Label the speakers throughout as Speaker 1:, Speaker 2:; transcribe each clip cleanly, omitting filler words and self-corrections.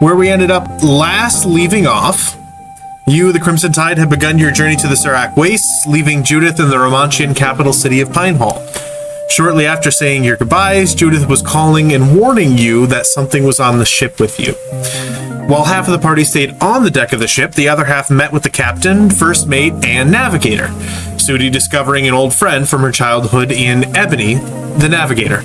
Speaker 1: Where we ended up last leaving off, you, the Crimson Tide, had begun your journey to the Carac Wastes, leaving Judith in the Romantian capital city of Pinehall. Shortly after saying your goodbyes, Judith was calling and warning you that something was on the ship with you. While half of the party stayed on the deck of the ship, the other half met with the captain, first mate, and navigator, Sudi discovering an old friend from her childhood in Ebony, the navigator.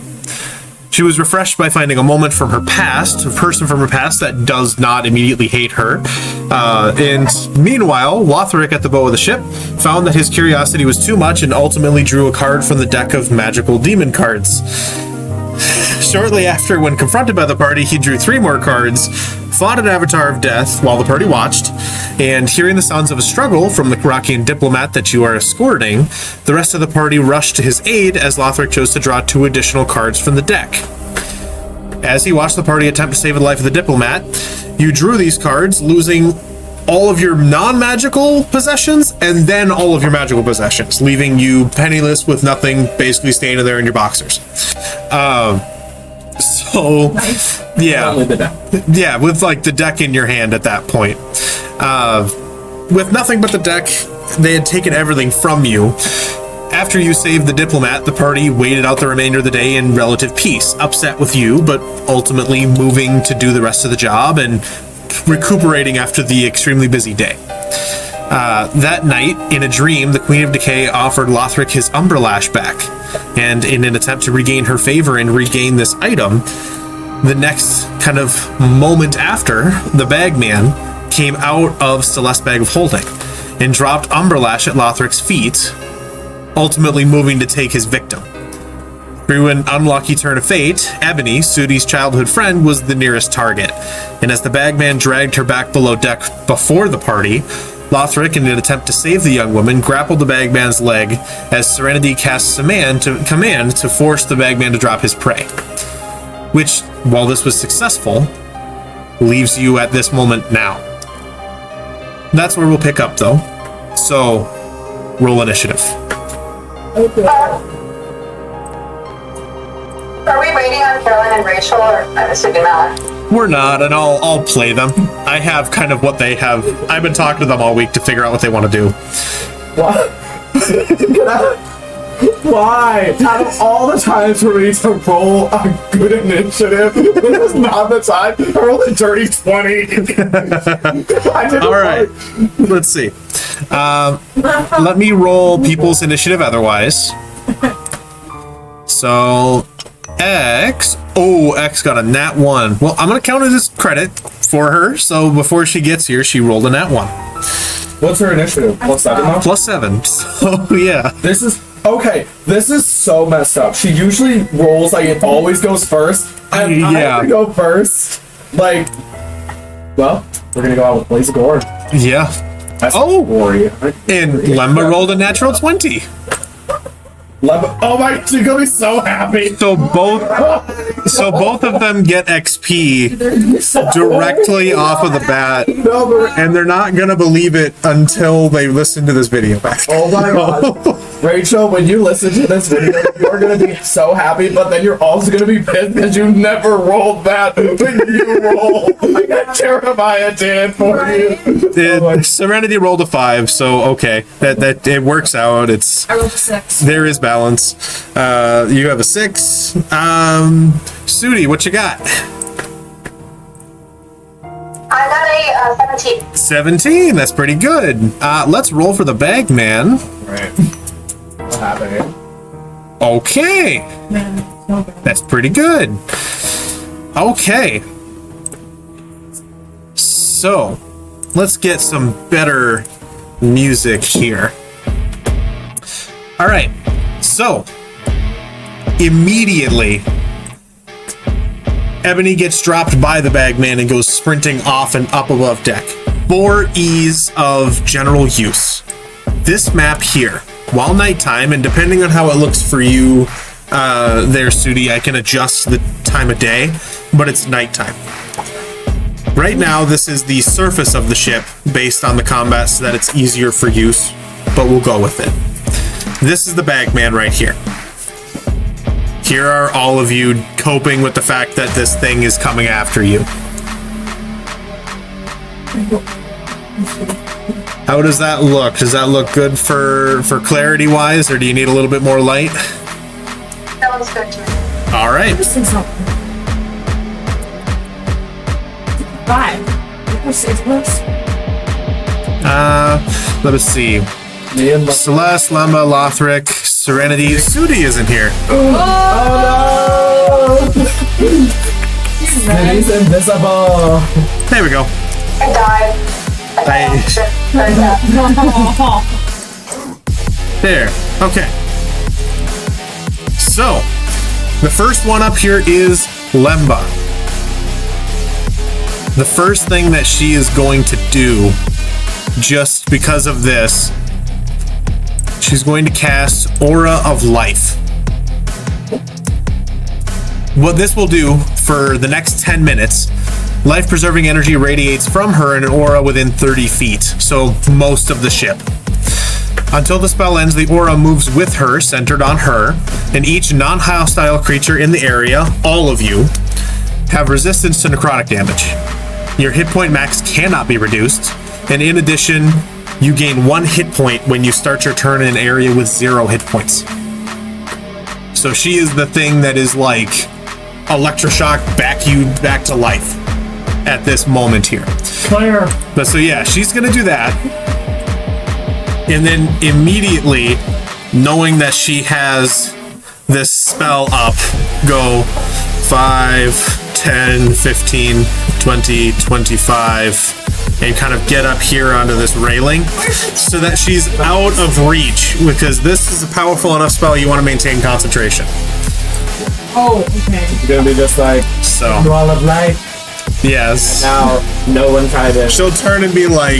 Speaker 1: She was refreshed by finding a moment from her past, a person from her past that does not immediately hate her. And meanwhile, Lothick at the bow of the ship found that his curiosity was too much and ultimately drew a card from the deck of magical demon cards. Shortly after, when confronted by the party, he drew 3 more cards, fought an avatar of death while the party watched, and hearing the sounds of a struggle from the Caracian Diplomat that you are escorting, the rest of the party rushed to his aid as Lothick chose to draw 2 additional cards from the deck. As he watched the party attempt to save the life of the Diplomat, you drew these cards, losing all of your non-magical possessions and then all of your magical possessions, leaving you penniless with nothing, basically staying there in your boxers. So,
Speaker 2: nice.
Speaker 1: Yeah, with like the deck in your hand at that point. With nothing but the deck, they had taken everything from you. After you saved the Diplomat, the party waited out the remainder of the day in relative peace, upset with you, but ultimately moving to do the rest of the job and recuperating after the extremely busy day. That night, in a dream, the Queen of Decay offered Lothick his Umbralash back, and in an attempt to regain her favor and regain this item, the next kind of moment after, the Bagman came out of Celeste's bag of holding and dropped Umbralash at Lothick's feet, ultimately moving to take his victim. Through an unlucky turn of fate, Ebony, Sudi's childhood friend, was the nearest target, and as the Bagman dragged her back below deck before the party, Lothick, in an attempt to save the young woman, grappled the Bagman's leg as Serenity casts a command to force the Bagman to drop his prey. Which, while this was successful, leaves you at this moment now. That's where we'll pick up, though. So, roll initiative.
Speaker 3: Are we waiting on Carolyn and Rachel, or I'm assuming not?
Speaker 1: We're not, and I'll play them. I have kind of what they have. I've been talking to them all week to figure out what they want to do.
Speaker 4: What? Why? Out of all the times for me to roll a good initiative, this is not the time. I rolled a dirty 20.
Speaker 1: All right, let's see. Let me roll people's initiative otherwise. So, X got a nat 1. Well, I'm going to count it as credit for her. So before she gets here, she rolled a nat 1.
Speaker 4: What's her initiative? Plus 7 now?
Speaker 1: Plus 7. So, yeah.
Speaker 4: This is... Okay, this is so messed up. She usually rolls like it always goes first. And I have to go first. Like... Well, we're going to go out with Blaze of Gore.
Speaker 1: Yeah.
Speaker 4: That's
Speaker 1: glory. And Lemba rolled a natural 20.
Speaker 4: Oh my, she's gonna be so happy.
Speaker 1: So both of them get XP directly off of the bat, and they're not gonna believe it until they listen to this video back.
Speaker 4: Oh my god. Rachel, when you listen to this video, you're gonna be so happy, but then you're also gonna be pissed because you never rolled that when you roll like Jeremiah did for you.
Speaker 1: Serenity rolled a 5, so okay, that it works out.
Speaker 2: I rolled a 6.
Speaker 1: There is balance. You have a 6. Sudi, what you got?
Speaker 3: I got a 17.
Speaker 1: 17. That's pretty good. Let's roll for the Bagman.
Speaker 4: Right. What happened?
Speaker 1: Okay. That's pretty good. Okay. So, let's get some better music here. All right. So, immediately, Ebony gets dropped by the Bagman and goes sprinting off and up above deck. For ease of general use, this map here, while nighttime, and depending on how it looks for you there, Sudi, I can adjust the time of day, but it's nighttime. Right now, this is the surface of the ship based on the combat so that it's easier for use, but we'll go with it. This is the Bagman right here. Here are all of you coping with the fact that this thing is coming after you. How does that look? Does that look good for clarity wise, or do you need a little bit more light?
Speaker 3: That looks good to me.
Speaker 1: All right. Let us see. Celeste, Lemma, Lothric, Serenity. Sudi isn't here.
Speaker 4: Oh no! He's invisible.
Speaker 1: There we go.
Speaker 3: I died.
Speaker 1: There. Okay. So, the first one up here is Lemba. The first thing that she is going to do, just because of this, she's going to cast Aura of Life. What this will do for the next 10 minutes, life-preserving energy radiates from her in an aura within 30 feet, so most of the ship. Until the spell ends, the aura moves with her, centered on her, and each non-hostile creature in the area, all of you, have resistance to necrotic damage. Your hit point max cannot be reduced, and in addition, you gain 1 hit point when you start your turn in an area with 0 hit points. So she is the thing that is like electroshock back to life at this moment here.
Speaker 4: Claire.
Speaker 1: But so yeah, she's gonna do that. And then immediately, knowing that she has this spell up, go 5, 10, 15, 20, 25, and kind of get up here onto this railing so that she's out of reach, because this is a powerful enough spell you want to maintain concentration.
Speaker 2: Oh, okay.
Speaker 4: It's gonna be just like
Speaker 1: So,
Speaker 4: Wall of Life.
Speaker 1: yes.
Speaker 4: Now, no one tried it.
Speaker 1: She'll turn and be like,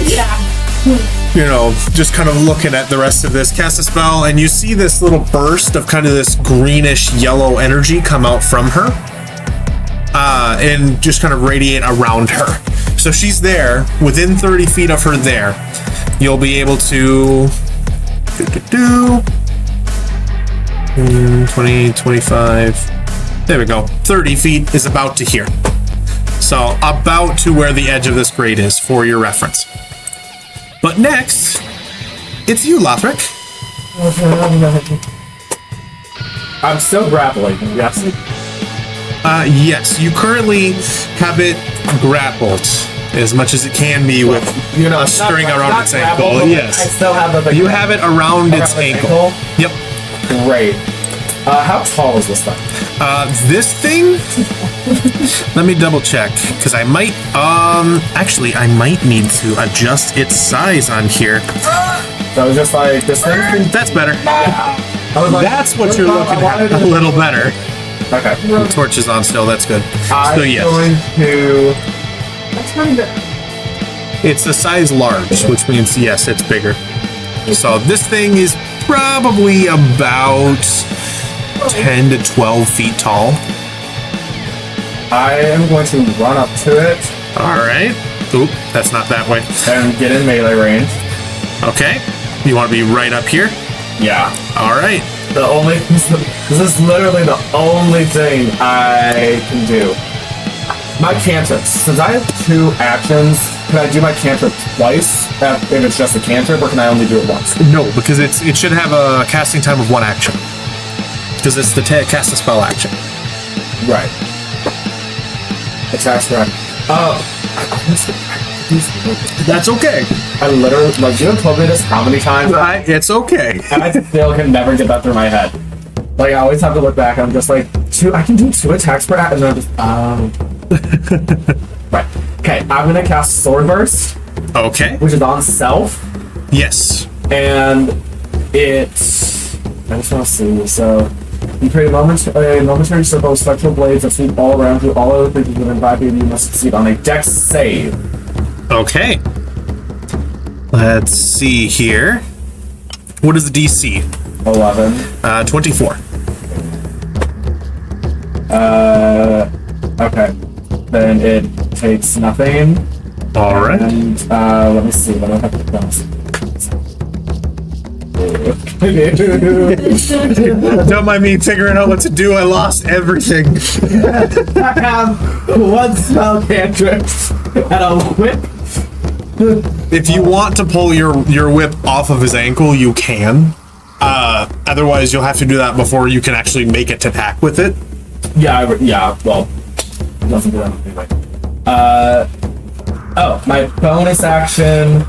Speaker 1: you know, just kind of looking at the rest of this, cast a spell, and you see this little burst of kind of this greenish yellow energy come out from her, and just kind of radiate around her. So she's there, within 30 feet of her there. You'll be able to 20, 25, there we go. 30 feet is about to here. So about to where the edge of this grate is, for your reference. But next, it's you, Lothric.
Speaker 4: I'm still grappling, yes?
Speaker 1: Yes, you currently have it grappled as much as it can be with a string around its ankle.
Speaker 4: I
Speaker 1: Yes,
Speaker 4: still have the
Speaker 1: you have it around its ankle. Yep.
Speaker 4: Great. How tall is this thing?
Speaker 1: This thing, let me double check, because I might, actually, I might need to adjust its size on here.
Speaker 4: So just like this thing?
Speaker 1: That's better.
Speaker 4: I was like,
Speaker 1: That's what you're looking at, a little better.
Speaker 4: okay.
Speaker 1: The torch is on still, that's good.
Speaker 4: I'm
Speaker 1: So yes,
Speaker 4: going to...
Speaker 2: That's kind of
Speaker 1: it's a size large, which means, yes, it's bigger. So this thing is probably about 10 to 12 feet tall.
Speaker 4: I am going to run up to it
Speaker 1: All right. Oop, that's not that way.
Speaker 4: and get in melee range.
Speaker 1: Okay. You want to be right up here?
Speaker 4: Yeah.
Speaker 1: All right.
Speaker 4: The only... This is literally the only thing I can do. My cantrips. Since I have 2 actions, can I do my cantrip twice if it's just a cantrip, or can I only do it once?
Speaker 1: No, because it should have a casting time of 1 action. Because it's the cast a spell action.
Speaker 4: Right. Attacks right. Oh.
Speaker 1: That's okay.
Speaker 4: I literally, like, you have told me this how many times?
Speaker 1: It's okay.
Speaker 4: And I still can never get that through my head. Like, I always have to look back and I'm just like, I can do 2 attacks per act, and then I'm just, Right. Okay, I'm gonna cast Sword Burst,
Speaker 1: Okay.
Speaker 4: which is on self,
Speaker 1: Yes.
Speaker 4: and it's... I just want to see, so... You create a momentary circle of spectral blades that sweep all around through all other creatures within 5 feet, and you must succeed on a dex save.
Speaker 1: Okay. Let's see here. What is the DC?
Speaker 4: 11.
Speaker 1: 24.
Speaker 4: Okay. Then it takes nothing.
Speaker 1: All right.
Speaker 4: And, let me see, what do I have to promise?
Speaker 1: Don't mind me figuring out what to do. I lost everything.
Speaker 4: I have 1 spell cantrip and a whip
Speaker 1: If you want to pull your whip off of his ankle, you can. Otherwise, you'll have to do that before you can actually make it to attack with it.
Speaker 4: Yeah, well, doesn't do that anyway. Oh, my bonus action.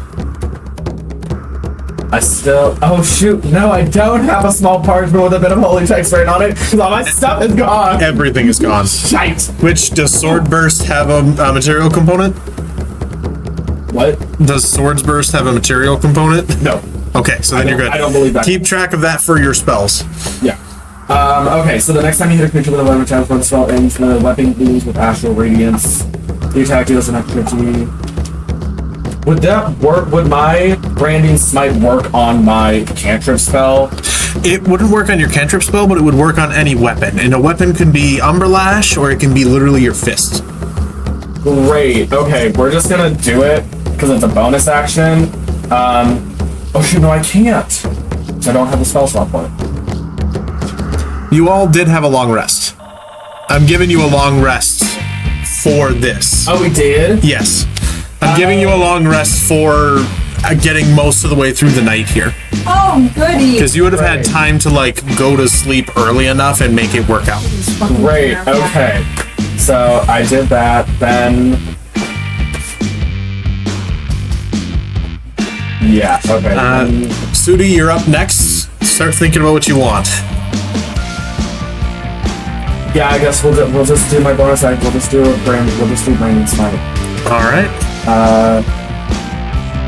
Speaker 4: Oh shoot, no, I don't have a small parchment with a bit of holy text written on it, because all my stuff is gone.
Speaker 1: Everything is gone.
Speaker 4: Shite.
Speaker 1: Which, does Sword Burst have a material component?
Speaker 4: What?
Speaker 1: Does Swords Burst have a material component?
Speaker 4: No.
Speaker 1: Okay, so then you're good.
Speaker 4: I don't believe that.
Speaker 1: Keep track of that for your spells.
Speaker 4: Yeah. Okay, so the next time you hit a creature with a weapon challenge from the spell ends, the weapon gleams with astral radiance. The attack deals an extra 50. Would that work? Would my branding smite work on my cantrip spell?
Speaker 1: It wouldn't work on your cantrip spell, but it would work on any weapon. And a weapon can be Umberlash, or it can be literally your fist.
Speaker 4: Great. Okay, we're just gonna do it because it's a bonus action. Oh shoot, no, I can't. So I don't have the spell slot for it.
Speaker 1: You all did have a long rest. I'm giving you a long rest for this.
Speaker 4: Oh, we did?
Speaker 1: Yes. I'm giving you a long rest for getting most of the way through the night here.
Speaker 2: Oh, goody.
Speaker 1: Because you would have had time to, like, go to sleep early enough and make it work out.
Speaker 4: Great, okay. So I did that, then... Yeah, okay.
Speaker 1: Sudi, you're up next. Start thinking about what you want.
Speaker 4: Yeah, I guess we'll just do my bonus act. We'll just do branding smite.
Speaker 1: Alright.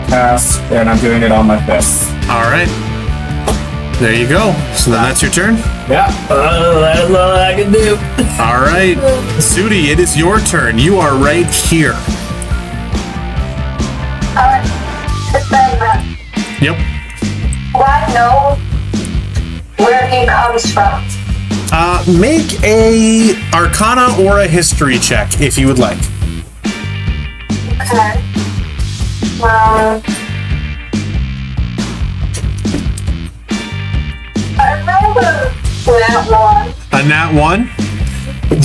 Speaker 4: Cast, and I'm doing it on my fist.
Speaker 1: Alright. There you go. So then that's your turn?
Speaker 4: Yeah. That's all I can do.
Speaker 1: Alright. Sudi, it is your turn. You are right here. Yep.
Speaker 3: Do I know where he comes from?
Speaker 1: Make a Arcana or a History check if you would like.
Speaker 3: Okay. I remember that one.
Speaker 1: A nat 1?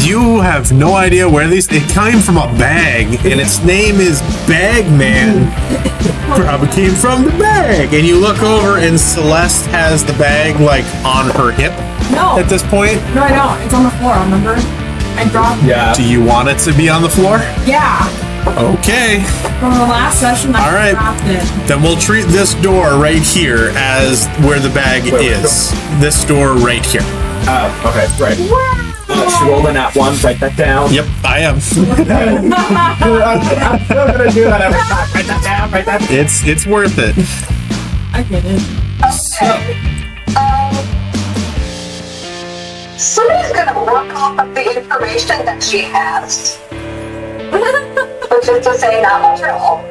Speaker 1: You have no idea where these... It came from a bag, and its name is Bagman. Probably came from the bag. And you look over, and Celeste has the bag, like, on her hip
Speaker 2: No.
Speaker 1: at this point.
Speaker 2: No, I don't. It's on the floor, remember? I dropped it.
Speaker 4: Yeah.
Speaker 1: Do you want it to be on the floor?
Speaker 2: Yeah.
Speaker 1: Okay.
Speaker 2: From the last session, I
Speaker 1: All right.
Speaker 2: dropped it.
Speaker 1: Then we'll treat this door right here as where the bag is. This door right here.
Speaker 4: Okay, right. She rolled a nat 1, write that down.
Speaker 1: Yep, I am.
Speaker 4: I'm still gonna do that every time. Write that down, write that down.
Speaker 1: It's worth it.
Speaker 2: I get it.
Speaker 3: Okay. Somebody's gonna work off of the information that she has. Which is to say, not much at all.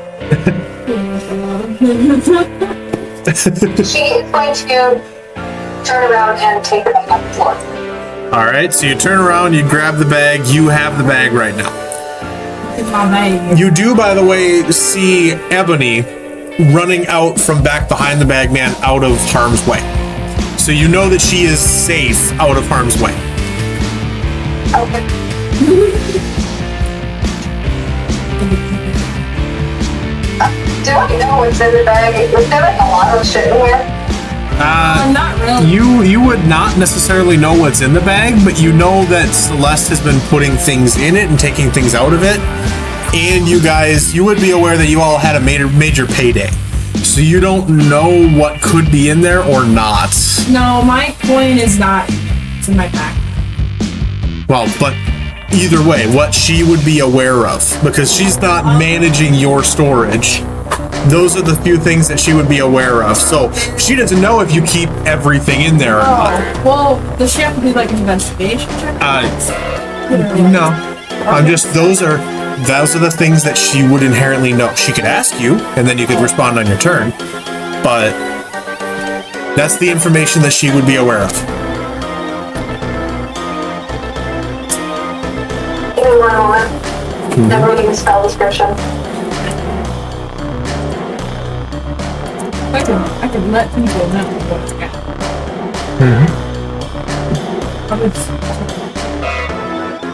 Speaker 3: She is going to turn around and take it off the floor.
Speaker 1: All right, so you turn around, you grab the bag. You have the bag right now.
Speaker 2: It's my bag.
Speaker 1: You do, by the way, see Ebony running out from back behind the bag man out of harm's way. So you know that she is safe out of harm's way.
Speaker 3: Okay. Do I know what's in the bag? Was there like a lot of shit in here?
Speaker 2: Not really.
Speaker 1: You would not necessarily know what's in the bag, but you know that Celeste has been putting things in it and taking things out of it. And you guys, you would be aware that you all had a major payday. So you don't know what could be in there or not.
Speaker 2: No, my coin is not. It's in my back.
Speaker 1: Well, but either way, what she would be aware of, because she's not managing your storage. Those are the few things that she would be aware of. So she doesn't know if you keep everything in there or not.
Speaker 2: Well, does she have to do like an investigation check?
Speaker 1: No. I'm just those are the things that she would inherently know. She could ask you, and then you could respond on your turn. But that's the information that she would be aware of.
Speaker 3: Give me 1 moment. I'm reading the spell description.
Speaker 2: I could let people know what's got.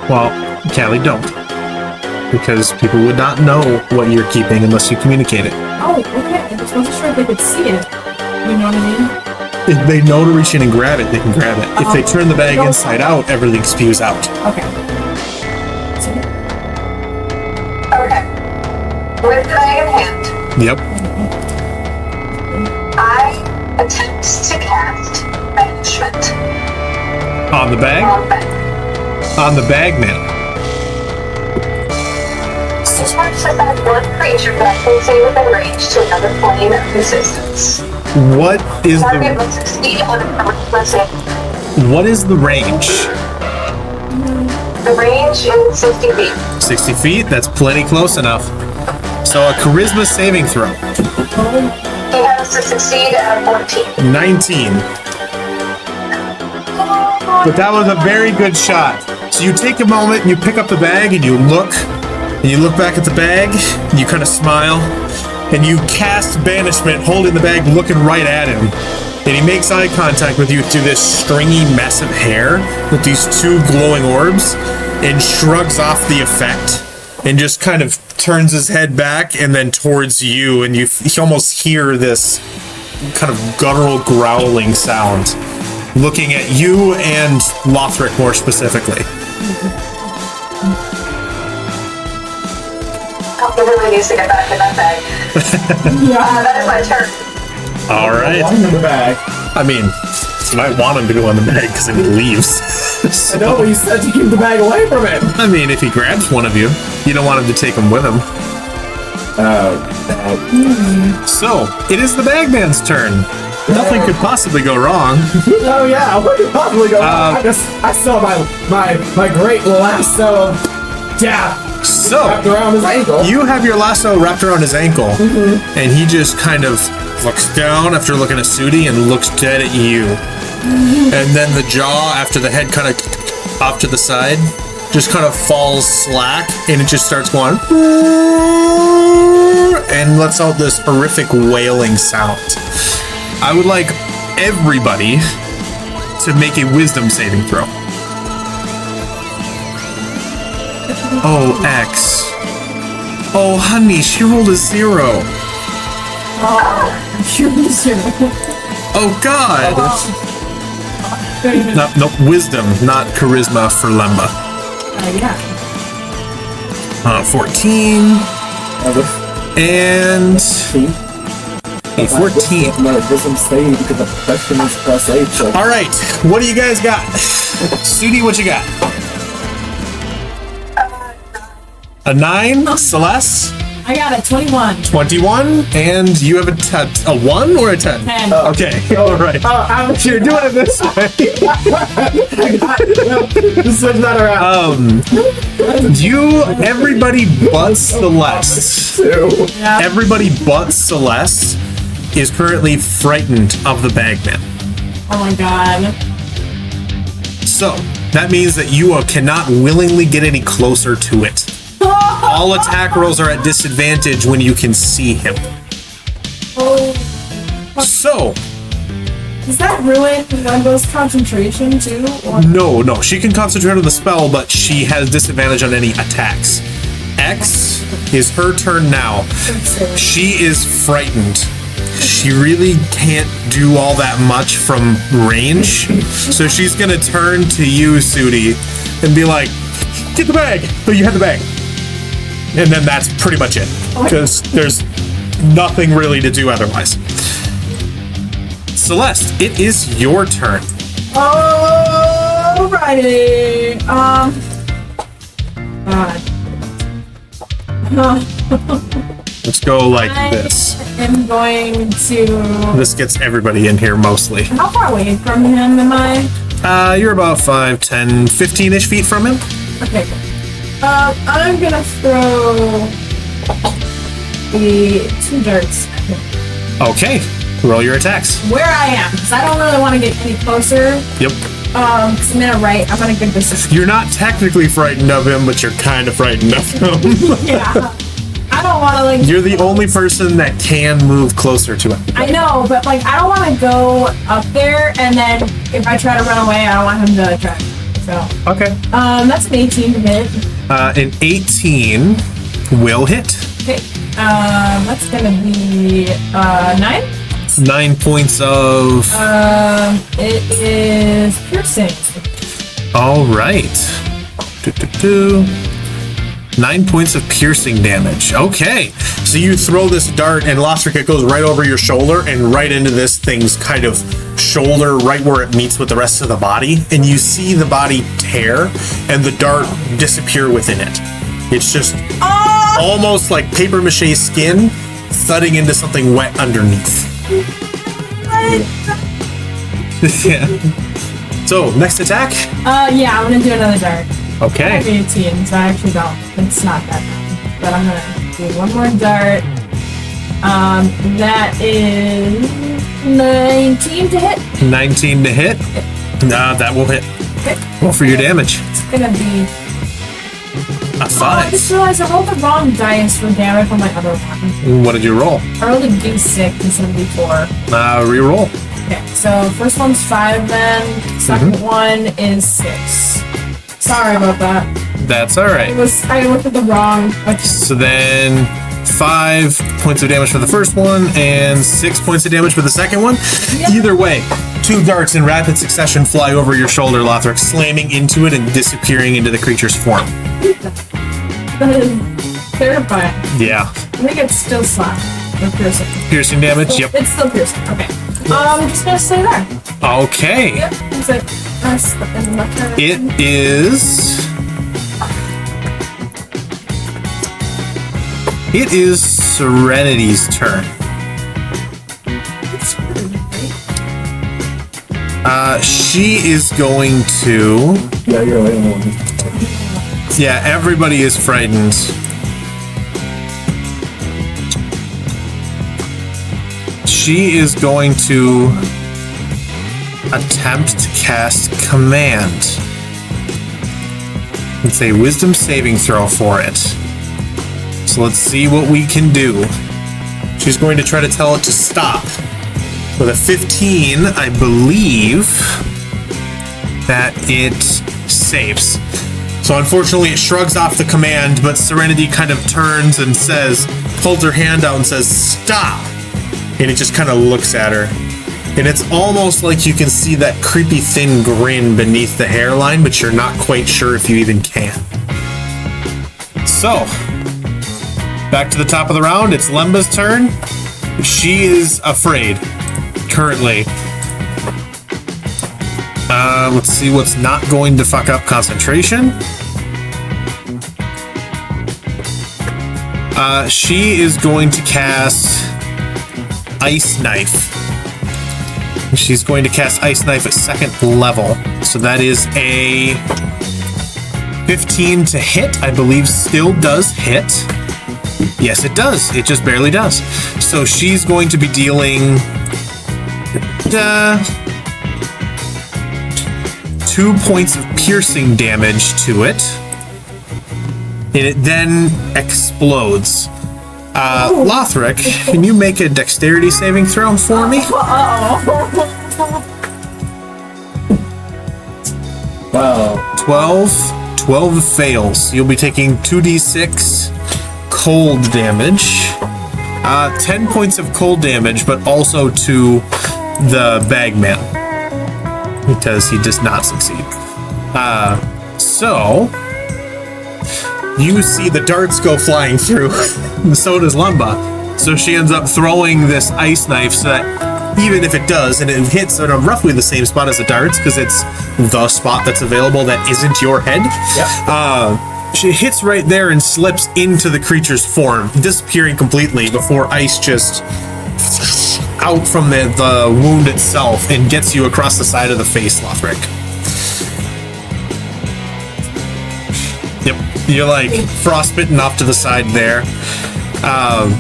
Speaker 1: Well, Callie, don't. because people would not know what you're keeping unless you communicate it.
Speaker 2: Oh, okay. I just wasn't sure if they could see it. You know what I mean?
Speaker 1: If they know to reach in and grab it, they can grab it. If they turn the bag inside out, everything spews out.
Speaker 2: Okay. So,
Speaker 3: Okay. With the bag in hand,
Speaker 1: Yep.
Speaker 3: I attempt to cast banishment
Speaker 1: On the bag?
Speaker 3: on Beck.
Speaker 1: On the bag man.
Speaker 3: This marks that that one creature that can stay within range to another plane of existence.
Speaker 1: What is
Speaker 3: Target
Speaker 1: the
Speaker 3: must succeed on a relentless save.
Speaker 1: what is the range?
Speaker 3: The range is 60 feet.
Speaker 1: 60 feet? That's plenty close enough. So a charisma saving throw.
Speaker 3: He has to succeed at 14.
Speaker 1: 19. But that was a very good shot. So you take a moment, you pick up the bag, and you look back at the bag, and you kind of smile, and you cast banishment, holding the bag, looking right at him. And he makes eye contact with you through this stringy mess of hair with these two glowing orbs, and shrugs off the effect, and just kind of turns his head back and then towards you, and you almost hear this kind of guttural growling sound, looking at you and Lothick more specifically.
Speaker 3: He really needs to get back in that bag. That is my turn.
Speaker 1: All right.
Speaker 4: One in the bag.
Speaker 1: I mean, you might want him to go in the bag because then he leaves.
Speaker 4: I know, but he said to keep the bag away from him.
Speaker 1: I mean, if he grabs one of you, you don't want him to take him with him. So, it is the bagman's turn. Nothing could possibly go wrong.
Speaker 4: Oh yeah, what could possibly go wrong? I saw my great lasso. Yeah.
Speaker 1: So,
Speaker 4: Wrapped around his ankle.
Speaker 1: you have your lasso wrapped around his ankle, and he just kind of looks down after looking at Sudi and looks dead at you. And then the jaw, after the head kind of off to the side, just kind of falls slack, and it just starts going and lets out this horrific wailing sound. I would like everybody to make a wisdom saving throw. Oh, X. Oh, honey, she rolled a 0. Oh, God. No, wisdom, not charisma for Lemba.
Speaker 2: yeah.
Speaker 1: 14 and a 14.
Speaker 4: No, it doesn't say because the question is plus 8. So.
Speaker 1: All right, what do you guys got? Sudi, what you got? A 9, Celeste?
Speaker 2: I got a 21.
Speaker 1: 21, and you have a 1 or a 10?
Speaker 2: 10.
Speaker 1: Okay, all right. You're doing it this way.
Speaker 4: Switch that around.
Speaker 1: Everybody but Celeste.
Speaker 2: Yeah.
Speaker 1: Everybody but Celeste is currently frightened of the bagman.
Speaker 2: Oh my god.
Speaker 1: So, that means that you cannot willingly get any closer to it. All attack rolls are at disadvantage when you can see him.
Speaker 2: Oh.
Speaker 1: So,
Speaker 2: Does that ruin Lembo's concentration too? Or?
Speaker 1: no, she can concentrate on the spell, but she has disadvantage on any attacks. X is her turn now. She is frightened. She really can't do all that much from range. So she's gonna turn to you, Sudi, and be like, get the bag! Oh, you had the bag. And then that's pretty much it. Because there's nothing really to do otherwise. Celeste, it is your turn.
Speaker 2: Alrighty.
Speaker 1: Let's go like this.
Speaker 2: I'm going to.
Speaker 1: This gets everybody in here mostly.
Speaker 2: How far away from him am I?
Speaker 1: You're about 5, 10, 15-ish feet from him.
Speaker 2: Okay. I'm gonna throw the 2 darts
Speaker 1: Okay, roll your attacks.
Speaker 2: where I am, because I don't really want to get any closer.
Speaker 1: Yep.
Speaker 2: Because I'm in a good position.
Speaker 1: You're not technically frightened of him, but you're kind of frightened of him.
Speaker 2: Yeah. I don't want to like.
Speaker 1: You're the only person that can move closer to him.
Speaker 2: I know, but like I don't want to go up there, and then if I try to run away, I don't want him to try. So,
Speaker 1: Okay.
Speaker 2: that's an 18 to hit.
Speaker 1: An 18 will hit.
Speaker 2: Okay. That's gonna be 9.
Speaker 1: 9 points of.
Speaker 2: It is piercing.
Speaker 1: All right. 9 points of piercing damage. Okay. So you throw this dart, and Lothick, it goes right over your shoulder and right into this thing's kind of shoulder, right where it meets with the rest of the body. And you see the body tear and the dart disappear within it. It's just almost like paper mache skin thudding into something wet underneath. Yeah. So, next attack?
Speaker 2: Yeah, I'm gonna do another dart.
Speaker 1: Okay.
Speaker 2: I have 18, so I actually don't. It's not that bad. But I'm gonna do one more dart. That is 19 to hit.
Speaker 1: 19 to hit. That will hit.
Speaker 2: Okay.
Speaker 1: Roll for your damage.
Speaker 2: It's gonna be.
Speaker 1: A
Speaker 2: I
Speaker 1: 5.
Speaker 2: just realized I rolled the wrong dice for damage on my other one.
Speaker 1: What did you roll?
Speaker 2: I rolled a d6 instead of d4.
Speaker 1: Reroll.
Speaker 2: Okay, so first one's 5 then. Second one is 6. Sorry about that.
Speaker 1: That's all right.
Speaker 2: I looked at the wrong. Okay.
Speaker 1: So then 5 points of damage for the first one and 6 points of damage for the second one.
Speaker 2: Yep.
Speaker 1: Either way, 2 darts in rapid succession fly over your shoulder, Lothick, slamming into it and disappearing into the creature's form.
Speaker 2: That is terrifying.
Speaker 1: Yeah.
Speaker 2: I think it's still slapped. Or piercing.
Speaker 1: Piercing damage? Yep.
Speaker 2: It's still piercing. Okay. I'm just gonna stay there.
Speaker 1: Okay.
Speaker 2: Yep. It's like, that's the end of my turn.
Speaker 1: It is... It is Serenity's turn. She is going to...
Speaker 4: Yeah, you're right.
Speaker 1: Yeah, everybody is frightened. She is going to attempt to cast Command. It's a wisdom saving throw for it. So let's see what we can do. She's going to try to tell it to stop. With a 15, I believe that it saves. So unfortunately, it shrugs off the command, but Serenity kind of turns and says, holds her hand out and says, stop! And it just kind of looks at her. And it's almost like you can see that creepy thin grin beneath the hairline, but you're not quite sure if you even can. So, back to the top of the round, it's Lemba's turn. She is afraid, currently. Let's see what's not going to fuck up concentration. She is going to cast Ice Knife. She's going to cast Ice Knife at 2nd level. So that is a 15 to hit. I believe still does hit. Yes, it does. It just barely does. So she's going to be dealing 2 points of piercing damage to it. And it then explodes. Lothick, can you make a dexterity saving throw for me?
Speaker 4: Wow.
Speaker 1: 12 fails. You'll be taking 2d6 cold damage. 10 points of cold damage, but also to the bagman, because he does not succeed. So you see the darts go flying through, and so does Lumba. So she ends up throwing this ice knife so that even if it does, and it hits at roughly the same spot as the darts, because it's the spot that's available that isn't your head.
Speaker 4: Yep.
Speaker 1: She hits right there and slips into the creature's form, disappearing completely before ice just out from the wound itself and gets you across the side of the face, Lothick. Yep, you're like frostbitten off to the side there.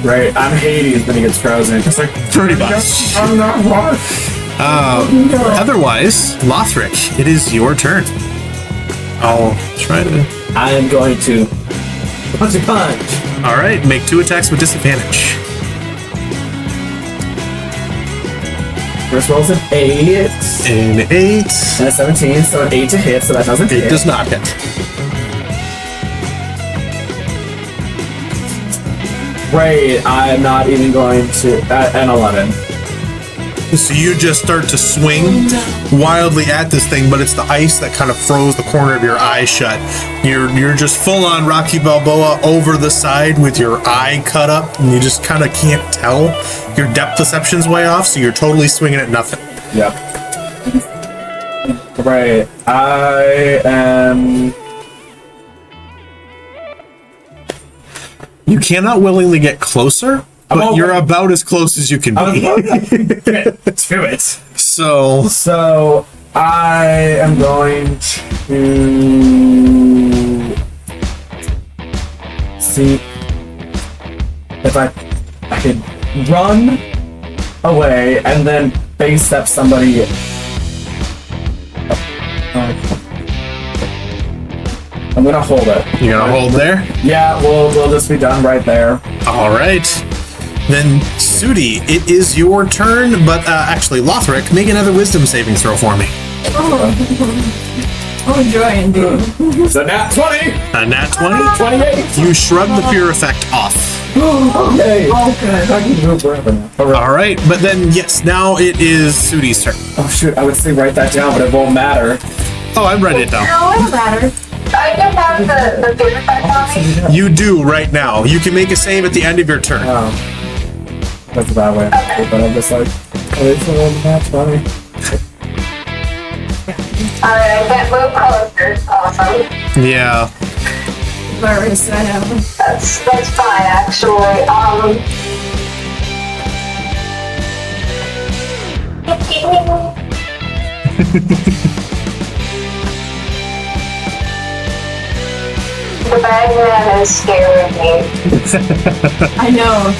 Speaker 4: Right, I'm Hades when he gets frozen. Just like,
Speaker 1: Pretty much.
Speaker 4: I'm not wrong.
Speaker 1: Otherwise, Lothick, it is your turn. I'll try to...
Speaker 4: I am going to punch a punch.
Speaker 1: All right, make 2 attacks with disadvantage.
Speaker 4: First roll's an 8.
Speaker 1: An 8.
Speaker 4: And a 17, so an 8 to hit, so that doesn't hit.
Speaker 1: It does not hit.
Speaker 4: Great, I'm not even going to... an 11.
Speaker 1: So you just start to swing wildly at this thing, but it's the ice that kind of froze the corner of your eye shut. You're just full on Rocky Balboa over the side with your eye cut up, and you just kind of can't tell. Your depth perception's way off, so you're totally swinging at nothing.
Speaker 4: Yep. Right, I am...
Speaker 1: You cannot willingly get closer, but you're about as close as you can be.
Speaker 4: Get to it.
Speaker 1: So
Speaker 4: I am going to see if I can run away and then base step somebody. I'm gonna hold it.
Speaker 1: you're gonna hold there.
Speaker 4: Yeah, we'll just be done right there.
Speaker 1: All right. Then, Sudi, it is your turn, but actually, Lothric, make another wisdom saving throw for me.
Speaker 2: Oh, joy indeed.
Speaker 4: It's a nat 20!
Speaker 1: A nat 20?
Speaker 4: 28!
Speaker 1: You shrug the pure effect off.
Speaker 4: Okay.
Speaker 2: Okay.
Speaker 4: I can move wherever now.
Speaker 1: All right, but then, yes, now it is Sudi's turn.
Speaker 4: Oh shoot, I would say write that down, but it won't matter.
Speaker 1: Oh, I read it down.
Speaker 2: No, it doesn't matter.
Speaker 3: I do have the fear effect on me.
Speaker 1: You do right now. You can make a save at the end of your turn.
Speaker 4: Oh. That's a bad way. But I'm just like, oh, it's a little nat 20.
Speaker 3: Alright, I can't move closer. Awesome.
Speaker 1: Yeah.
Speaker 2: Virus, I know.
Speaker 3: That's fine, actually. The bagman is scaring me.
Speaker 2: I know.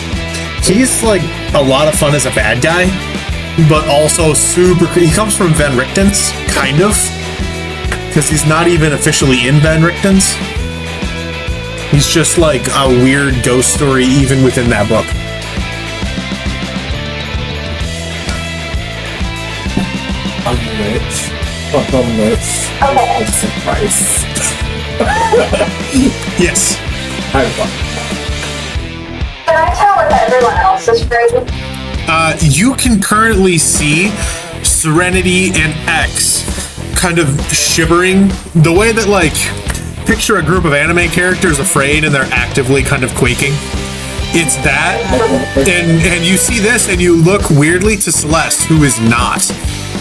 Speaker 1: He's like a lot of fun as a bad guy, but also super. He comes from Van Richten's, kind of, because he's not even officially in Van Richten's. He's just like a weird ghost story, even within that book.
Speaker 4: I'm rich. But I'm rich.
Speaker 3: Okay.
Speaker 4: It's a price.
Speaker 1: Yes.
Speaker 4: I'm fine.
Speaker 3: Can I tell if everyone else is free?
Speaker 1: You can currently see Serenity and X kind of shivering. The way that, like, picture a group of anime characters afraid and they're actively kind of quaking. It's that. And you see this and you look weirdly to Celeste, who is not.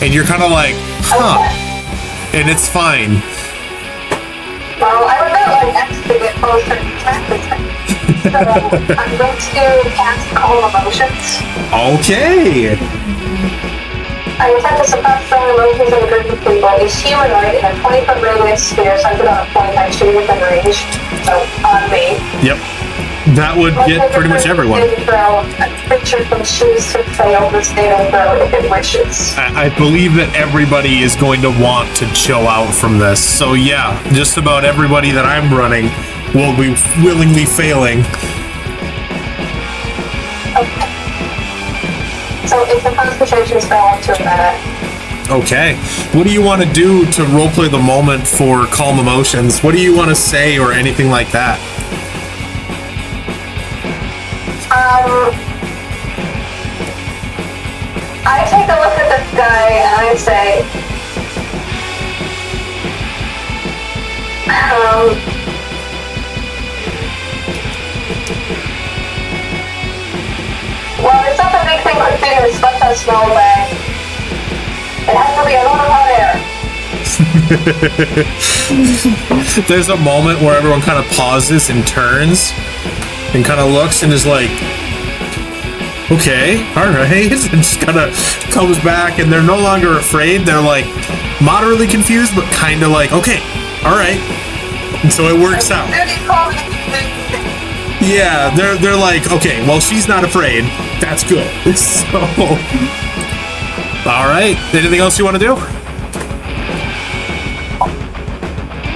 Speaker 1: And you're kind of like, huh. And it's fine.
Speaker 3: Well, I would really like X to get closer to practice. So I'm going to cast Calm Emotions.
Speaker 1: Okay.
Speaker 3: I attempt to suppress strong emotions in a group of people. Is humanoid in a 20-foot radius sphere centered on a point I shoot within range. So, on me.
Speaker 1: Yep. That would get pretty much everyone.
Speaker 3: A creature can choose to fail the saving throw if it wishes.
Speaker 1: I believe that everybody is going to want to chill out from this. So yeah, just about everybody that I'm running will be willingly failing.
Speaker 3: Okay. So it's a concentration spell up to a minute.
Speaker 1: Okay. What do you want to do to roleplay the moment for Calm Emotions? What do you want to say or anything like that?
Speaker 3: I take a look at this guy and I say, well, there's not a big thing with fingers, but a small bag. It has to be a lot of hot air.
Speaker 1: There's a moment where everyone kind of pauses and turns and kind of looks and is like, okay, all right, and just kind of comes back, and they're no longer afraid. They're like moderately confused, but kind of like, okay, all right. And so it works out. Yeah, they're like, okay, well, she's not afraid. That's good. So, all right. Anything else you want to do?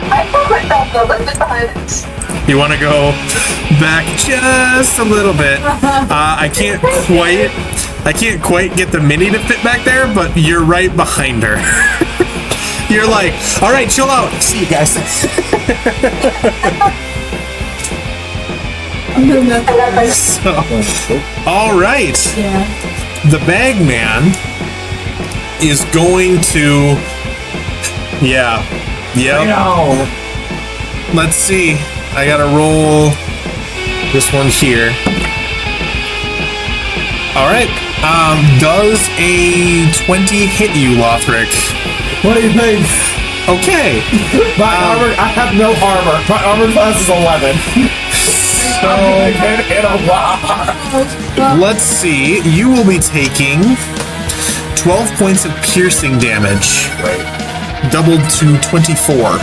Speaker 3: I put myself a little bit behind it.
Speaker 1: You want to go back just a little bit. I can't quite I can't quite get the mini to fit back there, but you're right behind her. You're like, all right, chill out. See you guys.
Speaker 2: I'm doing that.
Speaker 1: So, all right.
Speaker 2: Yeah.
Speaker 1: The Bagman is going to. Yeah. Yep.
Speaker 4: No.
Speaker 1: Let's see. I gotta roll this one here. All right. Does a 20 hit you, Lothick?
Speaker 4: What do you think?
Speaker 1: Okay.
Speaker 4: My armor, I have no armor. My armor class is 11. So I can hit a lot.
Speaker 1: Let's see. You will be taking 12 points of piercing damage,
Speaker 4: Wait,
Speaker 1: doubled to 24.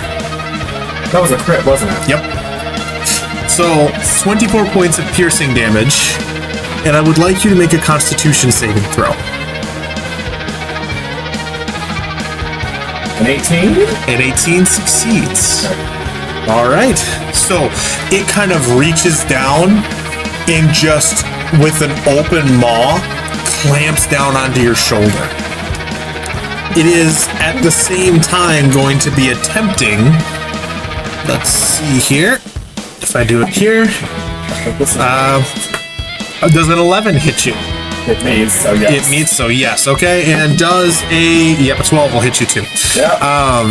Speaker 4: that was a crit, wasn't it?
Speaker 1: Yep. So 24 points of piercing damage, and I would like you to make a Constitution saving throw.
Speaker 4: An 18?
Speaker 1: And 18 succeeds. All right. So it kind of reaches down and just with an open maw clamps down onto your shoulder. It is at the same time going to be attempting. Let's see here. If I do it here, does an 11 hit you?
Speaker 4: It means so, yes.
Speaker 1: It meets, so yes, okay, and does a 12 will hit you too.
Speaker 4: Yeah.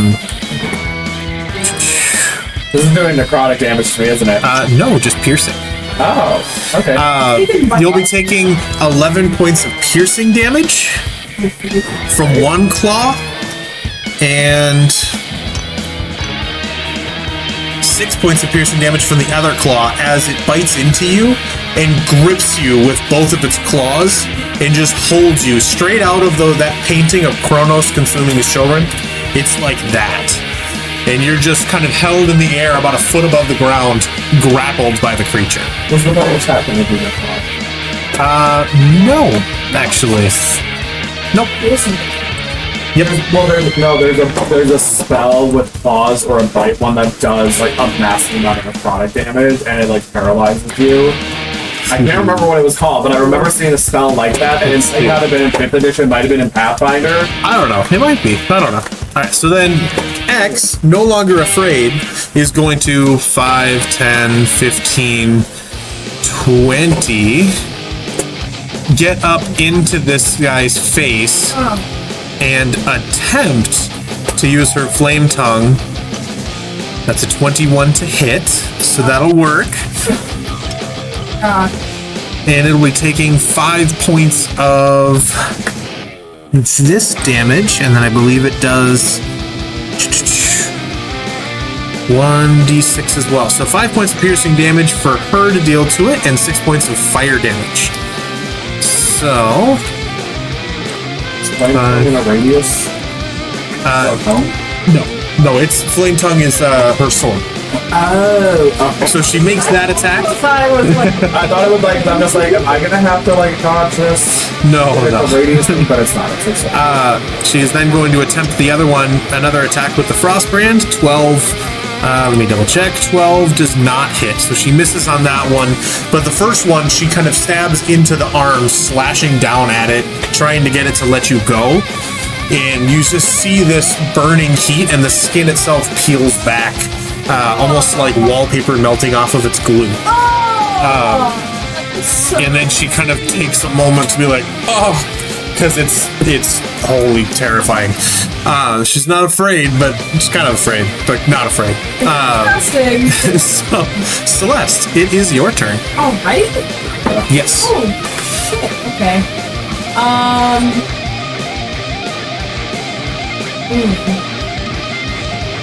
Speaker 4: This is doing necrotic damage to me, isn't it?
Speaker 1: No, just piercing.
Speaker 4: Oh, okay.
Speaker 1: You'll be taking 11 points of piercing damage from one claw, and 6 points of piercing damage from the other claw as it bites into you and grips you with both of its claws and just holds you straight out of that painting of Kronos consuming his children. It's like that. And you're just kind of held in the air about a foot above the ground, grappled by the creature.
Speaker 4: Was the bonus happen if you necrotic?
Speaker 1: No, actually. Nope. Yep.
Speaker 4: Well, there's a spell with pause or a bite one that does like a massive amount of necrotic damage and it like paralyzes you. I can't remember what it was called, but I remember seeing a spell like that, and it might have been in 5th edition, might have been in Pathfinder.
Speaker 1: I don't know. It might be. I don't know. Alright, so then X, no longer afraid, is going to 5, 10, 15, 20 get up into this guy's face and attempt to use her flame tongue. That's a 21 to hit, so that'll work. And it'll be taking 5 points of this damage, and then I believe it does 1d6 as well. So 5 points of piercing damage for her to deal to it, and 6 points of fire damage. So
Speaker 4: Flame tongue in a radius?
Speaker 1: no, it's flame tongue is her sword.
Speaker 4: Oh.
Speaker 1: So she makes that attack.
Speaker 2: I thought it was like,
Speaker 4: I'm just like, am I gonna have to like dodge this?
Speaker 1: No.
Speaker 4: A radius thing, but it's not. It's
Speaker 1: She is then going to attempt the other one, another attack with the Frostbrand. 12. Let me double check. 12 does not hit, so she misses on that one. But the first one, she kind of stabs into the arm, slashing down at it, trying to get it to let you go. And you just see this burning heat, and the skin itself peels back, almost like wallpaper melting off of its glue. And then she kind of takes a moment to be like, oh, because it's wholly terrifying. She's not afraid, but she's kind of afraid, but not afraid. So, Celeste, it is your turn.
Speaker 2: All right.
Speaker 1: Yes.
Speaker 2: Oh, shit. Okay.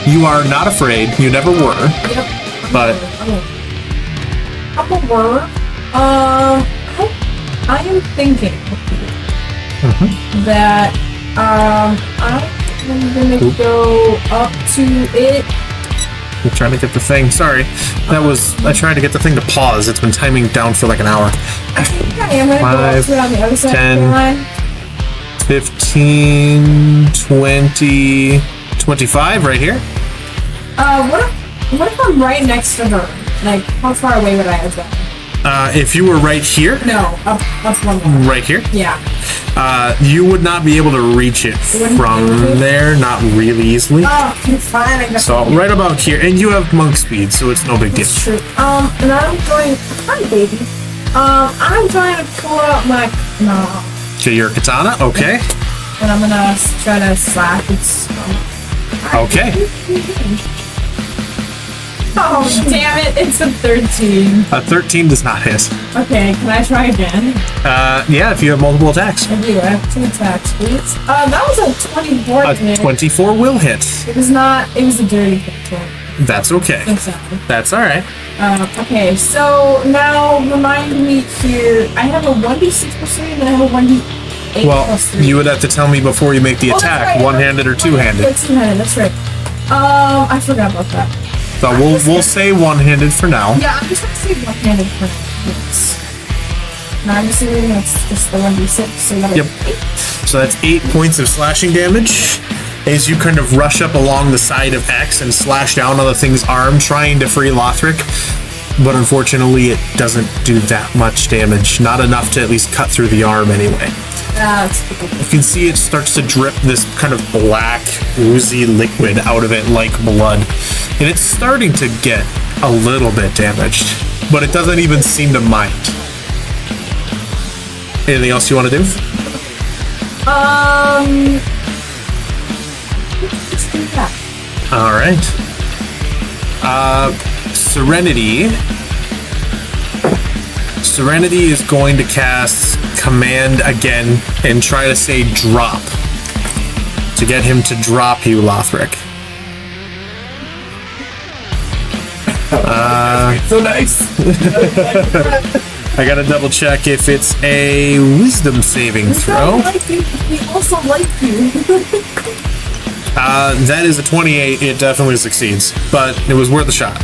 Speaker 1: You are not afraid. You never were.
Speaker 2: Yep.
Speaker 1: But
Speaker 2: I am thinking that I'm gonna go up to it.
Speaker 1: I'm trying to get the thing. Sorry. I tried to get the thing to pause. It's been timing down for like an hour.
Speaker 2: Okay, I'm gonna go up to it on the other side
Speaker 1: 10,
Speaker 2: of the line.
Speaker 1: 15, 20, 25 right here.
Speaker 2: What if I'm right next to her? Like, how far away would I have been?
Speaker 1: If you were right here,
Speaker 2: No, up one more.
Speaker 1: right here,
Speaker 2: Yeah.
Speaker 1: you would not be able to reach it
Speaker 2: wouldn't be able to?
Speaker 1: from there, not really easily.
Speaker 2: Oh, you're fine. I got
Speaker 1: So right about here, and you have monk speed, so it's no big deal.
Speaker 2: It's true. And I'm going. Hi, baby. I'm trying to pull out my. No.
Speaker 1: So your katana, okay,
Speaker 2: And I'm gonna try to slash its.
Speaker 1: okay.
Speaker 2: Oh, damn it. It's a 13.
Speaker 1: A 13 does not hit.
Speaker 2: Okay, can I try again?
Speaker 1: Yeah, if you have multiple attacks.
Speaker 2: I do. I have 2 attacks, please. That was a 24
Speaker 1: A
Speaker 2: hit.
Speaker 1: 24 will hit.
Speaker 2: It was not. It was a dirty hit.
Speaker 1: That's okay.
Speaker 2: Exactly.
Speaker 1: That's all right.
Speaker 2: Okay, so now remind me here. I have a 1d6 plus 3 and then I have a 1d8 plus 3.
Speaker 1: Well, you would have to tell me before you make the
Speaker 2: Oh, that's
Speaker 1: attack,
Speaker 2: right.
Speaker 1: one-handed or two-handed.
Speaker 2: Two-handed, that's right. I forgot about that.
Speaker 1: So we'll say one-handed for now.
Speaker 2: Yeah, I'm just gonna say one-handed for now. Yes. Now I'm assuming it's just the 1d6, so that
Speaker 1: Yep.
Speaker 2: 8.
Speaker 1: So that's 8 points of slashing damage as you kind of rush up along the side of X and slash down on the thing's arm, trying to free Lothick. But unfortunately, it doesn't do that much damage. Not enough to at least cut through the arm anyway.
Speaker 2: That's
Speaker 1: You can see it starts to drip this kind of black, oozy liquid out of it like blood. And it's starting to get a little bit damaged, but it doesn't even seem to mind. Anything else you want to do?
Speaker 2: Let's do that.
Speaker 1: All right. Serenity. Serenity is going to cast Command again and try to say drop to get him to drop you, Lothric.
Speaker 4: So nice.
Speaker 1: I gotta double check if it's a wisdom saving throw.
Speaker 2: We also like you.
Speaker 1: That is a 28. It definitely succeeds, but it was worth a shot.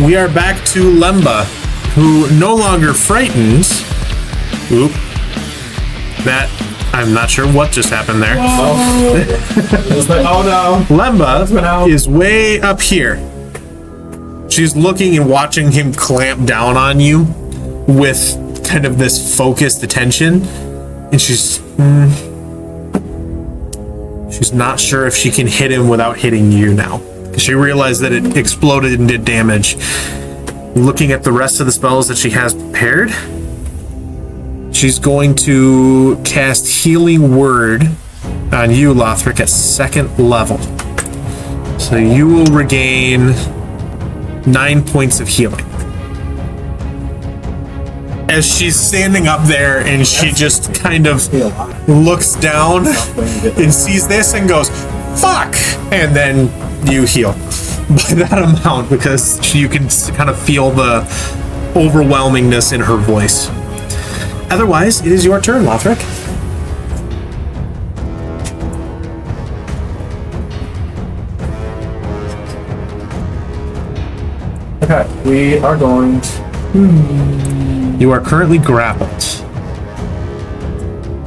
Speaker 1: We are back to Lemba, who no longer frightened. Oop. That, I'm not sure what just happened there.
Speaker 4: It's like, oh no.
Speaker 1: Lemba is way up here. She's looking and watching him clamp down on you with kind of this focused attention, and she's not sure if she can hit him without hitting you now. She realized that it exploded and did damage. Looking at the rest of the spells that she has prepared, she's going to cast Healing Word on you, Lothric, at 2nd level. So you will regain 9 points of healing. As she's standing up there and she just kind of looks down and sees this and goes, fuck! And then you heal by that amount because you can kind of feel the overwhelmingness in her voice. Otherwise, it is your turn, Lothric.
Speaker 4: Okay, we are going to...
Speaker 1: You are currently grappled.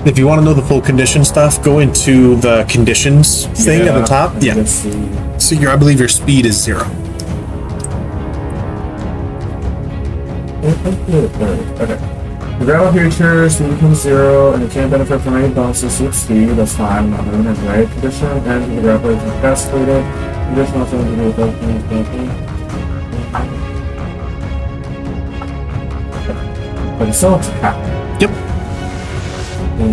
Speaker 1: If you want to know the full condition stuff, go into the conditions thing at the top. Yeah.
Speaker 4: Let's see.
Speaker 1: So I believe your speed is 0.
Speaker 4: Okay. The grapple creature speed becomes 0, and it can't benefit from any bonuses to its speed. That's fine. Not in the right condition, and the grapple is incapacitated. Additional things to do with that. But it's still attack.
Speaker 1: Yep.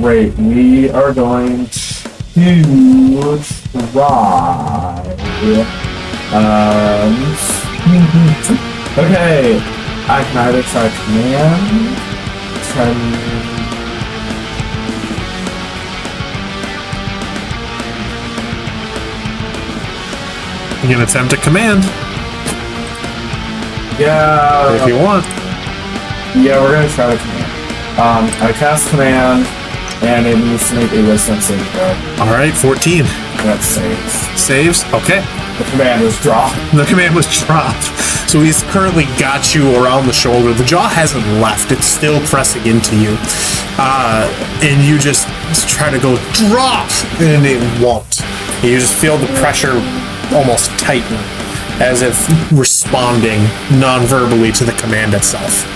Speaker 4: Great. We are going to try. Okay. I can either try command.
Speaker 1: You can attempt a command
Speaker 4: Yeah.
Speaker 1: if you want.
Speaker 4: Yeah, we're gonna try the command. I cast command, and it needs to make a wisdom save throw.
Speaker 1: All right, 14.
Speaker 4: That saves.
Speaker 1: Saves. Okay.
Speaker 4: The command was dropped.
Speaker 1: The command was dropped. So he's currently got you around the shoulder. The jaw hasn't left. It's still pressing into you. And you just try to go drop, and it won't. You just feel the pressure almost tighten, as if responding non-verbally to the command itself.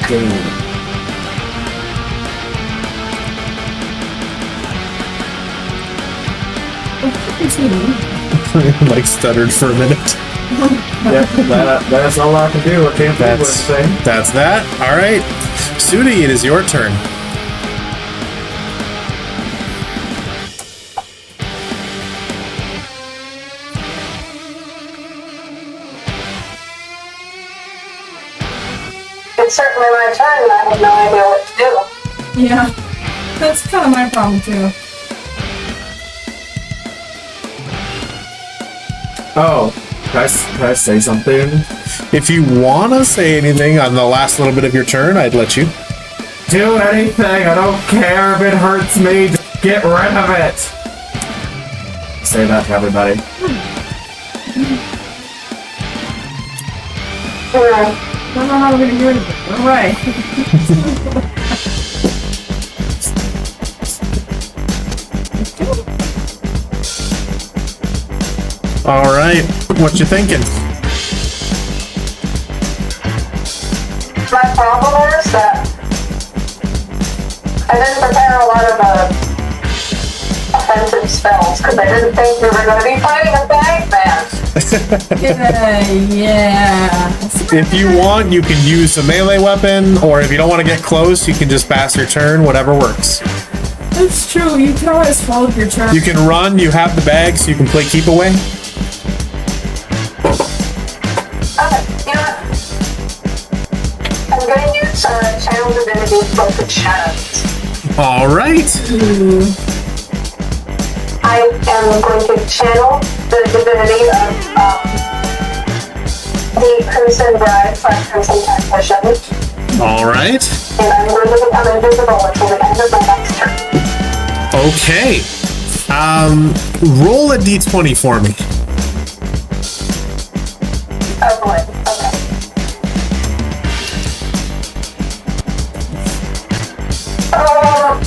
Speaker 4: 15.
Speaker 1: Like stuttered for a minute.
Speaker 4: Yep, that's all I can do. I can't do anything.
Speaker 1: That's that. All right, Sudi, it is your turn.
Speaker 3: It's certainly my turn, and I have no idea what to do.
Speaker 2: Yeah, that's kind of my problem too.
Speaker 4: Oh, can I say something?
Speaker 1: If you want to say anything on the last little bit of your turn, I'd let you.
Speaker 4: Do anything. I don't care if it hurts me. Just get rid of it. Say that to everybody.
Speaker 2: I don't know how we're gonna get rid of it. All right.
Speaker 1: All right, what you thinking?
Speaker 3: My problem is that I didn't prepare a lot of offensive spells because I didn't think we were going to be fighting a bag man.
Speaker 2: Yeah.
Speaker 1: If you want, you can use a melee weapon, or if you don't want to get close, you can just pass your turn, whatever works.
Speaker 2: That's true. You can always follow your turn.
Speaker 1: You can run, you have the bag, so you can play keep away.
Speaker 3: Okay, you know what? I'm going to use Channel Divinity Cloak of Shadows.
Speaker 1: All right.
Speaker 3: I am going to channel the divinity of the Crimson Bride / Crimson Tactician.
Speaker 1: All right.
Speaker 3: And I'm going to become invisible until the end of my next turn.
Speaker 1: Okay. Roll a d20 for me.
Speaker 3: Oh boy, okay.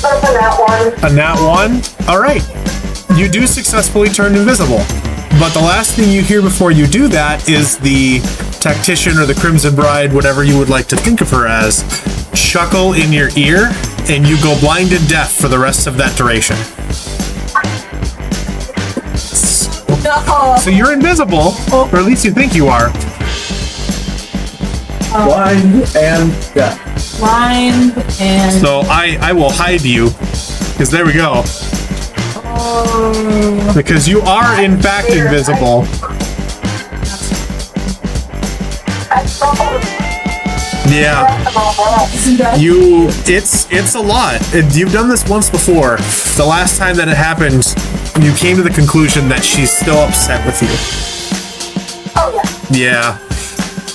Speaker 3: That's a nat one.
Speaker 1: A nat 1? All right. You do successfully turn invisible. But the last thing you hear before you do that is the tactician or the Crimson Bride, whatever you would like to think of her as, chuckle in your ear, and you go blind and deaf for the rest of that duration.
Speaker 2: No.
Speaker 1: So you're invisible, or at least you think you are.
Speaker 4: Blind and deaf.
Speaker 2: Blind and.
Speaker 1: So I will hide you, because there we go.
Speaker 2: Oh.
Speaker 1: Because you are in fact invisible. Yeah. It's a lot. You've done this once before. The last time that it happened, you came to the conclusion that she's still upset with you.
Speaker 3: Oh yeah.
Speaker 1: Yeah.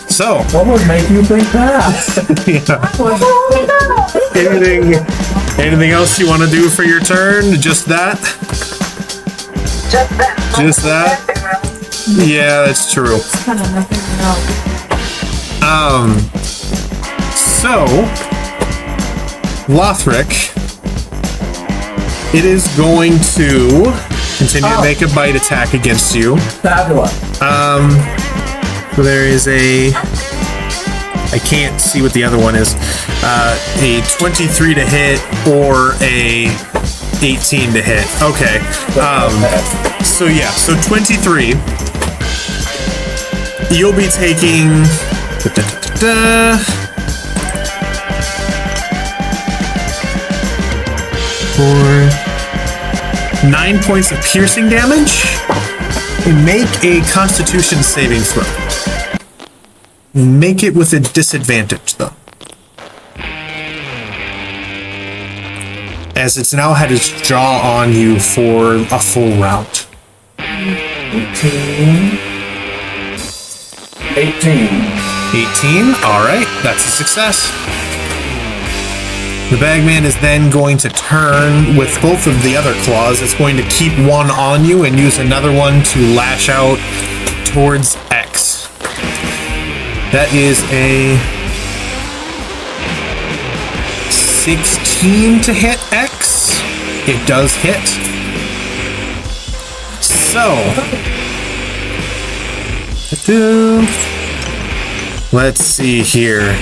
Speaker 1: So,
Speaker 4: What would make you think that?
Speaker 1: yeah. Anything else you want to do for your turn? Just that?
Speaker 3: Just that.
Speaker 1: Just that? Yeah, that's true.
Speaker 2: Kind of nothing
Speaker 1: So, Lothick, it is going to continue to make a bite attack against you.
Speaker 4: Fabulous.
Speaker 1: So there is a, I can't see what the other one is, a 23 to hit or a 18 to hit. Okay. So yeah, so 23. You'll be taking 9 points of piercing damage. And make a Constitution saving throw. Make it with a disadvantage, though. As it's now had its jaw on you for a full round.
Speaker 4: 18.
Speaker 1: 18. Alright, that's a success. The bagman is then going to turn with both of the other claws. It's going to keep one on you and use another one to lash out towards X. That is a 16 to hit X. It does hit. So, let's see here.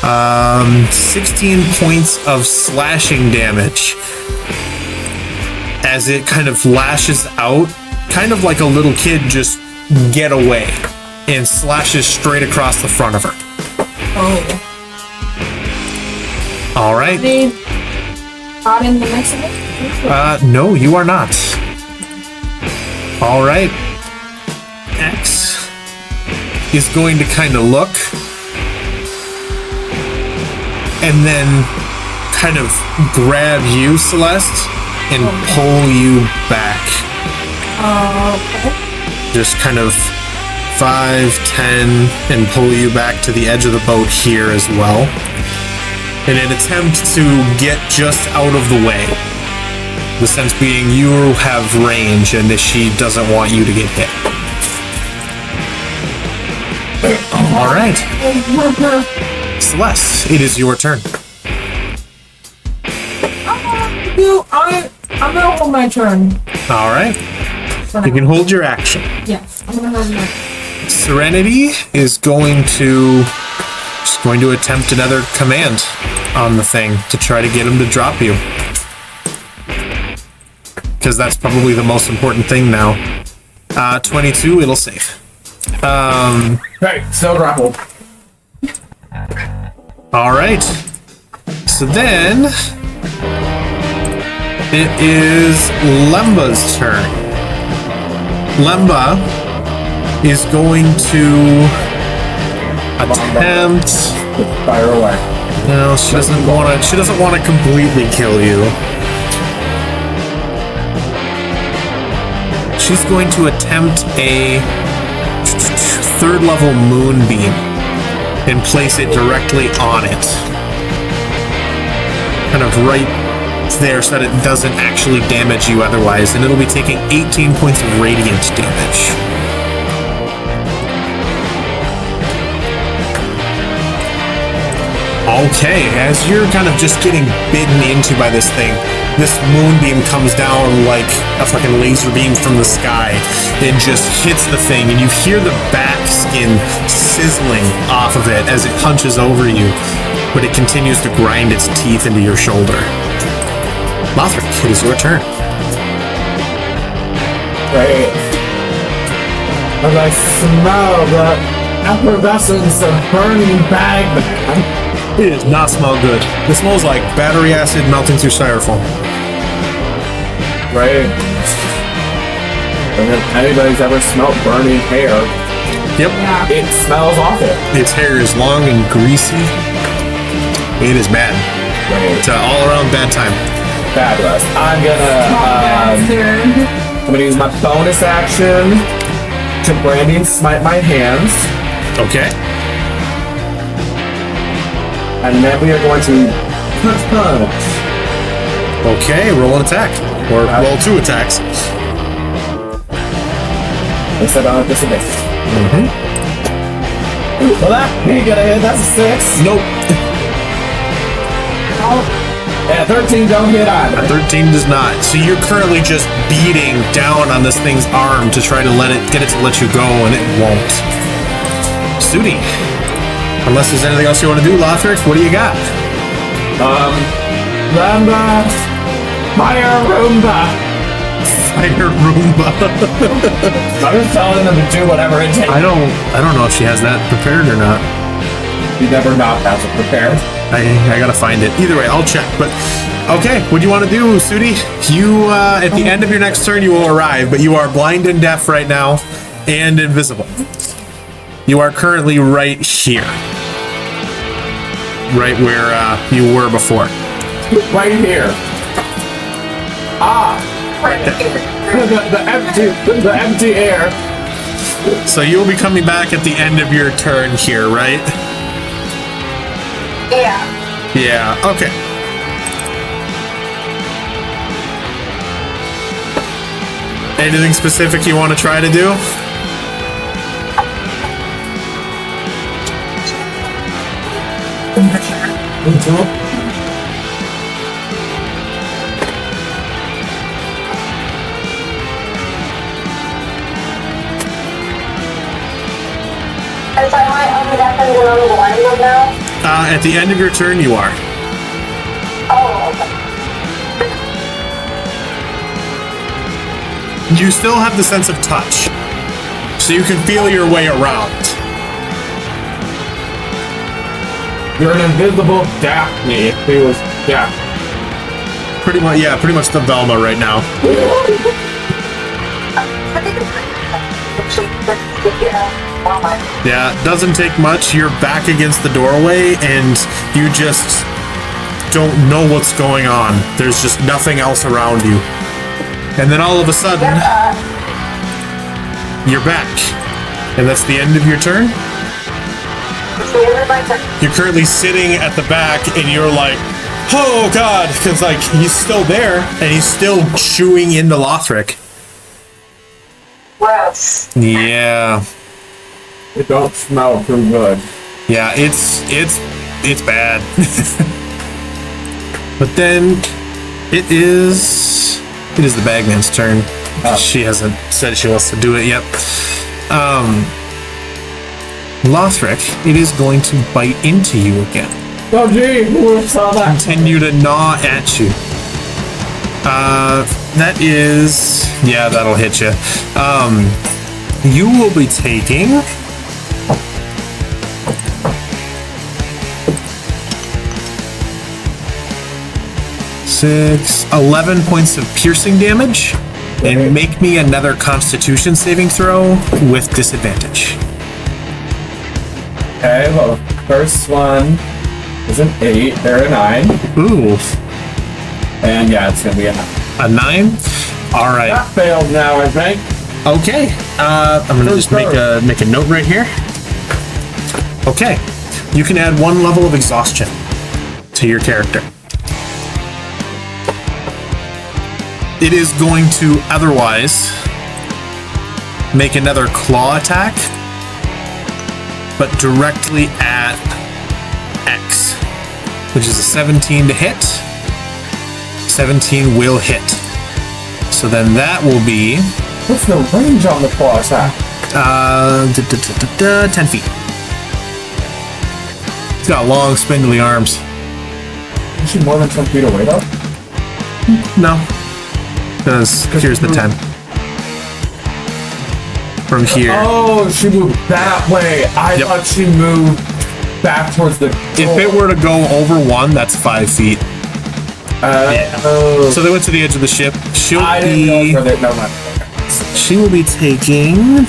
Speaker 1: 16 points of slashing damage as it kind of lashes out, kind of like a little kid just get away, and slashes straight across the front of her.
Speaker 2: Oh.
Speaker 1: All right.
Speaker 2: Not in the next one?
Speaker 1: No, you are not. All right. X is going to kind of look and then kind of grab you, Celeste, and pull you back.
Speaker 2: Okay.
Speaker 1: Just kind of 5, 10, and pull you back to the edge of the boat here as well. In an attempt to get just out of the way. The sense being you have range and she doesn't want you to get hit. All right. Celeste, it is your turn.
Speaker 2: I'm gonna hold my turn.
Speaker 1: All right. You can hold your action.
Speaker 2: Yes, I'm gonna hold my
Speaker 1: Serenity is going to attempt another command on the thing to try to get him to drop you. Because that's probably the most important thing now. 22, it'll save.
Speaker 4: Hey, still grappled.
Speaker 1: All right. So then it is Lemba's turn. Lemba is going to attempt.
Speaker 4: Fire away.
Speaker 1: No, she doesn't want to. She doesn't want to completely kill you. She's going to attempt a 3rd level moonbeam and place it directly on it. Kind of right there so that it doesn't actually damage you otherwise, and it'll be taking 18 points of radiant damage. Okay, as you're kind of just getting bitten into by this thing, this moonbeam comes down like a fucking laser beam from the sky and just hits the thing, and you hear the back skin sizzling off of it as it punches over you, but it continues to grind its teeth into your shoulder. Lothick, it is your turn.
Speaker 4: Right. As I smell the effervescence of burning bagman.
Speaker 1: It does not smell good. It smells like battery acid melting through styrofoam.
Speaker 4: Right. And if anybody's ever smelled burning hair,
Speaker 1: Yep.
Speaker 4: it smells awful.
Speaker 1: Its hair is long and greasy. It is bad.
Speaker 4: Right.
Speaker 1: It's an all-around bad time.
Speaker 4: Fabulous. I'm gonna use my bonus action to branding smite my hands,
Speaker 1: Okay.
Speaker 4: and then we are going to punch.
Speaker 1: Okay, roll an attack. Or roll 2 attacks.
Speaker 4: Instead of disadvantage. Well, that ain't gonna hit. That's a 6.
Speaker 1: Nope.
Speaker 4: Yeah, 13 don't hit
Speaker 1: A
Speaker 4: either.
Speaker 1: 13 does not. So you're currently just beating down on this thing's arm to try to get it to let you go, and it won't. Sudi. Unless there's anything else you want to do, Lothick, what do you got?
Speaker 4: Lamba, fire Roomba.
Speaker 1: Fire Roomba.
Speaker 4: I'm just telling them to do whatever it takes.
Speaker 1: I don't know if she has that prepared or not.
Speaker 4: You never not have it prepared.
Speaker 1: I gotta find it. Either way, I'll check. But okay, what do you want to do, Sudi? You at the end of your next turn, you will arrive, but you are blind and deaf right now, and invisible. You are currently right here, right where you were before.
Speaker 4: Right here. the empty air.
Speaker 1: So you'll be coming back at the end of your turn here, right?
Speaker 3: Yeah.
Speaker 1: Yeah. Okay. Anything specific you want to try to do?
Speaker 3: And so I might open up and go on the blind mode now.
Speaker 1: At the end of your turn, you are.
Speaker 3: Oh, okay.
Speaker 1: You still have the sense of touch, so you can feel your way around.
Speaker 4: You're an invisible Daphne. If he was Daphne.
Speaker 1: Pretty much the Velma right now.
Speaker 3: I think it's
Speaker 1: Yeah, doesn't take much. You're back against the doorway, and you just don't know what's going on. There's just nothing else around you. And then all of a sudden, you're back. And that's the end of your turn?
Speaker 3: It's the end of my turn.
Speaker 1: You're currently sitting at the back, and you're like, oh god, because like he's still there, and he's still chewing into Lothick.
Speaker 3: Gross.
Speaker 1: Yeah.
Speaker 4: It don't smell too good.
Speaker 1: Yeah, it's bad. But then it is the bagman's turn. She hasn't said she wants to do it yet. Lothric, it is going to bite into you again.
Speaker 4: Oh gee, who saw that?
Speaker 1: Continue to gnaw at you. That is, yeah, that'll hit you. You will be taking 11 points of piercing damage, and make me another Constitution saving throw with disadvantage.
Speaker 4: Okay, well, the first one is an 8, they're a 9.
Speaker 1: Ooh,
Speaker 4: And yeah, it's gonna be a 9.
Speaker 1: a 9. All right.
Speaker 4: That failed now, I think.
Speaker 1: Okay. I'm gonna just make a note right here. Okay. You can add 1 level of exhaustion to your character. It is going to otherwise make another claw attack, but directly at X, which is a 17 to hit. 17 will hit. So then that will be
Speaker 4: What's the range on the claw attack?
Speaker 1: 10 feet. He's got long, spindly arms.
Speaker 4: Is she more than 10 feet away though?
Speaker 1: No. Because here's the 10. From here.
Speaker 4: Oh, she moved that way. I
Speaker 1: Yep.
Speaker 4: thought she moved back towards the
Speaker 1: If it were to go over 1, that's 5 feet.
Speaker 4: Oh.
Speaker 1: So they went to the edge of the ship. She'll
Speaker 4: I didn't
Speaker 1: be.
Speaker 4: know no mind.
Speaker 1: She will be taking.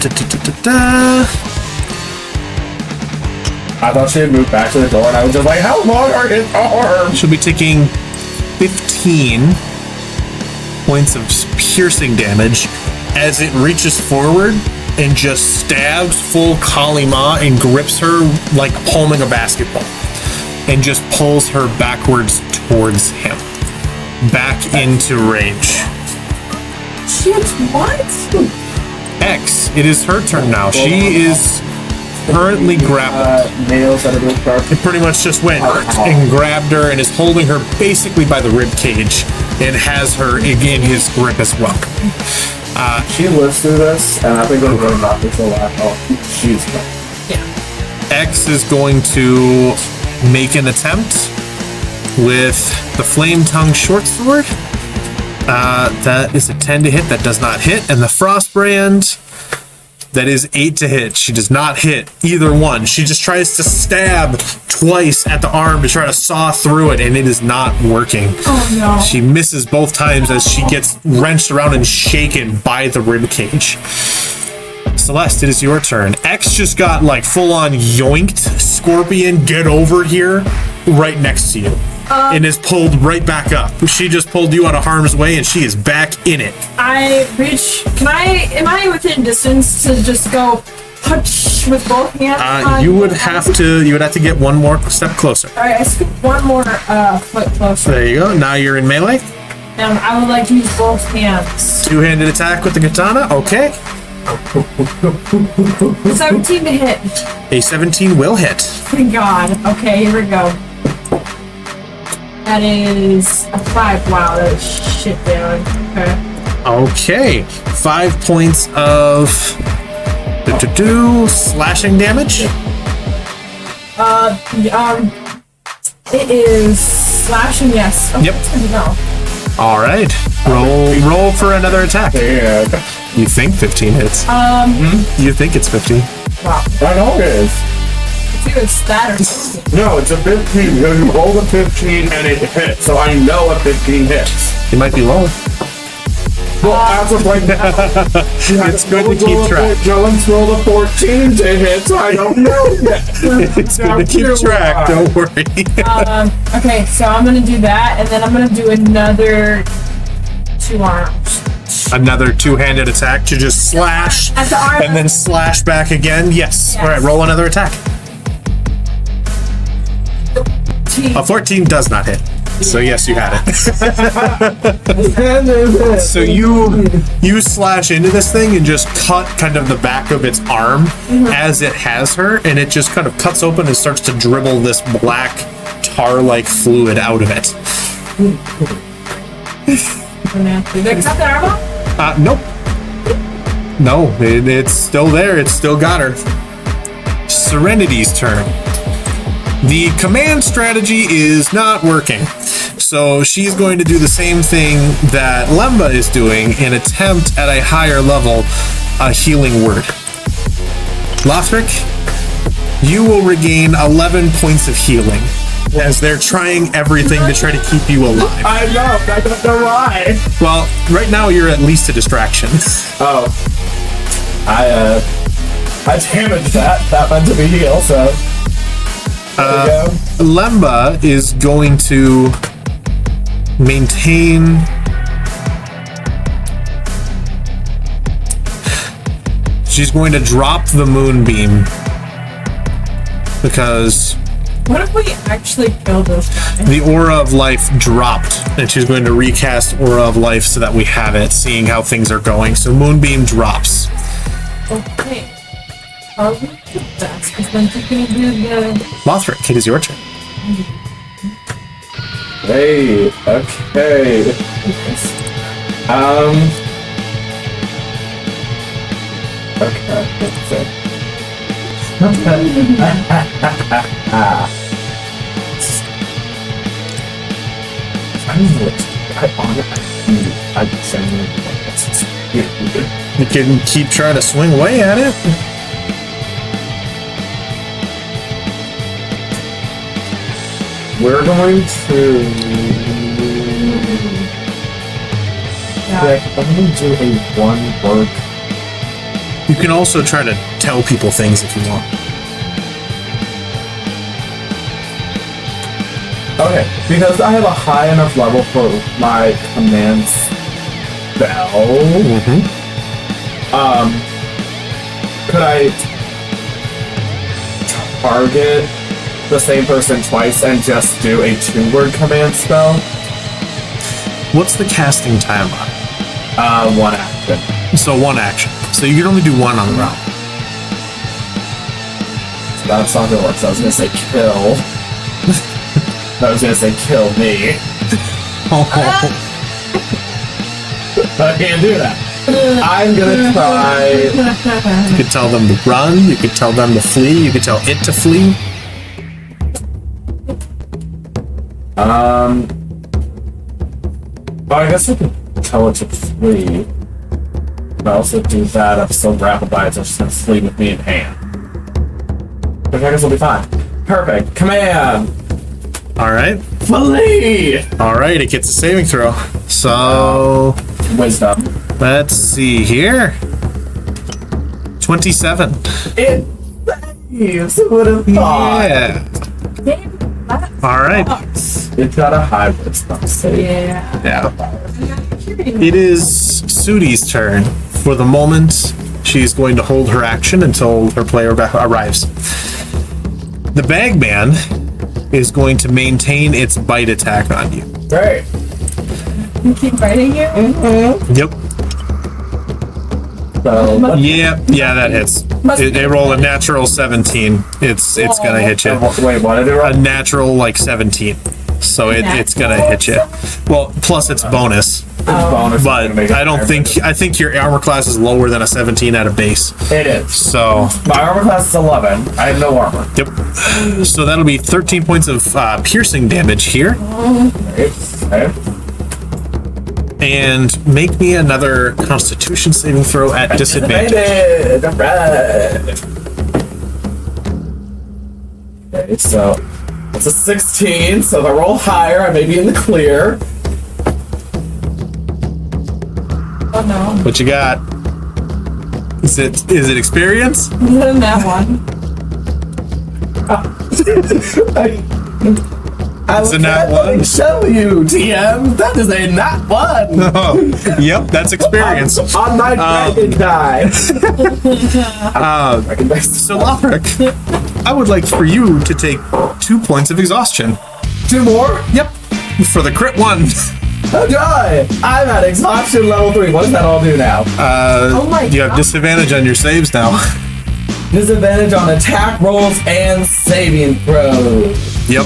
Speaker 4: I thought she had moved back to the door and I was just like, how long are his arms?
Speaker 1: She'll be taking 15 points of piercing damage as it reaches forward and just stabs full Kalima and grips her like palming a basketball and just pulls her backwards towards him. Back into range.
Speaker 2: Shit, what?
Speaker 1: X, it is her turn now. She is currently grappled.
Speaker 4: Nails that are really sharp.
Speaker 1: It pretty much just went and grabbed her and is holding her basically by the rib cage and has her in his grip as well.
Speaker 4: She lives through this, and I think we're really not this a lot. Oh, she's fine.
Speaker 1: X is going to make an attempt with the Flame Tongue Short Sword. That is a 10 to hit. That does not hit. And the Frostbrand, that is 8 to hit. She does not hit either one. She just tries to stab twice at the arm to try to saw through it, and it is not working.
Speaker 2: Oh no.
Speaker 1: She misses both times as she gets wrenched around and shaken by the rib cage. Celeste, it is your turn. X just got like full on yoinked. Scorpion, get over here, right next to you. And is pulled right back up. She just pulled you out of harm's way and she is back in it.
Speaker 2: I reach. Am I within distance to just go punch with both hands?
Speaker 1: You would have to get one more step closer.
Speaker 2: Alright, I scoop one more foot closer.
Speaker 1: There you go. Now you're in melee.
Speaker 2: And I would like to use both hands.
Speaker 1: Two-handed attack with the katana. Okay.
Speaker 2: 17 to hit.
Speaker 1: A 17 will hit.
Speaker 2: Thank God. Okay, here we go. That is a 5. Wow, that is shit down. Okay.
Speaker 1: Okay. 5 points of slashing damage.
Speaker 2: It is slashing, yes. Okay,
Speaker 1: Yep.
Speaker 2: that's good to know.
Speaker 1: All right. Roll for another attack.
Speaker 4: Yeah.
Speaker 1: You think 15 hits. You think it's 15.
Speaker 2: Wow.
Speaker 4: I know it is.
Speaker 2: It's either stat or something.
Speaker 4: No, it's a 15. You roll a 15 and it hits, so I know a 15 hits.
Speaker 1: It might be lower.
Speaker 4: Well, as of right now,
Speaker 1: It's good to keep track.
Speaker 4: Jones rolled a 14 to hit, so I don't know yet.
Speaker 1: It's good to keep track. Don't worry.
Speaker 2: Okay, so I'm gonna do that, and then I'm gonna do another 2 arms.
Speaker 1: Another two-handed attack to just slash
Speaker 2: At the arm.
Speaker 1: and then slash back again. Yes. All right. Roll another attack. A 14 does not hit. So yes, you had it. So you slash into this thing and just cut kind of the back of its arm as it has her, and it just kind of cuts open and starts to dribble this black tar-like fluid out of it.
Speaker 2: Did they cut the arm off?
Speaker 1: Nope. No, it's still there. It's still got her. Serenity's turn. The command strategy is not working. So she's going to do the same thing that Lemba is doing and attempt at a higher level a healing word. Lothick, you will regain 11 points of healing as they're trying everything to try to keep you alive.
Speaker 4: I know, I don't know why.
Speaker 1: Well, right now you're at least a distraction.
Speaker 4: Oh. I damaged that. That meant to be heal, so. There we go.
Speaker 1: Lemba is going to maintain. She's going to drop the moonbeam because
Speaker 2: What if we actually killed this guy?
Speaker 1: the aura of life dropped, and she's going to recast aura of life so that we have it, seeing how things are going. So moonbeam drops.
Speaker 2: Okay. How do we do that? Because then she's gonna do the...
Speaker 1: Lothric, it is your turn.
Speaker 4: Hey, okay. Okay, let's see.
Speaker 1: You can keep trying to swing away at it.
Speaker 4: We're going to. I'm going to do a one-word.
Speaker 1: You can also try to tell people things if you want.
Speaker 4: Okay, because I have a high enough level for my command spell. Could I target the same person twice and just do a 2-word command spell?
Speaker 1: What's the casting time on?
Speaker 4: 1 action.
Speaker 1: So 1 action. So you can only do 1 on the round.
Speaker 4: So that's not gonna work. So I was gonna say kill. I was gonna say kill me. I can't do that. I'm gonna try.
Speaker 1: You could tell them to run, you could tell them to flee, you could tell it to flee.
Speaker 4: Well, I guess I could tell it to flee. But I also do that, I'm still grappled by it, so it's just gonna flee with me in hand. Which I guess will be fine. Perfect. Command!
Speaker 1: Alright.
Speaker 4: Flee!
Speaker 1: Alright, it gets a saving throw. So
Speaker 4: Wisdom.
Speaker 1: let's see here. 27.
Speaker 4: It saves! Who would have thought?
Speaker 1: Yeah.
Speaker 2: Damn, that
Speaker 1: Alright.
Speaker 2: sucks.
Speaker 4: It's got a high wisdom save.
Speaker 2: Yeah.
Speaker 1: Yeah. It is Sudi's turn. For the moment, she's going to hold her action until her player arrives. The Bagman is going to maintain its bite attack on you.
Speaker 4: Great.
Speaker 2: You keep biting you?
Speaker 1: Yep.
Speaker 4: So,
Speaker 1: Yeah, that hits. They roll a natural 17. It's gonna hit you.
Speaker 4: wait, what did it
Speaker 1: A
Speaker 4: roll?
Speaker 1: natural 17. So it's gonna hit you. Well, plus its bonus.
Speaker 4: Bonus
Speaker 1: but
Speaker 4: to make it
Speaker 1: I don't
Speaker 4: higher.
Speaker 1: think. I think your armor class is lower than a 17 at a base.
Speaker 4: It is.
Speaker 1: So
Speaker 4: My armor class is 11. I have no armor.
Speaker 1: yep. So that'll be 13 points of piercing damage here,
Speaker 4: Okay.
Speaker 1: and make me another Constitution saving throw at disadvantage.
Speaker 4: Alright. Okay, so it's a 16, so if I roll higher, I may be in the clear.
Speaker 2: Oh no.
Speaker 1: What you got? Is it experience?
Speaker 2: That one.
Speaker 4: I
Speaker 1: It's a
Speaker 4: will
Speaker 1: nat
Speaker 4: gladly
Speaker 1: one.
Speaker 4: show you, TM. That is a nat 1.
Speaker 1: Oh, yep, that's experience.
Speaker 4: On my dragon die. Dragon dice.
Speaker 1: So Lothick, I would like for you to take 2 points of exhaustion.
Speaker 4: 2 more?
Speaker 1: Yep, for the crit one.
Speaker 4: Oh joy! I'm at exhaustion level 3. What does that all do now?
Speaker 2: Oh my
Speaker 1: You have
Speaker 2: God.
Speaker 1: disadvantage on your saves now.
Speaker 4: Disadvantage on attack rolls and saving throws.
Speaker 1: Yep.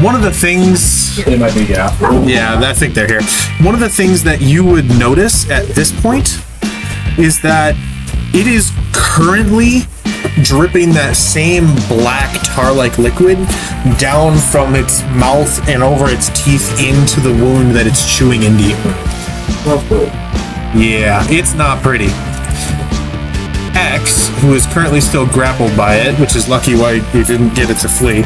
Speaker 1: One of the things,
Speaker 4: It might be, yeah.
Speaker 1: yeah, I think they're here. One of the things that you would notice at this point is that it is currently dripping that same black tar-like liquid down from its mouth and over its teeth into the wound that it's chewing into you. Yeah, it's not pretty. X, who is currently still grappled by it, which is lucky why we didn't get it to flee,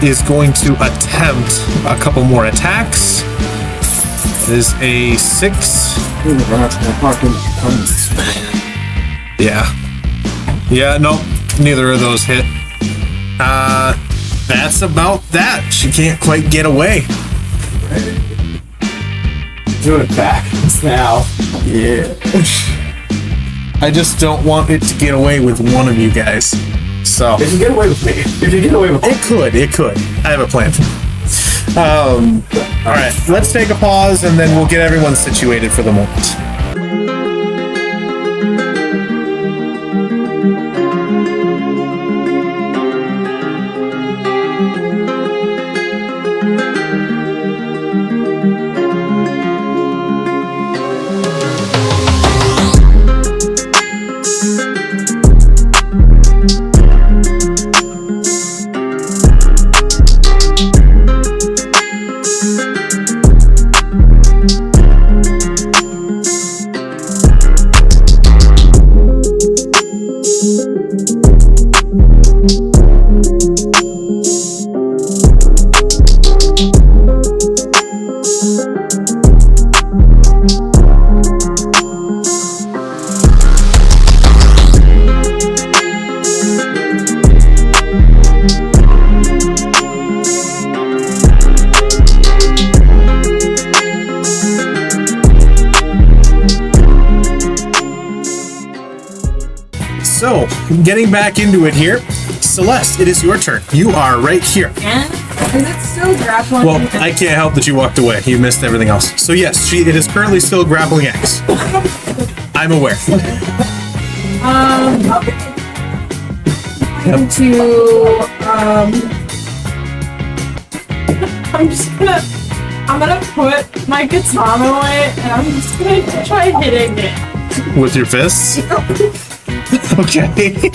Speaker 1: is going to attempt a couple more attacks. Is a 6. Yeah. Yeah, nope. Neither of those hit. That's about that. She can't quite get away.
Speaker 4: Doing it back now.
Speaker 1: Yeah. I just don't want it to get away with one of you guys. So
Speaker 4: If you get away with me. If you get away with me.
Speaker 1: it could. I have a plan. All right, let's take a pause and then we'll get everyone situated for the moment. So, getting back into it here, Celeste, it is your turn. You are right here.
Speaker 2: And is it still grappling?
Speaker 1: Well, I can't help that you walked away. You missed everything else. So yes, it is currently still grappling X. I'm aware.
Speaker 2: Okay. I'm gonna put my katana away and I'm just gonna try hitting it.
Speaker 1: With your fists? Okay.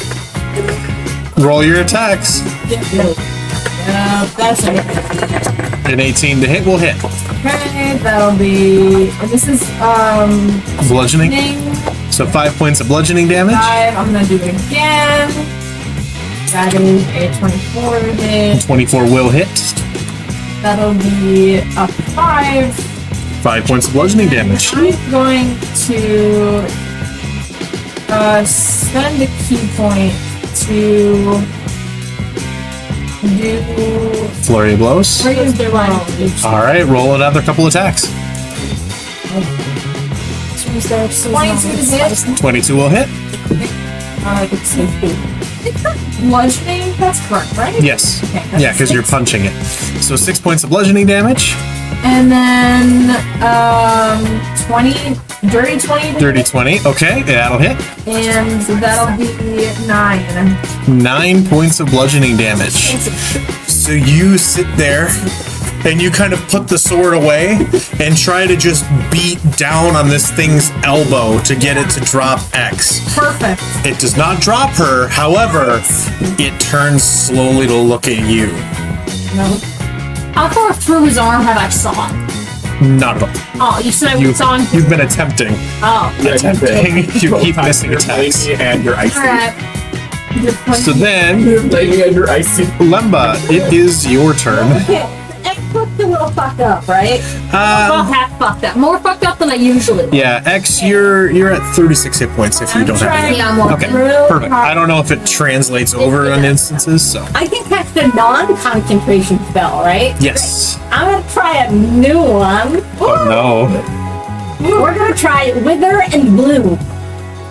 Speaker 1: Roll your attacks.
Speaker 2: That's it.
Speaker 1: An 18 to hit will hit.
Speaker 2: Okay, that'll be. And this is
Speaker 1: Bludgeoning.
Speaker 2: bludgeoning.
Speaker 1: So 5 points of bludgeoning damage.
Speaker 2: 5. I'm gonna do it again. That is a 24 hit.
Speaker 1: 24 will hit.
Speaker 2: That'll be a 5.
Speaker 1: 5 points of bludgeoning damage.
Speaker 2: I'm going to spend a key point to do
Speaker 1: Flurry of blows.
Speaker 2: raise the roll.
Speaker 1: All right, roll another couple attacks.
Speaker 2: 22 to hit.
Speaker 1: 22 will hit.
Speaker 2: Bludgeoning, that's correct, right?
Speaker 1: Yes.
Speaker 2: Okay, that's
Speaker 1: Yeah, because you're
Speaker 2: six.
Speaker 1: punching it. So 6 points of bludgeoning damage.
Speaker 2: And then 20, dirty 20.
Speaker 1: Dirty 20. Okay, that'll hit.
Speaker 2: And that'll be 9.
Speaker 1: 9 points of bludgeoning damage. So you sit there and you kind of put the sword away and try to just beat down on this thing's elbow to get it to drop X.
Speaker 2: Perfect.
Speaker 1: It does not drop her, however, it turns slowly to look at you.
Speaker 2: No. How far through his arm have I saw?
Speaker 1: Not at all.
Speaker 2: Oh, you said I saw him?
Speaker 1: You've been attempting.
Speaker 2: Oh.
Speaker 1: Attempting. You keep missing attacks.
Speaker 4: And you're icy.
Speaker 2: Alright.
Speaker 1: So then,
Speaker 4: You're blaming and you're icy.
Speaker 1: Lemba, it is your turn.
Speaker 2: Okay. X fucked a little fucked up, right? About half fucked up. More fucked up than I usually do.
Speaker 1: Yeah, X, you're at 36 hit points if you don't have it.
Speaker 2: Yeah, I'm working
Speaker 1: Okay,
Speaker 2: real
Speaker 1: perfect.
Speaker 2: hard.
Speaker 1: I don't know if it translates over on instances, so.
Speaker 2: I can cast a non-concentration spell, right?
Speaker 1: Yes.
Speaker 2: I'm gonna try a new one.
Speaker 1: Oh
Speaker 2: We're gonna try Wither and Blue.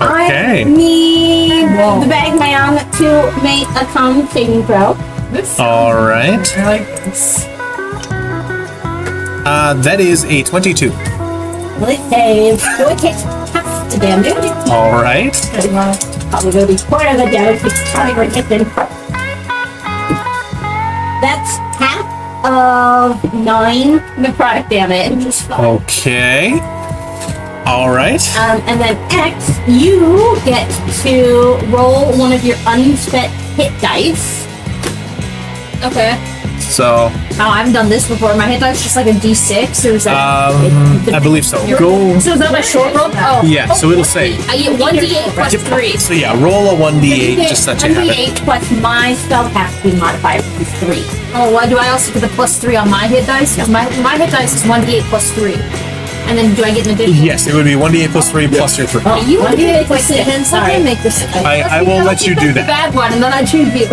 Speaker 1: Okay.
Speaker 2: I need the Bagman to make a con saving throw.
Speaker 1: no. Alright.
Speaker 2: I like this.
Speaker 1: That is a 22.
Speaker 2: Well, it saves. So it takes half the damage.
Speaker 1: Alright.
Speaker 2: Probably gonna be quarter of the damage. It's probably gonna hit them. That's half of 9 necrotic damage.
Speaker 1: Okay. Alright.
Speaker 2: And then X, you get to roll one of your unspent hit dice. Okay.
Speaker 1: So,
Speaker 2: Oh, I haven't done this before. My hit dice is just like a D6, or is that?
Speaker 1: I believe so. Go.
Speaker 2: So is that my short roll? Oh.
Speaker 1: Yeah, so it'll say.
Speaker 2: I get 1d8 plus 3.
Speaker 1: So yeah, roll a 1d8 just that you have it.
Speaker 2: 1d8 plus my spell has to be modified to 3. Oh, why do I also get the plus 3 on my hit dice? Because my hit dice is 1d8 plus 3. And then do I get an additional?
Speaker 1: Yes, it would be 1d8 plus 3 plus your 3.
Speaker 2: Oh, you 1d8 plus 6. So I can make this.
Speaker 1: I will let you do
Speaker 2: The
Speaker 1: that.
Speaker 2: bad one, and then I choose you.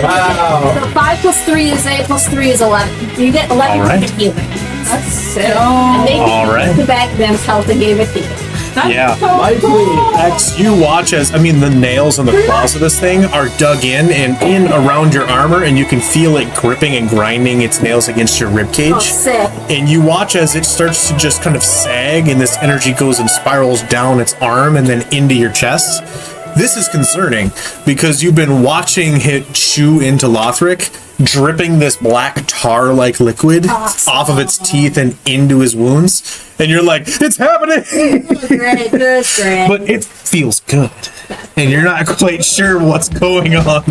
Speaker 4: Wow.
Speaker 2: So 5 plus 3 is 8 plus 3 is 11. So you get 11
Speaker 1: All right.
Speaker 2: points of healing. That's sick. And they
Speaker 1: All right.
Speaker 2: the back them's health and gave it to you. That's
Speaker 1: Yeah.
Speaker 2: so
Speaker 4: Likely.
Speaker 2: cool.
Speaker 1: X, you watch as, the nails and the claws of this thing are dug in around your armor, and you can feel it gripping and grinding its nails against your ribcage.
Speaker 2: Oh, sick.
Speaker 1: And you watch as it starts to just kind of sag, and this energy goes and spirals down its arm and then into your chest. This is concerning because you've been watching it chew into Lothick, dripping this black tar-like liquid off of its teeth and into his wounds. And you're like, it's happening!
Speaker 2: Great, good, great.
Speaker 1: But it feels good. And you're not quite sure what's going on.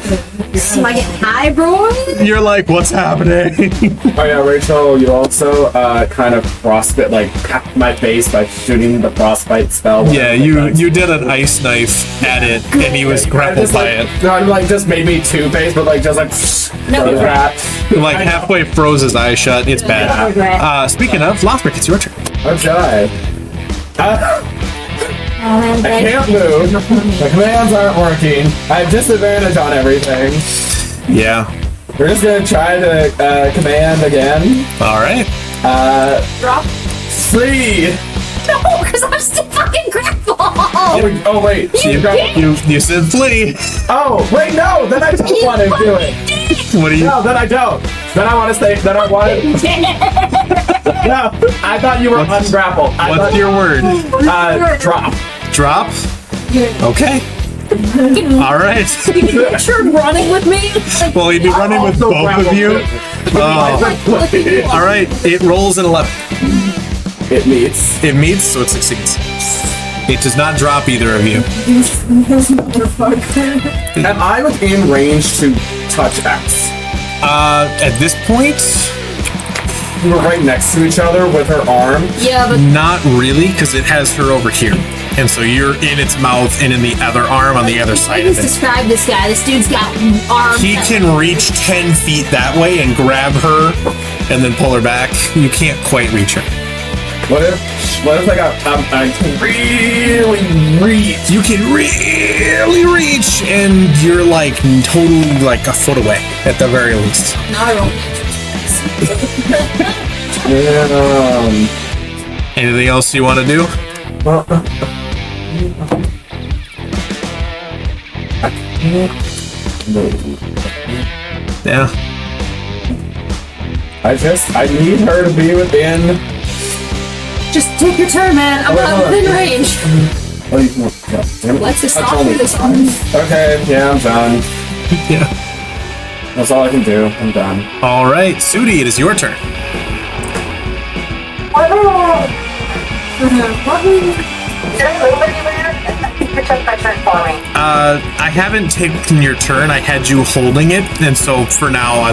Speaker 2: Am I getting high, bro?
Speaker 1: You're like, what's happening?
Speaker 4: Oh yeah, Rachel, you also kind of frostbite, capped my face by shooting the frostbite spell.
Speaker 1: Yeah, you did an ice knife at it, and he was grappled by it.
Speaker 4: No, just made me two-faced, but
Speaker 2: No
Speaker 4: froze
Speaker 2: regret.
Speaker 4: that.
Speaker 1: Like halfway froze his eyes shut. It's
Speaker 2: No
Speaker 1: bad.
Speaker 2: regret.
Speaker 1: Speaking of, Lothric, it's your turn.
Speaker 4: Okay.
Speaker 2: Oh, man,
Speaker 4: I can't move. The commands aren't working. I have disadvantage on everything.
Speaker 1: Yeah.
Speaker 4: We're just gonna try to command again.
Speaker 1: All right.
Speaker 2: Drop.
Speaker 4: Free.
Speaker 2: No, because I'm still fucking grappled.
Speaker 4: Oh wait.
Speaker 1: You said flee.
Speaker 4: Oh wait, no. Then I don't want to do it.
Speaker 1: What do you?
Speaker 4: No, then I don't. Then I want to stay. Then I want to. No, I thought you were ungrappled.
Speaker 1: What's your word?
Speaker 4: Drop.
Speaker 1: Drop. Okay. All right.
Speaker 2: Picture running with me.
Speaker 1: Well, he'd be running with
Speaker 4: Also
Speaker 1: both of you. Oh. All right. It rolls an 11.
Speaker 4: It meets.
Speaker 1: It meets, so it succeeds. It does not drop either of you.
Speaker 4: Am I within range to touch X?
Speaker 1: At this point,
Speaker 4: We were right next to each other with her arm.
Speaker 2: Yeah, but
Speaker 1: not really, because it has her over here. And so you're in its mouth and in the other arm on the other side of
Speaker 2: just
Speaker 1: it.
Speaker 2: describe this guy. This dude's got arms.
Speaker 1: He can reach 10 feet that way and grab her and then pull her back. You can't quite reach her.
Speaker 4: What if I can really reach?
Speaker 1: You can really reach, and you're like totally like a foot away at the very least.
Speaker 2: No, I don't.
Speaker 1: Anything else you want to do? Yeah.
Speaker 4: I need her to be within.
Speaker 2: Just take your turn, man. I'm within range.
Speaker 4: Oh, you can. Damn it.
Speaker 2: Let's just
Speaker 4: I
Speaker 2: stop
Speaker 4: told
Speaker 2: through
Speaker 4: you.
Speaker 2: this one.
Speaker 4: Okay, yeah, I'm done.
Speaker 1: Yeah.
Speaker 4: That's all I can do. I'm done.
Speaker 1: All right, Sudi, it is your turn.
Speaker 3: Did I move anywhere? I think you took my turn for me.
Speaker 1: I haven't taken your turn. I had you holding it, and so for now,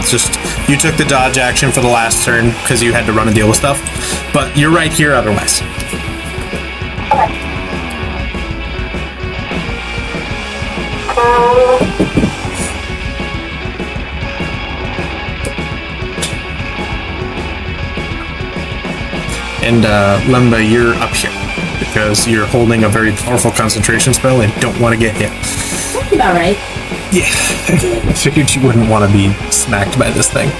Speaker 1: you took the dodge action for the last turn because you had to run and deal with stuff. But you're right here otherwise.
Speaker 3: Okay.
Speaker 1: And Lemba, you're up here because you're holding a very powerful concentration spell and don't want to get hit.
Speaker 2: That's about right.
Speaker 1: Yeah, I figured you wouldn't want to be smacked by this thing.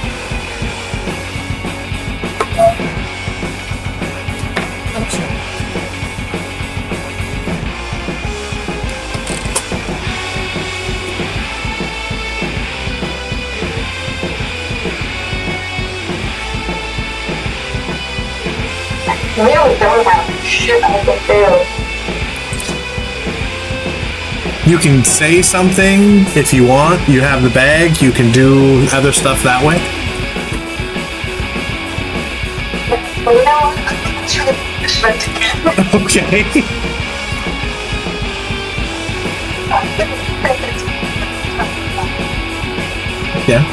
Speaker 3: We really don't have shit I can do.
Speaker 1: You can say something if you want. You have the bag. You can do other stuff that way.
Speaker 3: But you know, I'm sure the punishment again.
Speaker 1: Okay. Yeah.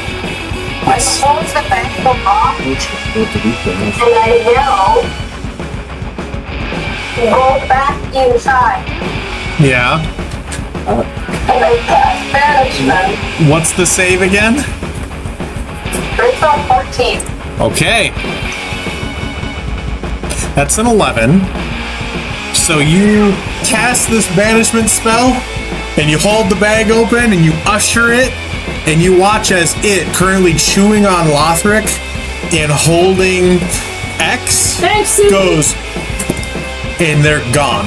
Speaker 3: I close the bank off, and I yell, go back inside.
Speaker 1: Yeah.
Speaker 3: And I cast banishment.
Speaker 1: What's the save again?
Speaker 3: It's on 14.
Speaker 1: Okay. That's an 11. So you cast this banishment spell, and you hold the bag open, and you usher it, and you watch as it, currently chewing on Lothick and holding X,
Speaker 2: Thanks,
Speaker 1: goes, and they're gone.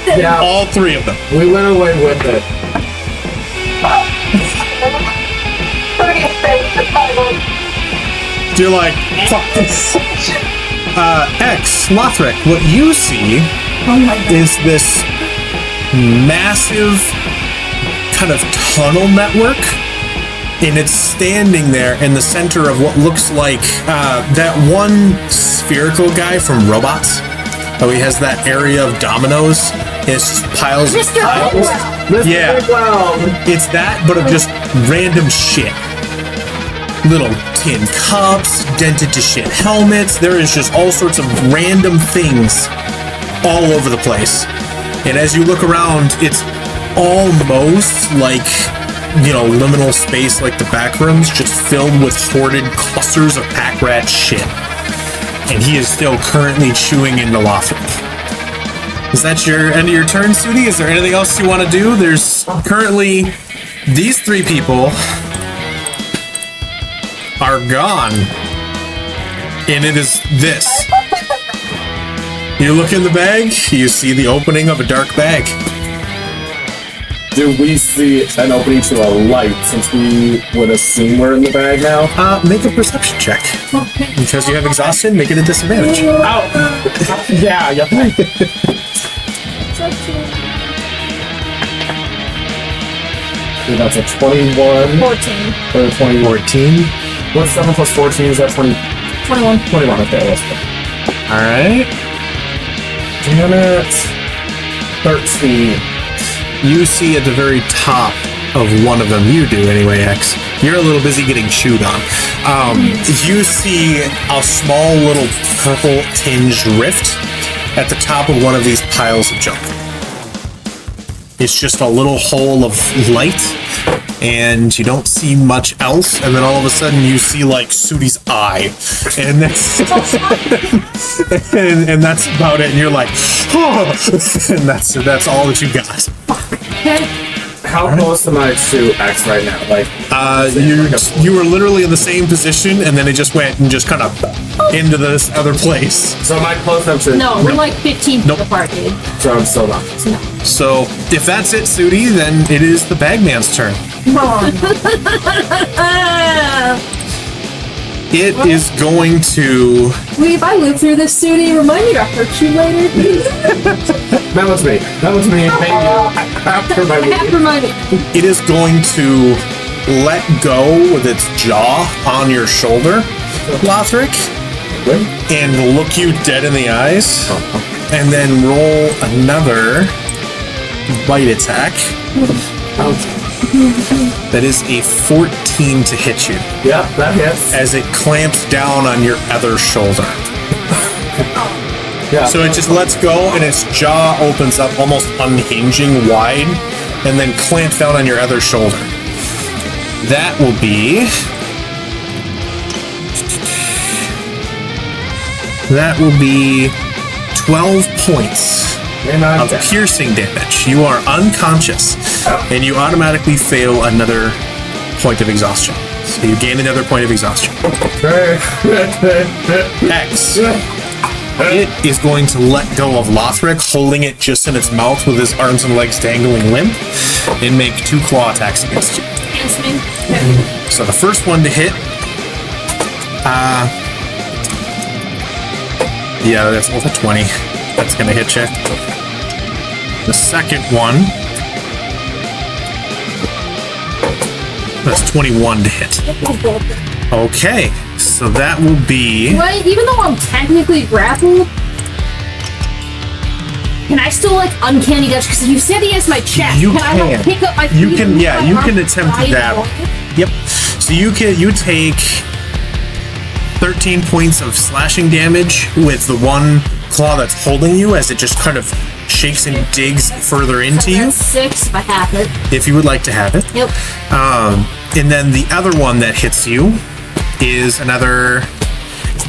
Speaker 4: Yeah,
Speaker 1: All three of them.
Speaker 4: we went away with it.
Speaker 1: You're like, fuck this. X, Lothick, what you see is this massive kind of tunnel network, and it's standing there in the center of what looks like that one spherical guy from Robots. Oh, he has that area of dominoes. And it's just piles of
Speaker 2: Mr.
Speaker 1: tiles. Yeah. It's that, but of just random shit. Little tin cups, dented to shit helmets. There is just all sorts of random things all over the place. And as you look around, it's almost like, you know, liminal space like the back rooms, just filled with hoarded clusters of pack rat shit. And he is still currently chewing into Lothick. Is that your end of your turn, Sudi? Is there anything else you want to do? There's currently these three people are gone. And it is this. You look in the bag, you see the opening of a dark bag.
Speaker 4: Do we see an opening to a light since we would assume we're in the bag now?
Speaker 1: Make a perception check. Because you have exhaustion, make it a disadvantage.
Speaker 4: Oh! Yeah, you're right. Dude, that's a 21.
Speaker 2: 14.
Speaker 4: Or a 20.
Speaker 1: 14.
Speaker 4: What's 7 plus 14? Is that 20?
Speaker 2: 21.
Speaker 4: 21, okay, that's good.
Speaker 1: Alright.
Speaker 4: Damn it. 13.
Speaker 1: You see at the very top of one of them, you do anyway, X. You're a little busy getting chewed on. You see a small little purple tinged rift at the top of one of these piles of junk. It's just a little hole of light, and you don't see much else, and then all of a sudden you see like Sudi's eye, and that's and that's about it, and you're like, oh, and that's all that you got.
Speaker 4: How close am I to X right now? Like,
Speaker 1: You were literally in the same position, and then it just went and just kind of into this other place.
Speaker 4: so am I close up to?
Speaker 2: No, we're like 15 feet
Speaker 1: Nope.
Speaker 2: apart, dude.
Speaker 4: So I'm still not.
Speaker 2: No.
Speaker 1: So if that's it, Sudi, then it is the bagman's turn. It is going to.
Speaker 2: Wait, if I live through this, Sudi, remind me to hurt you later.
Speaker 4: That was me. That was me. Thank you. After my
Speaker 2: I have to remind me.
Speaker 1: It is going to let go with its jaw on your shoulder, Lothick, and look you dead in the eyes, and then roll another bite attack. That is a 14 to hit you.
Speaker 4: Yeah, that hits.
Speaker 1: As it clamps down on your other shoulder.
Speaker 4: Yeah.
Speaker 1: So it just lets go and its jaw opens up, almost unhinging wide, and then clamps down on your other shoulder. That will be... That will be 12 points of piercing damage. You are unconscious, and you automatically fail another point of exhaustion. So you gain another point of exhaustion. X. It is going to let go of Lothric, holding it just in its mouth with his arms and legs dangling limp, and make 2 claw attacks against you.
Speaker 2: Against me? Okay.
Speaker 1: So the first one to hit, yeah, that's both a 20. That's gonna hit you. The second one, that's 21 to hit. Okay, so that will be...
Speaker 2: Wait, even though I'm technically grappled, can I still like uncanny dodge? Because you said he has my chest.
Speaker 1: You
Speaker 2: can. I like pick up my feet?
Speaker 1: You can,
Speaker 2: and
Speaker 1: yeah,
Speaker 2: my
Speaker 1: you
Speaker 2: arm
Speaker 1: can attempt
Speaker 2: right
Speaker 1: that.
Speaker 2: along?
Speaker 1: Yep. So you take 13 points of slashing damage with the one claw that's holding you as it just kind of shakes and digs further into you.
Speaker 2: That's 6 if I have it.
Speaker 1: If you would like to have it.
Speaker 2: Yep.
Speaker 1: And then the other one that hits you is another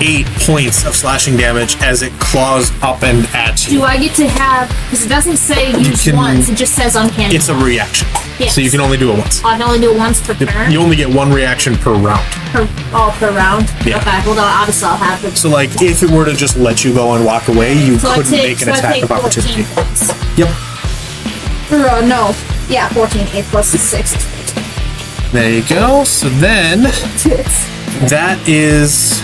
Speaker 1: 8 points of slashing damage as it claws up and at you.
Speaker 2: Do I get to have, because it doesn't say use
Speaker 1: can-
Speaker 2: once, it just says uncanny.
Speaker 1: It's a reaction.
Speaker 2: Yes.
Speaker 1: So you can only do it once.
Speaker 2: I can only do it once per turn?
Speaker 1: You only get 1 reaction per round.
Speaker 2: Per round?
Speaker 1: Yeah.
Speaker 2: Okay, well, then obviously I'll have it.
Speaker 1: So, like, if it were to just let you go and walk away, you
Speaker 2: So I
Speaker 1: couldn't
Speaker 2: take,
Speaker 1: make an attack of
Speaker 2: 14
Speaker 1: opportunity.
Speaker 2: points.
Speaker 1: Yep.
Speaker 2: Or, no. Yeah, 14. 8 plus 6 is 14.
Speaker 1: There you go. So then, that is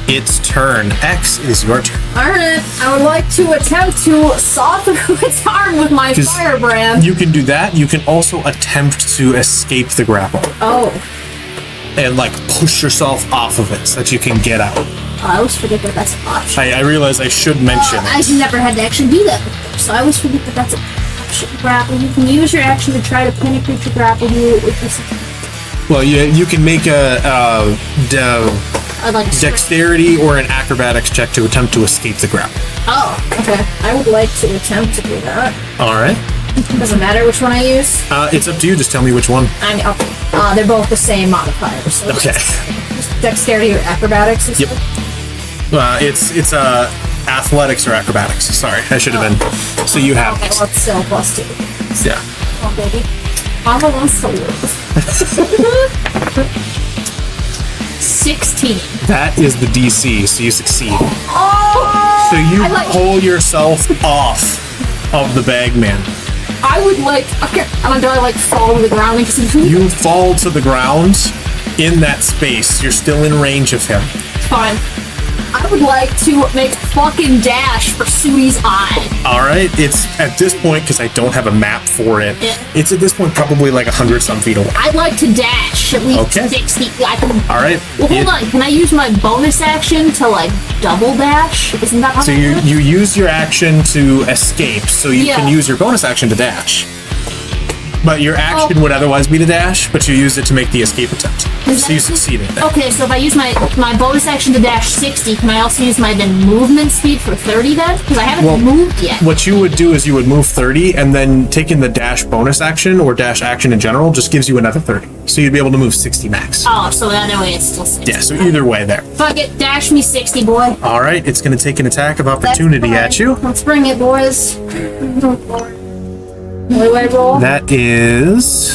Speaker 1: its turn. X is your turn.
Speaker 2: Alright, I would like to attempt to saw through its arm with my
Speaker 1: 'Cause
Speaker 2: firebrand.
Speaker 1: You can do that. You can also attempt to escape the grapple
Speaker 2: Oh.
Speaker 1: and, like, push yourself off of it so that you can get out.
Speaker 2: I always forget that that's an option.
Speaker 1: I realize I should mention it.
Speaker 2: I've never had to actually do that before, so I always forget that that's an option. Grapple. You can use your action to try to pin a creature grapple you with this.
Speaker 1: Well, you can make a
Speaker 2: Like a
Speaker 1: dexterity or an acrobatics check to attempt to escape the grapple.
Speaker 2: Oh, okay. I would like to attempt to do that.
Speaker 1: All right.
Speaker 2: Doesn't matter which one I use.
Speaker 1: It's up to you. Just tell me which one.
Speaker 2: I mean, okay. They're both the same modifiers. So
Speaker 1: Okay.
Speaker 2: just dexterity or acrobatics.
Speaker 1: Yep. It's athletics or acrobatics. Sorry, I should have been. So you have
Speaker 2: Okay,
Speaker 1: this.
Speaker 2: well, it's still plus 2.
Speaker 1: Yeah.
Speaker 2: Oh, baby. Armor wants to live. 16.
Speaker 1: That is the DC, so you succeed.
Speaker 2: Oh!
Speaker 1: So you
Speaker 2: I like-
Speaker 1: pull yourself off of the bagman.
Speaker 2: I would like. Okay, do I like fall to the ground? Like,
Speaker 1: You fall to the ground in that space. You're still in range of him.
Speaker 2: fine. I would like to make fucking dash for Sui's eye.
Speaker 1: All right. It's at this point, because I don't have a map for it.
Speaker 2: Yeah.
Speaker 1: It's at this point probably like 100-some feet away.
Speaker 2: I'd like to dash at least
Speaker 1: Okay.
Speaker 2: 60. I can.
Speaker 1: All right.
Speaker 2: Well, hold on. Can I use my bonus action to like double dash? Isn't that how
Speaker 1: So
Speaker 2: that
Speaker 1: you
Speaker 2: works?
Speaker 1: use your action to escape, so you
Speaker 2: Yeah.
Speaker 1: can use your bonus action to dash. But your action would otherwise be to dash, but you used it to make the escape attempt.
Speaker 2: Is
Speaker 1: So you
Speaker 2: that-
Speaker 1: succeeded.
Speaker 2: Okay, so if I use my bonus action to dash 60, can I also use my then movement speed for 30 then? Because I haven't
Speaker 1: Well,
Speaker 2: moved yet.
Speaker 1: What you would do is you would move 30, and then taking the dash bonus action or dash action in general just gives you another 30. So you'd be able to move 60 max.
Speaker 2: Oh, so that way it's still 60.
Speaker 1: Yeah, so either way there.
Speaker 2: Fuck it, dash me 60, boy.
Speaker 1: All right, it's going to take an attack of
Speaker 2: That's
Speaker 1: opportunity
Speaker 2: fine.
Speaker 1: at you.
Speaker 2: Let's bring it, boys. What do I roll?
Speaker 1: That is...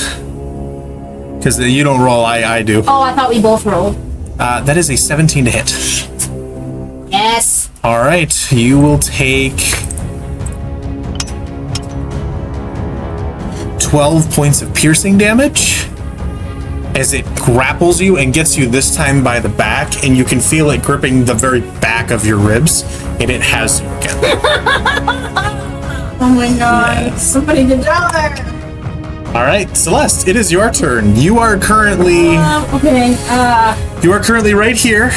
Speaker 1: Because you don't roll, I do.
Speaker 2: Oh, I thought we both rolled.
Speaker 1: That is a 17 to hit.
Speaker 2: Yes.
Speaker 1: All right, you will take 12 points of piercing damage as it grapples you and gets you this time by the back, and you can feel it gripping the very back of your ribs, and it has you again.
Speaker 2: Oh my god. Somebody did die.
Speaker 1: All right, Celeste, it is your turn. You are currently you are currently right here,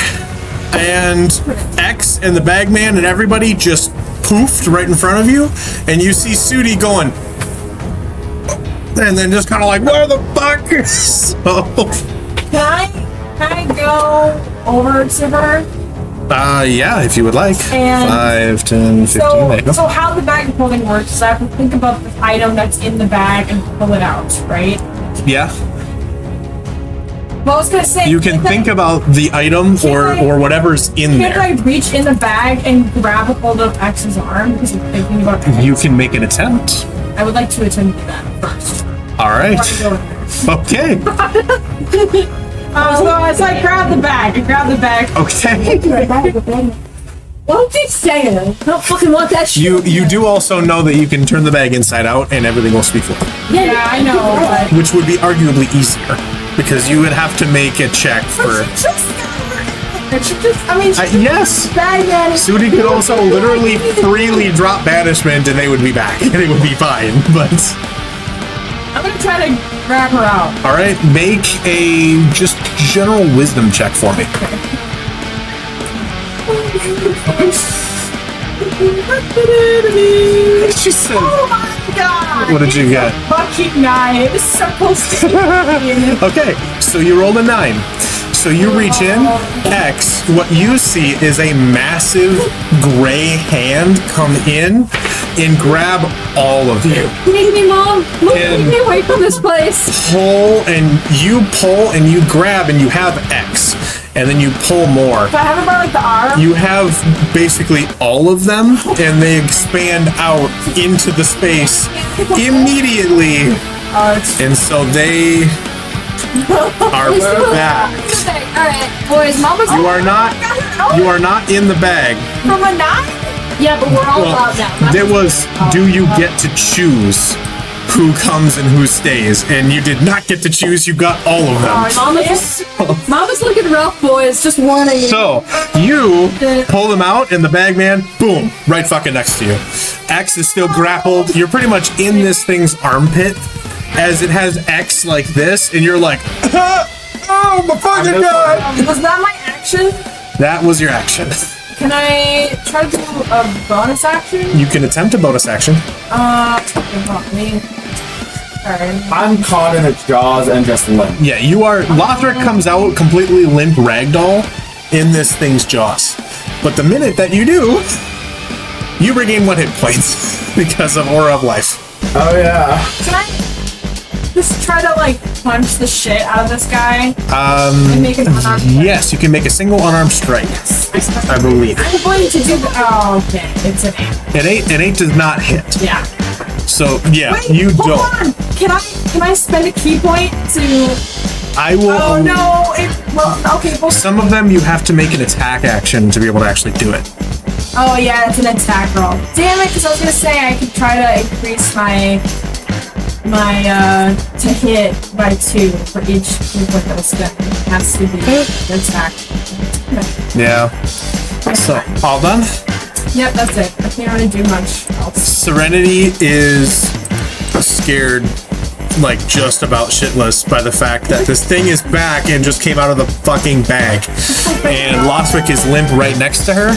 Speaker 1: and X and the bagman and everybody just poofed right in front of you, and you see Sudi going, and then just kind of like, where the fuck? So,
Speaker 5: Can I go over to her?
Speaker 1: yeah, if you would like.
Speaker 5: And
Speaker 1: 5, 10, 15. there you go.
Speaker 5: So how the bag pulling works is I have to think about the item that's in the bag and pull it out, right?
Speaker 1: Yeah.
Speaker 5: Well, I was gonna say
Speaker 1: You can think about the item or whatever's in
Speaker 5: Can't
Speaker 1: there.
Speaker 5: I reach in the bag and grab a hold of X's arm because I'm thinking about X?
Speaker 1: You can make an attempt.
Speaker 5: I would like to attempt that first.
Speaker 1: All right.
Speaker 5: Before I go in there.
Speaker 1: Okay.
Speaker 5: So as I grab the bag,
Speaker 1: Okay.
Speaker 2: Don't keep saying it. I don't fucking want that shit.
Speaker 1: You do also know that you can turn the bag inside out and everything will speak for it,
Speaker 5: Yeah, I know, but
Speaker 1: which would be arguably easier because you would have to make a check for. Yes. Sudi could also literally freely drop banishment and they would be back and it would be fine. But
Speaker 5: I'm gonna try to grab her out.
Speaker 1: all right, make a just general wisdom check for me. She said,
Speaker 5: Oh my god!
Speaker 1: what did you get?
Speaker 5: Fucking 9. It was supposed to be.
Speaker 1: Okay, so you rolled a 9. So you reach in, X, what you see is a massive gray hand come in and grab all of you.
Speaker 2: Leave me, Mom. Mom,
Speaker 1: And-
Speaker 2: leave me away from this place.
Speaker 1: Pull and you grab and you have X. And then you pull more.
Speaker 5: So I have her by like the arm.
Speaker 1: You have basically all of them and they expand out into the space immediately. And so they are back.
Speaker 2: Okay, alright. Boys, Mama's
Speaker 1: You are not in the bag.
Speaker 5: From a 9?
Speaker 2: Yeah, but we're all out now.
Speaker 1: There was, do you get to choose who comes and who stays? And you did not get to choose, you got all of them.
Speaker 2: Mama's looking rough, boys. Just warning you.
Speaker 1: So, you pull them out and the bagman, boom, right fucking next to you. X is still grappled. You're pretty much in this thing's armpit as it has X like this, and you're like, oh my fucking god!
Speaker 5: Was that my action?
Speaker 1: That was your action.
Speaker 5: Can I try to do a bonus action?
Speaker 1: You can attempt a bonus action.
Speaker 5: Sorry.
Speaker 4: I'm caught in its jaws and just limp.
Speaker 1: Yeah, you are. Lothick comes out completely limp ragdoll in this thing's jaws. But the minute that you do, you regain 1 hit points because of Aura of Life.
Speaker 4: Oh yeah.
Speaker 5: Can I just try to like punch the shit out of this guy? And make an unarmed strike?
Speaker 1: Yes, you can make a single unarmed strike, I believe.
Speaker 5: I'm going to do the. Oh, okay. It's an 8.
Speaker 1: An 8 does not hit.
Speaker 5: Yeah.
Speaker 1: So yeah,
Speaker 5: Wait,
Speaker 1: you
Speaker 5: hold
Speaker 1: don't.
Speaker 5: on. Can I spend a key point to?
Speaker 1: I will.
Speaker 5: Oh no! Okay. Well,
Speaker 1: Some of them you have to make an attack action to be able to actually do it.
Speaker 5: oh yeah, it's an attack roll. Damn it! Because I was gonna say I could try to increase my to hit by 2 for each key point that was spent. It has to be an attack.
Speaker 1: Yeah. So all done.
Speaker 5: Yep, that's it. I can't really do much else.
Speaker 1: Serenity is scared, like just about shitless by the fact that this thing is back and just came out of the fucking bag. And Lothick is limp right next to her.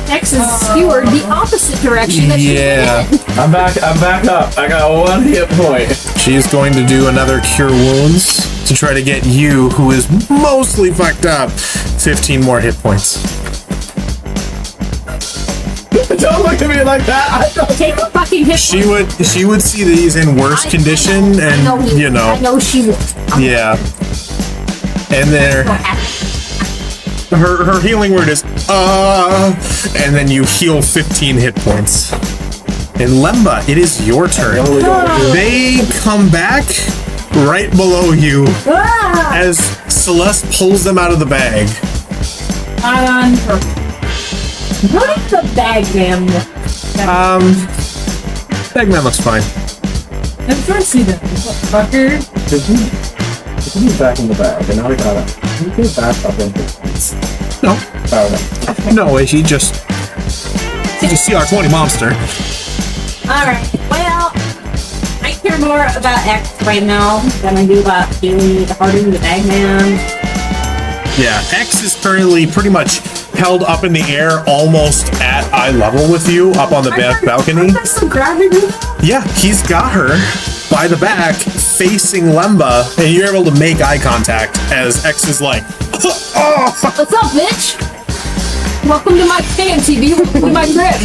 Speaker 2: X is skewered the opposite direction that she
Speaker 1: Yeah.
Speaker 2: went.
Speaker 4: I'm back up. I got 1 hit point.
Speaker 1: She is going to do another Cure Wounds to try to get you, who is mostly fucked up, 15 more hit points.
Speaker 4: Don't look at me like that.
Speaker 2: Take a fucking hit.
Speaker 1: She would see these in worse condition, and you
Speaker 2: I
Speaker 1: know,
Speaker 2: know she would.
Speaker 1: yeah. And there, her healing word is and then you heal 15 hit points. And Lemba, it is your turn. They come back right below you as Celeste pulls them out of the bag.
Speaker 5: On purpose.
Speaker 2: What is the bag, ma'am?
Speaker 1: Bagman looks fine.
Speaker 5: I'm trying to see them. Fucker.
Speaker 4: Put me back in the bag, and now I got it. Can you get back up into this?
Speaker 1: No,
Speaker 4: Oh,
Speaker 1: no, he's just CR20 monster.
Speaker 5: Alright, well, I
Speaker 2: hear more about X right now than I do about doing the harrowing, the bagman.
Speaker 1: Yeah, X is currently pretty much held up in the air almost at eye level with you up on the balcony.
Speaker 5: I'm still grabbing me.
Speaker 1: Yeah, he's got her by the back facing Lemba, and you're able to make eye contact as X is like, oh!
Speaker 2: What's up, bitch? Welcome to my fan TV. Welcome to my grip.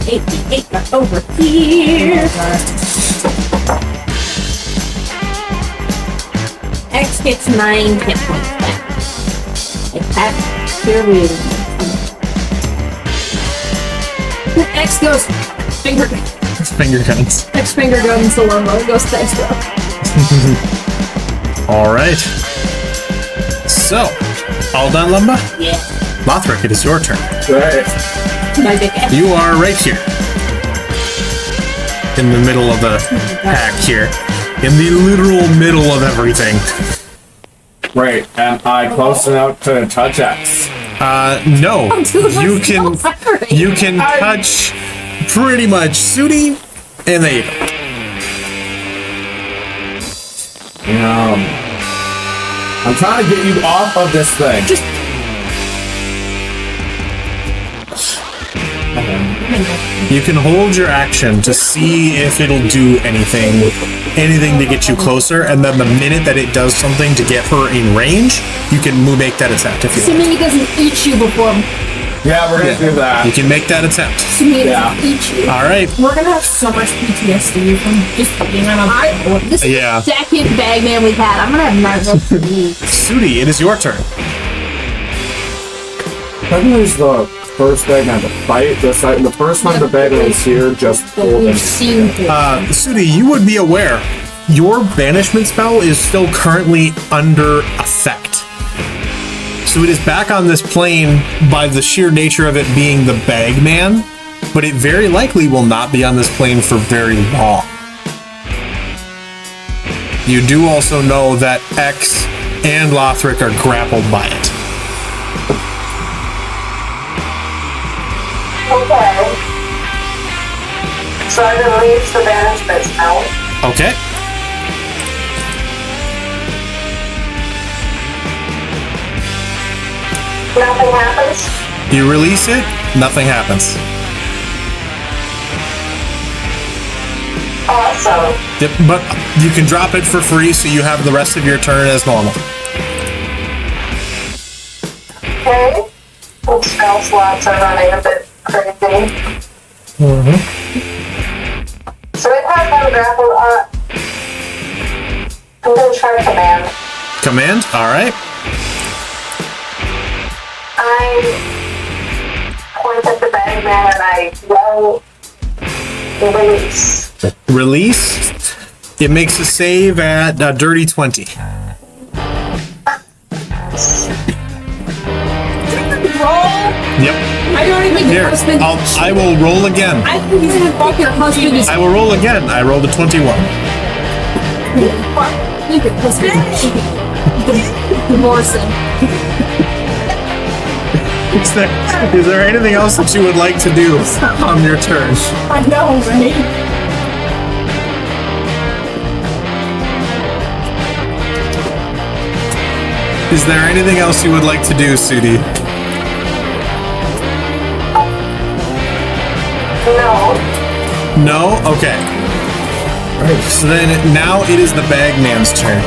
Speaker 2: 88 right over here. X gets 9 hit points back. Attack, here we go. X goes finger
Speaker 1: Guns.
Speaker 2: X finger guns to Lemba. Goes thanks, bro.
Speaker 1: All right. So, all done, Lemba?
Speaker 2: Yeah.
Speaker 1: Lothick, it is your turn.
Speaker 4: Right.
Speaker 2: My big ass.
Speaker 1: You are right here. In the middle of the pack here. In the literal middle of everything.
Speaker 4: Right. Am I close enough to touch X?
Speaker 1: No. You can touch pretty much Sudi, and there you go.
Speaker 4: I'm trying to get you off of this thing.
Speaker 1: You can hold your action to see if it'll do anything to get you closer, and then the minute that it does something to get her in range, you can make that attempt if you want.
Speaker 2: Assuming he doesn't eat you before.
Speaker 4: Yeah, we're gonna do that.
Speaker 1: You can make that attempt.
Speaker 2: Assuming he doesn't eat you.
Speaker 1: All right.
Speaker 5: We're gonna have so much PTSD from just being on a board.
Speaker 2: This is
Speaker 1: Yeah.
Speaker 2: the second bagman we've had. I'm gonna have nightmares for you.
Speaker 1: Sudi, it is your turn.
Speaker 4: Technically, it's the first bagman to fight. The first time the bagman was here, just pulled
Speaker 2: We've
Speaker 4: him.
Speaker 2: seen it.
Speaker 1: Sudi, you would be aware. Your banishment spell is still currently under effect. So it is back on this plane by the sheer nature of it being the bagman, but it very likely will not be on this plane for very long. You do also know that X and Lothick are grappled by it.
Speaker 3: Okay. So I release the banishment spell.
Speaker 1: Okay.
Speaker 3: Nothing happens.
Speaker 1: You release it, nothing happens.
Speaker 3: Awesome.
Speaker 1: But you can drop it for free, so you have the rest of your turn as normal.
Speaker 3: Okay. Well, spell slots are running a bit crazy. So it has been grappled up. I'm gonna try command.
Speaker 1: Command, all right.
Speaker 3: I point at the bagman and I yell, release.
Speaker 1: Release. It makes a save at dirty 20.
Speaker 2: Roll.
Speaker 1: Yep.
Speaker 2: I don't even think your
Speaker 1: Here,
Speaker 2: husband.
Speaker 1: I will roll again.
Speaker 2: I think even fuck your husband is.
Speaker 1: I will roll again. I rolled a 21.
Speaker 2: Think your husband is divorce him.
Speaker 1: Is there anything else that you would like to do on your turn?
Speaker 5: I know, right?
Speaker 1: Is there anything else you would like to do, Sudi?
Speaker 3: No.
Speaker 1: No? Okay. Alright, so then now it is the bagman's turn.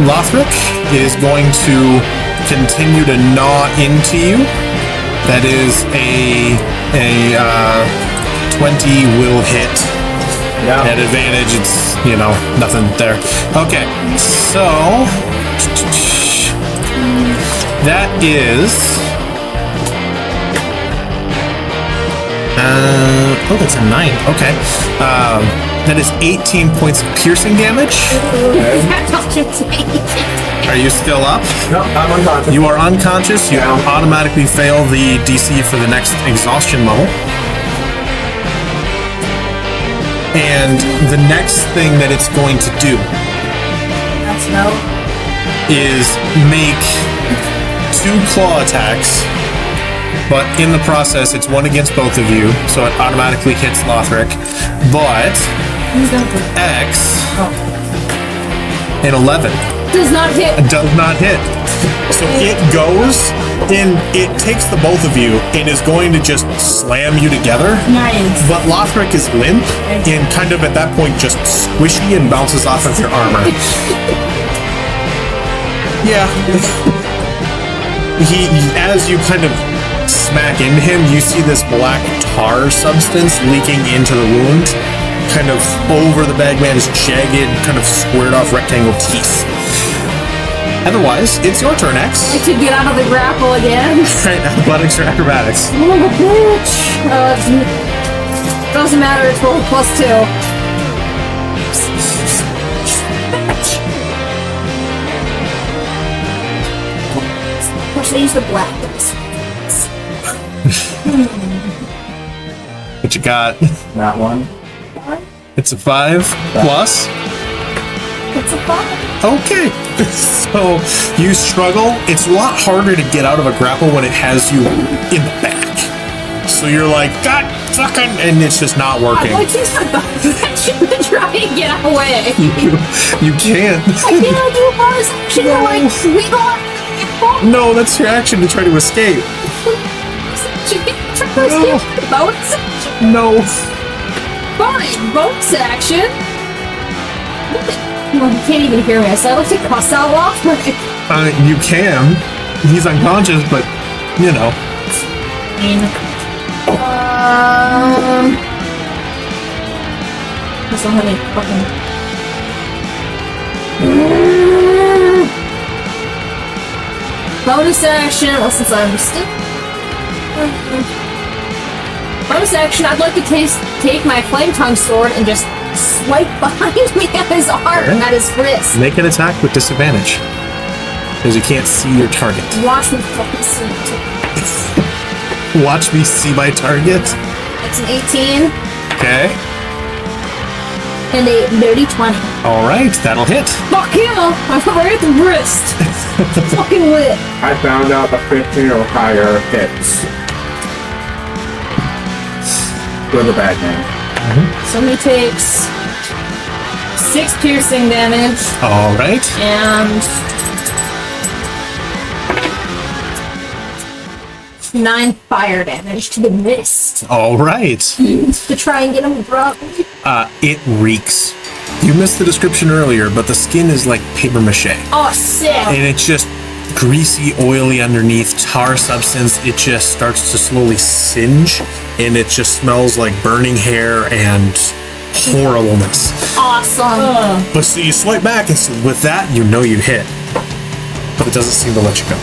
Speaker 1: Lothick is going to continue to gnaw into you. That is a 20 will hit.
Speaker 4: Yeah.
Speaker 1: At advantage, it's, nothing there. Okay, so that is that's a 9. Okay. That is 18 points of piercing damage. Are you still up?
Speaker 4: No, I'm unconscious.
Speaker 1: You are unconscious. You automatically fail the DC for the next exhaustion level. And the next thing that it's going to do is make 2 claw attacks But in the process, it's 1 against both of you, so it automatically hits Lothick. But X an 11
Speaker 2: Does not hit.
Speaker 1: does not hit. So it goes and it takes the both of you and is going to just slam you together.
Speaker 2: Nice.
Speaker 1: But Lothric is limp and kind of at that point just squishy and bounces off of your armor. Yeah. As you kind of smack into him, you see this black tar substance leaking into the wound, kind of over the bagman's jagged, kind of squared off rectangle teeth. Otherwise, it's your turn, X.
Speaker 2: To get out of the grapple again.
Speaker 1: Right, athletics or acrobatics?
Speaker 2: Oh, bitch. Doesn't matter, it's roll +2. Of course, I use the black ones.
Speaker 1: What you got?
Speaker 4: That one.
Speaker 1: It's a 5 plus.
Speaker 2: It's a 5.
Speaker 1: Okay. So you struggle. It's a lot harder to get out of a grapple when it has you in the back. So you're like, God fucking, and it's just not working.
Speaker 2: I use my bonus action to try and get away.
Speaker 1: You can't.
Speaker 2: I can't do a bonus action to like wiggle out.
Speaker 1: No, that's your action to try to escape.
Speaker 2: Bonus action?
Speaker 1: No.
Speaker 2: Fine, bonus action. Well, you can't even hear me, so I like to cross out Lothric.
Speaker 1: You can. He's unconscious, but, you know.
Speaker 2: That's not having fucking. Bonus action. Well, since I'm still. Bonus action. I'd like to take my flame tongue sword and just swipe behind me at his arm, at his wrist.
Speaker 1: Make an attack with disadvantage. Because you can't see your target.
Speaker 2: Watch me fucking see it.
Speaker 1: Watch me see my target.
Speaker 2: It's an 18
Speaker 1: Okay.
Speaker 2: and a dirty 20.
Speaker 1: Alright, that'll hit.
Speaker 2: Fuck yeah! I'm right at the wrist. Fucking lit.
Speaker 4: I found out the 15 or higher hits. With a bad name.
Speaker 2: Somebody takes 6 piercing damage
Speaker 1: Alright.
Speaker 2: and 9 fire damage to the wrist
Speaker 1: Alright.
Speaker 2: to try and get him drunk.
Speaker 1: It reeks. You missed the description earlier, but the skin is like paper mache.
Speaker 2: Oh, sick!
Speaker 1: And it's just greasy, oily underneath, tar substance. It just starts to slowly singe, and it just smells like burning hair and horribleness.
Speaker 2: Awesome.
Speaker 1: But so you swipe back, and so with that, you know you hit. But it doesn't seem to let you go.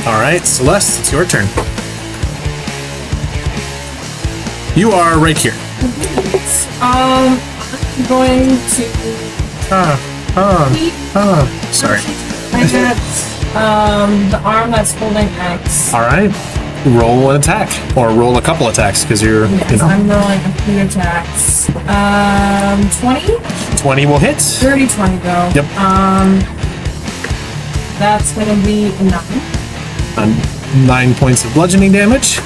Speaker 1: Alright, Celeste, it's your turn. You are right here.
Speaker 5: I'm going to.
Speaker 1: Sorry.
Speaker 5: I got the arm that's holding X.
Speaker 1: Alright. Roll an attack. Or roll a couple attacks, because you're,
Speaker 5: Yes,
Speaker 1: you know.
Speaker 5: I'm rolling a few attacks. 20?
Speaker 1: 20 will hit.
Speaker 5: Dirty 20 though.
Speaker 1: Yep.
Speaker 5: That's gonna be a 9.
Speaker 1: 9 points of bludgeoning damage.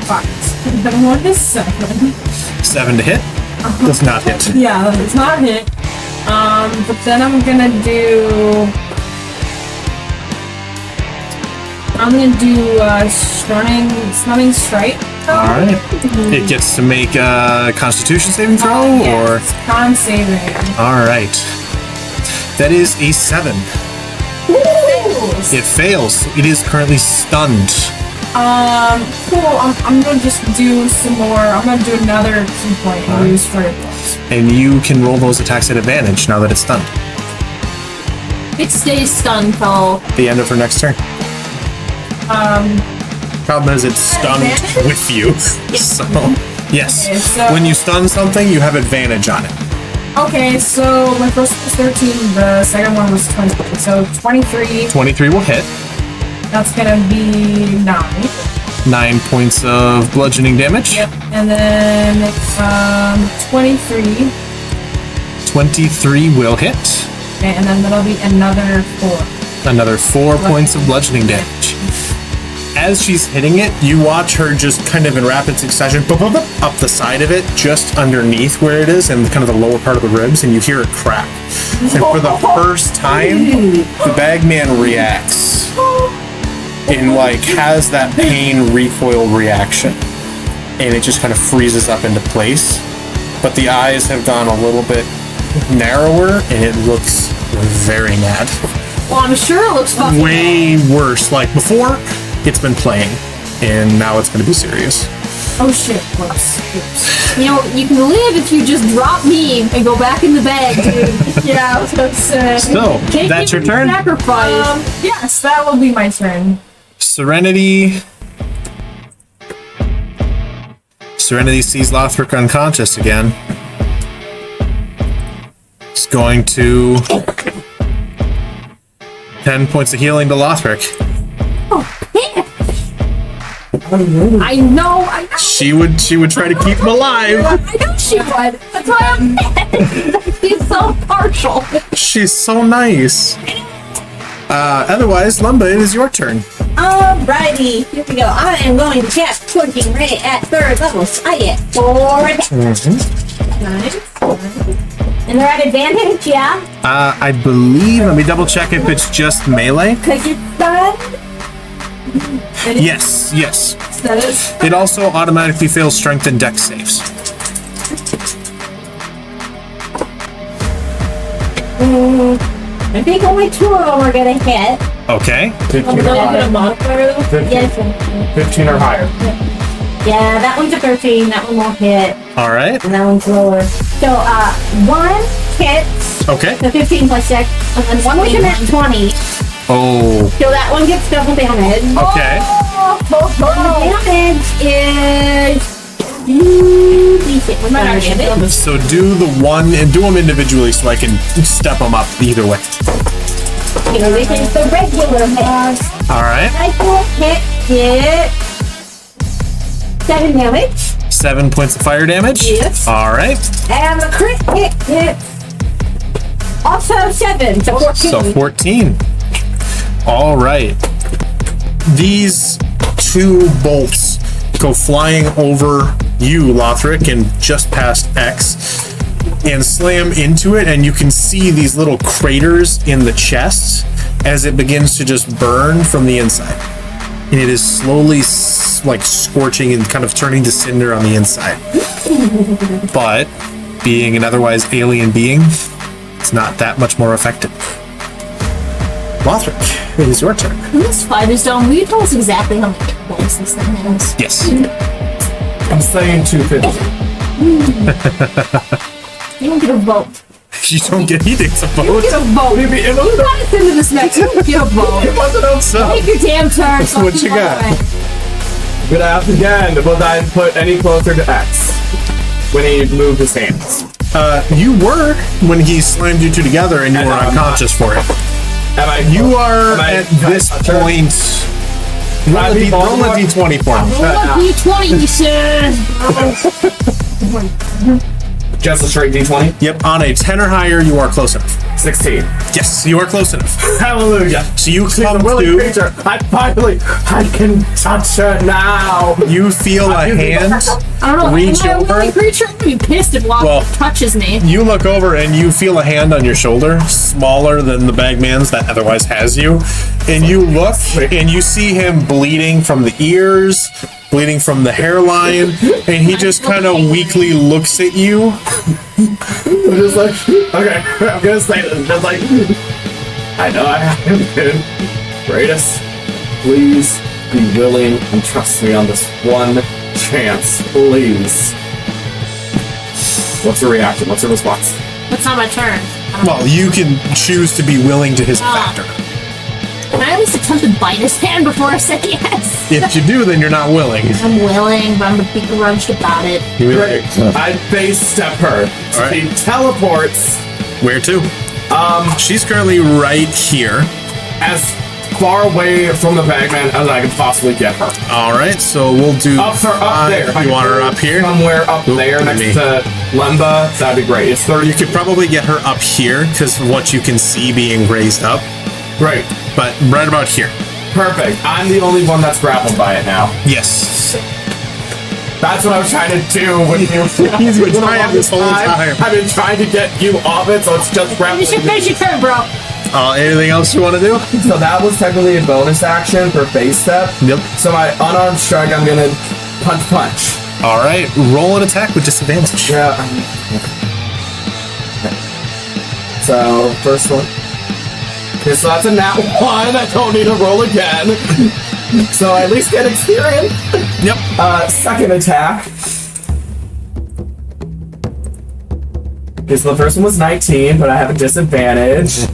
Speaker 5: Fuck. The one is 7.
Speaker 1: 7 to hit. Does not hit.
Speaker 5: Yeah, it's not hit. But then I'm gonna do stunning strike.
Speaker 1: Alright. It gets to make a Constitution saving throw, or?
Speaker 5: Yes, con saving.
Speaker 1: Alright. That is a 7. It fails. It is currently stunned.
Speaker 5: Cool. I'm gonna just do some more. I'm gonna do another 2 point and use for it.
Speaker 1: And you can roll those attacks at advantage now that it's stunned.
Speaker 2: It stays stunned till
Speaker 1: The end of her next turn. Problem is it's stunned
Speaker 2: advantage?
Speaker 1: with you. So, yes.
Speaker 5: Okay, so-
Speaker 1: When you stun something, you have advantage on it.
Speaker 5: Okay, so my first one was 13, the second one was 20. So 23,
Speaker 1: 23 will hit.
Speaker 5: that's gonna be 9.
Speaker 1: 9 points of bludgeoning damage.
Speaker 5: Yep. And then 23.
Speaker 1: 23 will hit.
Speaker 5: Okay, and then that'll be another 4.
Speaker 1: Another 4 points of bludgeoning damage. As she's hitting it, you watch her just kind of in rapid succession up the side of it, just underneath where it is, and kind of the lower part of the ribs, and you hear it crack. And for the first time, the bagman reacts. And like has that pain recoil reaction. And it just kind of freezes up into place. But the eyes have gone a little bit narrower, and it looks very mad.
Speaker 2: Well, I'm sure it looks fucking
Speaker 1: way worse. Like before, it's been playing, and now it's going to be serious.
Speaker 2: Oh shit, whoops. You know, you can live if you just drop me and go back in the bag, dude.
Speaker 5: Yeah, I was going to say.
Speaker 1: So, that's your turn?
Speaker 2: Sacrifice.
Speaker 5: Yes, that will be my turn.
Speaker 1: Serenity sees Lothick unconscious again. It's going to 10 points of healing to Lothick.
Speaker 2: I know.
Speaker 1: She would try to keep him alive.
Speaker 2: I know she would. That's why I'm mad. She's so partial.
Speaker 1: She's so nice. Otherwise, Lumba, it is your turn.
Speaker 6: Alrighty, here we go. I am going to cast Torching Ray at 3rd level. So I get 4 attacks. Nice. And they're at advantage, yeah?
Speaker 1: I believe, let me double check if it's just melee.
Speaker 6: Because you're stunned?
Speaker 1: Yes.
Speaker 5: That is.
Speaker 1: It also automatically fails strength and dex saves.
Speaker 6: I think only 2 of them are going to hit.
Speaker 1: Okay.
Speaker 4: 15 or
Speaker 2: Put a
Speaker 4: higher.
Speaker 2: modifier though?
Speaker 4: 15,
Speaker 6: Yes.
Speaker 4: 15 or higher.
Speaker 6: Yeah, that one's a 13. That one won't hit.
Speaker 1: All right.
Speaker 6: And that one's lower. So, 1 hits.
Speaker 1: Okay.
Speaker 6: So 15 plus 6. And then one was at 20.
Speaker 1: Oh.
Speaker 6: So that one gets double damage.
Speaker 1: Okay.
Speaker 6: Damage is... What's my damage?
Speaker 1: So do the one and do them individually so I can step them up either way.
Speaker 6: Okay, this is the regular hit.
Speaker 1: All right.
Speaker 6: Rifle hit is 7 damage.
Speaker 1: 7 points of fire damage.
Speaker 6: Yes.
Speaker 1: All right.
Speaker 6: And the crit hit is also 7, so 14.
Speaker 1: So 14. All right. These 2 bolts go flying over you, Lothick, and just past X, and slam into it, and you can see these little craters in the chest as it begins to just burn from the inside. And it is slowly like scorching and kind of turning to cinder on the inside. But being an otherwise alien being, it's not that much more effective. Lothick, it is your turn.
Speaker 2: When this fight is done, will you tell us exactly how many points this thing has?
Speaker 1: Yes.
Speaker 4: I'm saying 250.
Speaker 2: You don't get a vote.
Speaker 1: You don't get anything to
Speaker 2: You
Speaker 1: vote.
Speaker 2: get a vote.
Speaker 4: Maybe it
Speaker 2: You
Speaker 4: was
Speaker 2: got us into this match. You don't get a vote.
Speaker 1: So,
Speaker 2: Take your damn turn.
Speaker 1: So what you got?
Speaker 4: Gonna ask again, will I put any closer to X when he moved his hands?
Speaker 1: you were when he slammed you two together and you
Speaker 4: And
Speaker 1: were
Speaker 4: I'm
Speaker 1: unconscious for it.
Speaker 4: You
Speaker 1: are at this point. Roll a d20 for me.
Speaker 2: Roll a d20, he says.
Speaker 4: Just a straight D20?
Speaker 1: Yep, on a 10 or higher, you are close enough.
Speaker 4: 16.
Speaker 1: Yes, you are close enough.
Speaker 4: Hallelujah.
Speaker 1: So you come
Speaker 4: willing
Speaker 1: to,
Speaker 4: creature. I can touch her now.
Speaker 1: you feel a hand
Speaker 2: I don't know.
Speaker 1: reach
Speaker 2: Am I a
Speaker 1: over.
Speaker 2: willing creature? I'm gonna be pissed if Locke
Speaker 1: Well,
Speaker 2: touches me.
Speaker 1: You look over and you feel a hand on your shoulder, smaller than the bagman's that otherwise has you. And you look and you see him bleeding from the ears, bleeding from the hairline, and he just kind of weakly looks at you.
Speaker 4: I'm just like, okay, I'm gonna say this. Just like, I know I haven't been greatest. Please be willing and trust me on this one chance, please. What's your reaction? What's your response?
Speaker 2: That's not my turn.
Speaker 1: Well, you can choose to be willing to his factor.
Speaker 2: Can I at least attempt to bite his hand before I say yes?
Speaker 1: If you do, then you're not willing.
Speaker 2: I'm willing, but I'm a big grudged about it.
Speaker 4: I face step her.
Speaker 1: All right.
Speaker 4: She teleports
Speaker 1: Where to? She's currently right here.
Speaker 4: as far away from the bagman as I can possibly get her.
Speaker 1: All right, so we'll do
Speaker 4: Up there.
Speaker 1: You want her up here?
Speaker 4: Somewhere up
Speaker 1: Oop,
Speaker 4: there
Speaker 1: let
Speaker 4: next
Speaker 1: me-
Speaker 4: to Lemba. That'd be great. It's 30.
Speaker 1: You could probably get her up here because of what you can see being raised up.
Speaker 4: Great.
Speaker 1: but right about here.
Speaker 4: Perfect. I'm the only one that's grappled by it now.
Speaker 1: Yes.
Speaker 4: That's what I was trying to do with you.
Speaker 1: He's been trying this whole time.
Speaker 4: I've been trying to get you off it, so it's just grappling.
Speaker 6: Finish your turn, bro.
Speaker 1: Anything else you want to do?
Speaker 4: So that was technically a bonus action for face step.
Speaker 1: Yep.
Speaker 4: So my unarmed strike, I'm gonna punch.
Speaker 1: All right, roll an attack with disadvantage.
Speaker 4: Yeah. So first one. Okay, so that's a nat 1. I don't need to roll again. So I at least get experience.
Speaker 1: Yep.
Speaker 4: Second attack. Okay, so the first one was 19, but I have a disadvantage.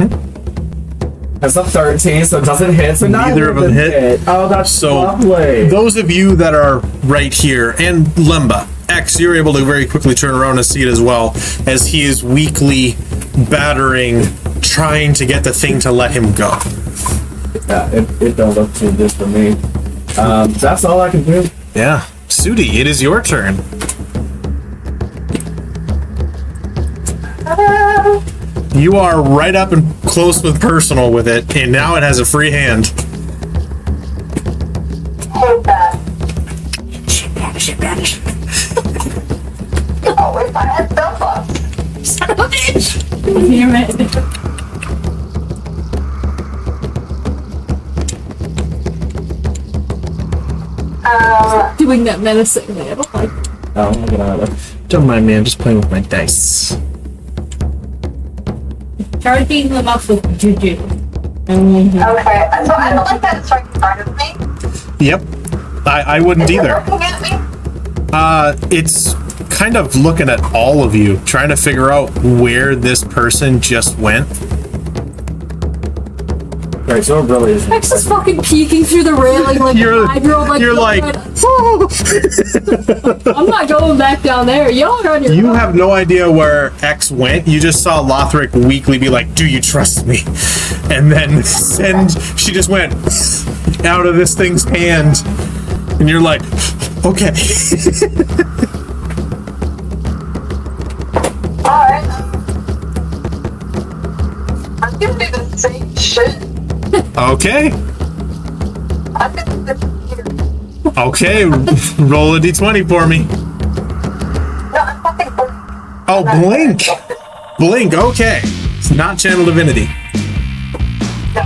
Speaker 4: That's a 13, so it doesn't hit. So
Speaker 1: Neither of them hit.
Speaker 4: Oh, that's
Speaker 1: So
Speaker 4: lovely.
Speaker 1: those of you that are right here, and Lemba, X, you're able to very quickly turn around and see it as well, as he is weakly battering, trying to get the thing to let him go.
Speaker 4: Yeah, it don't look too good for me. That's all I can do.
Speaker 1: Yeah. Sudi, it is your turn. You are right up and close with personal with it, and now it has a free hand.
Speaker 3: Hold that.
Speaker 6: Banish.
Speaker 3: Oh, if I had stuff up.
Speaker 6: Son of a bitch.
Speaker 5: Damn it. Doing that menacingly. I don't like it.
Speaker 4: Oh, I'll get out of there.
Speaker 1: Don't mind me, I'm just playing with my dice.
Speaker 6: Charging them up with juju.
Speaker 3: Okay, so I don't like that it's right in front of me.
Speaker 1: Yep. I wouldn't
Speaker 3: Is it
Speaker 1: either.
Speaker 3: looking at me?
Speaker 1: It's kind of looking at all of you, trying to figure out where this person just went.
Speaker 4: Right, so it really is.
Speaker 5: X is fucking peeking through the railing like
Speaker 1: You're-
Speaker 5: a 5-year-old. Like,
Speaker 1: you're like,
Speaker 5: I'm not going back down there. Y'all are on your
Speaker 1: You
Speaker 5: own.
Speaker 1: have no idea where X went. You just saw Lothick weakly be like, "Do you trust me?" And then she just went out of this thing's hand, and you're like, "Okay."
Speaker 3: Alright. I'm gonna do the same shit.
Speaker 1: Okay.
Speaker 3: I'm gonna disappear.
Speaker 1: Okay. Roll a d20 for me.
Speaker 3: No, I'm fucking.
Speaker 1: Oh, blink. Blink. Okay. It's not channel divinity.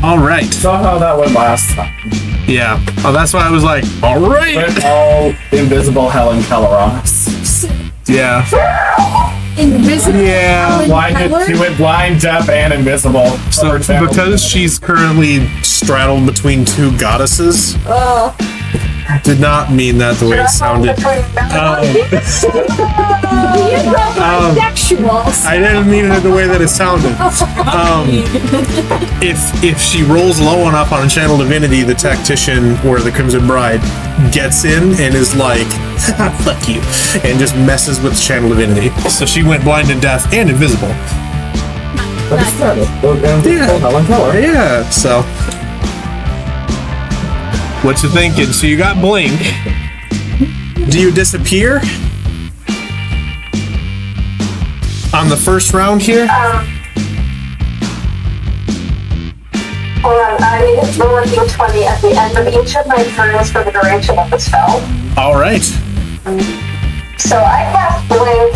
Speaker 1: All right.
Speaker 4: Saw how that went last time.
Speaker 1: Yeah. Oh, that's why I was like, all right.
Speaker 4: Went all invisible Helen Keller on us.
Speaker 1: Yeah.
Speaker 5: Invisible.
Speaker 1: Yeah.
Speaker 4: She went blind, deaf, and invisible.
Speaker 1: So because she's currently straddled between two goddesses, did not mean that the way it sounded.
Speaker 5: Sexuals.
Speaker 1: I didn't mean it the way that it sounded. If she rolls low enough on Channel Divinity, the tactician or the Crimson Bride gets in and is like, fuck you, and just messes with Channel Divinity. So she went blind and deaf and invisible.
Speaker 4: Helen Keller.
Speaker 1: Yeah, so. What you thinking? So you got blink. Do you disappear? On the first round here?
Speaker 3: Hold on, I need to roll a d20 at the end of each of my turns for the duration of the spell.
Speaker 1: All right.
Speaker 3: So I cast Blink,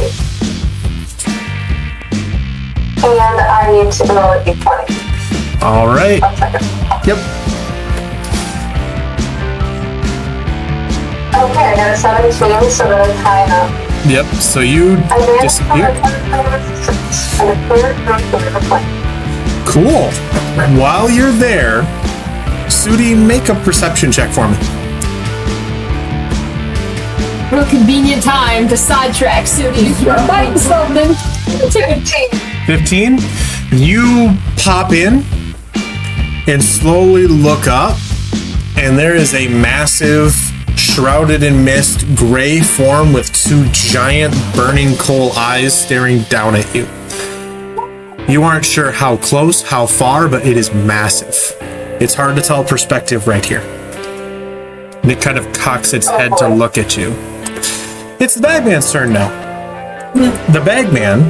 Speaker 3: and I need to roll a d20.
Speaker 1: All right.
Speaker 3: 1 second.
Speaker 1: Yep.
Speaker 3: Okay, I got a 17, so then Khiana.
Speaker 1: Yep. So you disappear. Cool. While you're there, Sudi, make a perception check for me.
Speaker 5: Real convenient time to sidetrack Sudi. You're fighting something.
Speaker 1: 15. You pop in and slowly look up, and there is a massive, shrouded in mist, gray form with two giant burning coal eyes staring down at you. You aren't sure how close, how far, but it is massive. It's hard to tell perspective right here. And it kind of cocks its head to look at you. It's the bagman's turn now. The bagman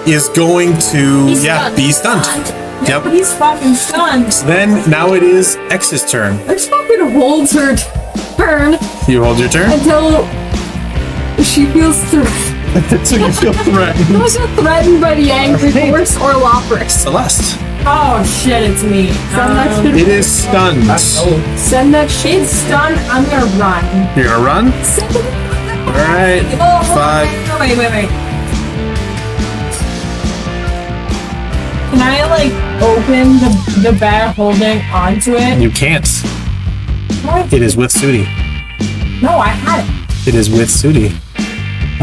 Speaker 1: is going to, be stunned. Yep.
Speaker 5: He's fucking stunned.
Speaker 1: Then now it is X's turn.
Speaker 5: I just fucking holds her turn
Speaker 1: You hold your turn.
Speaker 5: until she feels threatened.
Speaker 1: So you feel threatened.
Speaker 5: I feel threatened by the angry horse or Lothric.
Speaker 1: Celeste.
Speaker 5: Oh shit, it's me.
Speaker 1: It is stunned.
Speaker 5: Send that shit stunned. I'm gonna run.
Speaker 1: You're gonna run? Alright.
Speaker 5: Oh,
Speaker 1: 5.
Speaker 5: Wait. Can I like open the bag holding onto it?
Speaker 1: You can't.
Speaker 5: What?
Speaker 1: It is with Sudi.
Speaker 5: No, I had it.
Speaker 1: It is with Sudi.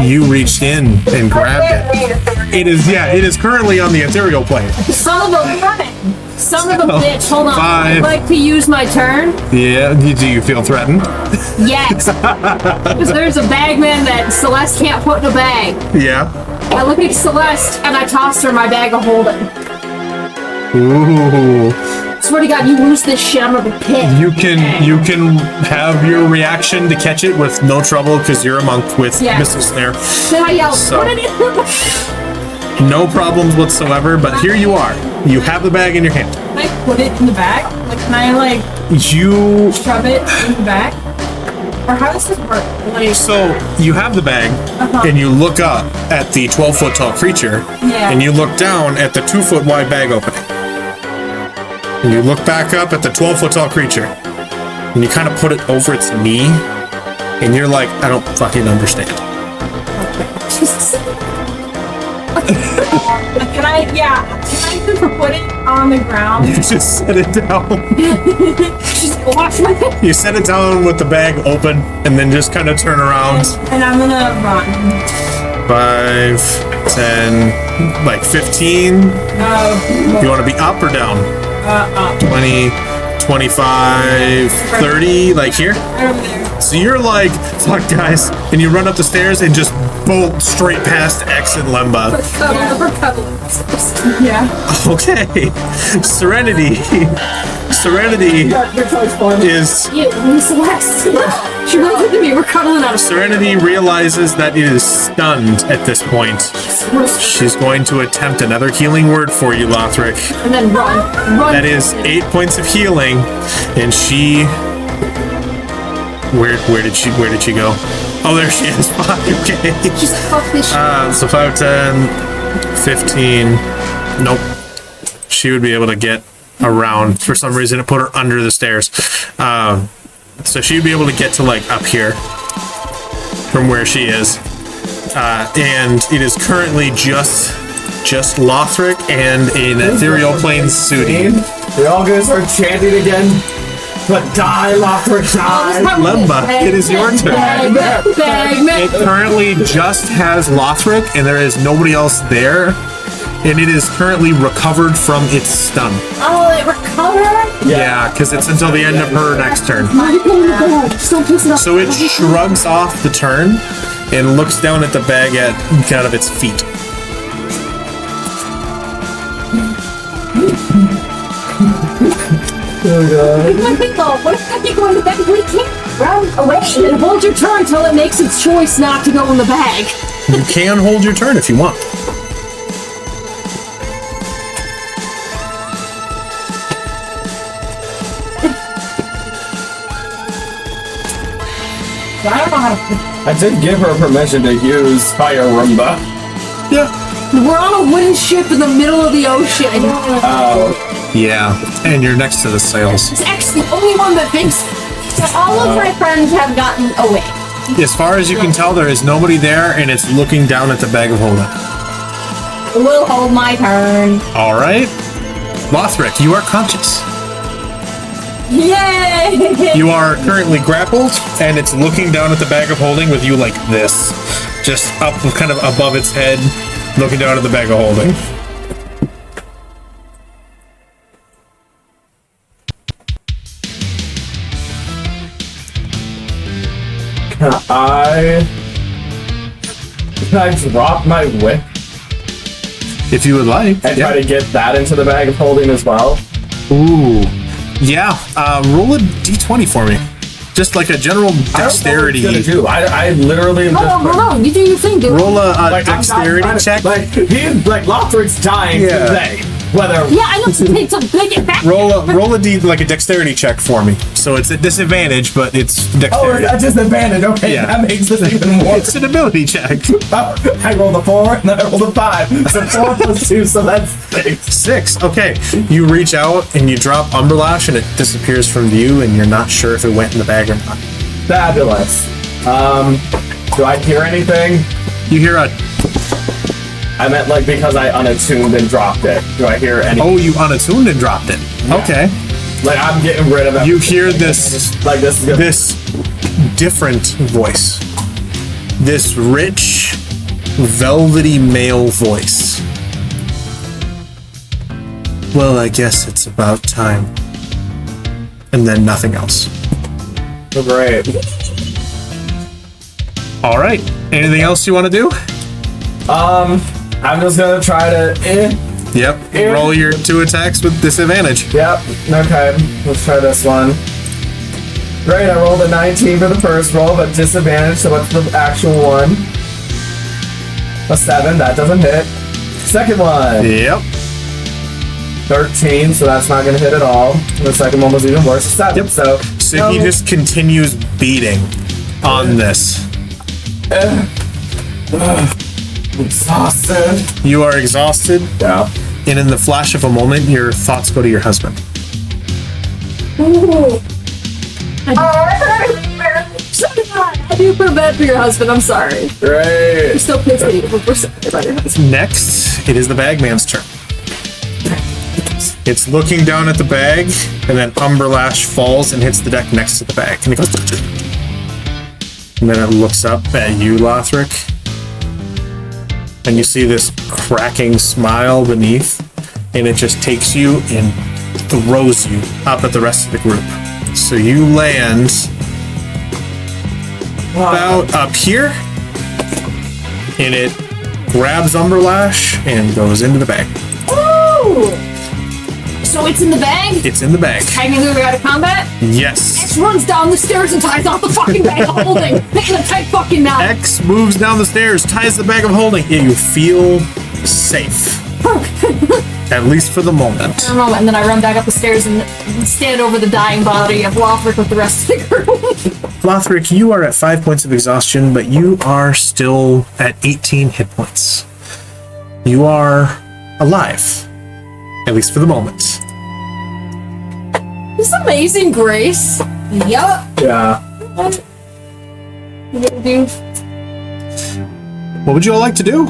Speaker 1: You reached in and grabbed it. It is currently on the ethereal plane.
Speaker 2: Son of a bitch, hold on.
Speaker 1: 5.
Speaker 2: I'd like to use my turn.
Speaker 1: Yeah, do you feel threatened?
Speaker 2: Yes. Because there's a bagman that Celeste can't put in a bag.
Speaker 1: Yeah.
Speaker 2: I look at Celeste and I toss her my bag of holding.
Speaker 1: Ooh.
Speaker 2: Swear to God, you lose this shit, I'm gonna pit.
Speaker 1: You can have your reaction to catch it with no trouble because you're a monk with missile snare.
Speaker 2: Then I yell,
Speaker 1: So-
Speaker 2: put it in the
Speaker 1: No problems whatsoever, but here you are. You have the bag in your hand.
Speaker 5: Can I put it in the bag? Like, can I like
Speaker 1: You
Speaker 5: shove it in the bag? Or how does this work? Like,
Speaker 1: So you have the bag, and you look up at the 12-foot tall creature,
Speaker 5: Yeah.
Speaker 1: and you look down at the 2-foot wide bag opening. And you look back up at the 12-foot tall creature, and you kind of put it over its knee, and you're like, I don't fucking understand.
Speaker 5: can I just put it on the ground?
Speaker 1: You just set it down.
Speaker 5: Just wash my face.
Speaker 1: You set it down with the bag open, and then just kind of turn around.
Speaker 5: And I'm gonna run.
Speaker 1: 5, 10, like 15. You want to be up or down?
Speaker 5: Up.
Speaker 1: 20, 25, 30, like here.
Speaker 5: Right over there.
Speaker 1: So you're like, fuck guys, and you run up the stairs and just bolt straight past X and Lemba.
Speaker 5: Yeah.
Speaker 1: Okay. Serenity is
Speaker 2: You, Celeste. She runs into me, we're cuddling out of
Speaker 1: Serenity realizes that it is stunned at this point. She's going to attempt another healing word for you, Lothric.
Speaker 2: and then run.
Speaker 1: That is 8 points of healing, and she. Where did she go? Oh, there she is. Fuck, okay.
Speaker 2: She's like, fuck this shit.
Speaker 1: So 5, 10, 15. Nope. She would be able to get around. For some reason, it put her under the stairs. So she'd be able to get to like up here from where she is. And it is currently just Lothric and an ethereal plane Sudi.
Speaker 4: We're all gonna start chanting again. But die, Lothric, die!
Speaker 1: Lemba, it is your turn.
Speaker 2: Bagman.
Speaker 1: It currently just has Lothric, and there is nobody else there. And it is currently recovered from its stun.
Speaker 2: Oh, it recovered?
Speaker 1: Yeah, because it's until the end of her next turn. So it shrugs off the turn and looks down at the bag at kind of its feet.
Speaker 2: What if you go in the bag? We can't run away. And hold your turn until it makes its choice not to go in the bag.
Speaker 1: You can hold your turn if you want.
Speaker 5: I don't know how to.
Speaker 4: I did give her permission to use Fire Roomba.
Speaker 1: Yeah.
Speaker 2: We're on a wooden ship in the middle of the ocean.
Speaker 1: Yeah, and you're next to the sails.
Speaker 2: It's actually the only one that thinks.
Speaker 6: All of my friends have gotten away.
Speaker 1: As far as you can tell, there is nobody there, and it's looking down at the bag of holding.
Speaker 6: We'll hold my turn.
Speaker 1: All right. Lothric, you are conscious.
Speaker 6: Yay!
Speaker 1: You are currently grappled, and it's looking down at the bag of holding with you like this. Just up, kind of above its head, looking down at the bag of holding.
Speaker 4: Can I drop my whip
Speaker 1: If you would like.
Speaker 4: and try to get that into the bag of holding as well?
Speaker 1: Ooh. Yeah, roll a d20 for me. Just like a general dexterity.
Speaker 4: I literally am just
Speaker 2: No, you do your thing, dude.
Speaker 1: Roll a
Speaker 4: like, I'm not
Speaker 1: dexterity
Speaker 4: trying to-
Speaker 1: check.
Speaker 4: Like Lothric's dying today. whether.
Speaker 2: Yeah, I know. Take some big back.
Speaker 1: Roll a dexterity check for me. So it's a disadvantage, but it's dexterity.
Speaker 4: Oh, it's a disadvantage. Okay,
Speaker 1: Yeah.
Speaker 4: that makes this even more.
Speaker 1: It's an ability check.
Speaker 4: I rolled a 4, and then I rolled a 5. So 4 plus 2, so that's 6.
Speaker 1: 6. Okay. You reach out and you drop Umberlash, and it disappears from view, and you're not sure if it went in the bag or not.
Speaker 4: Fabulous. Do I hear anything?
Speaker 1: You hear a...
Speaker 4: I meant like because I unattuned and dropped it. Do I hear any?
Speaker 1: Oh, you unattuned and dropped it.
Speaker 4: Yeah.
Speaker 1: Okay.
Speaker 4: Like I'm getting rid of it.
Speaker 1: You hear this...
Speaker 4: Like this is good.
Speaker 1: This different voice. This rich, velvety male voice. Well, I guess it's about time. And then nothing else.
Speaker 4: Oh, great.
Speaker 1: All right. Anything else you want to do?
Speaker 4: I'm just gonna try to.
Speaker 1: Yep. Roll your 2 attacks with disadvantage.
Speaker 4: Yep. Okay. Let's try this one. Great. I rolled a 19 for the first roll, but disadvantage. So what's the actual one? A 7. That doesn't hit. Second one.
Speaker 1: Yep.
Speaker 4: 13. So that's not gonna hit at all. The second one was even worse. 7.
Speaker 1: Yep.
Speaker 4: So
Speaker 1: he just continues beating on this.
Speaker 4: Exhausted.
Speaker 1: You are exhausted,
Speaker 4: Yeah.
Speaker 1: and in the flash of a moment, your thoughts go to your husband.
Speaker 2: Ooh.
Speaker 3: Oh,
Speaker 2: I do feel bad for your husband. I'm sorry.
Speaker 4: Great.
Speaker 2: I'm still pissed at you, but we're sorry about your husband.
Speaker 1: Next, it is the bagman's turn. It's looking down at the bag, and then Umberlash falls and hits the deck next to the bag. And it goes... And then it looks up at you, Lothric. And you see this cracking smile beneath, and it just takes you and throws you up at the rest of the group. So you land about up here, and it grabs Umberlash and goes into the bag.
Speaker 2: Ooh! So it's in the bag?
Speaker 1: It's in the bag.
Speaker 2: Technically we're out of combat?
Speaker 1: Yes.
Speaker 2: X runs down the stairs and ties off the fucking bag of holding. Making a tight fucking knot.
Speaker 1: X moves down the stairs, ties the bag of holding, and you feel safe. At least for the moment.
Speaker 2: For a moment, and then I run back up the stairs and stand over the dying body of Lothric with the rest of the group.
Speaker 1: Lothric, you are at 5 points of exhaustion, but you are still at 18 hit points. You are alive. At least for the moment.
Speaker 2: This is amazing grace.
Speaker 6: Yup.
Speaker 4: Yeah.
Speaker 2: What? You gonna do?
Speaker 1: What would you all like to do?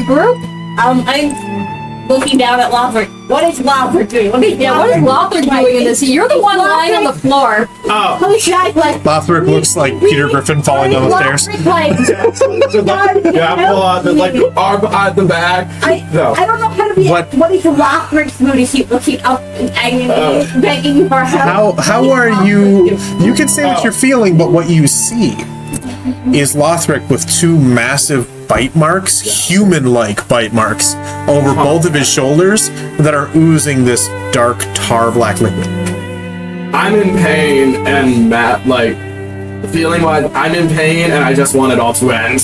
Speaker 2: Group?
Speaker 6: I'm looking down at Lothric. What is Lothric doing? What is
Speaker 2: Lothric doing in this? You're the one lying on the floor.
Speaker 1: Oh.
Speaker 6: Who should I play?
Speaker 1: Lothric looks like Peter Griffin falling down the stairs.
Speaker 4: Yeah, pull out the like arm behind the back. No.
Speaker 6: I don't know how to be.
Speaker 1: What?
Speaker 6: What is Lothric's mood? Is he looking up and begging for help?
Speaker 1: How are you? You can say what you're feeling, but what you see is Lothric with 2 massive bite marks, human-like bite marks, over both of his shoulders that are oozing this dark tar black liquid.
Speaker 4: I'm in pain and like feeling wise, I'm in pain and I just want it all to end.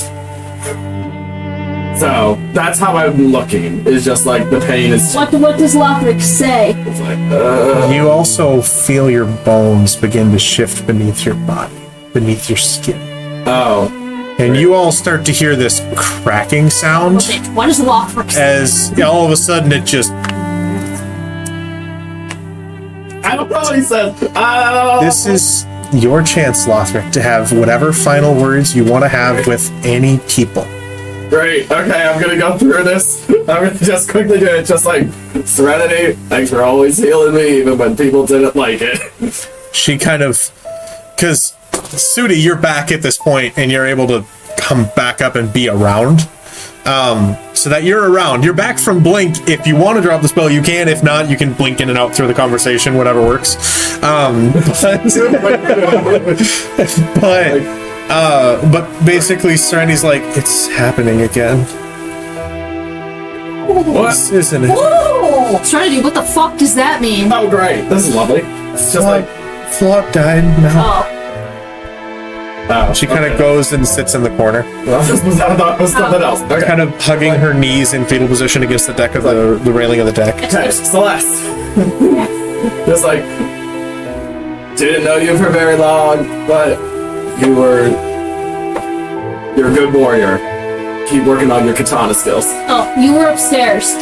Speaker 4: So that's how I'm looking. Is just like the pain is.
Speaker 2: What does Lothric say?
Speaker 4: It's like,
Speaker 1: You also feel your bones begin to shift beneath your body, beneath your skin.
Speaker 4: oh.
Speaker 1: And you all start to hear this cracking sound
Speaker 2: What does Lothric say?
Speaker 1: as all of a sudden it just...
Speaker 4: I don't know what he says. Oh.
Speaker 1: This is your chance, Lothric, to have whatever final words you want to have with any people.
Speaker 4: Great. Okay, I'm gonna go through this. I'm gonna just quickly do it. Just like Serenity. Thanks for always healing me, even when people didn't like it.
Speaker 1: She kind of... Because, Sudi, you're back at this point, and you're able to come back up and be around. So that you're around. You're back from Blink. If you want to drop the spell, you can. If not, you can blink in and out through the conversation, whatever works. But basically, Serenity's like, it's happening again.
Speaker 4: What?
Speaker 1: This isn't it?
Speaker 2: Whoa! Serenity, what the fuck does that mean?
Speaker 4: Oh, great. This is lovely. It's just like
Speaker 1: Flop died now.
Speaker 2: Oh.
Speaker 4: Oh,
Speaker 1: She kind of goes and sits in the corner,
Speaker 4: I thought it was something else. Okay.
Speaker 1: kind of hugging her knees in fetal position against the deck of the railing of the deck.
Speaker 4: Okay, Celeste. Just like, didn't know you for very long, but you're a good warrior. Keep working on your katana skills.
Speaker 2: Oh, you were upstairs.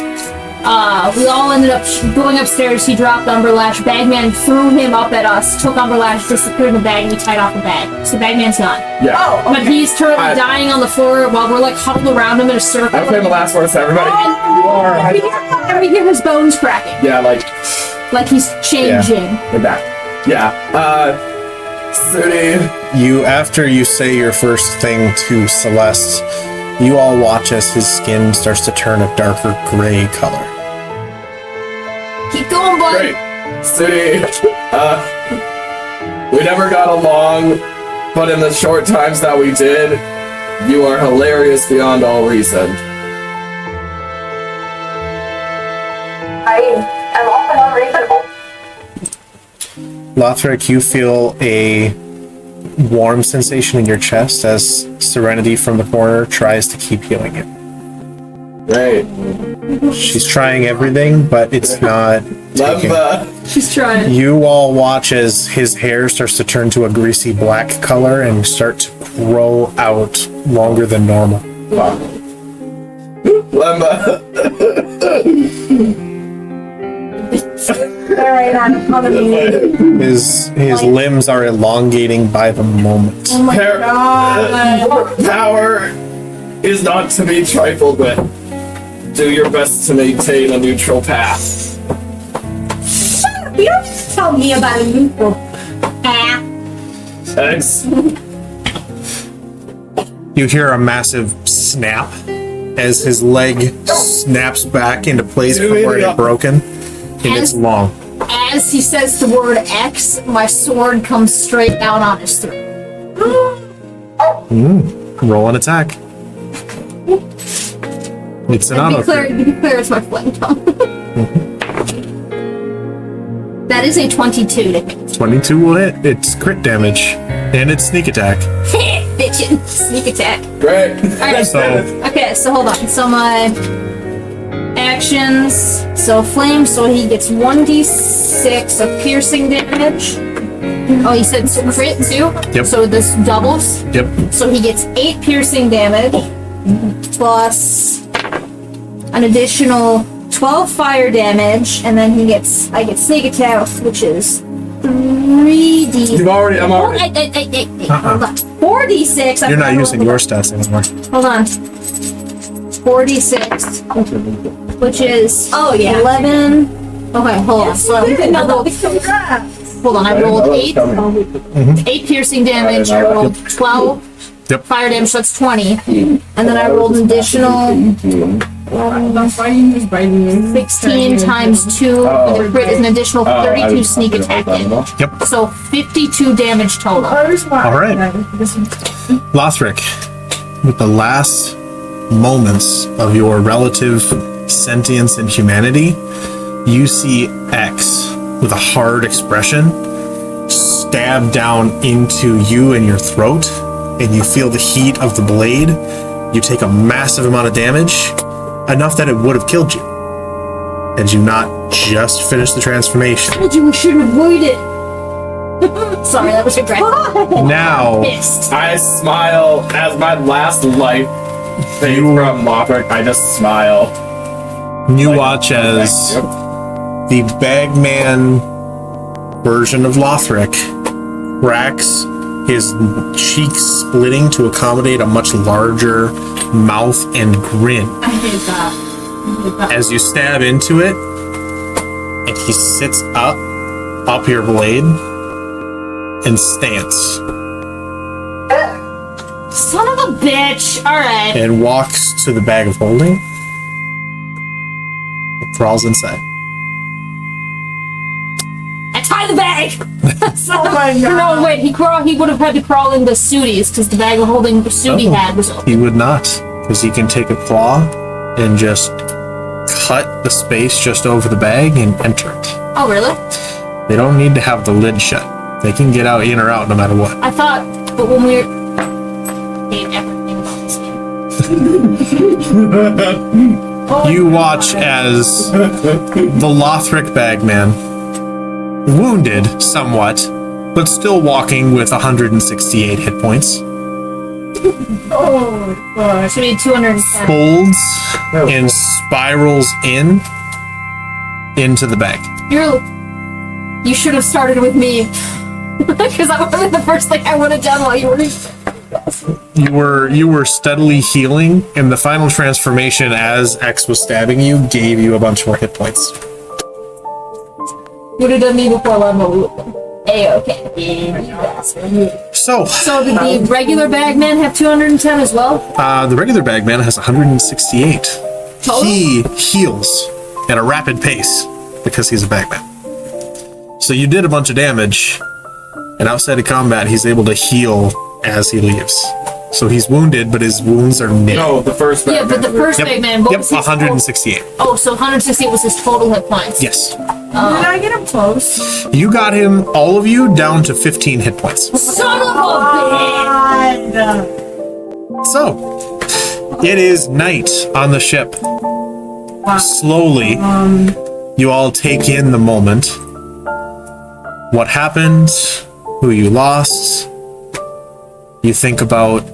Speaker 2: We all ended up going upstairs. He dropped Umberlash. Bagman threw him up at us, took Umberlash, disappeared in the bag, and we tied off the bag. So Bagman's gone.
Speaker 4: Yeah.
Speaker 5: Oh,
Speaker 2: But he's currently dying on the floor while we're like huddled around him in a circle.
Speaker 4: I'm playing the last words to everybody.
Speaker 2: And we hear his bones cracking.
Speaker 4: Yeah, like
Speaker 2: Like he's changing.
Speaker 4: that. Yeah. Sudi.
Speaker 1: After you say your first thing to Celeste, you all watch as his skin starts to turn a darker gray color.
Speaker 2: Keep going, bud.
Speaker 4: Great. Sudi. We never got along, but in the short times that we did, you are hilarious beyond all reason.
Speaker 3: I am often unreasonable.
Speaker 1: Lothick, you feel a warm sensation in your chest as Serenity from the corner tries to keep healing it.
Speaker 4: Great.
Speaker 1: She's trying everything, but it's not taking.
Speaker 2: She's trying.
Speaker 1: You all watch as his hair starts to turn to a greasy black color and start to grow out longer than normal.
Speaker 4: Lemba.
Speaker 6: Alright, on front of me.
Speaker 1: His limbs are elongating by the moment.
Speaker 5: Oh my god.
Speaker 4: Power is not to be trifled with. Do your best to maintain a neutral path.
Speaker 6: You don't tell me about a neutral path.
Speaker 4: Thanks.
Speaker 1: You hear a massive snap as his leg snaps back into place from where it had broken, and it's long.
Speaker 2: As he says the word X, my sword comes straight down on his throat.
Speaker 1: Roll an attack. It's an auto.
Speaker 2: To be clear, it's my flame tongue. That is a 22 to hit.
Speaker 1: 22 will hit. It's crit damage, and it's sneak attack.
Speaker 2: Bitchin'. Sneak attack.
Speaker 4: Great.
Speaker 2: Alright, so hold on. So my actions. So flame, so he gets 1d6 of piercing damage. Oh, he said crit too?
Speaker 1: Yep.
Speaker 2: So this doubles.
Speaker 1: Yep.
Speaker 2: So he gets 8 piercing damage plus an additional 12 fire damage, and then I get sneak attack, which is 3d.
Speaker 4: I'm already.
Speaker 2: Hold on. 4d6.
Speaker 1: You're not using your stats anymore.
Speaker 2: Hold on. 4d6, which is 11. Okay, hold on. So hold on. I rolled 8. 8 piercing damage. I rolled 12 fire damage. So that's 20. And then I rolled an additional 16 times 2. The crit is an additional 32 sneak attack damage.
Speaker 1: Yep.
Speaker 2: So 52 damage total.
Speaker 1: All right. Lothric, with the last moments of your relative sentience and humanity, you see X with a hard expression stab down into you and your throat, and you feel the heat of the blade. You take a massive amount of damage, enough that it would have killed you, had you not just finished the transformation.
Speaker 2: I told you we should avoid it. Sorry, that was aggressive.
Speaker 1: Now,
Speaker 4: I smile as my last life thing from Lothric. I just smile.
Speaker 1: you watch as the Bagman version of Lothric cracks, his cheeks splitting to accommodate a much larger mouth and grin.
Speaker 2: I hate that.
Speaker 1: As you stab into it, and he sits up your blade, and stance,
Speaker 2: Son of a bitch! Alright.
Speaker 1: and walks to the bag of holding, and crawls inside.
Speaker 2: I tie the bag!
Speaker 5: Oh my god.
Speaker 2: No, wait, he would have had to crawl into Sudi's, because the bag of holding Sudi had was open.
Speaker 1: He would not, because he can take a claw and just cut the space just over the bag and enter it.
Speaker 2: Oh, really?
Speaker 1: They don't need to have the lid shut. They can get out in or out no matter what.
Speaker 2: I thought but when we're hate everything about this game.
Speaker 1: You watch as the Lothick bagman, wounded somewhat, but still walking with 168 hit points,
Speaker 2: Should be 210.
Speaker 1: folds and spirals into the bag.
Speaker 2: You should have started with me. Because that would have been the first thing I would have done while you were...
Speaker 1: You were steadily healing, and the final transformation as X was stabbing you gave you a bunch more hit points.
Speaker 2: Would have done me before level. A-okay.
Speaker 1: So
Speaker 2: did the regular bagman have 210 as well?
Speaker 1: the regular bagman has 168.
Speaker 2: Total?
Speaker 1: He heals at a rapid pace because he's a bagman. So you did a bunch of damage, and outside of combat, he's able to heal as he leaves. So he's wounded, but his wounds are nil.
Speaker 4: No, the first
Speaker 2: Yeah, but the first
Speaker 1: Yep.
Speaker 2: bagman, what
Speaker 1: Yep,
Speaker 2: was his
Speaker 1: 168.
Speaker 2: Oh, so 168 was his total hit points.
Speaker 1: Yes.
Speaker 5: Did I get him close?
Speaker 1: You got him, all of you, down to 15 hit points.
Speaker 2: Son of a bitch!
Speaker 1: So, it is night on the ship. Slowly, you all take in the moment. What happened, who you lost. You think about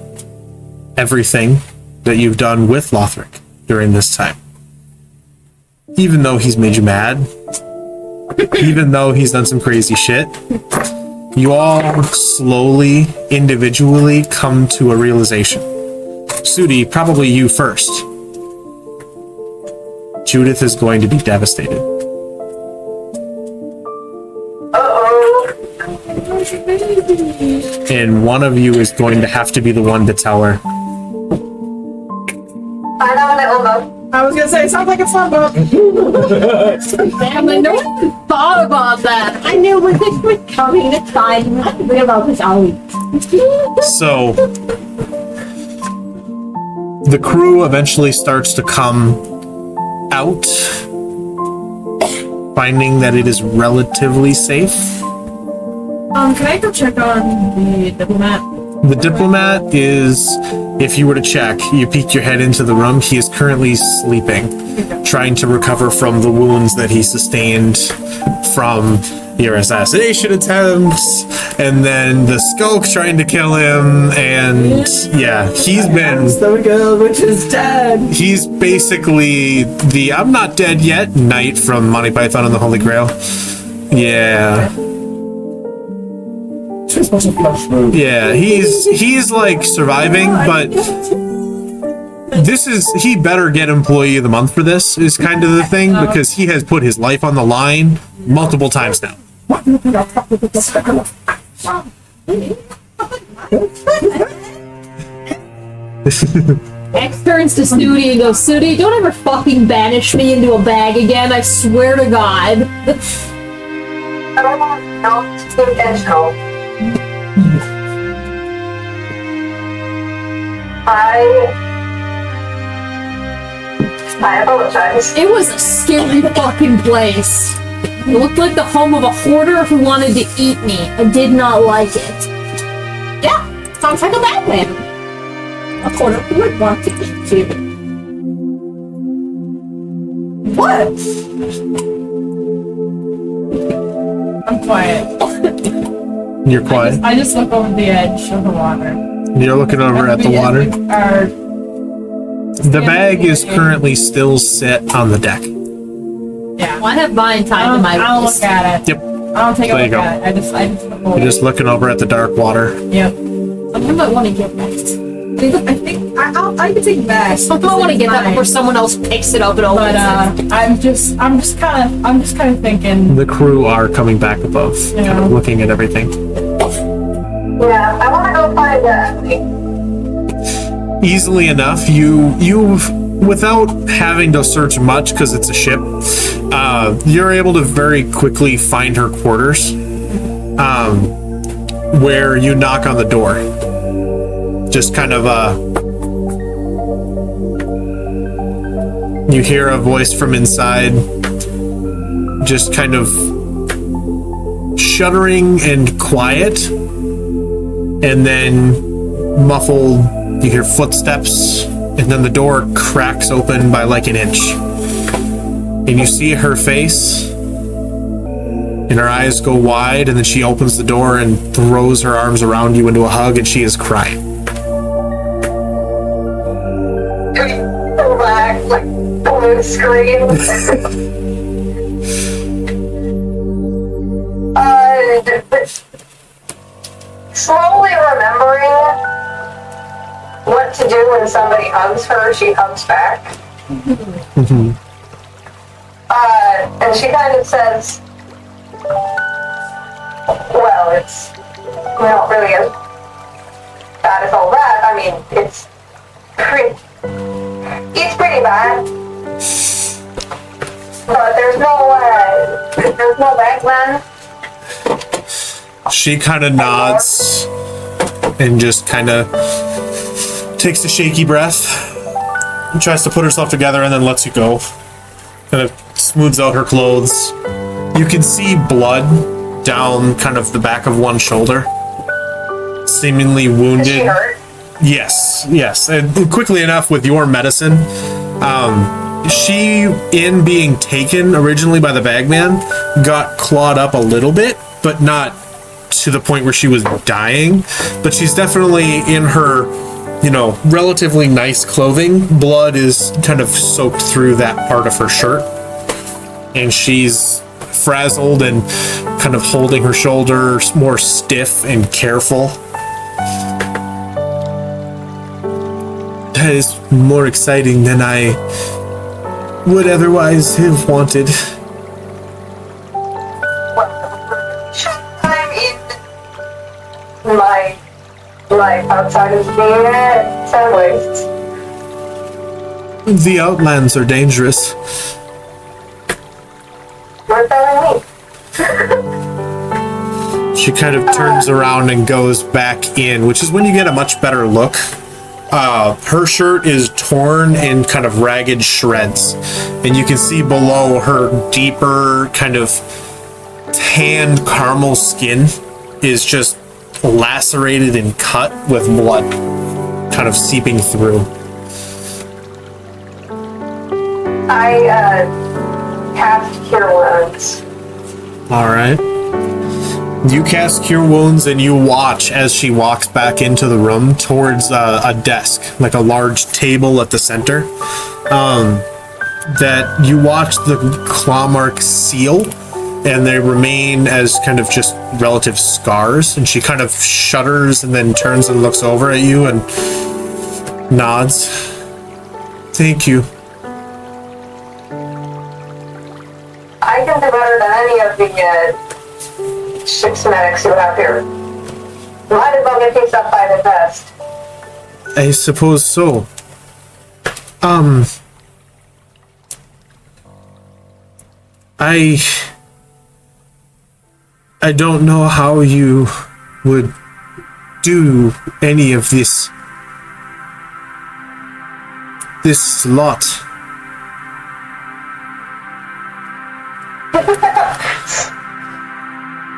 Speaker 1: everything that you've done with Lothick during this time. Even though he's made you mad, even though he's done some crazy shit, you all slowly, individually come to a realization. Sudi, probably you first. Judith is going to be devastated. And one of you is going to have to be the one to tell her.
Speaker 3: I know a little boat.
Speaker 5: I was gonna say, it sounds like a fun book.
Speaker 2: Damn, I never thought about that.
Speaker 6: I knew when this was coming. It's fine. I can read about this all week.
Speaker 1: So, the crew eventually starts to come out, finding that it is relatively safe.
Speaker 5: Can I go check on the diplomat?
Speaker 1: The diplomat is, if you were to check, you peek your head into the room, he is currently sleeping, trying to recover from the wounds that he sustained from your assassination attempts, and then the skulk trying to kill him, and yeah, he's been...
Speaker 5: The girl which is dead.
Speaker 1: He's basically the I'm not dead yet knight from Monty Python and the Holy Grail. Yeah. Yeah, he's like surviving, but he better get employee of the month for this is kind of the thing, because he has put his life on the line multiple times now.
Speaker 2: X turns to Sudi and goes, Sudi, don't ever fucking banish me into a bag again, I swear to God.
Speaker 3: No, it's intentional. I apologize.
Speaker 2: It was a scary fucking place. It looked like the home of a hoarder who wanted to eat me. I did not like it.
Speaker 6: Yeah, sounds like a bad man. A quarter who would want to eat you. What?
Speaker 5: I'm quiet.
Speaker 1: You're quiet.
Speaker 5: I just look over the edge of the water.
Speaker 1: You're looking over at the water. The bag is currently still set on the deck.
Speaker 5: Yeah.
Speaker 2: Well, I have mine tied to my
Speaker 5: I'll
Speaker 2: waist.
Speaker 5: look at it.
Speaker 1: Yep.
Speaker 5: I'll take a
Speaker 1: There you
Speaker 5: look
Speaker 1: go.
Speaker 5: at it. I just look over.
Speaker 1: You're just looking over at the dark water.
Speaker 5: Yep.
Speaker 2: I might want to get that.
Speaker 5: I think I can take it back.
Speaker 2: I might want to get that before someone else picks it up and opens
Speaker 5: But
Speaker 2: it.
Speaker 5: I'm just kind of thinking.
Speaker 1: The crew are coming back above,
Speaker 5: Yeah.
Speaker 1: kind of looking at everything.
Speaker 3: Yeah, I want to go find
Speaker 1: Easily enough, you've without having to search much because it's a ship, you're able to very quickly find her quarters, where you knock on the door. Just kind of you hear a voice from inside, just kind of shuddering and quiet, And then muffled, you hear footsteps, and then the door cracks open by like an inch. And you see her face, and her eyes go wide, and then she opens the door and throws her arms around you into a hug, and she is crying.
Speaker 3: Go back, like, blue screen. Slowly remembering what to do when somebody hugs her, she hugs back.
Speaker 1: Mm-hmm.
Speaker 3: And she kind of says, well, it's not really as bad as all that. I mean, it's pretty bad. But there's no bagman.
Speaker 1: She kind of nods and just kind of takes a shaky breath and tries to put herself together and then lets you go. Kind of smooths out her clothes. You can see blood down kind of the back of one shoulder. Seemingly wounded.
Speaker 3: Is she hurt?
Speaker 1: Yes. And quickly enough with your medicine, she, in being taken originally by the bagman, got clawed up a little bit, but not to the point where she was dying. But she's definitely in her, relatively nice clothing. Blood is kind of soaked through that part of her shirt. And she's frazzled and kind of holding her shoulders more stiff and careful. That is more exciting than I would otherwise have wanted.
Speaker 3: I'm in my life outside of the Carac Wastes.
Speaker 1: The outlands are dangerous.
Speaker 3: What that
Speaker 1: She kind of turns around and goes back in, which is when you get a much better look. Her shirt is torn in kind of ragged shreds, and you can see below her deeper kind of tanned caramel skin is just lacerated and cut with blood kind of seeping through.
Speaker 3: I cast Cure Wounds.
Speaker 1: All right. You cast Cure Wounds and you watch as she walks back into the room towards a desk, like a large table at the center. That you watch the claw marks seal, and they remain as kind of just relative scars. And she kind of shudders and then turns and looks over at you and nods. Thank you.
Speaker 3: I can do better than any of the ship's medics you have here. Might as well get picked up by the best.
Speaker 1: I suppose so. I don't know how you would do any of this lot.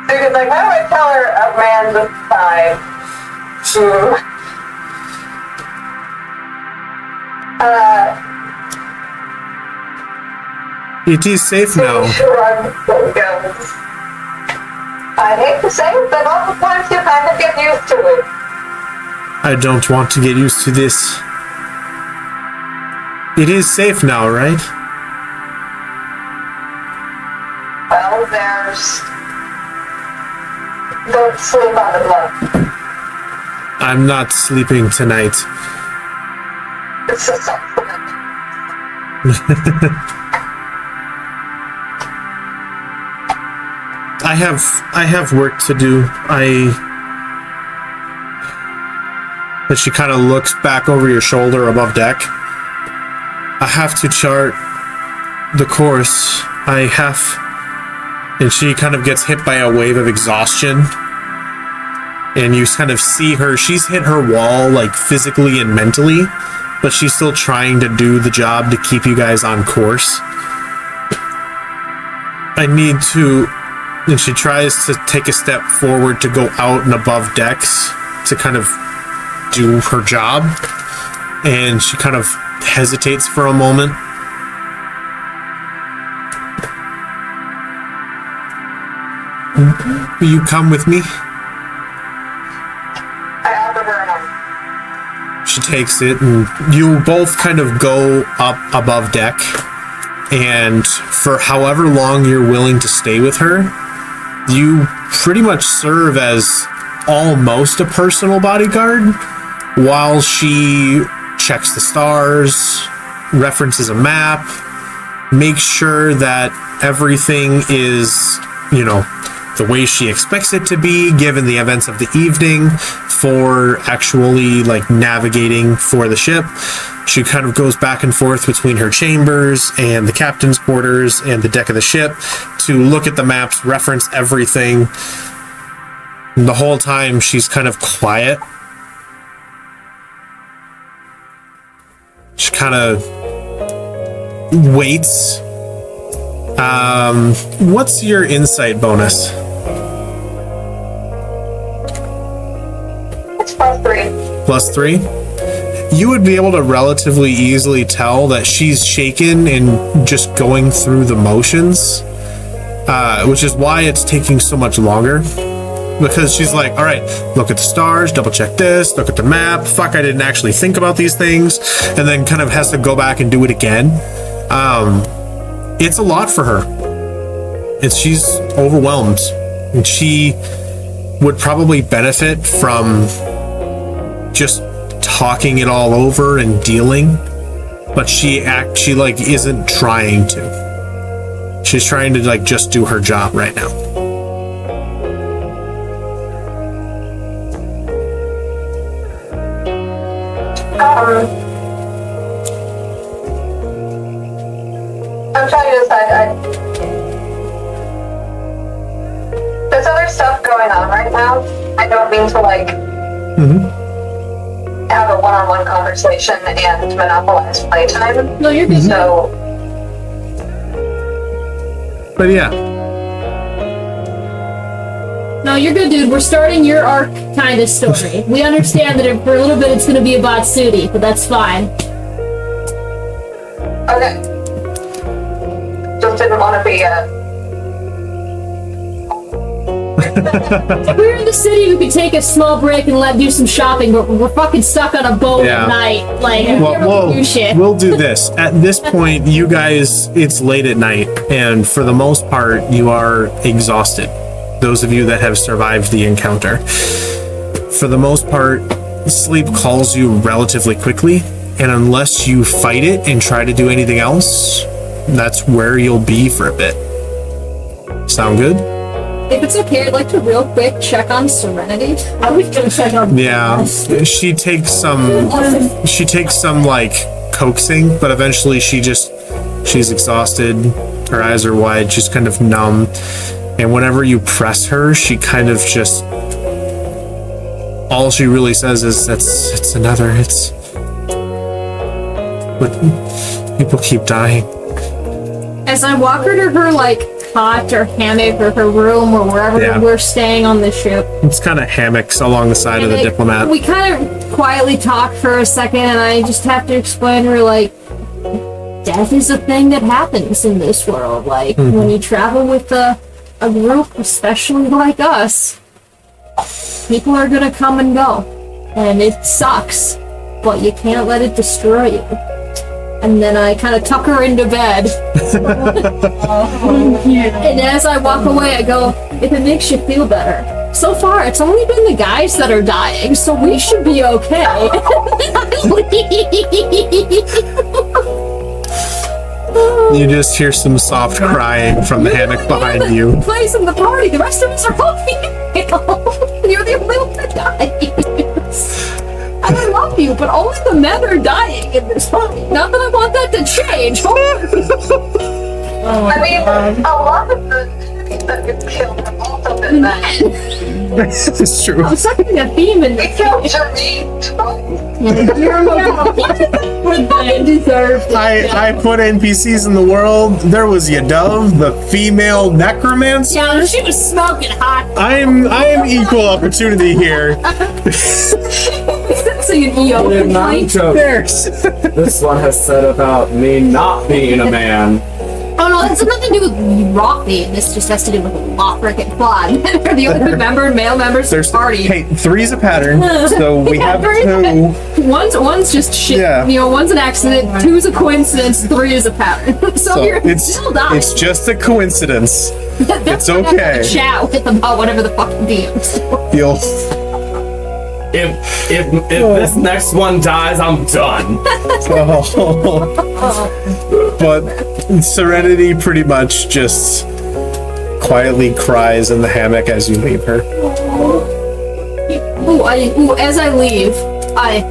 Speaker 3: So you're like, how do I tell her a man this time?
Speaker 1: It is safe now.
Speaker 3: I hate to say it, but all the times you kind of get used to it.
Speaker 1: I don't want to get used to this. It is safe now, right?
Speaker 3: Well, don't sleep on the blood.
Speaker 1: I'm not sleeping tonight.
Speaker 3: It's a supplement.
Speaker 1: I have work to do. But she kind of looks back over your shoulder above deck. I have to chart the course. And she kind of gets hit by a wave of exhaustion. And you kind of see her, she's hit her wall, like physically and mentally, but she's still trying to do the job to keep you guys on course. I need to, and she tries to take a step forward to go out and above decks, to kind of do her job, and she kind of hesitates for a moment. Will you come with me?
Speaker 3: I offer her an arm.
Speaker 1: She takes it, and you both kind of go up above deck, and for however long you're willing to stay with her, you pretty much serve as almost a personal bodyguard while she checks the stars, references a map, makes sure that everything is, you know, the way she expects it to be given the events of the evening for actually like navigating for the ship. She kind of goes back and forth between her chambers and the captain's quarters and the deck of the ship to look at the maps, reference everything. And the whole time she's kind of quiet. She kind of waits. What's your insight bonus?
Speaker 3: It's +3.
Speaker 1: +3? You would be able to relatively easily tell that she's shaken and just going through the motions, which is why it's taking so much longer. Because she's like, all right, look at the stars, double check this, look at the map, fuck, I didn't actually think about these things, and then kind of has to go back and do it again. It's a lot for her. She's overwhelmed, and she would probably benefit from just talking it all over and dealing, but she like isn't trying to. She's trying to like just do her job right now.
Speaker 3: I'm trying to decide. There's other stuff going on right now. I don't mean to like have a one-on-one conversation and monopolize playtime.
Speaker 2: No, you're good.
Speaker 3: So,
Speaker 1: But yeah,
Speaker 2: No, you're good, dude. We're starting your arc kind of story. We understand that for a little bit it's going to be about Sudi, but that's fine.
Speaker 3: okay. Just didn't want to be
Speaker 2: If we were in the city, we could take a small break and do some shopping, but we're fucking stuck on a boat
Speaker 1: Yeah.
Speaker 2: at night. Like, we can't do shit.
Speaker 1: We'll do this. At this point, you guys, it's late at night, and for the most part, you are exhausted. Those of you that have survived the encounter. For the most part, sleep calls you relatively quickly, and unless you fight it and try to do anything else, that's where you'll be for a bit. Sound good?
Speaker 2: If it's okay, I'd like to real quick check on Serenity. I was gonna check on.
Speaker 1: Yeah, she takes some like coaxing, but eventually she's exhausted. Her eyes are wide, she's kind of numb, and whenever you press her, she kind of just, all she really says is but people keep dying.
Speaker 2: As I walk her to her like cot or hammock or her room or wherever we're staying on the ship.
Speaker 1: It's kind of hammocks along the side of the Diplomat.
Speaker 2: We kind of quietly talk for a second, and I just have to explain to her, like, death is a thing that happens in this world. Like, when you travel with a group, especially like us, people are gonna come and go. And it sucks, but you can't let it destroy you. And then I kind of tuck her into bed. And as I walk away, I go, if it makes you feel better. So far, it's only been the guys that are dying, so we should be okay.
Speaker 1: You just hear some soft crying from the hammock behind you.
Speaker 2: Place in the party, the rest of us are all female. You're the only one that dies. And I love you, but only the men are dying in this party. Not that I want that to change.
Speaker 3: I mean, a lot of the enemies that get killed have also been men.
Speaker 1: It's true.
Speaker 2: I'm sucking a theme in
Speaker 3: We
Speaker 2: this.
Speaker 3: killed Jermaine twice.
Speaker 1: I put NPCs in the world. There was Yadov, the female necromancer.
Speaker 6: Yeah, she was smoking hot.
Speaker 1: I am equal opportunity here.
Speaker 5: So you
Speaker 4: This one has said about me not being a man.
Speaker 2: Oh no, this has nothing to do with rock theme. This just has to do with Lothick and Claude. They're the only male members of the party.
Speaker 1: Hey, 3's a pattern, so we have 2.
Speaker 5: One's just shit.
Speaker 1: Yeah.
Speaker 5: You know, one's an accident, 2's a coincidence, 3 is a pattern. so you're still dying.
Speaker 1: It's just a coincidence. It's okay.
Speaker 2: Chat with them about whatever the fuck DMs.
Speaker 1: You'll.
Speaker 4: If this next one dies, I'm done.
Speaker 1: But Serenity pretty much just quietly cries in the hammock as you leave her.
Speaker 2: As I leave, I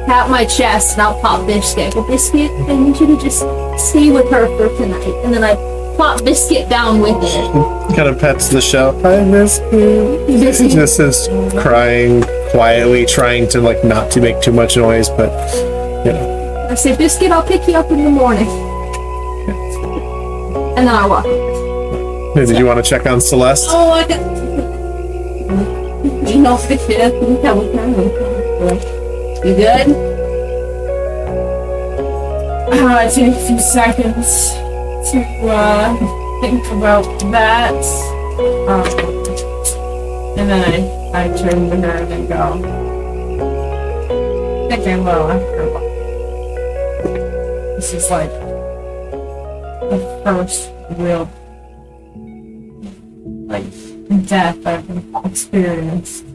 Speaker 2: pat my chest and I'll pop Biscuit. Well, Biscuit, I need you to just stay with her for tonight. And then I plop Biscuit down with it.
Speaker 1: Kind of pets the shell. Hi, Biscuit. Just is crying quietly, trying to like not to make too much noise, but you know.
Speaker 2: I say, Biscuit, I'll pick you up in the morning. And then I walk.
Speaker 1: Hey, did you want to check on Celeste?
Speaker 6: Oh, I got. You know, fix it up and tell me. You good?
Speaker 5: I take a few seconds to think about that. And then I turn to her and go, I think I will after a while. This is like the first real like death I've experienced.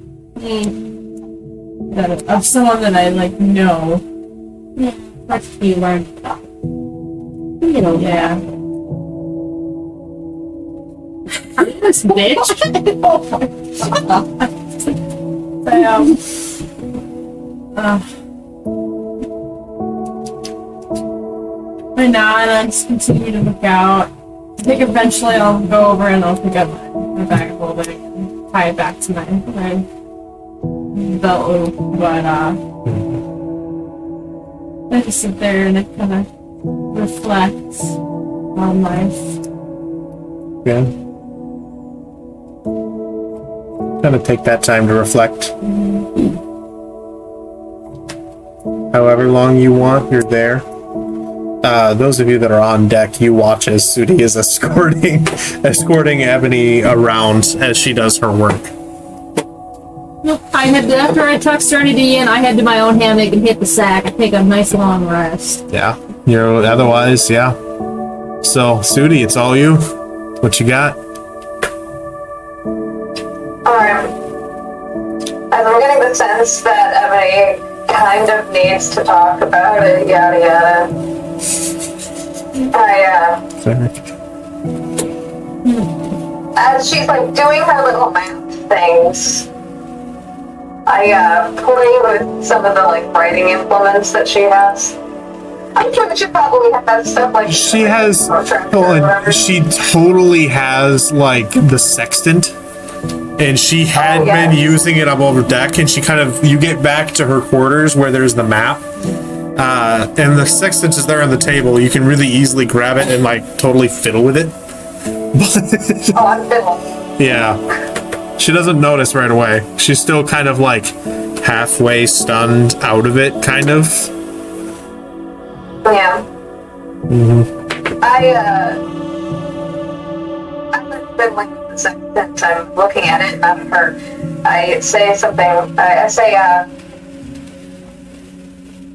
Speaker 5: That of someone that I like know.
Speaker 6: Yeah, let's be learned about. You know,
Speaker 5: Yeah. This bitch. And now and I just continue to look out. I think eventually I'll go over and I'll pick up my bag of holding and tie it back to my belt loop. But I just sit there and I kind of reflect on life.
Speaker 1: Yeah. Kind of take that time to reflect. However long you want, you're there. Those of you that are on deck, you watch as Sudi is escorting Ebony around as she does her work.
Speaker 2: Nope. After I tuck Serenity in, I head to my own hammock and hit the sack. I take a nice long rest.
Speaker 1: Yeah. You're otherwise, yeah. So, Sudi, it's all you. What you got?
Speaker 3: As I'm getting the sense that Ebony kind of needs to talk about it, yada yada. As she's like doing her little math things, I play with some of the like writing implements that she has. I'm sure that she probably has stuff like
Speaker 1: She has, she totally has like the sextant, and she had been using it up over deck, and she kind of, you get back to her quarters where there's the map, and the sextant is there on the table. You can really easily grab it and like totally fiddle with it.
Speaker 3: Oh, I'm fiddling.
Speaker 1: Yeah. She doesn't notice right away. She's still kind of like halfway stunned out of it, kind of.
Speaker 3: Yeah. I've been like the second I'm looking at it, not her. I say something. I say,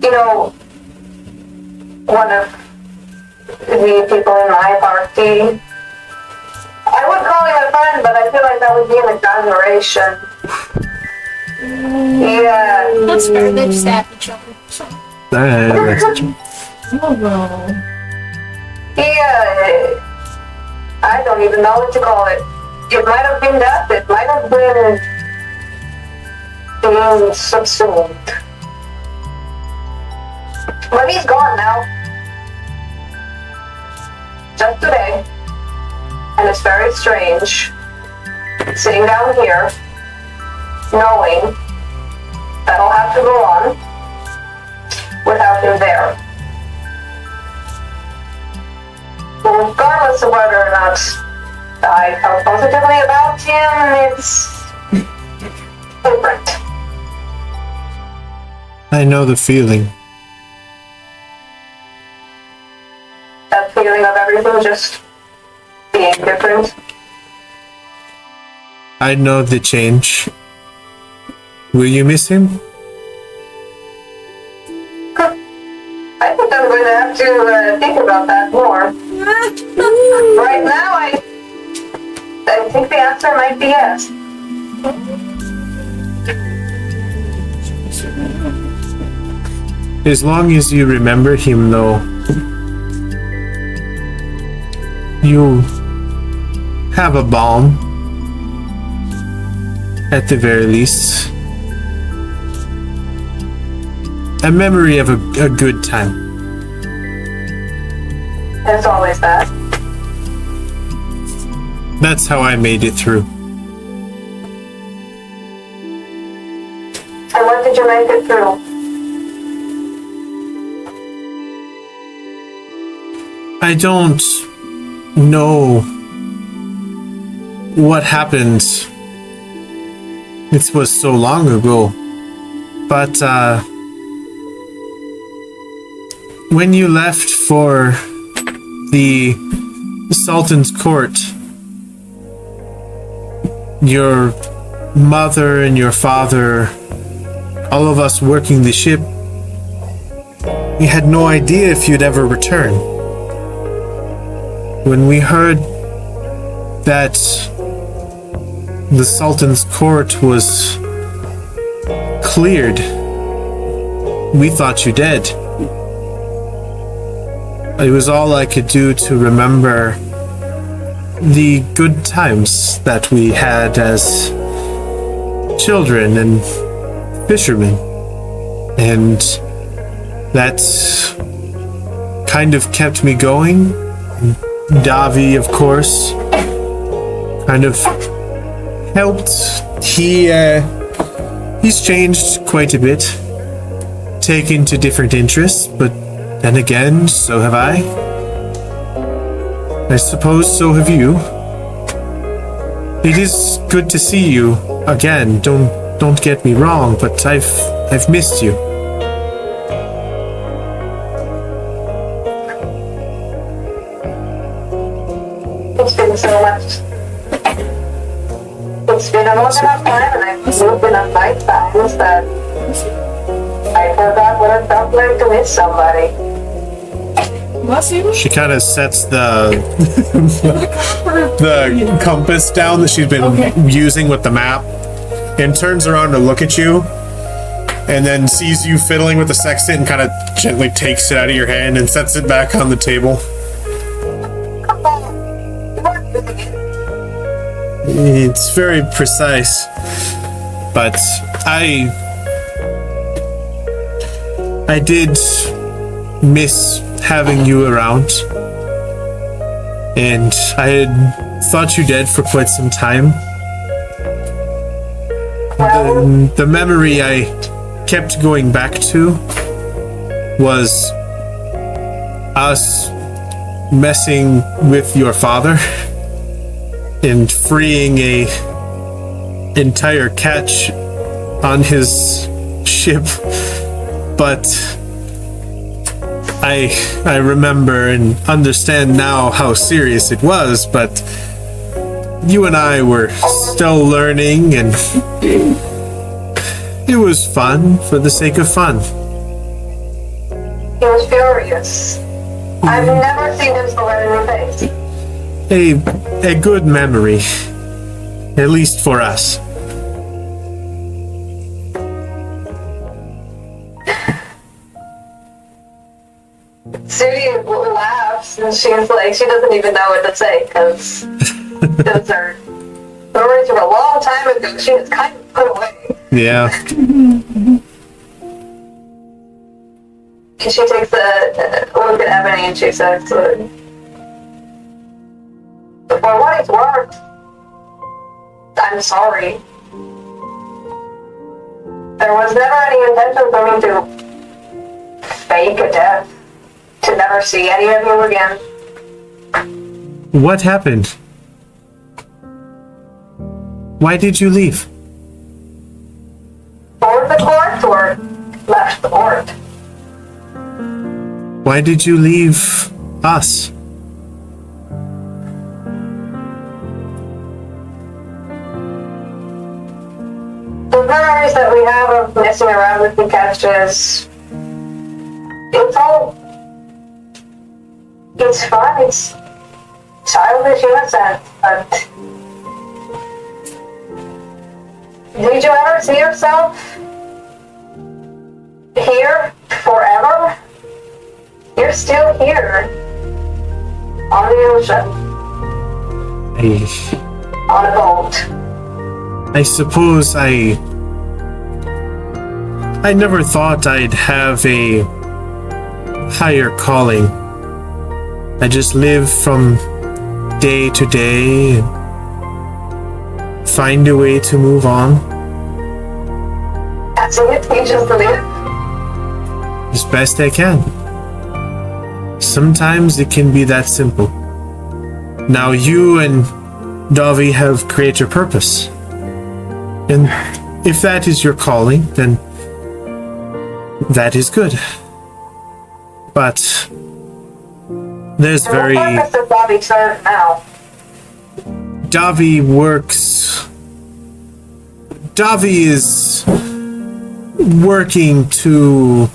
Speaker 3: you know, one of the people in my party, I would call him a friend, but I feel like that would be an exaggeration. Yeah.
Speaker 2: That's fair. They just have each other. So.
Speaker 3: Yeah, I don't even know what to call it. It might have been death, it might have been being subsumed. But he's gone now. Just today. And it's very strange, sitting down here, knowing that I'll have to go on, without him there. But regardless of whether or not I felt positively about him, it's different.
Speaker 1: I know the feeling.
Speaker 3: That feeling of everything just being different.
Speaker 1: I know the change. Will you miss him?
Speaker 3: I think I'm going to have to think about that more. Right now, I think the answer might be yes.
Speaker 1: As long as you remember him, though, you have a balm, at the very least. A memory of a good time.
Speaker 3: There's always that.
Speaker 1: That's how I made it through.
Speaker 3: And what did you make it through?
Speaker 1: I don't know what happened. It was so long ago. But, when you left for the Sultan's court, your mother and your father, all of us working the ship, we had no idea if you'd ever return. When we heard that the Sultan's court was cleared, we thought you dead. It was all I could do to remember the good times that we had as children and fishermen. And that kind of kept me going. Davi, of course, kind of helped. He's changed quite a bit, taken to different interests, but then again, so have I. I suppose so have you. It is good to see you again. Don't get me wrong, but I've missed you.
Speaker 3: It's been so much. It's been a long enough time, and I've moved enough lifetimes that I forgot what it felt like to miss somebody.
Speaker 5: Bless you.
Speaker 1: She kind of sets the the compass down that she's been using with the map, and turns around to look at you, and then sees you fiddling with the sextant and kind of gently takes it out of your hand and sets it back on the table. It's very precise, but I did miss having you around, and I had thought you dead for quite some time. The memory I kept going back to was us messing with your father and freeing a entire catch on his ship, but I remember and understand now how serious it was, but you and I were still learning, and it was fun for the sake of fun.
Speaker 3: He was furious. I've never seen him so red in the face.
Speaker 1: A good memory, at least for us.
Speaker 3: Sudi laughs, and she's like, she doesn't even know what to say, because those are stories from a long time ago. She was kind of put away.
Speaker 1: Yeah.
Speaker 3: And she takes a look at Ebony and she says, for what it's worth, I'm sorry. There was never any intention for me to fake a death to never see any of you again.
Speaker 1: What happened? Why did you leave?
Speaker 3: Board the court or left the court?
Speaker 1: Why did you leave us?
Speaker 3: The memories that we have of messing around with the catches, it's fun, it's childish innocent, but did you ever see yourself here forever? You're still here on the ocean, on a boat.
Speaker 1: I suppose I never thought I'd have a higher calling. I just live from day to day and find a way to move on
Speaker 3: That's it, you just live.
Speaker 1: as best I can. Sometimes it can be that simple. Now you and Davi have greater purpose. And if that is your calling, then that is good. But there's
Speaker 3: And what purpose does Bobby serve now?
Speaker 1: Davi works. Davi is working to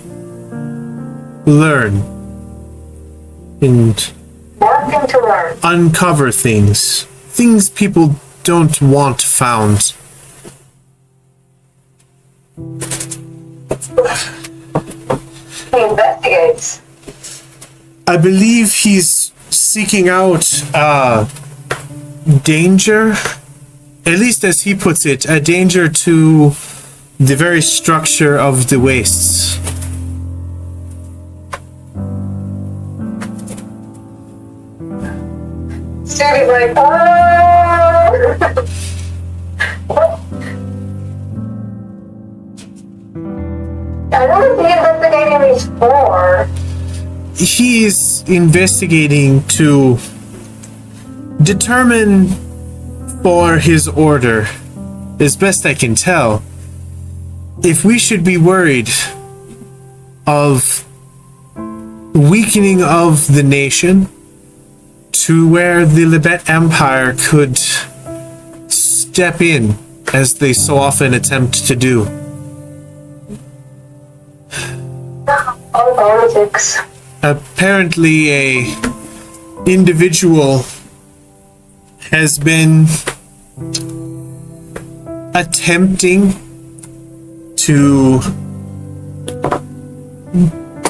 Speaker 1: learn and
Speaker 3: Working to learn.
Speaker 1: uncover things. Things people don't want found.
Speaker 3: He investigates.
Speaker 1: I believe he's seeking out danger, at least as he puts it, a danger to the very structure of the wastes.
Speaker 3: Stevie's like, oh! I what is he investigating these for?
Speaker 1: He's investigating to determine for his order, as best I can tell, if we should be worried of weakening of the nation to where the Libet Empire could step in, as they so often attempt to do.
Speaker 3: All politics.
Speaker 1: Apparently a individual has been attempting to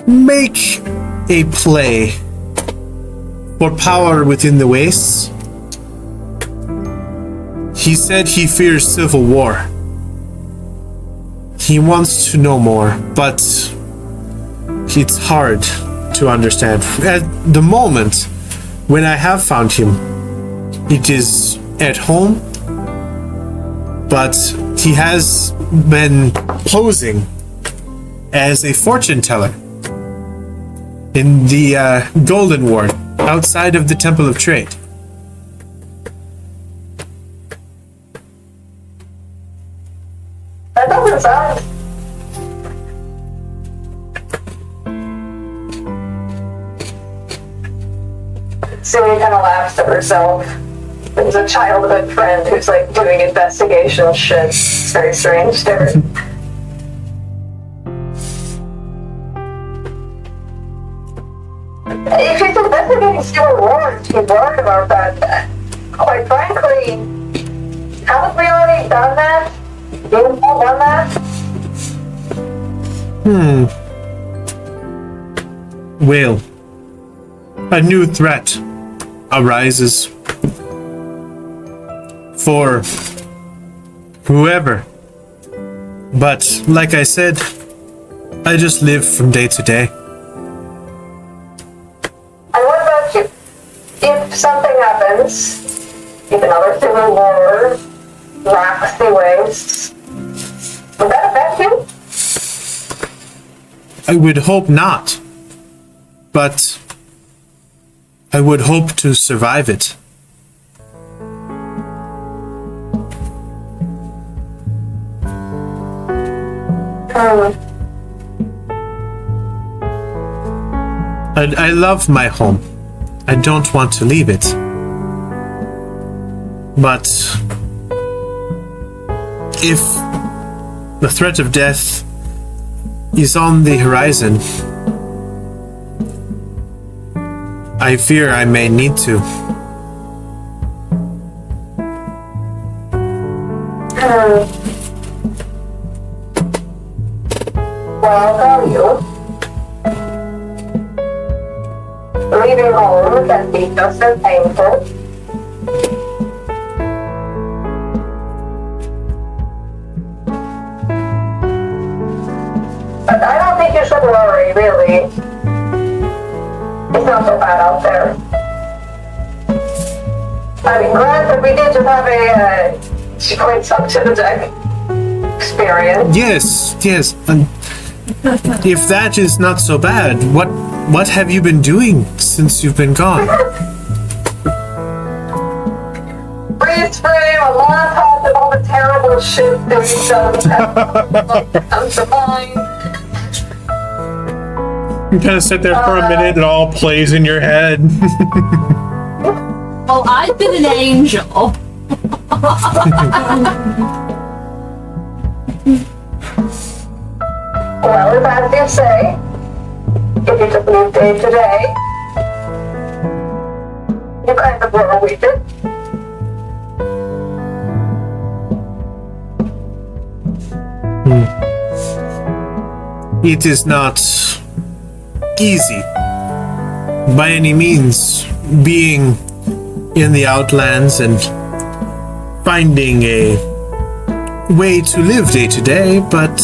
Speaker 1: make a play for power within the wastes. He said he fears civil war. He wants to know more, but it's hard to understand. At the moment, when I have found him, it is at home, but he has been posing as a fortune teller in the Golden Ward outside of the Temple of Trade.
Speaker 3: That doesn't sound. Sumi kind of laughs to herself. There's a childhood friend who's like doing investigation shit. It's very strange to her. If he's investigating civil war, he's worried about that. Quite frankly, haven't we already done that? You've all done that?
Speaker 1: Well, a new threat arises for whoever. But like I said, I just live from day to day.
Speaker 3: And what about you? If something happens, if another civil war racks the wastes, would that affect you?
Speaker 1: I would hope not. But I would hope to survive it. I love my home. I don't want to leave it. But if the threat of death is on the horizon, I fear I may need to.
Speaker 3: Well, I'll tell you. Leaving home can be just as painful. But I don't think you should worry, really. It's not so bad out there. I mean, granted, we did just have a quite suck to the deck experience.
Speaker 1: Yes. And if that is not so bad, what have you been doing since you've been gone?
Speaker 3: Freeze frame, a montage of all the terrible shit that we've done. I'm surviving.
Speaker 1: You kind of sit there for a minute, it all plays in your head.
Speaker 2: Well, I've been an angel.
Speaker 3: Well, if as you say, if you just leave day to day, you kind of roll with it.
Speaker 1: It is not easy by any means being in the outlands and finding a way to live day to day, but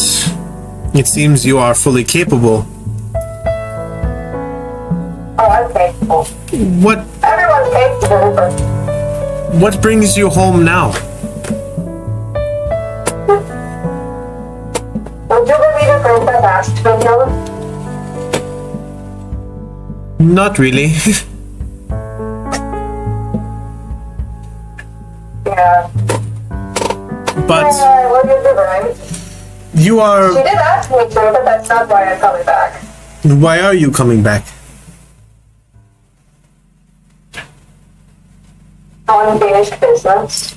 Speaker 1: it seems you are fully capable.
Speaker 3: Oh, I'm capable.
Speaker 1: What
Speaker 3: Everyone's capable, but
Speaker 1: what brings you home now?
Speaker 3: would you believe a princess asked to be killed?
Speaker 1: Not really.
Speaker 3: Yeah.
Speaker 1: But
Speaker 3: Well, you did right.
Speaker 1: you
Speaker 3: She
Speaker 1: are.
Speaker 3: did ask me to, but that's not why I'm coming back.
Speaker 1: Why are you coming back?
Speaker 3: Unfinished business.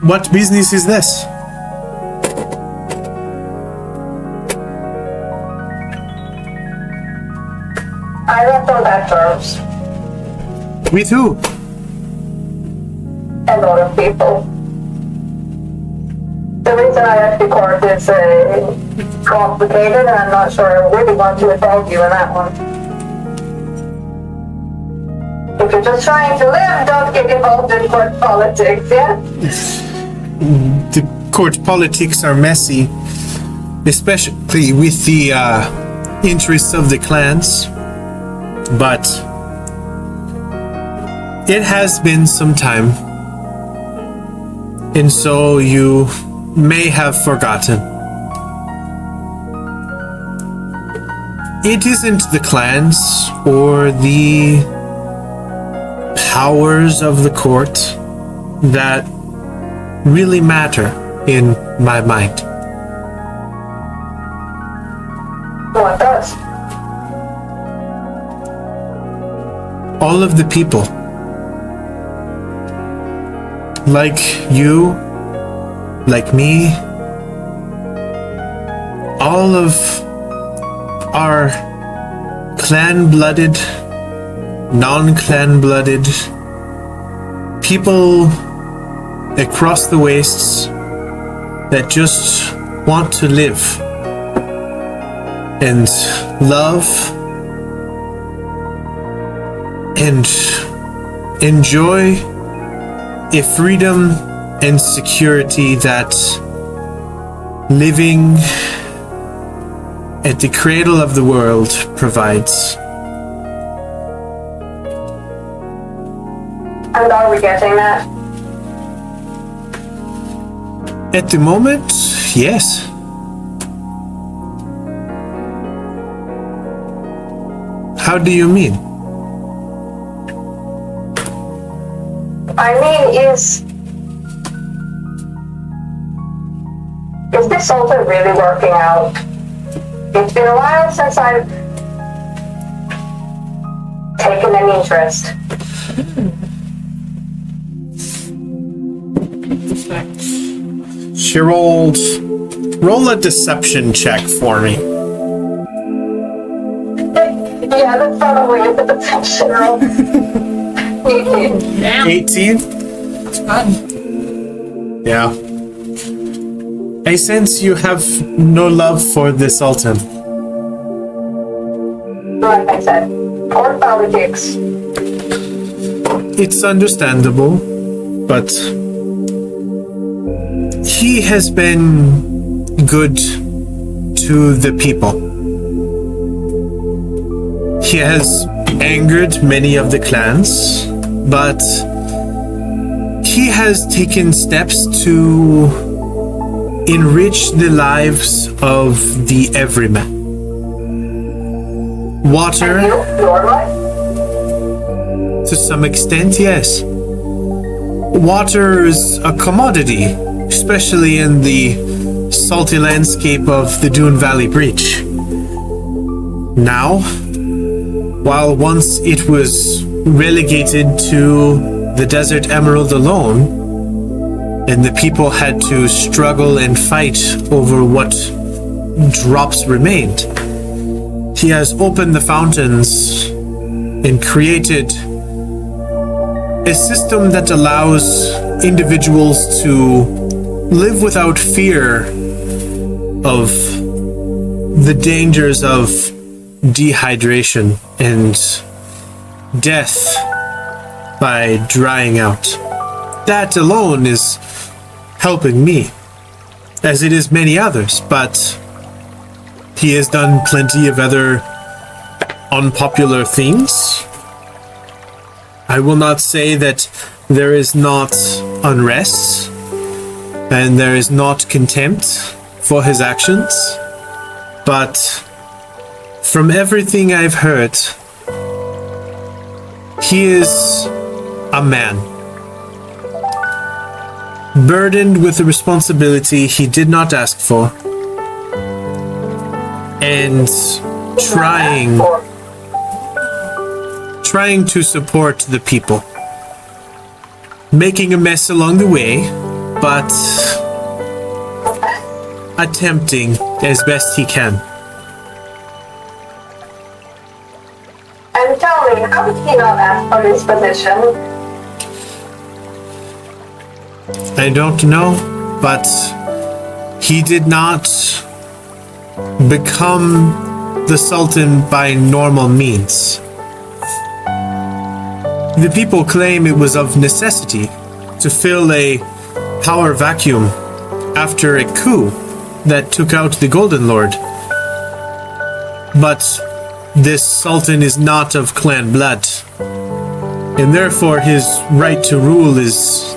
Speaker 1: What business is this?
Speaker 3: I left on bad terms.
Speaker 1: With who?
Speaker 3: A lot of people. The reason I left the court is complicated, and I'm not sure I really want to involve you in that one. If you're just trying to live, don't get involved in court politics, yeah?
Speaker 1: The court politics are messy, especially with the interests of the clans. But it has been some time, and so you may have forgotten. It isn't the clans or the powers of the court that really matter in my mind.
Speaker 3: What does?
Speaker 1: All of the people, like you, like me, all of our clan-blooded, non-clan-blooded people across the wastes that just want to live and love and enjoy a freedom and security that living at the cradle of the world provides.
Speaker 3: And are we getting that?
Speaker 1: At the moment, yes. How do you mean?
Speaker 3: I mean, is this Sultan really working out? It's been a while since I've taken an interest.
Speaker 1: She rolled. Roll a deception check for me.
Speaker 3: Yeah, that's probably a deception roll.
Speaker 5: damn.
Speaker 1: 18?
Speaker 5: That's good.
Speaker 1: Yeah. I sense you have no love for the Sultan.
Speaker 3: Like I said, or politics.
Speaker 1: It's understandable, but he has been good to the people. He has angered many of the clans, but he has taken steps to enrich the lives of the everyman. Water,
Speaker 3: Your life?
Speaker 1: to some extent, yes. Water is a commodity, especially in the salty landscape of the Dune Valley Breach. Now, while once it was relegated to the Desert Emerald alone, and the people had to struggle and fight over what drops remained, he has opened the fountains and created a system that allows individuals to live without fear of the dangers of dehydration and death by drying out. That alone is helping me, as it is many others, but he has done plenty of other unpopular things. I will not say that there is not unrest and there is not contempt for his actions, but from everything I've heard, he is a man, burdened with a responsibility he did not ask for, and trying to support the people, making a mess along the way, but attempting as best he can.
Speaker 3: And tell me, how did he not ask for this position?
Speaker 1: I don't know, but he did not become the Sultan by normal means. The people claim it was of necessity to fill a power vacuum after a coup that took out the Golden Lord. But this Sultan is not of clan blood, and therefore his right to rule is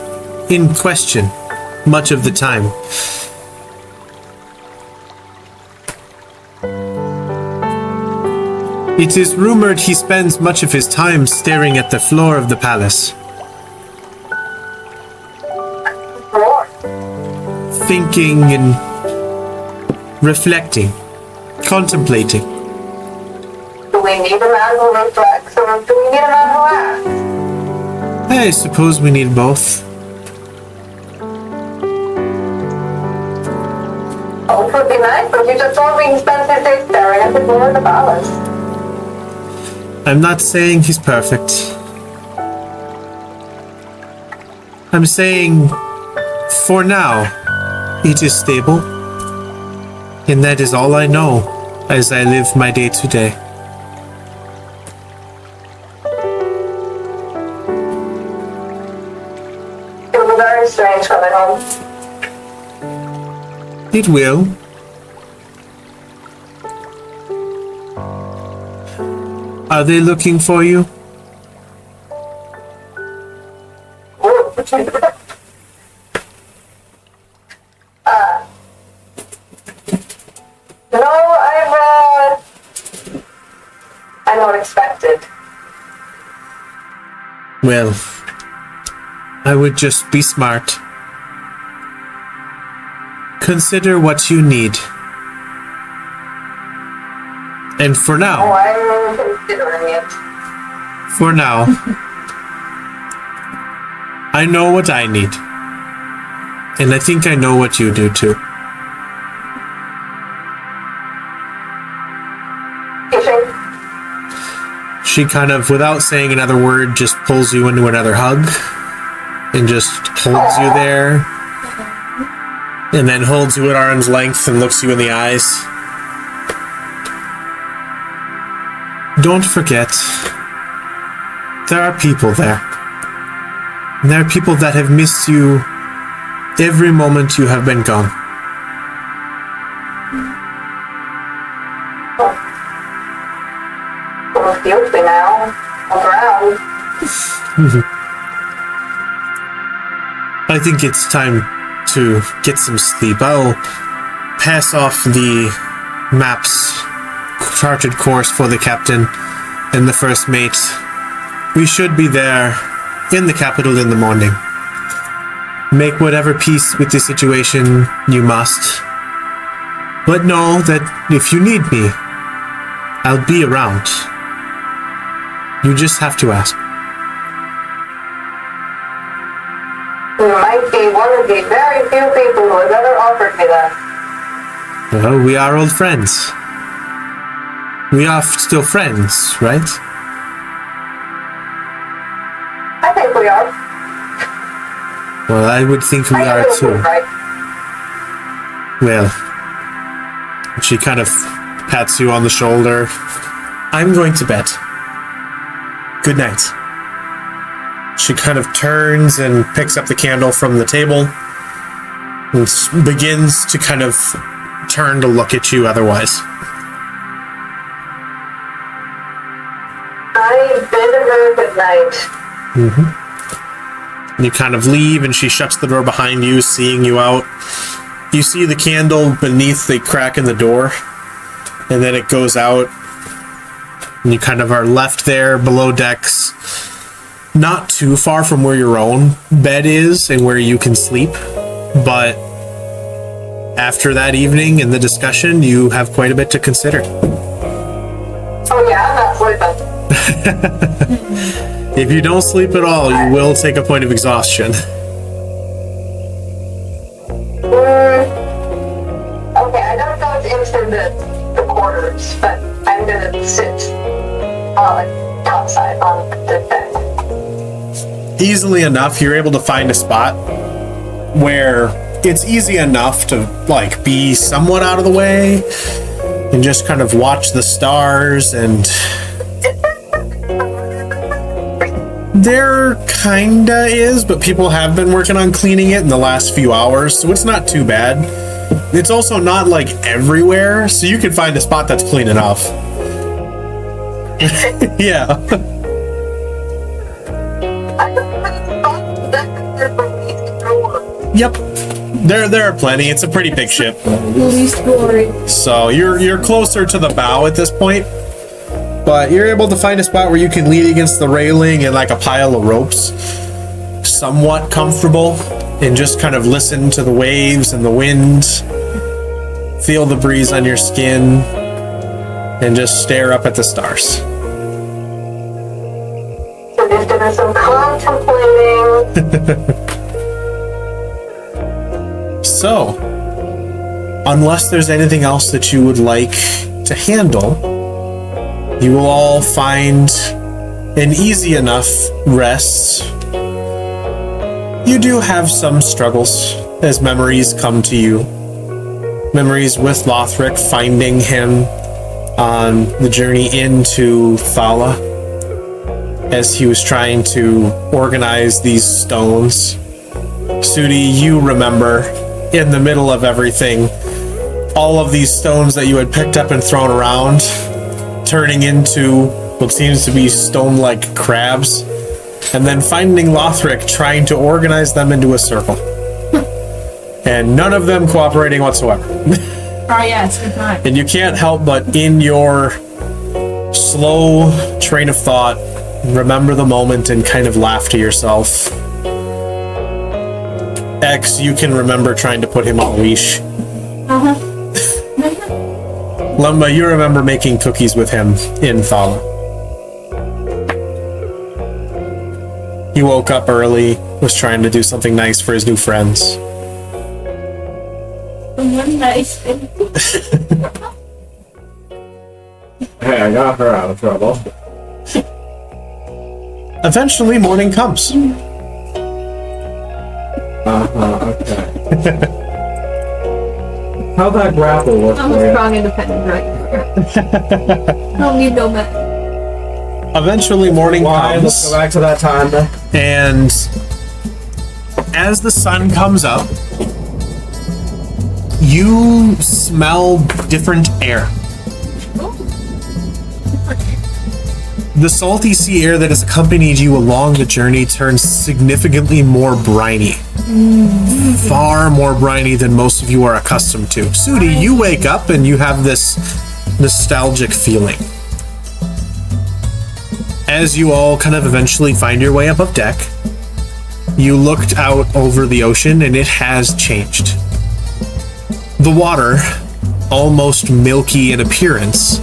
Speaker 1: in question much of the time. It is rumored he spends much of his time staring at the floor of the palace,
Speaker 3: Lord.
Speaker 1: thinking and reflecting, contemplating.
Speaker 3: Do we need a man who reflects, or do we need a man who acts?
Speaker 1: I suppose we need both.
Speaker 3: Oh, it would be nice, but you just told me he spends his day staring at the floor of the palace.
Speaker 1: I'm not saying he's perfect. I'm saying, for now, it is stable. And that is all I know as I live my day to day.
Speaker 3: It will be very strange coming home.
Speaker 1: It will. Are they looking for you?
Speaker 3: No, I don't expect
Speaker 1: Well, I would just be smart. Consider what you need. And for
Speaker 3: Oh,
Speaker 1: now,
Speaker 3: I'm considering it.
Speaker 1: for now, I know what I need. And I think I know what you do too.
Speaker 3: Fishing?
Speaker 1: She kind of, without saying another word, just pulls you into another hug and just holds you there. And then holds you at arm's length and looks you in the eyes. Don't forget, there are people there. And there are people that have missed you every moment you have been gone.
Speaker 3: Well, excuse me now. Look around.
Speaker 1: I think it's time to get some sleep. I'll pass off the map's charted course for the captain and the first mate. We should be there in the capital in the morning. Make whatever peace with the situation you must. But know that if you need me, I'll be around. You just have to ask.
Speaker 3: You might be one of the very few people who has ever offered me that.
Speaker 1: Well, we are old friends. We are still friends, right?
Speaker 3: I think we are.
Speaker 1: Well, I would think we are
Speaker 3: think
Speaker 1: too.
Speaker 3: we're right.
Speaker 1: Well, she kind of pats you on the shoulder. I'm going to bed. Good night. She kind of turns and picks up the candle from the table and begins to kind of turn to look at you otherwise.
Speaker 3: I bid her good night.
Speaker 1: You kind of leave and she shuts the door behind you, seeing you out. You see the candle beneath the crack in the door, and then it goes out, and you kind of are left there below decks, not too far from where your own bed is and where you can sleep, but after that evening and the discussion, you have quite a bit to consider.
Speaker 3: Oh yeah, I'm not sleeping.
Speaker 1: If you don't sleep at all, you will take a point of exhaustion.
Speaker 3: Okay, I don't go into the quarters, but I'm gonna sit on the top side on the bed.
Speaker 1: Easily enough, you're able to find a spot where it's easy enough to like be somewhat out of the way and just kind of watch the stars. And there kinda is, but people have been working on cleaning it in the last few hours, so it's not too bad. It's also not like everywhere, so you can find a spot that's clean enough. Yeah. Yep. There are plenty. It's a pretty big ship.
Speaker 2: Least glory.
Speaker 1: So you're closer to the bow at this point. But you're able to find a spot where you can lean against the railing and like a pile of ropes. Somewhat comfortable. And just kind of listen to the waves and the wind. Feel the breeze on your skin. And just stare up at the stars.
Speaker 3: So just doing some contemplating.
Speaker 1: So, unless there's anything else that you would like to handle, you will all find an easy enough rest. You do have some struggles as memories come to you. Memories with Lothick, finding him on the journey into Thala as he was trying to organize these stones. Sudi, you remember, in the middle of everything, all of these stones that you had picked up and thrown around, turning into what seems to be stone-like crabs, and then finding Lothick trying to organize them into a circle. And none of them cooperating whatsoever.
Speaker 5: Oh yes, good time.
Speaker 1: And you can't help but, in your slow train of thought, remember the moment and kind of laugh to yourself. X, you can remember trying to put him on a leash. Lumba, you remember making cookies with him in Thala. He woke up early, was trying to do something nice for his new friends.
Speaker 6: Nice.
Speaker 4: Hey, I got her out of trouble.
Speaker 1: Eventually, morning comes.
Speaker 4: Okay. How'd that grapple look
Speaker 2: I'm
Speaker 4: for
Speaker 2: a
Speaker 4: you?
Speaker 2: strong, independent right. Don't need no man.
Speaker 1: Eventually, morning
Speaker 4: Why? Let's
Speaker 1: comes,
Speaker 4: go back to that time then.
Speaker 1: and as the sun comes up, you smell different air. The salty sea air that has accompanied you along the journey turns significantly more briny. Far more briny than most of you are accustomed to. Sudi, you wake up and you have this nostalgic feeling. As you all kind of eventually find your way up deck, you looked out over the ocean and it has changed. The water, almost milky in appearance,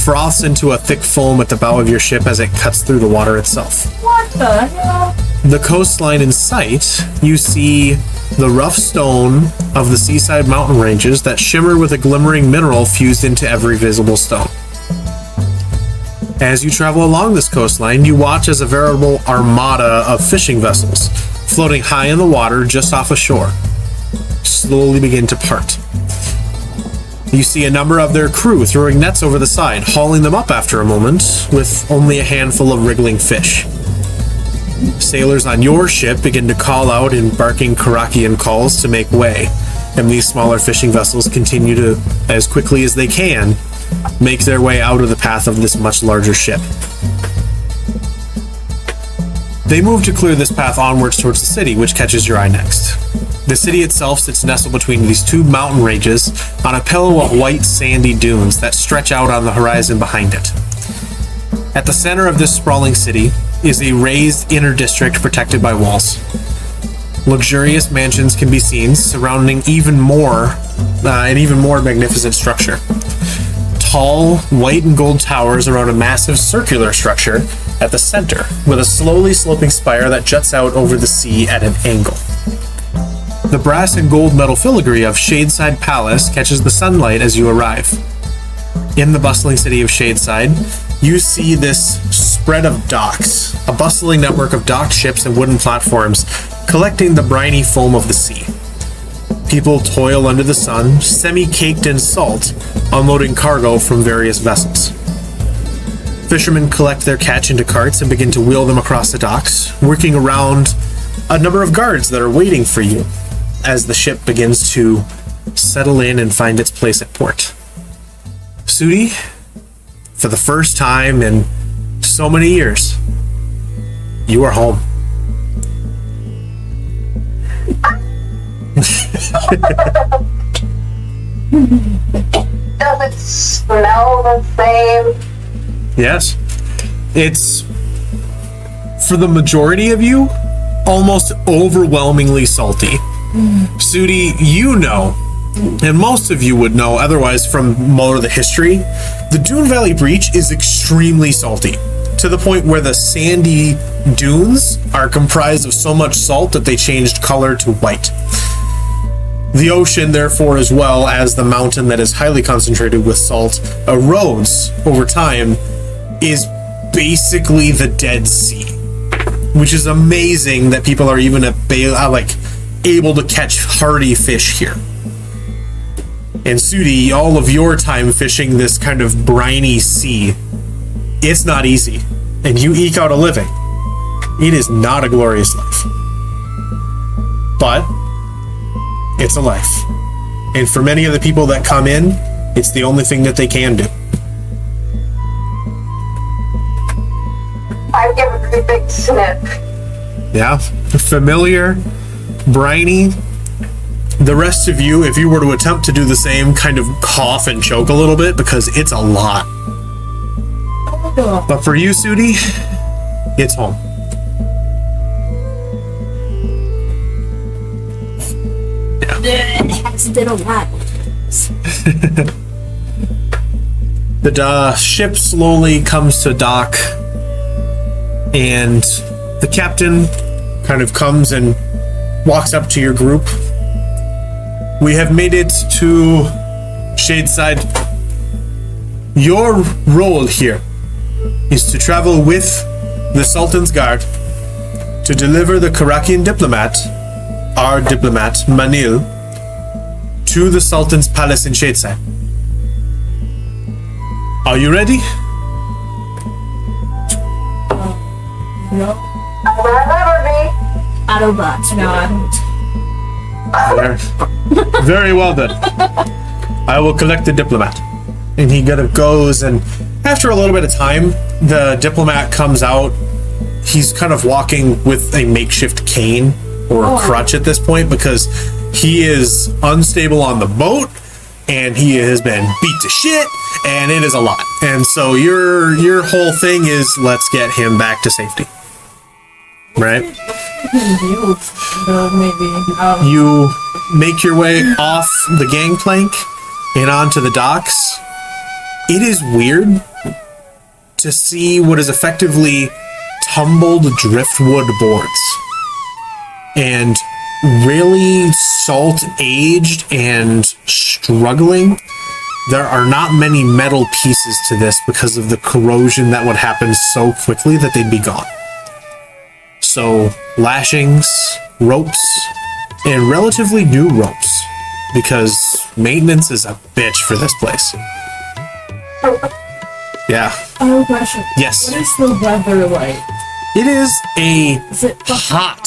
Speaker 1: froths into a thick foam at the bow of your ship as it cuts through the water itself.
Speaker 5: What the hell?
Speaker 1: The coastline in sight, you see the rough stone of the seaside mountain ranges that shimmer with a glimmering mineral fused into every visible stone. As you travel along this coastline, you watch as a veritable armada of fishing vessels, floating high in the water just off a shore, slowly begin to part. You see a number of their crew throwing nets over the side, hauling them up after a moment, with only a handful of wriggling fish. Sailors on your ship begin to call out in barking Caracian calls to make way, and these smaller fishing vessels continue to, as quickly as they can, make their way out of the path of this much larger ship. They move to clear this path onwards towards the city, which catches your eye next. The city itself sits nestled between these two mountain ranges on a pillow of white sandy dunes that stretch out on the horizon behind it. At the center of this sprawling city is a raised inner district protected by walls. Luxurious mansions can be seen surrounding an even more magnificent structure. Tall, white and gold towers around a massive circular structure at the center, with a slowly sloping spire that juts out over the sea at an angle. The brass and gold metal filigree of Shadeside Palace catches the sunlight as you arrive. In the bustling city of Shadeside, you see this spread of docks, a bustling network of docked ships and wooden platforms collecting the briny foam of the sea. People toil under the sun, semi-caked in salt, unloading cargo from various vessels. Fishermen collect their catch into carts and begin to wheel them across the docks, working around a number of guards that are waiting for you as the ship begins to settle in and find its place at port. Sudi, for the first time in so many years, you are home.
Speaker 3: Does it smell the same?
Speaker 1: Yes. It's, for the majority of you, almost overwhelmingly salty. Sudi, you know, and most of you would know otherwise from more of the history, the Dune Valley Breach is extremely salty, to the point where the sandy dunes are comprised of so much salt that they changed color to white. The ocean, therefore, as well as the mountain that is highly concentrated with salt, erodes over time, is basically the Dead Sea, which is amazing that people are even able to catch hardy fish here. And Sudi, all of your time fishing this kind of briny sea, it's not easy, and you eke out a living. It is not a glorious life, but it's a life. And for many of the people that come in, it's the only thing that they can do.
Speaker 3: I give a pretty big sniff.
Speaker 1: Yeah, familiar, briny. The rest of you, if you were to attempt to do the same, kind of cough and choke a little bit because it's a lot. But for you, Sudi, it's home.
Speaker 6: Accidental lot.
Speaker 1: The ship slowly comes to dock, and the captain kind of comes and walks up to your group. We have made it to Shadeside. Your role here is to travel with the Sultan's guard to deliver the Caracian Diplomat, our diplomat, Manil, to the Sultan's palace in Shadeside. Are you ready?
Speaker 5: No.
Speaker 3: Will I never be?
Speaker 6: Autobots.
Speaker 5: No, I don't.
Speaker 1: Very well then. I will collect the diplomat. And he kind of goes, and after a little bit of time, the diplomat comes out. He's kind of walking with a makeshift cane or a crutch at this point because he is unstable on the boat and he has been beat to shit, and it is a lot. And so your whole thing is, let's get him back to safety. Right?
Speaker 5: Maybe.
Speaker 1: You make your way off the gangplank and onto the docks. It is weird to see what is effectively tumbled driftwood boards and really salt aged and struggling. There are not many metal pieces to this because of the corrosion that would happen so quickly that they'd be gone. So lashings, ropes, and relatively new ropes because maintenance is a bitch for this place. Yeah.
Speaker 5: I have a question.
Speaker 1: Yes.
Speaker 5: What is the weather like?
Speaker 1: It is a
Speaker 5: Is it
Speaker 1: hot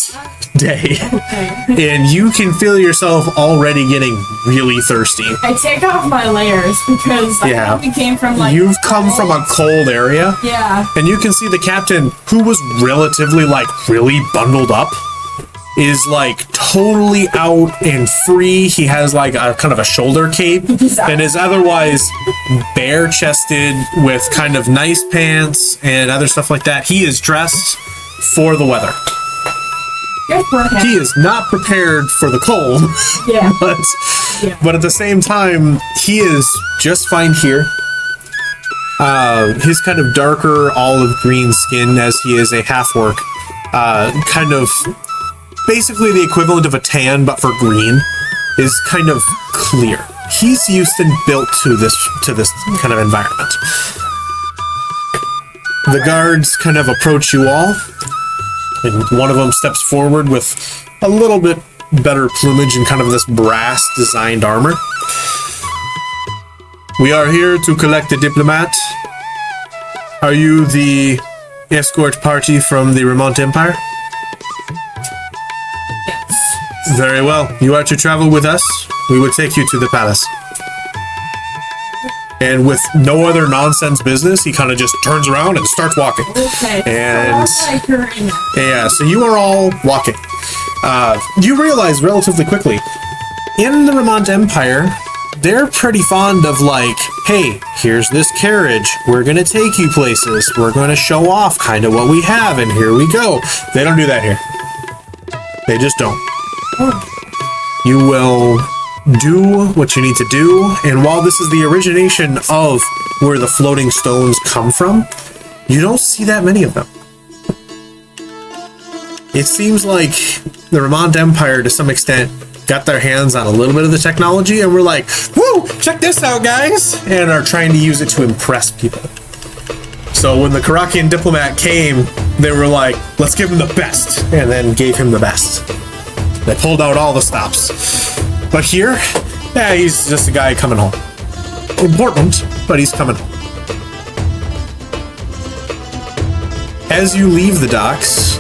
Speaker 1: day,
Speaker 5: okay?
Speaker 1: and you can feel yourself already getting really thirsty.
Speaker 5: I take off my layers because I
Speaker 1: Yeah.
Speaker 5: think we came from like.
Speaker 1: You've come from a cold area,
Speaker 5: Yeah.
Speaker 1: and you can see the captain, who was relatively really bundled up, is totally out and free. He has a kind of a shoulder cape and is otherwise bare chested with kind of nice pants and other stuff like that. He is dressed for the weather.
Speaker 5: Good for him.
Speaker 1: He is not prepared for the cold,
Speaker 5: Yeah.
Speaker 1: but at the same time, he is just fine here. His kind of darker olive green skin, as he is a half-orc, kind of basically the equivalent of a tan, but for green, is kind of clear. He's used and built to this kind of environment. The guards kind of approach you all, and one of them steps forward with a little bit better plumage and kind of this brass designed armor. We are here to collect the diplomat. Are you the escort party from the Remont Empire?
Speaker 5: Yes.
Speaker 1: Very well. You are to travel with us. We will take you to the palace. And with no other nonsense business, he kind of just turns around and starts walking.
Speaker 5: Okay.
Speaker 1: And
Speaker 5: So I'm hurrying.
Speaker 1: yeah, so you are all walking. You realize relatively quickly, in the Remont Empire, they're pretty fond of hey, here's this carriage. We're going to take you places. We're going to show off kind of what we have, and here we go. They don't do that here. They just don't. You will do what you need to do, and while this is the origination of where the floating stones come from, you don't see that many of them. It seems like the Remont Empire, to some extent, got their hands on a little bit of the technology, and we're like, woo, check this out, guys, and are trying to use it to impress people. So when the Caracian Diplomat came, they were like, let's give him the best, and then gave him the best. They pulled out all the stops. But here, yeah, he's just a guy coming home. Important, but he's coming home. As you leave the docks,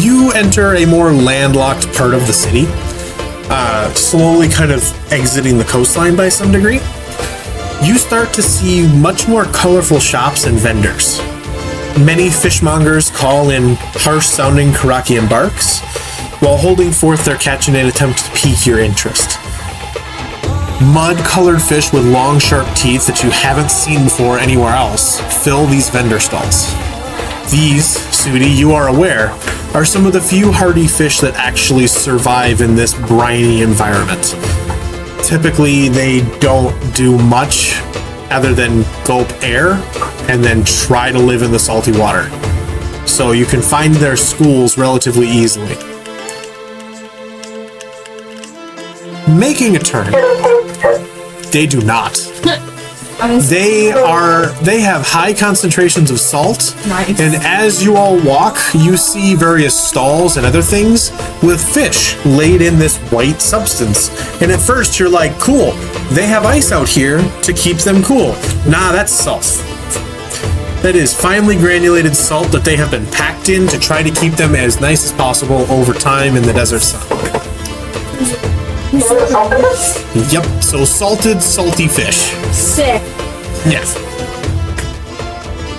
Speaker 1: you enter a more landlocked part of the city, slowly kind of exiting the coastline by some degree. You start to see much more colorful shops and vendors. Many fishmongers call in harsh-sounding Caracian barks, while holding forth their catch in an attempt to pique your interest. Mud-colored fish with long, sharp teeth that you haven't seen before anywhere else fill these vendor stalls. These, Sudi, you are aware, are some of the few hardy fish that actually survive in this briny environment. Typically, they don't do much other than gulp air and then try to live in the salty water. So you can find their schools relatively easily. Making a turn, they do not. They have high concentrations of salt,
Speaker 5: Nice.
Speaker 1: and as you all walk, you see various stalls and other things with fish laid in this white substance. And at first you're like, cool, they have ice out here to keep them cool. Nah, that's salt. That is finely granulated salt that they have been packed in to try to keep them as nice as possible over time in the desert sun. Yep, so salted, salty fish.
Speaker 2: Sick.
Speaker 1: Yes.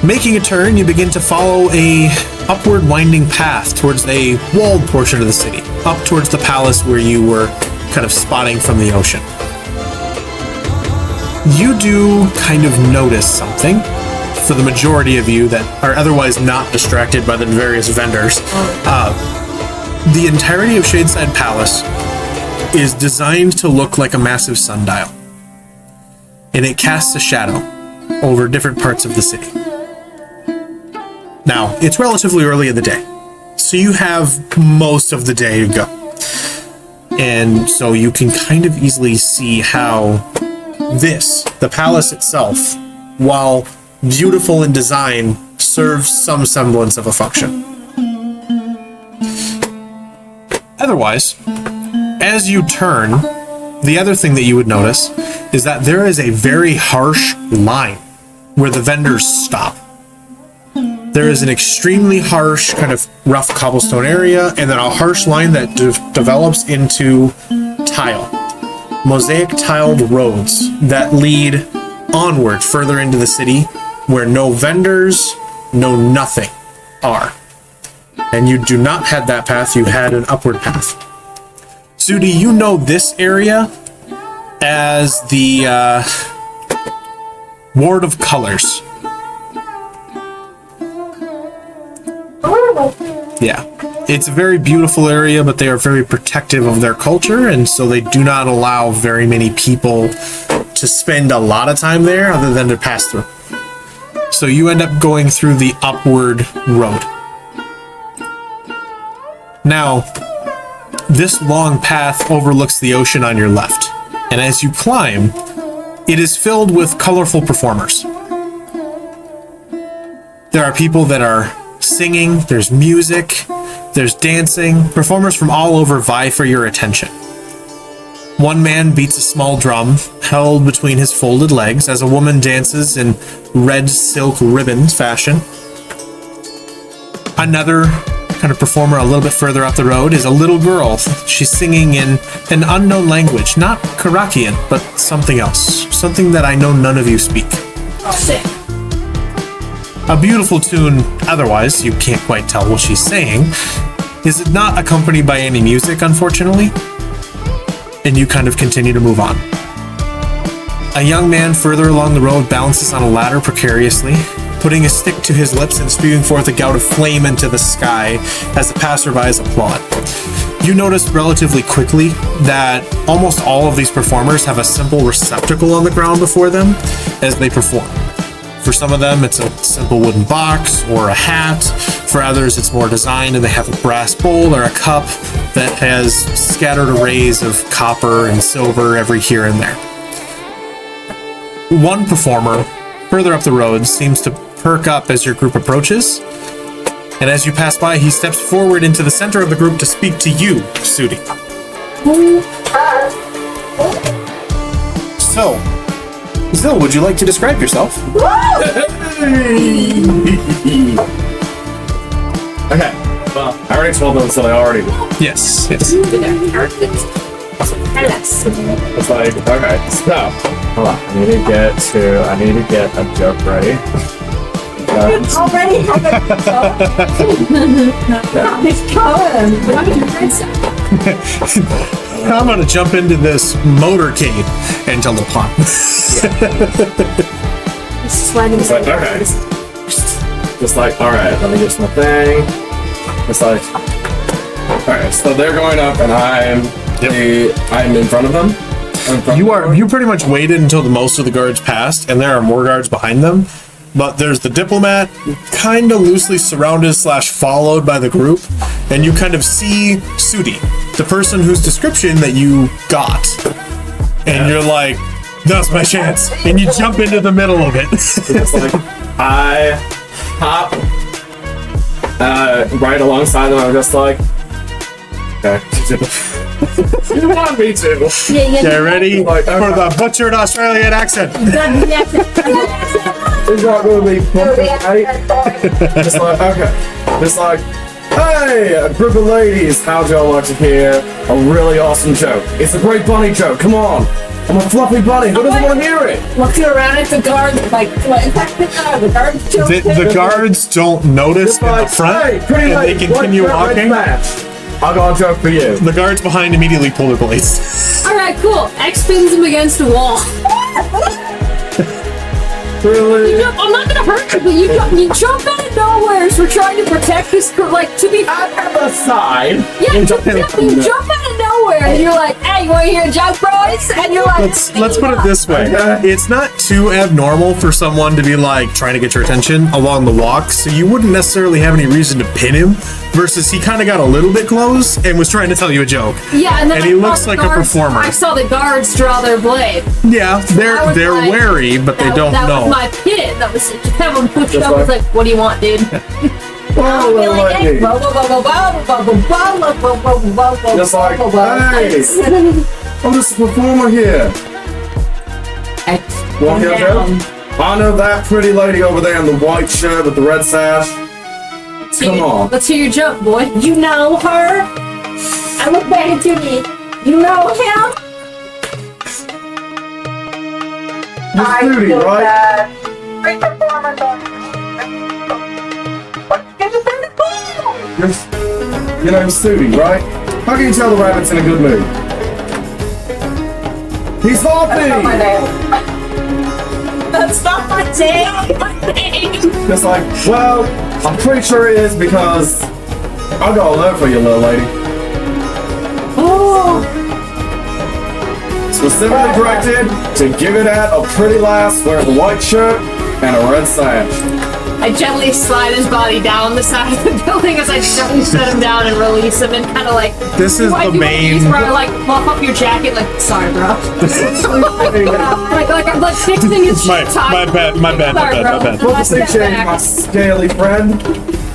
Speaker 1: Making a turn, you begin to follow a upward winding path towards a walled portion of the city, up towards the palace where you were kind of spotting from the ocean. You do kind of notice something, for the majority of you that are otherwise not distracted by the various vendors. The entirety of Shadeside Palace is designed to look like a massive sundial, and it casts a shadow over different parts of the city. Now, it's relatively early in the day, so you have most of the day to go. And so you can kind of easily see how the palace itself, while beautiful in design, serves some semblance of a function. Otherwise, as you turn, the other thing that you would notice is that there is a very harsh line where the vendors stop. There is an extremely harsh, kind of rough cobblestone area, and then a harsh line that develops into tile. Mosaic tiled roads that lead onward further into the city where no vendors, no nothing are. And you do not have that path, you had an upward path. Sudi, you know this area as the Ward of Colors. Yeah. It's a very beautiful area, but they are very protective of their culture, and so they do not allow very many people to spend a lot of time there other than to pass through. So you end up going through the upward road. Now, this long path overlooks the ocean on your left, and as you climb, it is filled with colorful performers. There are people that are singing, there's music, there's dancing. Performers from all over vie for your attention. One man beats a small drum held between his folded legs as a woman dances in red silk ribbons fashion. Another kind of performer a little bit further up the road is a little girl. She's singing in an unknown language, not Caracian, but something else. Something that I know none of you speak.
Speaker 2: Sick.
Speaker 1: A beautiful tune, otherwise, you can't quite tell what she's saying, is not accompanied by any music, unfortunately, and you kind of continue to move on. A young man further along the road balances on a ladder precariously, putting a stick to his lips and spewing forth a gout of flame into the sky as the passerbys applaud. You notice relatively quickly that almost all of these performers have a simple receptacle on the ground before them as they perform. For some of them, it's a simple wooden box or a hat. For others, it's more designed and they have a brass bowl or a cup that has scattered arrays of copper and silver every here and there. One performer, further up the road, seems to perk up as your group approaches. And as you pass by, he steps forward into the center of the group to speak to you, Sudi. So, Zil, would you like to describe yourself?
Speaker 4: Okay. Well, I already told them, so they already know.
Speaker 1: Yes.
Speaker 4: It's like, okay, so hold on. I need to get a joke ready.
Speaker 6: Already?
Speaker 1: I'm gonna jump into this motorcade and tell the plot.
Speaker 4: It's like, okay. just like, all right, let me get my thing. It's like, all right, so they're going up, and I'm in front of them.
Speaker 1: You pretty much waited until the most of the guards passed, and there are more guards behind them. But there's the diplomat, kind of loosely surrounded / followed by the group, and you kind of see Sudi, the person whose description that you got, and you're like, "That's my chance!" And you jump into the middle of it.
Speaker 4: It's like I hop right alongside them. I'm just like, okay. You want me to?
Speaker 6: Yeah.
Speaker 1: Get ready
Speaker 4: Like,
Speaker 1: for the butchered Australian accent.
Speaker 4: Is that really right? It's like, okay. It's like, hey, a group of ladies, how'd y'all like to hear a really awesome joke? It's a great bunny joke, come on. I'm a fluffy bunny, who doesn't want to hear it?
Speaker 6: Looking around at the guards, like, what? The guards
Speaker 1: The guards don't notice in the front,
Speaker 4: Hey, pretty
Speaker 1: and they
Speaker 4: lady,
Speaker 1: continue
Speaker 4: what's
Speaker 1: walking.
Speaker 4: that? I got a joke for you.
Speaker 1: The guards behind immediately pull their blades.
Speaker 2: Alright, cool. X pins him against a wall.
Speaker 4: Really?
Speaker 2: I'm not gonna hurt you, but you jump out of nowhere as we're trying to protect this, like, to be
Speaker 4: I have a side.
Speaker 2: yeah, you jump out of nowhere and you're like, hey, you wanna hear a joke, boys? And you're like,
Speaker 1: Let's put it this way. It's not too abnormal for someone to be like trying to get your attention along the walk, so you wouldn't necessarily have any reason to pin him, versus he kind of got a little bit close and was trying to tell you a joke.
Speaker 2: yeah, and then
Speaker 1: And
Speaker 2: I
Speaker 1: he
Speaker 2: saw
Speaker 1: looks
Speaker 2: the
Speaker 1: like a
Speaker 2: guards-
Speaker 1: performer.
Speaker 2: I saw the guards draw their blade.
Speaker 1: Yeah,
Speaker 2: I
Speaker 1: they're
Speaker 2: was like-
Speaker 1: wary, but they don't
Speaker 2: that
Speaker 1: know.
Speaker 2: was my pit. That was just have them pushed
Speaker 4: Just
Speaker 2: up. I was
Speaker 4: like-
Speaker 2: like, what do you want, dude?
Speaker 4: Oh, little lady. Just like, hey, I'm just a performer here. Want to hear a joke? I know that pretty lady over there in the white shirt with the red sash. Come on.
Speaker 2: Let's hear your joke, boy.
Speaker 6: You know her? I look back at me. You know him?
Speaker 4: You're
Speaker 3: I
Speaker 4: Sudi,
Speaker 3: feel
Speaker 4: right?
Speaker 3: bad. Great performance on. What did you say?
Speaker 4: You know Sudi, right? How can you tell the rabbit's in a good mood? He's
Speaker 3: That's not my
Speaker 4: hopping!
Speaker 3: name.
Speaker 6: That's not my name.
Speaker 4: Just like, well, I'm pretty sure it is because I got a letter for you, little lady.
Speaker 6: Oh,
Speaker 4: Specifically directed to give it at a pretty lass wearing a white shirt and a red sash.
Speaker 2: I gently slide his body down the side of the building as I gently set him down and release him, and kind of like
Speaker 1: This is
Speaker 2: I
Speaker 1: the
Speaker 2: do one of these
Speaker 1: main.
Speaker 2: where I like fluff up your jacket, like sorry, bro. like I'm like fixing his
Speaker 1: My bad.
Speaker 2: Sorry, bro.
Speaker 4: What to say, Shane, my scaly friend?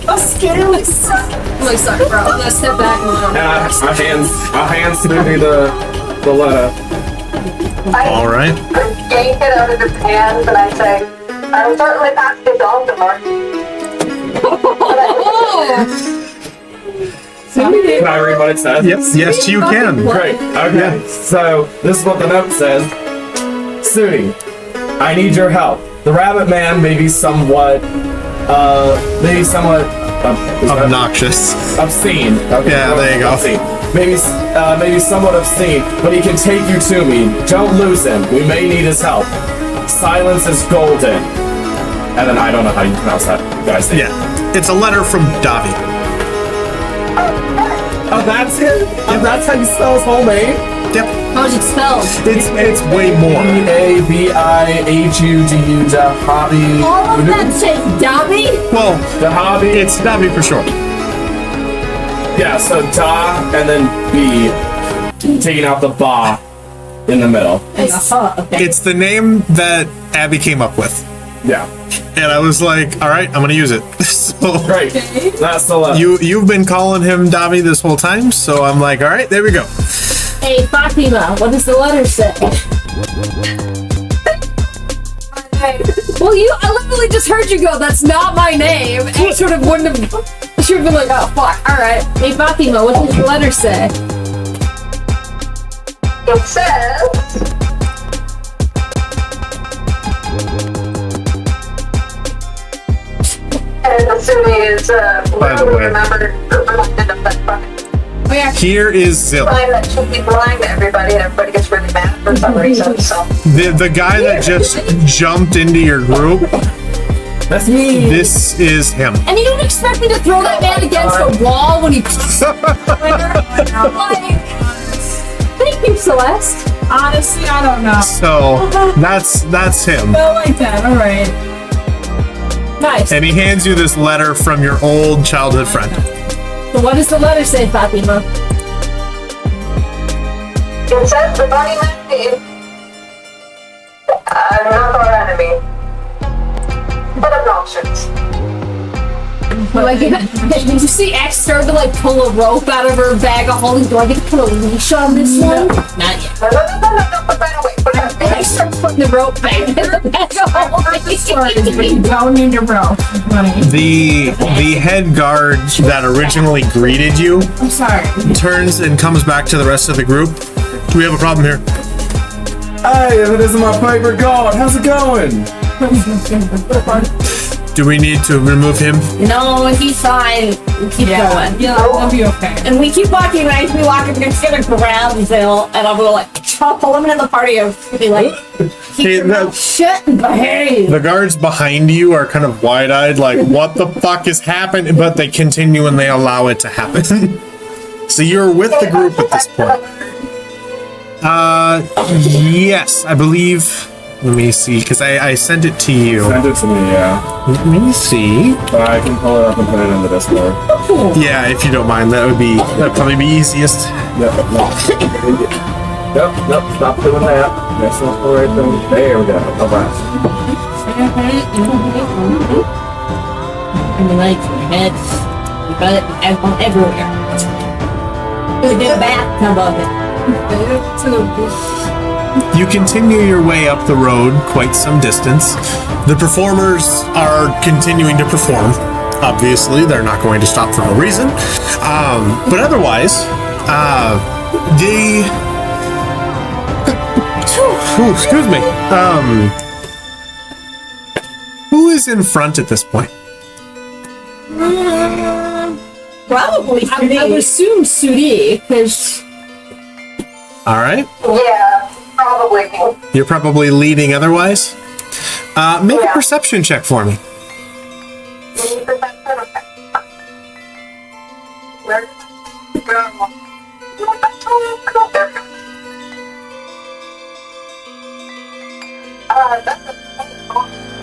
Speaker 6: a scaly
Speaker 2: I'm like sorry, bro. I'm gonna step back and
Speaker 4: And I hand Sudi the letter.
Speaker 1: All right.
Speaker 3: I yank it out of his hands and I say, I'm certainly past the Baltimore.
Speaker 4: Can I read what it says?
Speaker 1: Yes, you can.
Speaker 4: Great. Okay. So this is what the note says. Sudi, I need your help. The rabbit man may be somewhat
Speaker 1: Obnoxious.
Speaker 4: obscene. Okay,
Speaker 1: Yeah, there you go.
Speaker 4: obscene. Maybe somewhat obscene, but he can take you to me. Don't lose him. We may need his help. Silence is golden. And then I don't know how you pronounce that guy's name.
Speaker 1: Yeah, it's a letter from Davi.
Speaker 4: Oh, that's it? Oh, that's how you spell his whole name?
Speaker 1: Yep.
Speaker 2: how's it spelled?
Speaker 1: It's way more.
Speaker 4: Dabihudu, the hobby.
Speaker 6: All of that says Dobby?
Speaker 1: Well,
Speaker 4: The hobby.
Speaker 1: it's Davi for short.
Speaker 4: Yeah, so Da and then B, taking out the Ba in the middle.
Speaker 6: Okay.
Speaker 1: It's the name that Abby came up with,
Speaker 4: Yeah,
Speaker 1: and I was like, all right, I'm gonna use it. So
Speaker 4: great. That's the letter.
Speaker 1: you've been calling him Davi this whole time, so I'm like, all right, there we go.
Speaker 6: Hey, Fatima, what does the letter say?
Speaker 2: Well, I literally just heard you go, that's not my name, and you sort of wouldn't have, she would have been like, oh, fuck, alright.
Speaker 6: Hey, Fatima, what does the letter say?
Speaker 3: It says, and as soon as
Speaker 1: By the way.
Speaker 3: remember
Speaker 2: Oh, yeah.
Speaker 1: Here is Zill,
Speaker 3: time that should be blind to everybody and everybody gets really mad for some reason, so
Speaker 1: the guy that just jumped into your group.
Speaker 4: That's me.
Speaker 1: This is him.
Speaker 2: And you don't expect me to throw that man against a wall when he... like, thank you, Celeste.
Speaker 5: Honestly, I don't know.
Speaker 1: So that's him.
Speaker 5: Oh, like that. All right.
Speaker 2: Nice.
Speaker 1: And he hands you this letter from your old childhood friend.
Speaker 2: So what does the letter say, Fatima?
Speaker 3: It says the bunny man is not our enemy, but obnoxious.
Speaker 2: Like, did you see X start to like pull a rope out of her bag of holding? Do I get to put a leash on this one? Not yet.
Speaker 3: No, put that away. Put that away.
Speaker 2: I start putting the rope back in the bag of holding.
Speaker 5: You don't need your bro. Money.
Speaker 1: The head guard that originally greeted you
Speaker 5: I'm sorry.
Speaker 1: turns and comes back to the rest of the group. Do we have a problem here?
Speaker 4: Hey, if it isn't my favorite god, how's it going?
Speaker 1: Do we need to remove him?
Speaker 6: No, he's fine. We keep going.
Speaker 5: Yeah, that'll be okay.
Speaker 6: And we keep walking, right? We walk, and we're just gonna grab Zil, and I'll go like, pull him into the party of be like, keep
Speaker 1: Hey,
Speaker 6: your mouth shut and behave.
Speaker 1: The guards behind you are kind of wide-eyed, like, what the fuck is happening? But they continue and they allow it to happen. So you're with the group at this point. Yes, I believe. Let me see, because I sent it to you.
Speaker 4: Send it to me, yeah.
Speaker 1: Let me see.
Speaker 4: But I can pull it up and put it in the Discord.
Speaker 1: Yeah, if you don't mind, that'd probably be easiest.
Speaker 4: Yep, stop doing that. That's not the right thing. There we go. Alright.
Speaker 6: And the legs, your head, you got it everywhere. We did a bathtub of it.
Speaker 1: You continue your way up the road quite some distance. The performers are continuing to perform. Obviously, they're not going to stop for no reason. But otherwise, excuse me. Who is in front at this point?
Speaker 6: Probably
Speaker 2: I would assume Sudi, because...
Speaker 1: All right.
Speaker 3: Yeah, probably.
Speaker 1: You're probably leading otherwise. Make a perception check for me.
Speaker 3: Where?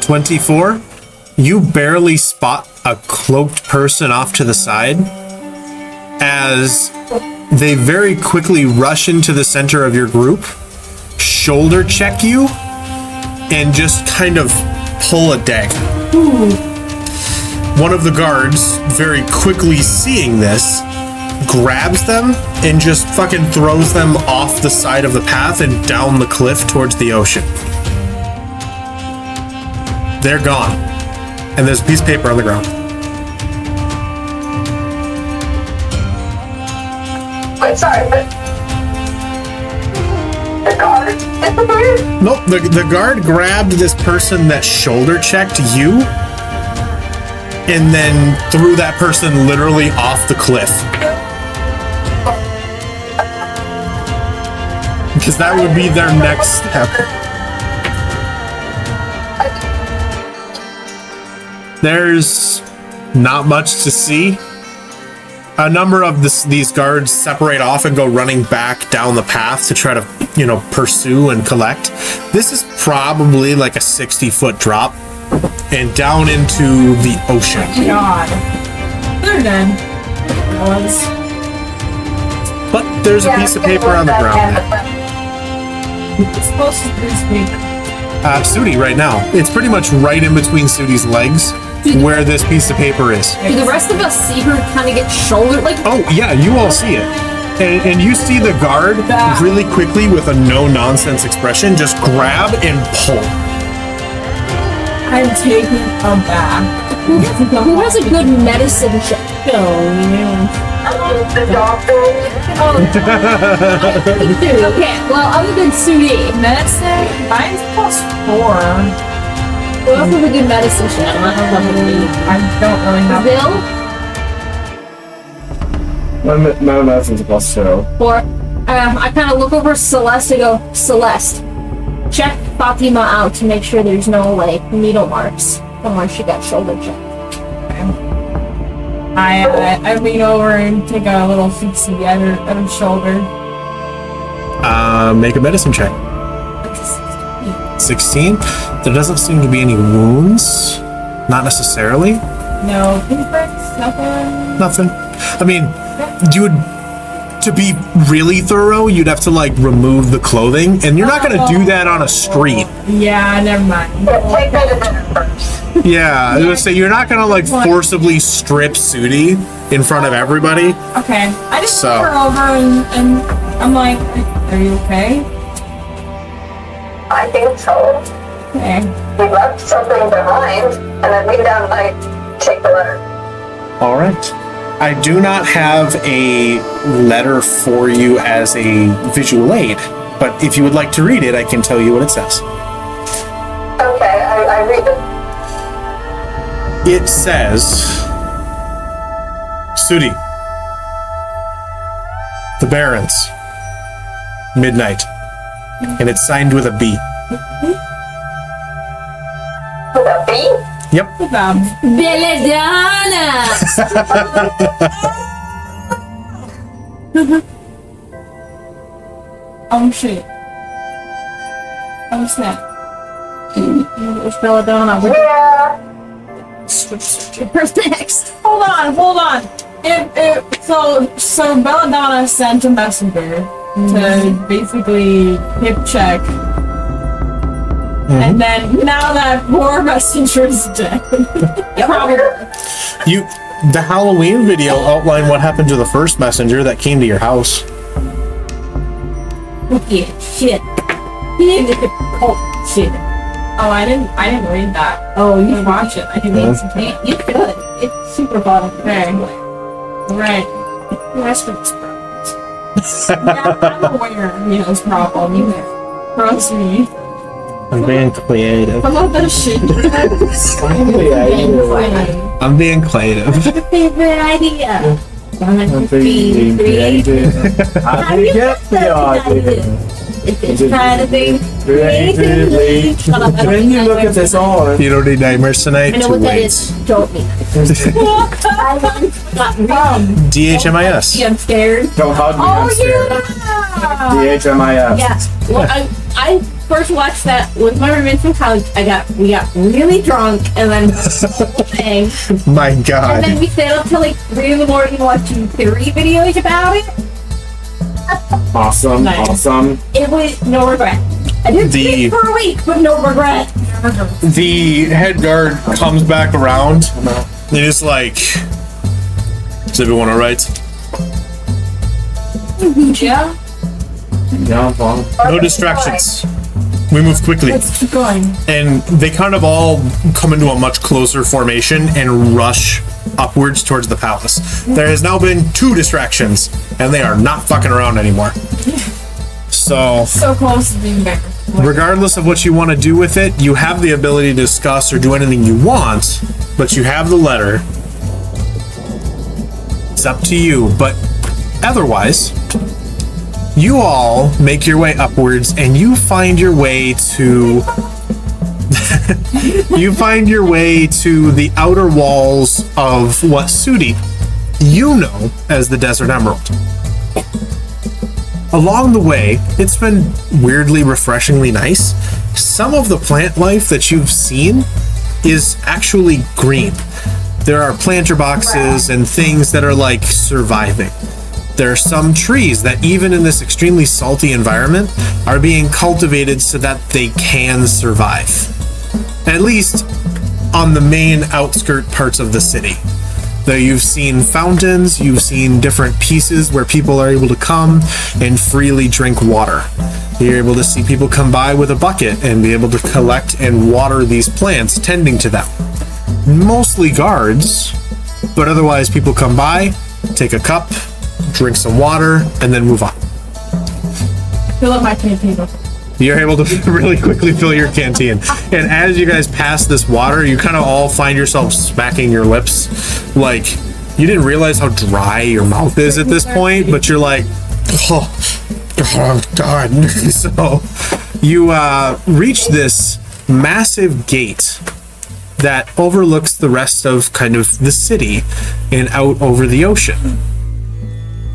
Speaker 1: 24. You barely spot a cloaked person off to the side as they very quickly rush into the center of your group, shoulder check you, and just kind of pull a dagger. One of the guards, very quickly seeing this, grabs them and just fucking throws them off the side of the path and down the cliff towards the ocean. They're gone. And there's a piece of paper on the ground.
Speaker 3: Wait, sorry, but the guard disappeared?
Speaker 1: Nope, the guard grabbed this person that shoulder checked you and then threw that person literally off the cliff. Because that would be their next step. There's not much to see. A number of these guards separate off and go running back down the path to try to, pursue and collect. This is probably like a 60-foot drop and down into the ocean.
Speaker 5: God. They're dead. Was.
Speaker 1: But there's a piece of paper on the ground.
Speaker 5: It's supposed to be this paper.
Speaker 1: Sudi right now. It's pretty much right in between Sudi's legs where this piece of paper is.
Speaker 2: Do the rest of us see her kind of get shouldered? Like,
Speaker 1: Oh, yeah, you all see it. And you see the guard really quickly with a no-nonsense expression just grab and pull.
Speaker 5: I'm taking a bath.
Speaker 2: who has a good medicine check?
Speaker 3: The doctor.
Speaker 2: Okay, well, other than Sudi,
Speaker 5: Medicine? Mine's +4.
Speaker 2: who else has a good medicine check?
Speaker 5: I don't really have.
Speaker 2: Bill?
Speaker 4: My medicine's a +2.
Speaker 2: Or, I kind of look over Celeste and go, Celeste, check Fatima out to make sure there's no, needle marks. somewhere she got shoulder checked.
Speaker 5: I lean over and take a little fixie at her shoulder.
Speaker 1: Make a medicine check. 16. There doesn't seem to be any wounds. Not necessarily.
Speaker 5: No pinpricks, nothing.
Speaker 1: Nothing. I mean, you would, to be really thorough, you'd have to like remove the clothing, and you're not going to do that on a street.
Speaker 5: Yeah, never mind.
Speaker 3: Take me to dinner first.
Speaker 1: Yeah, I was gonna say you're not going to like forcibly strip Sudi in front of everybody.
Speaker 5: Okay, I just
Speaker 1: So-
Speaker 5: look her over and I'm like, are you okay?
Speaker 3: I think so.
Speaker 5: Okay.
Speaker 3: We left something behind, and I lean down and I take the letter.
Speaker 1: All right. I do not have a letter for you as a visual aid, but if you would like to read it, I can tell you what it says.
Speaker 3: Okay, I read it.
Speaker 1: It says, Sudi, the Barons, midnight, and it's signed with a B.
Speaker 3: With a B?
Speaker 1: Yep.
Speaker 2: Belladonna!
Speaker 5: Oh shit. Oh snap.
Speaker 2: It's Belladonna.
Speaker 3: Yeah.
Speaker 2: Where's next?
Speaker 5: Hold on. So Belladonna sent a messenger to basically hip check. And then now that poor messenger's dead. Probably.
Speaker 1: The Halloween video outlined what happened to the first messenger that came to your house.
Speaker 2: Yeah, shit. Oh, shit.
Speaker 5: Oh, I didn't read that.
Speaker 2: Oh,
Speaker 5: You
Speaker 2: you
Speaker 5: can watch it. I can listen to it.
Speaker 2: You could. It's super fun.
Speaker 5: Okay. Right.
Speaker 2: Rest of this problems.
Speaker 5: Yeah, I'm aware of Nina's problem. Trust me.
Speaker 1: I'm being creative.
Speaker 5: Some of the shit.
Speaker 1: I'm being creative.
Speaker 2: Favorite idea.
Speaker 4: I'm being creative. How do you get the idea?
Speaker 2: It's trying to be
Speaker 4: Creatively.
Speaker 2: Shut up.
Speaker 4: When you look at this on,
Speaker 1: You don't need nightmares tonight?
Speaker 2: I know
Speaker 1: Too
Speaker 2: what that
Speaker 1: late.
Speaker 2: is. Don't me. I got really
Speaker 1: DHMIS.
Speaker 2: I'm scared.
Speaker 4: don't hug me. I'm scared. DHMIS.
Speaker 2: Yeah. Well, I first watched that with my roommates from college. We got really drunk and then thing.
Speaker 1: My
Speaker 2: And then
Speaker 1: God.
Speaker 2: we stayed up till like 3 in the morning watching theory videos about it.
Speaker 4: Awesome.
Speaker 5: Nice.
Speaker 4: Awesome.
Speaker 2: It was no regret. I did
Speaker 1: The-
Speaker 2: sleep for a week, but no regret.
Speaker 1: The head guard comes back around and is like, does everyone all right?
Speaker 2: Yeah.
Speaker 4: Yeah, I'm fine.
Speaker 1: No distractions. We move quickly.
Speaker 5: Let's keep going.
Speaker 1: And they kind of all come into a much closer formation and rush upwards towards the palace. There has now been 2 distractions, and they are not fucking around anymore. So,
Speaker 5: So close to being there.
Speaker 1: regardless of what you want to do with it, you have the ability to discuss or do anything you want, but you have the letter. It's up to you, but otherwise, you all make your way upwards and you find your way to the outer walls of what Sudi you know as the Desert Emerald. Along the way, it's been weirdly refreshingly nice. Some of the plant life that you've seen is actually green. There are planter boxes and things that are like surviving. There are some trees that even in this extremely salty environment are being cultivated so that they can survive. At least on the main outskirt parts of the city. Though you've seen fountains, you've seen different pieces where people are able to come and freely drink water. You're able to see people come by with a bucket and be able to collect and water these plants, tending to them. Mostly guards, but otherwise people come by, take a cup, drink some water, and then move on.
Speaker 5: Fill up my canteen.
Speaker 1: You're able to really quickly fill your canteen. And as you guys pass this water, you kind of all find yourself smacking your lips. Like, you didn't realize how dry your mouth is at this point, but you're like, oh God. So you reach this massive gate that overlooks the rest of kind of the city and out over the ocean.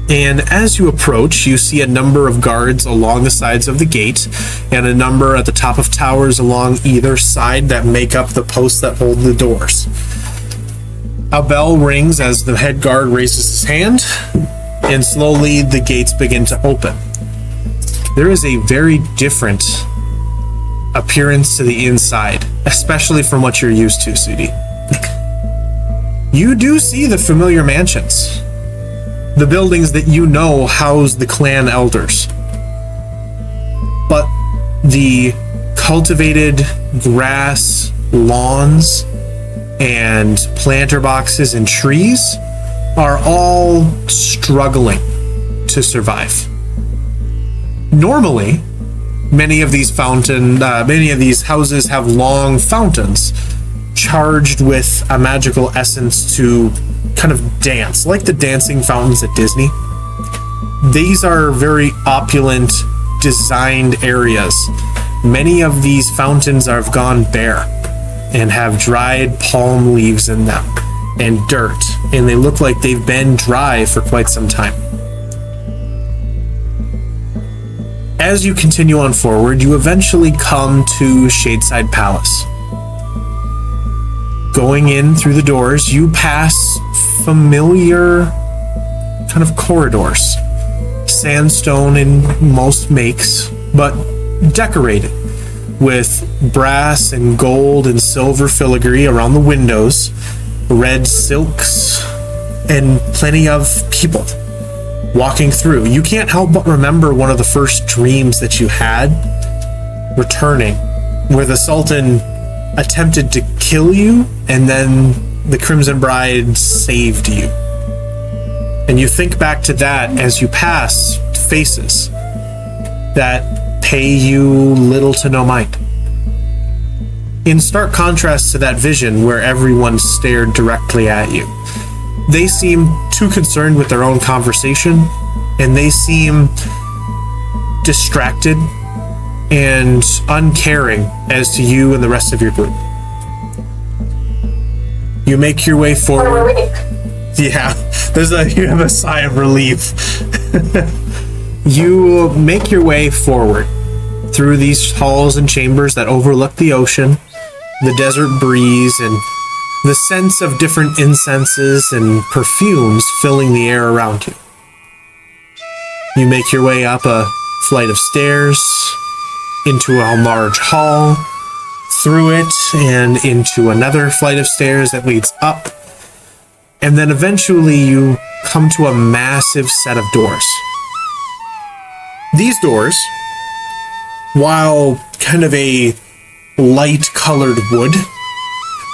Speaker 1: And as you approach, you see a number of guards along the sides of the gate and a number at the top of towers along either side that make up the posts that hold the doors. A bell rings as the head guard raises his hand, and slowly the gates begin to open. There is a very different appearance to the inside, especially from what you're used to, Sudi. You do see the familiar mansions. The buildings that you know house the clan elders. But the cultivated grass, lawns, and planter boxes and trees are all struggling to survive. Normally, many of these houses have long fountains charged with a magical essence to kind of dance, like the dancing fountains at Disney. These are very opulent, designed areas. Many of these fountains have gone bare and have dried palm leaves in them and dirt, and they look like they've been dry for quite some time. As you continue on forward, you eventually come to Shadeside Palace. Going in through the doors, you pass familiar kind of corridors. Sandstone in most makes, but decorated with brass and gold and silver filigree around the windows, red silks, and plenty of people walking through. You can't help but remember one of the first dreams that you had returning, where the Sultan attempted to kill you and then the Crimson Bride saved you. And you think back to that as you pass faces that pay you little to no mind. In stark contrast to that vision where everyone stared directly at you, they seem too concerned with their own conversation, and they seem distracted and uncaring as to you and the rest of your group. You make your way forward. Yeah, you have a sigh of relief. You make your way forward through these halls and chambers that overlook the ocean, the desert breeze, and the sense of different incenses and perfumes filling the air around you. You make your way up a flight of stairs, into a large hall, through it, and into another flight of stairs that leads up. And then eventually you come to a massive set of doors. These doors, while kind of a light-colored wood,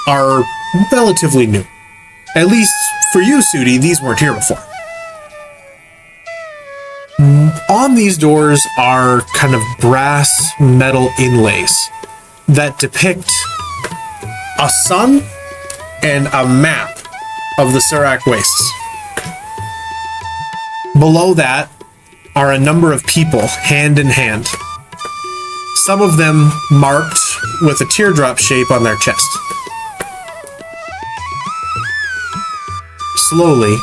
Speaker 1: are relatively new. At least for you, Sudi, these weren't here before. On these doors are kind of brass metal inlays that depict a sun and a map of the Carac Wastes. Below that are a number of people, hand in hand. Some of them marked with a teardrop shape on their chest. Slowly,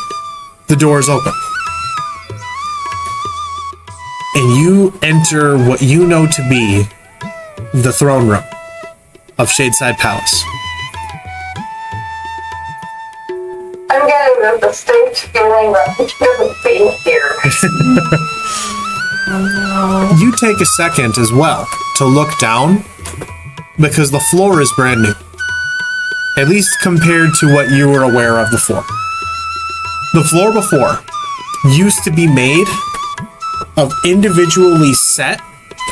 Speaker 1: the doors open. And you enter what you know to be the throne room of Shadeside Palace.
Speaker 3: I'm getting the distinct feeling that we shouldn't be here.
Speaker 1: You take a second as well to look down, because the floor is brand new. At least compared to what you were aware of before. The floor before used to be made of individually set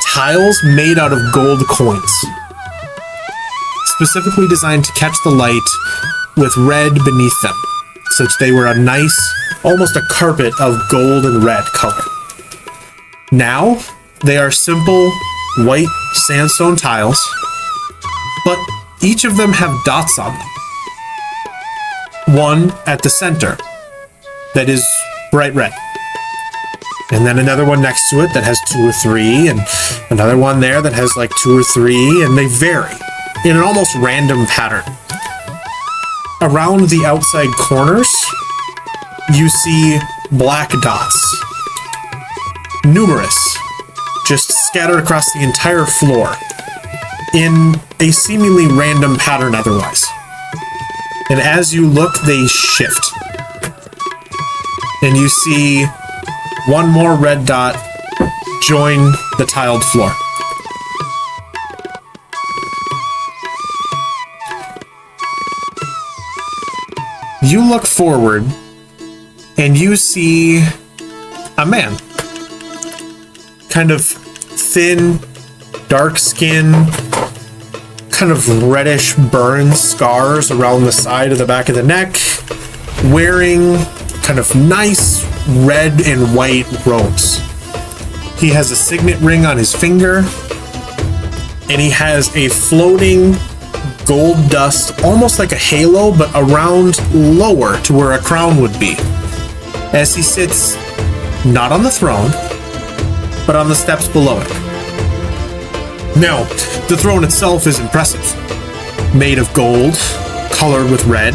Speaker 1: tiles made out of gold coins, specifically designed to catch the light with red beneath them, such they were a nice, almost a carpet of gold and red color. Now, they are simple white sandstone tiles, but each of them have dots on them. One at the center that is bright red. And then another one next to it that has 2 or 3, and another one there that has like 2 or 3, and they vary in an almost random pattern. around the outside corners, you see black dots. Numerous, just scattered across the entire floor in a seemingly random pattern otherwise. And as you look, they shift. And you see one more red dot join the tiled floor. You look forward and you see a man. Kind of thin, dark skin, kind of reddish burn scars around the side of the back of the neck, wearing kind of nice red and white robes. He has a signet ring on his finger, and he has a floating gold dust, almost like a halo, but around lower to where a crown would be, as he sits not on the throne, but on the steps below it. Now, the throne itself is impressive. Made of gold, colored with red,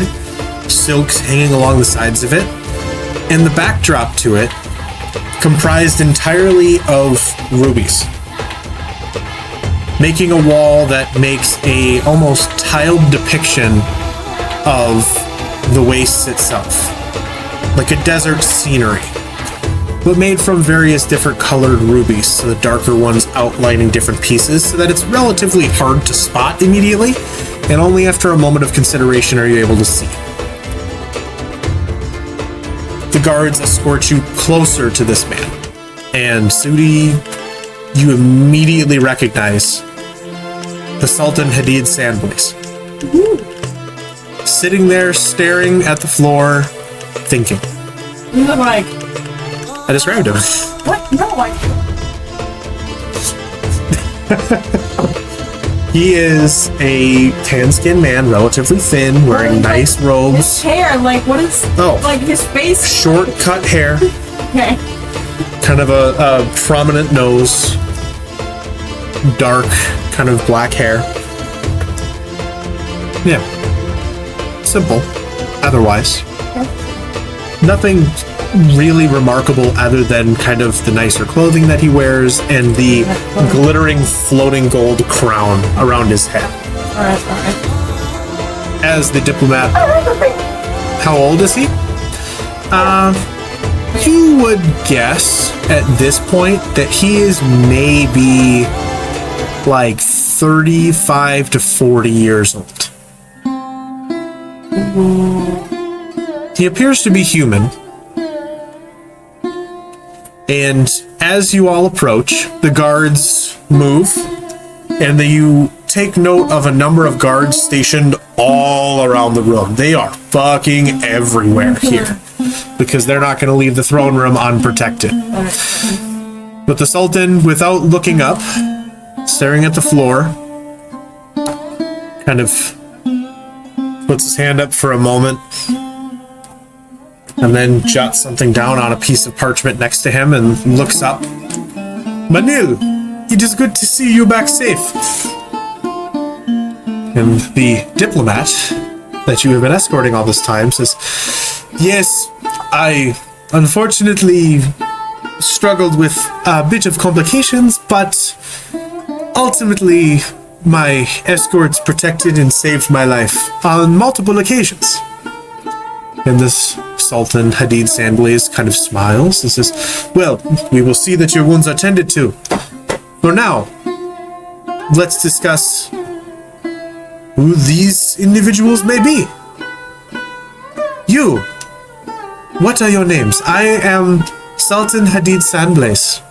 Speaker 1: silks hanging along the sides of it, and the backdrop to it comprised entirely of rubies, making a wall that makes a almost tiled depiction of the wastes itself, like a desert scenery, but made from various different colored rubies, so the darker ones outlining different pieces, so that it's relatively hard to spot immediately, and only after a moment of consideration are you able to see. The guards escort you closer to this man, and Sudi, you immediately recognize the Sultan Hadid Sandblaze. Sitting there, staring at the floor, thinking.
Speaker 5: You look like...
Speaker 1: I described him.
Speaker 5: What? No,
Speaker 1: He is a tan-skinned man, relatively thin, wearing nice robes.
Speaker 5: His hair, like, what is...
Speaker 1: Oh.
Speaker 5: Like, his face...
Speaker 1: Short cut hair.
Speaker 5: Okay.
Speaker 1: Kind of a prominent nose. Dark, kind of black hair. Yeah. Simple, otherwise. Okay. Nothing really remarkable other than kind of the nicer clothing that he wears and the glittering floating gold crown around his head.
Speaker 5: Alright.
Speaker 1: As the diplomat, how old is he? You would guess at this point that he is maybe like 35 to 40 years old. He appears to be human. And as you all approach, the guards move, and you take note of a number of guards stationed all around the room. They are fucking everywhere here, because they're not going to leave the throne room unprotected. But the Sultan, without looking up, staring at the floor, kind of puts his hand up for a moment, and then jots something down on a piece of parchment next to him and looks up. Manil, it is good to see you back safe. And the diplomat that you have been escorting all this time says, yes, I unfortunately struggled with a bit of complications, but ultimately my escorts protected and saved my life on multiple occasions. And this Sultan Hadid Sandblaze kind of smiles and says, well, we will see that your wounds are tended to. For now, let's discuss who these individuals may be. You, what are your names? I am Sultan Hadid Sandblaze.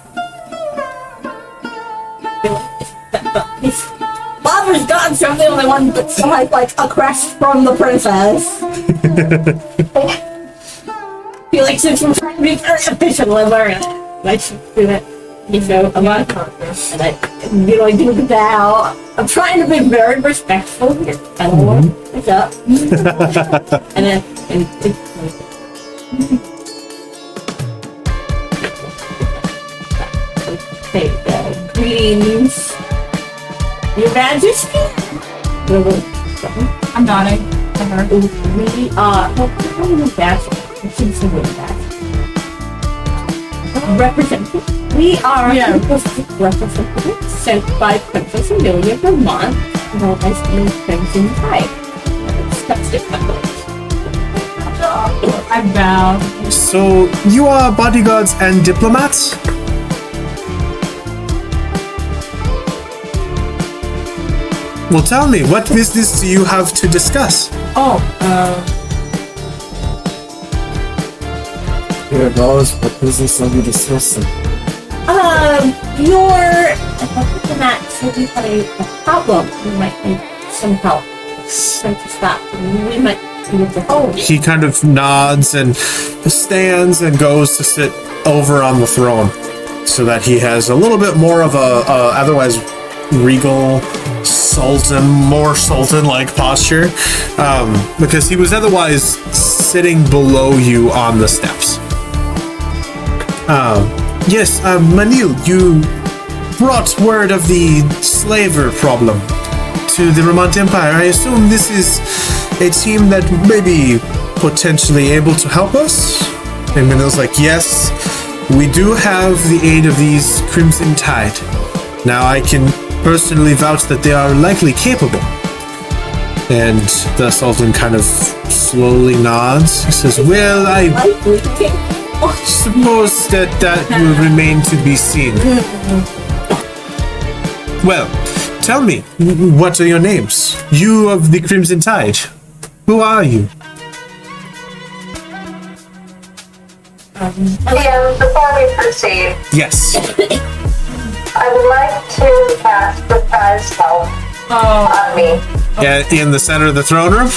Speaker 6: Father's gods are the only one that's like a crest from the princess. Felix is trying to be very efficient with her. I should do it. You know, I'm not confident. And I really do that. I'm trying to be very respectful here. I don't want to pick up. And then, greetings, Your Majesty.
Speaker 5: I'm nodding.
Speaker 6: We are representatives. We are representatives sent by Princess Amelia Vermont, known as the Crimson Tide.
Speaker 5: I bow.
Speaker 1: So, you are bodyguards and diplomats? Well, tell me, what business do you have to discuss?
Speaker 4: Here goes, what business are you discussing?
Speaker 6: Your diplomat said you had a problem. You might need some help. Trying to stop. We might be able to help.
Speaker 1: He kind of nods and stands and goes to sit over on the throne so that he has a little bit more of a otherwise regal Sultan, more Sultan-like posture, because he was otherwise sitting below you on the steps. Yes, Manil, you brought word of the slaver problem to the Vermont Empire. I assume this is a team that may be potentially able to help us? And Manil's like, yes, we do have the aid of these Crimson Tide. Now I can personally vouch that they are likely capable. And the Sultan kind of slowly nods. He says, well, I suppose that will remain to be seen. Well, tell me, what are your names? You of the Crimson Tide. Who are you?
Speaker 3: Before we proceed,
Speaker 1: Yes.
Speaker 3: I would like to cast Disguise Self on me.
Speaker 1: In the center of the throne room?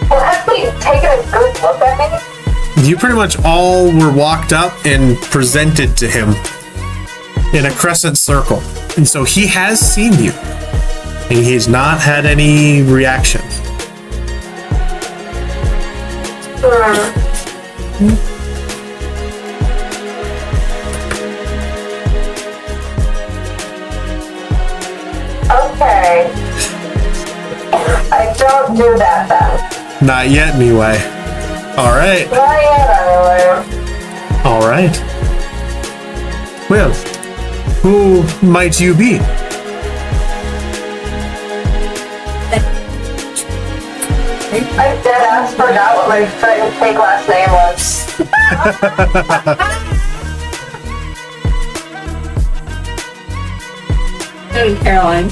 Speaker 3: Well, actually, taking a good look at me.
Speaker 1: You pretty much all were walked up and presented to him in a crescent circle. And so he has seen you. And he's not had any reaction.
Speaker 3: Okay. I don't do that then.
Speaker 1: Not yet, anyway. Alright.
Speaker 3: Not yet, anyway.
Speaker 1: Alright. Well, who might you be?
Speaker 3: I dead ass forgot what my fake last name was.
Speaker 6: Caroline.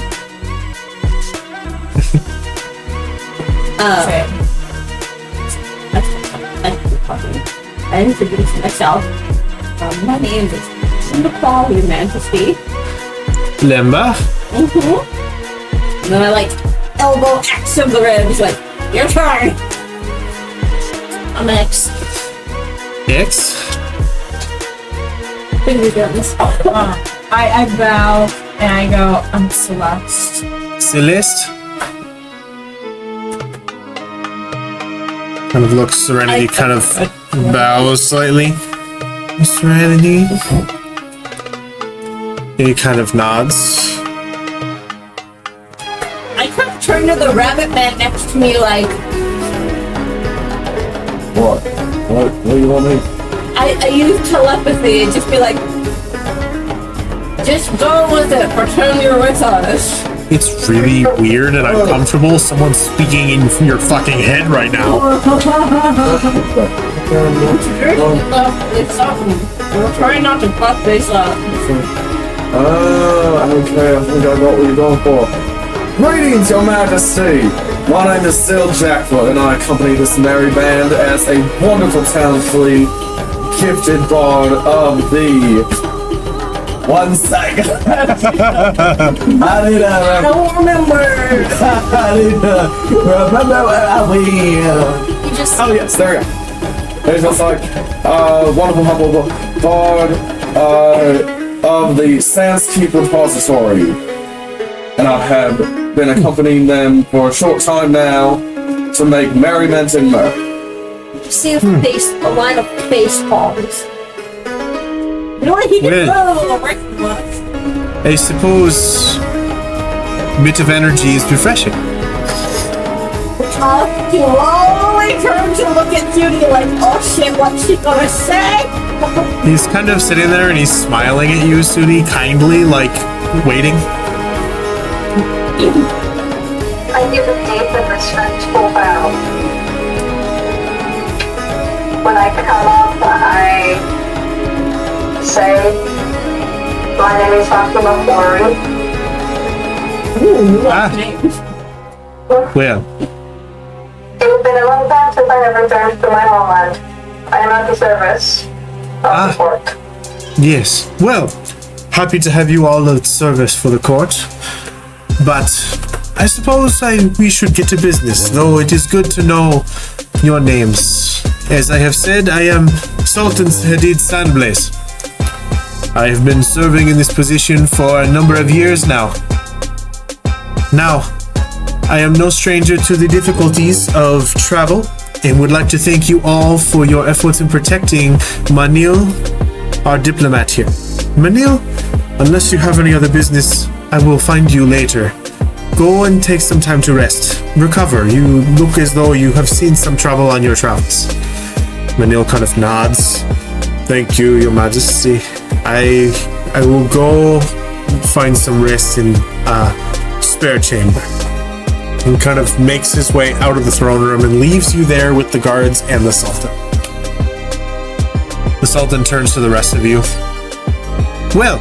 Speaker 6: I introduced myself. My name is Limba, Your Majesty.
Speaker 1: Limba?
Speaker 6: And then I elbow X of the ribs, your turn. I'm X.
Speaker 1: X?
Speaker 6: Finger guns.
Speaker 5: I bow and I go, I'm Celeste.
Speaker 1: Celeste? Kind of looks Serenity, kind of bows slightly. Serenity? He kind of nods.
Speaker 6: I kind of turn to the rabbit man next to me
Speaker 4: What? What do you want me?
Speaker 6: I use telepathy and just be just go with it, pretend you're with us.
Speaker 1: It's really weird and uncomfortable. Someone's speaking in your fucking head right now.
Speaker 6: It's something. We're trying not to fuck this up.
Speaker 4: Okay, I think I got what you're going for. Greetings, Your Majesty! My name is Sil Jackfoot, and I accompany this merry band as a wonderful, talented, gifted bard of the... One second. I don't remember. I need to remember where are we. Oh yes, there we go. It's just wonderful, humble bard of the Sandskeep Repository, and I have been accompanying them for a short time now to make merriment and mirth.
Speaker 6: You see a line of face palms. You know what he did?
Speaker 1: I suppose a bit of energy is refreshing.
Speaker 6: slowly turn to look at Judy like, oh shit, what's she gonna say?
Speaker 1: He's kind of sitting there and he's smiling at you, Sudi, kindly, like waiting.
Speaker 3: I give a deep and respectful bow. When I come up, I say, my name is Dr. McCrory.
Speaker 1: Well,
Speaker 3: It's been a long time since I have returned to my homeland. I am at the service of the court.
Speaker 1: yes. Well, happy to have you all at service for the court. But I suppose we should get to business, though it is good to know your names. As I have said, I am Sultan Hadid Sandblaze. I have been serving in this position for a number of years now. Now, I am no stranger to the difficulties of travel and would like to thank you all for your efforts in protecting Manil, our diplomat here. Manil, unless you have any other business, I will find you later. Go and take some time to rest. Recover. You look as though you have seen some trouble on your travels. Manil kind of nods. Thank you, Your Majesty. I will go find some rest in a spare chamber. And kind of makes his way out of the throne room and leaves you there with the guards and the Sultan. The Sultan turns to the rest of you. Well,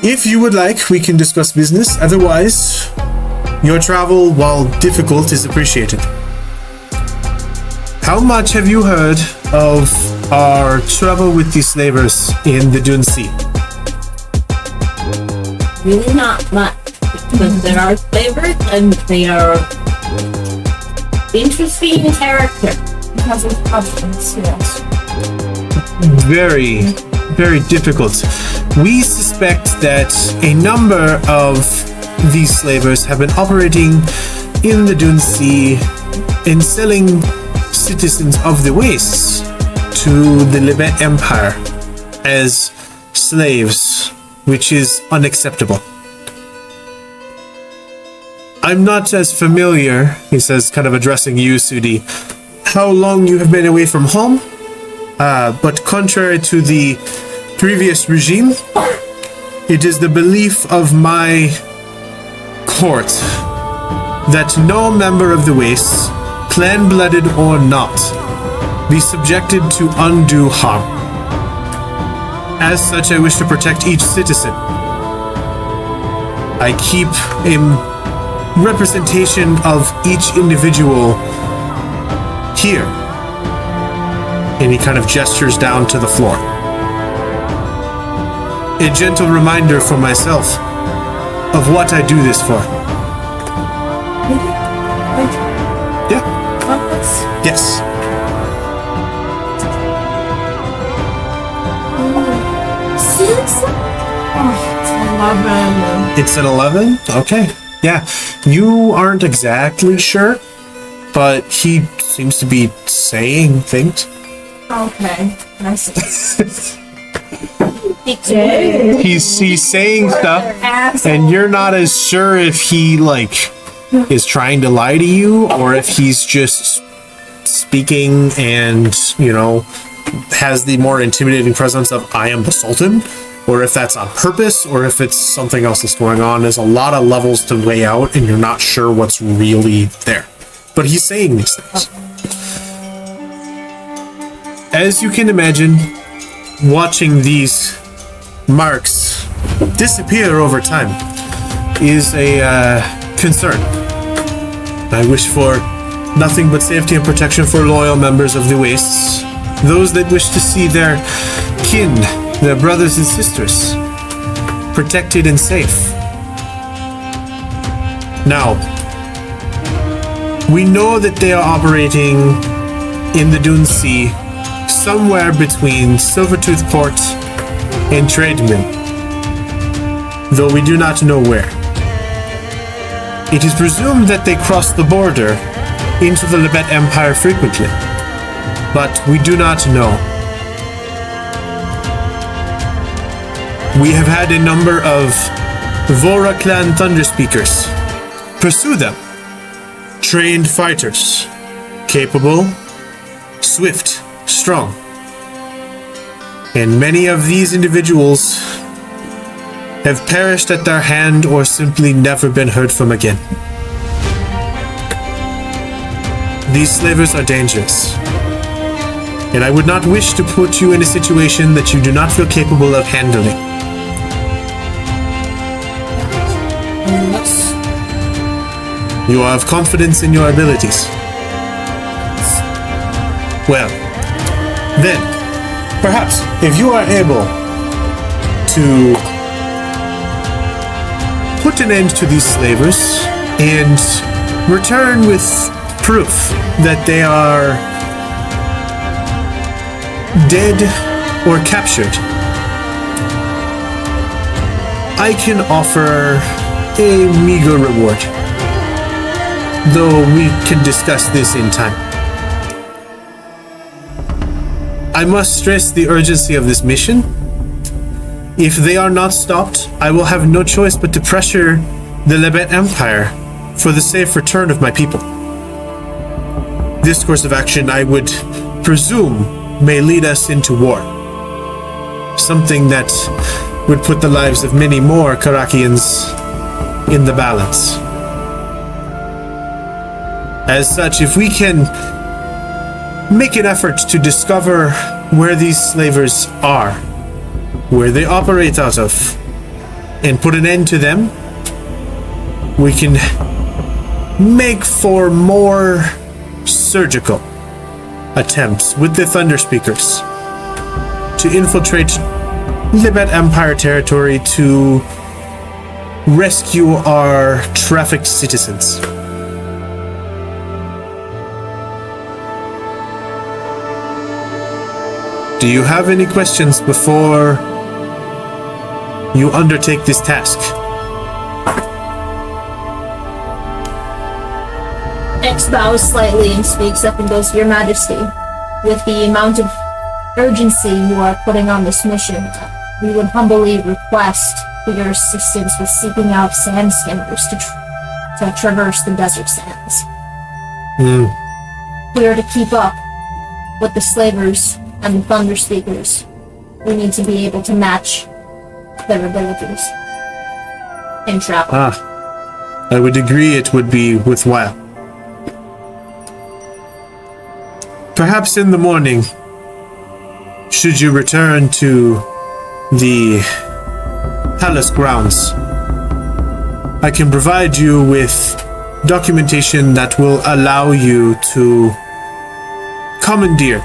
Speaker 1: if you would like, we can discuss business. Otherwise, your travel, while difficult, is appreciated. How much have you heard of our trouble with the slavers in the Dune Sea?
Speaker 6: Really not much, because there are flavors and they are interesting character.
Speaker 5: Because of substance, yes.
Speaker 1: Very, very difficult. We suspect that a number of these slavers have been operating in the Dune Sea and selling citizens of the Wastes to the Lebet Empire as slaves, which is unacceptable. I'm not as familiar, he says, kind of addressing you, Sudi, how long you have been away from home, but contrary to the previous regime, it is the belief of my court that no member of the Wastes, clan-blooded or not, be subjected to undue harm. As such, I wish to protect each citizen. I keep a representation of each individual here. And he kind of gestures down to the floor. A gentle reminder for myself of what I do this for. Yeah. Yes. It's an 11? Okay. Yeah. You aren't exactly sure, but he seems to be saying things.
Speaker 5: Okay. I see.
Speaker 1: He's saying stuff, and you're not as sure if he is trying to lie to you or if he's just speaking and has the more intimidating presence of I am the Sultan, or if that's on purpose, or if it's something else that's going on. There's a lot of levels to weigh out, and you're not sure what's really there. But he's saying these things. As you can imagine, watching these marks disappear over time is a concern. I wish for nothing but safety and protection for loyal members of the Wastes, those that wish to see their kin, their brothers and sisters, protected and safe. Now, we know that they are operating in the Dune Sea, somewhere between Silvertooth Port and Trade Mill, though we do not know where. It is presumed that they cross the border into the Lebet Empire frequently, but we do not know. We have had a number of Vora clan Thunderspeakers pursue them Trained fighters, capable, swift, strong. And many of these individuals have perished at their hand or simply never been heard from again. These slavers are dangerous, and I would not wish to put you in a situation that you do not feel capable of handling. You have confidence in your abilities. Well, then, perhaps if you are able to put an end to these slavers and return with proof that they are dead or captured, I can offer a meager reward, though we can discuss this in time. I must stress the urgency of this mission. If they are not stopped, I will have no choice but to pressure the Bayt Empire for the safe return of my people. This course of action, I would presume, may lead us into war. Something that would put the lives of many more Caracians in the balance. As such, if we can make an effort to discover where these slavers are, where they operate out of, and put an end to them, we can make for more surgical attempts with the Thunder Speakers to infiltrate the Bayt Empire territory to rescue our trafficked citizens. Do you have any questions before you undertake this task?
Speaker 2: X bows slightly and speaks up and goes, Your Majesty, with the amount of urgency you are putting on this mission, we would humbly request for your assistance with seeking out sand skimmers to traverse the desert sands. If we are to keep up with the slavers and the Thunder Speakers, we need to be able to match their abilities in travel.
Speaker 1: I would agree it would be worthwhile. Perhaps in the morning, should you return to the palace grounds, I can provide you with documentation that will allow you to commandeer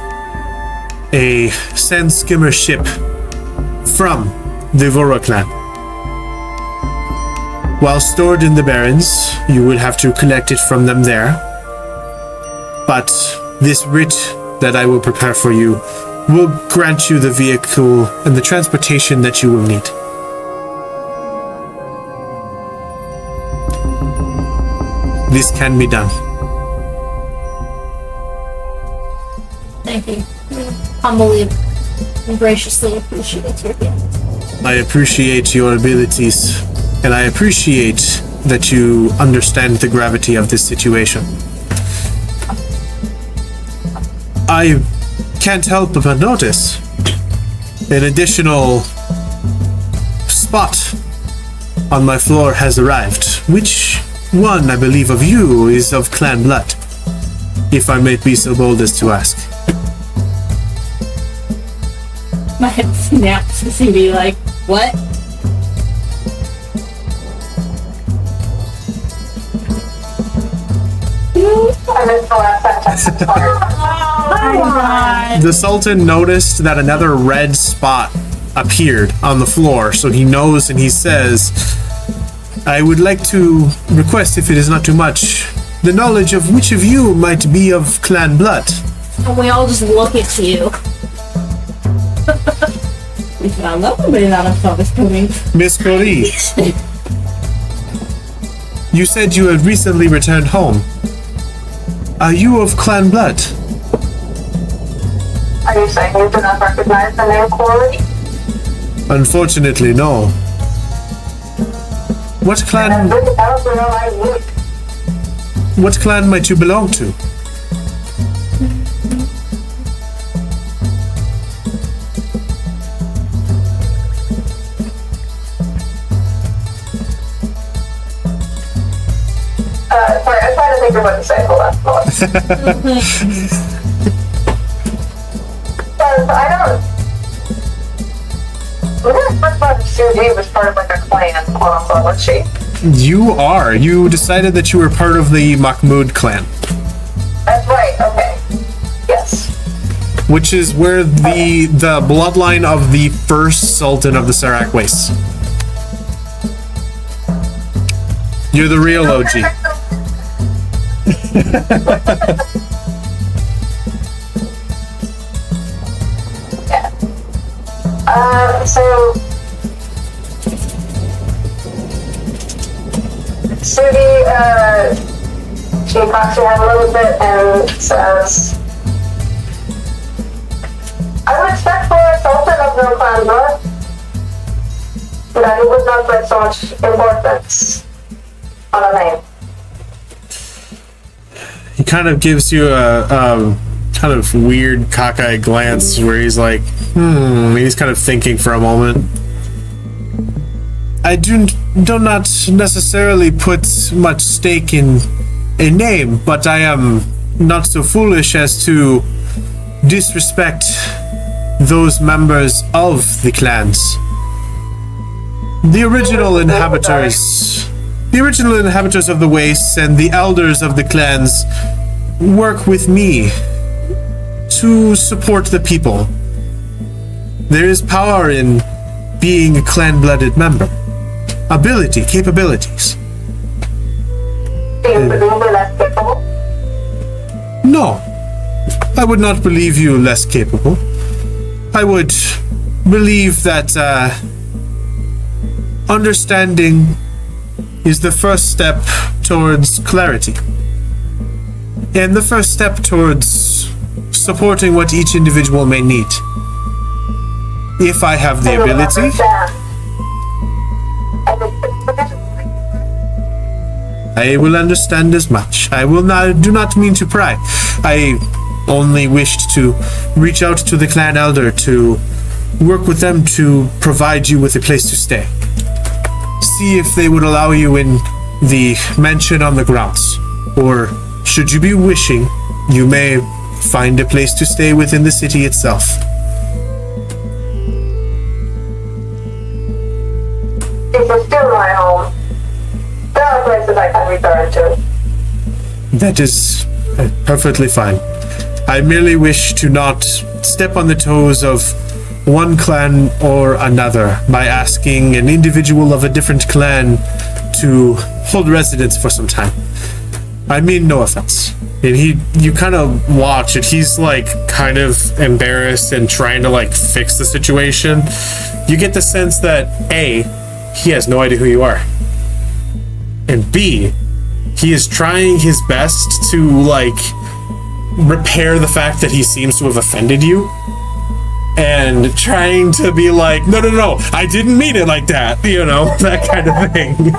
Speaker 1: a sand skimmer ship from the Vora clan. While stored in the Barrens, you would have to collect it from them there. But this writ that I will prepare for you will grant you the vehicle and the transportation that you will need. This can be done.
Speaker 2: Thank you. Humbly and graciously appreciate your gift.
Speaker 1: I appreciate your abilities, and I appreciate that you understand the gravity of this situation. I can't help but notice an additional spot on my floor has arrived. Which one, I believe, of you is of clan blood, if I may be so bold as to ask?
Speaker 6: My head snaps to see me like, what?
Speaker 3: I missed the last sentence. Sorry.
Speaker 1: The Sultan noticed that another red spot appeared on the floor, so he knows and he says, I would like to request, if it is not too much, the knowledge of which of you might be of clan blood.
Speaker 2: And we all just look at you.
Speaker 6: We found out nobody that I saw this coming.
Speaker 1: Miss Corrie, you said you had recently returned home. Are you of clan blood?
Speaker 3: Are you saying you do not recognize the name Corey?
Speaker 1: Unfortunately, no. What clan? What clan might you belong to?
Speaker 3: Sorry, I'm trying to think of what to say. Hold on. I don't. We're gonna first about Suji was part of like a clan, quote unquote, was she?
Speaker 1: You are. You decided that you were part of the Mahmud clan.
Speaker 3: That's right, okay. Yes.
Speaker 1: Which is where the bloodline of the first Sultan of the Carac Wastes. You're the real OG.
Speaker 3: So Sudi, she talks to him a little bit and says, I would expect for a Sultan of no clan birth that he would not put so much importance on a name.
Speaker 1: He kind of gives you a kind of weird cockeyed glance where he's like, he's kind of thinking for a moment. I do not necessarily put much stake in a name, but I am not so foolish as to disrespect those members of the clans. The original inhabitants of the Wastes and the elders of the clans work with me to support the people. There is power in being a clan-blooded member. Ability, capabilities.
Speaker 3: Do you believe we're less capable?
Speaker 1: No, I would not believe you less capable. I would believe that understanding is the first step towards clarity. And the first step towards supporting what each individual may need. If I have the ability, I will understand as much. I do not mean to pry. I only wished to reach out to the clan elder to work with them to provide you with a place to stay. See if they would allow you in the mansion on the grounds. Or, should you be wishing, you may find a place to stay within the city itself.
Speaker 3: This is still my home. There are places I can return to.
Speaker 1: That is perfectly fine. I merely wish to not step on the toes of one clan or another by asking an individual of a different clan to hold residence for some time. I mean no offense. And you kind of watch it. He's like kind of embarrassed and trying to like fix the situation. You get the sense that A, he has no idea who you are. And B, he is trying his best to like repair the fact that he seems to have offended you. And trying to be like, no, I didn't mean it like that. You know, that kind of thing.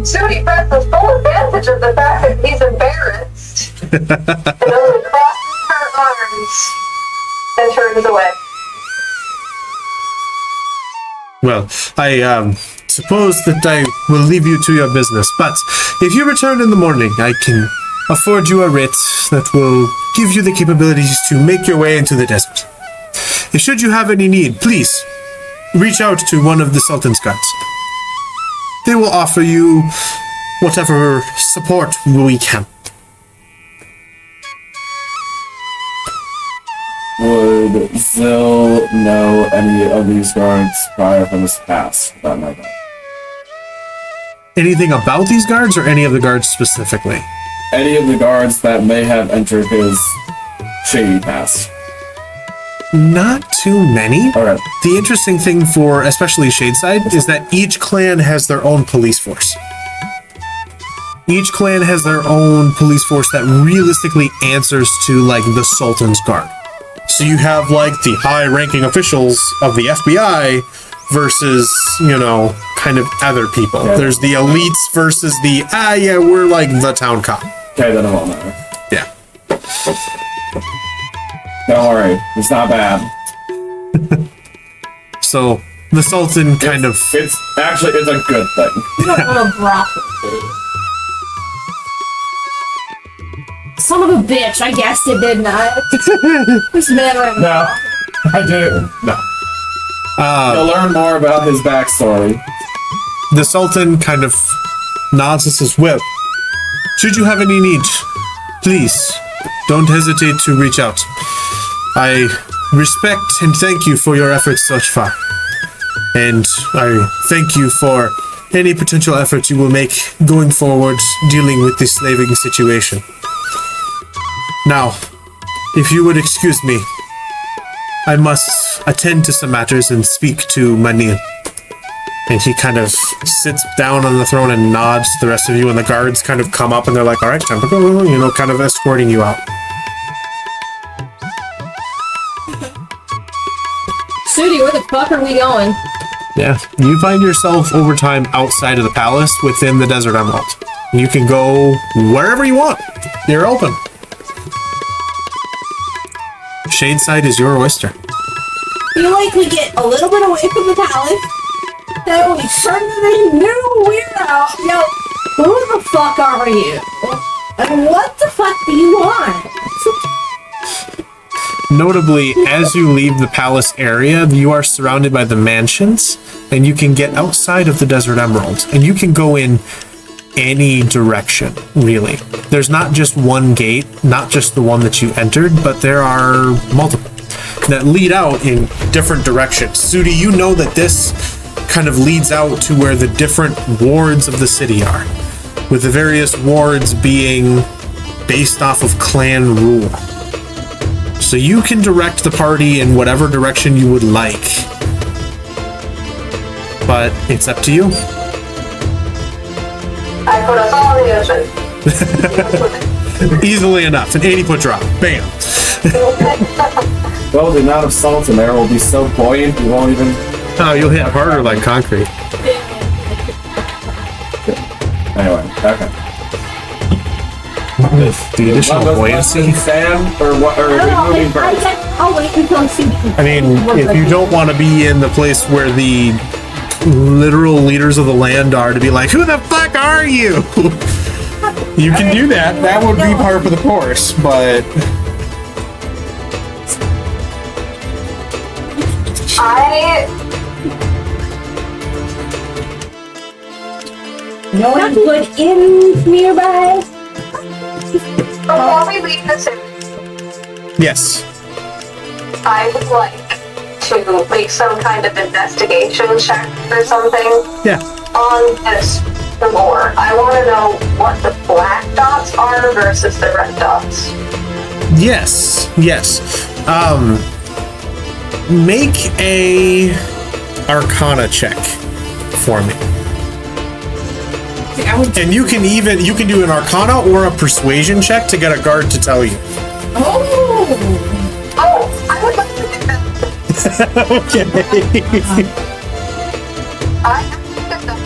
Speaker 3: Sudi presses full advantage of the fact that he's embarrassed and only crosses her arms and turns away.
Speaker 1: Well, I suppose that I will leave you to your business, but if you return in the morning, I can afford you a writ that will give you the capabilities to make your way into the desert. If should you have any need, please reach out to one of the Sultan's guards. They will offer you whatever support we can.
Speaker 4: Would Zil know any of these guards prior from his past? That might know.
Speaker 1: Anything about these guards or any of the guards specifically?
Speaker 4: Any of the guards that may have entered his shady past.
Speaker 1: Not too many.
Speaker 4: Okay.
Speaker 1: The interesting thing for especially Shadeside is that each clan has their own police force. Each clan has their own police force that realistically answers to like the Sultan's guard. So you have like the high-ranking officials of the FBI versus, you know, kind of other people.
Speaker 4: Yeah.
Speaker 1: There's the elites versus the, yeah, we're like the town cop.
Speaker 4: Okay, then it won't matter.
Speaker 1: Yeah.
Speaker 4: Don't worry, it's not bad.
Speaker 1: So the Sultan kind of...
Speaker 4: It's actually, it's a good thing.
Speaker 6: You don't want to broccoli. Son of a bitch, I guessed it, didn't I? This man ran
Speaker 4: No, I didn't. No. You'll learn more about his backstory.
Speaker 1: The Sultan kind of nods and says, well, should you have any need, please, don't hesitate to reach out. I respect and thank you for your efforts thus far. And I thank you for any potential efforts you will make going forward dealing with this slaving situation. Now, if you would excuse me, I must attend to some matters and speak to Manil. And he kind of sits down on the throne and nods to the rest of you, and the guards kind of come up and they're like, all right, time to go, you know, kind of escorting you out.
Speaker 6: Sudi, where the fuck are we going?
Speaker 1: Yeah, you find yourself over time outside of the palace within the Desert Emerald. You can go wherever you want. You're open. Shadeside is your oyster.
Speaker 6: Feel like we get a little bit away from the palace, then we turn to the new weirdo. Yo, who the fuck are you? And what the fuck do you want?
Speaker 1: Notably, as you leave the palace area, you are surrounded by the mansions, and you can get outside of the Desert Emerald, and you can go in any direction, really. There's not just one gate, not just the one that you entered, but there are multiple that lead out in different directions. Sudi, you know that this kind of leads out to where the different wards of the city are, with the various wards being based off of clan rule. So you can direct the party in whatever direction you would like. But it's up to you.
Speaker 3: I put us all in the ocean.
Speaker 1: Easily enough. An 80-foot drop. Bam.
Speaker 4: Well, the amount of salt in there will be so buoyant you won't even...
Speaker 1: Oh, you'll hit harder like concrete.
Speaker 4: Anyway, okay.
Speaker 1: The additional buoyancy.
Speaker 4: Sand, or what? Or are we moving first?
Speaker 6: I'll wait until I see.
Speaker 1: I mean, if you don't want to be in the place where the literal leaders of the land are to be like, who the fuck are you? You can do that. That would be par for the course, but...
Speaker 6: No one good inns nearby?
Speaker 3: Before we leave the city,
Speaker 1: Yes.
Speaker 3: I would like to make some kind of investigation check or something
Speaker 1: Yeah.
Speaker 3: on this more. I want to know what the black dots are versus the red dots.
Speaker 1: Yes. Yes. Make a Arcana check for me. And you can do an Arcana or a Persuasion check to get a guard to tell you.
Speaker 3: Oh, I would like to do that.
Speaker 1: Okay.
Speaker 3: I have to know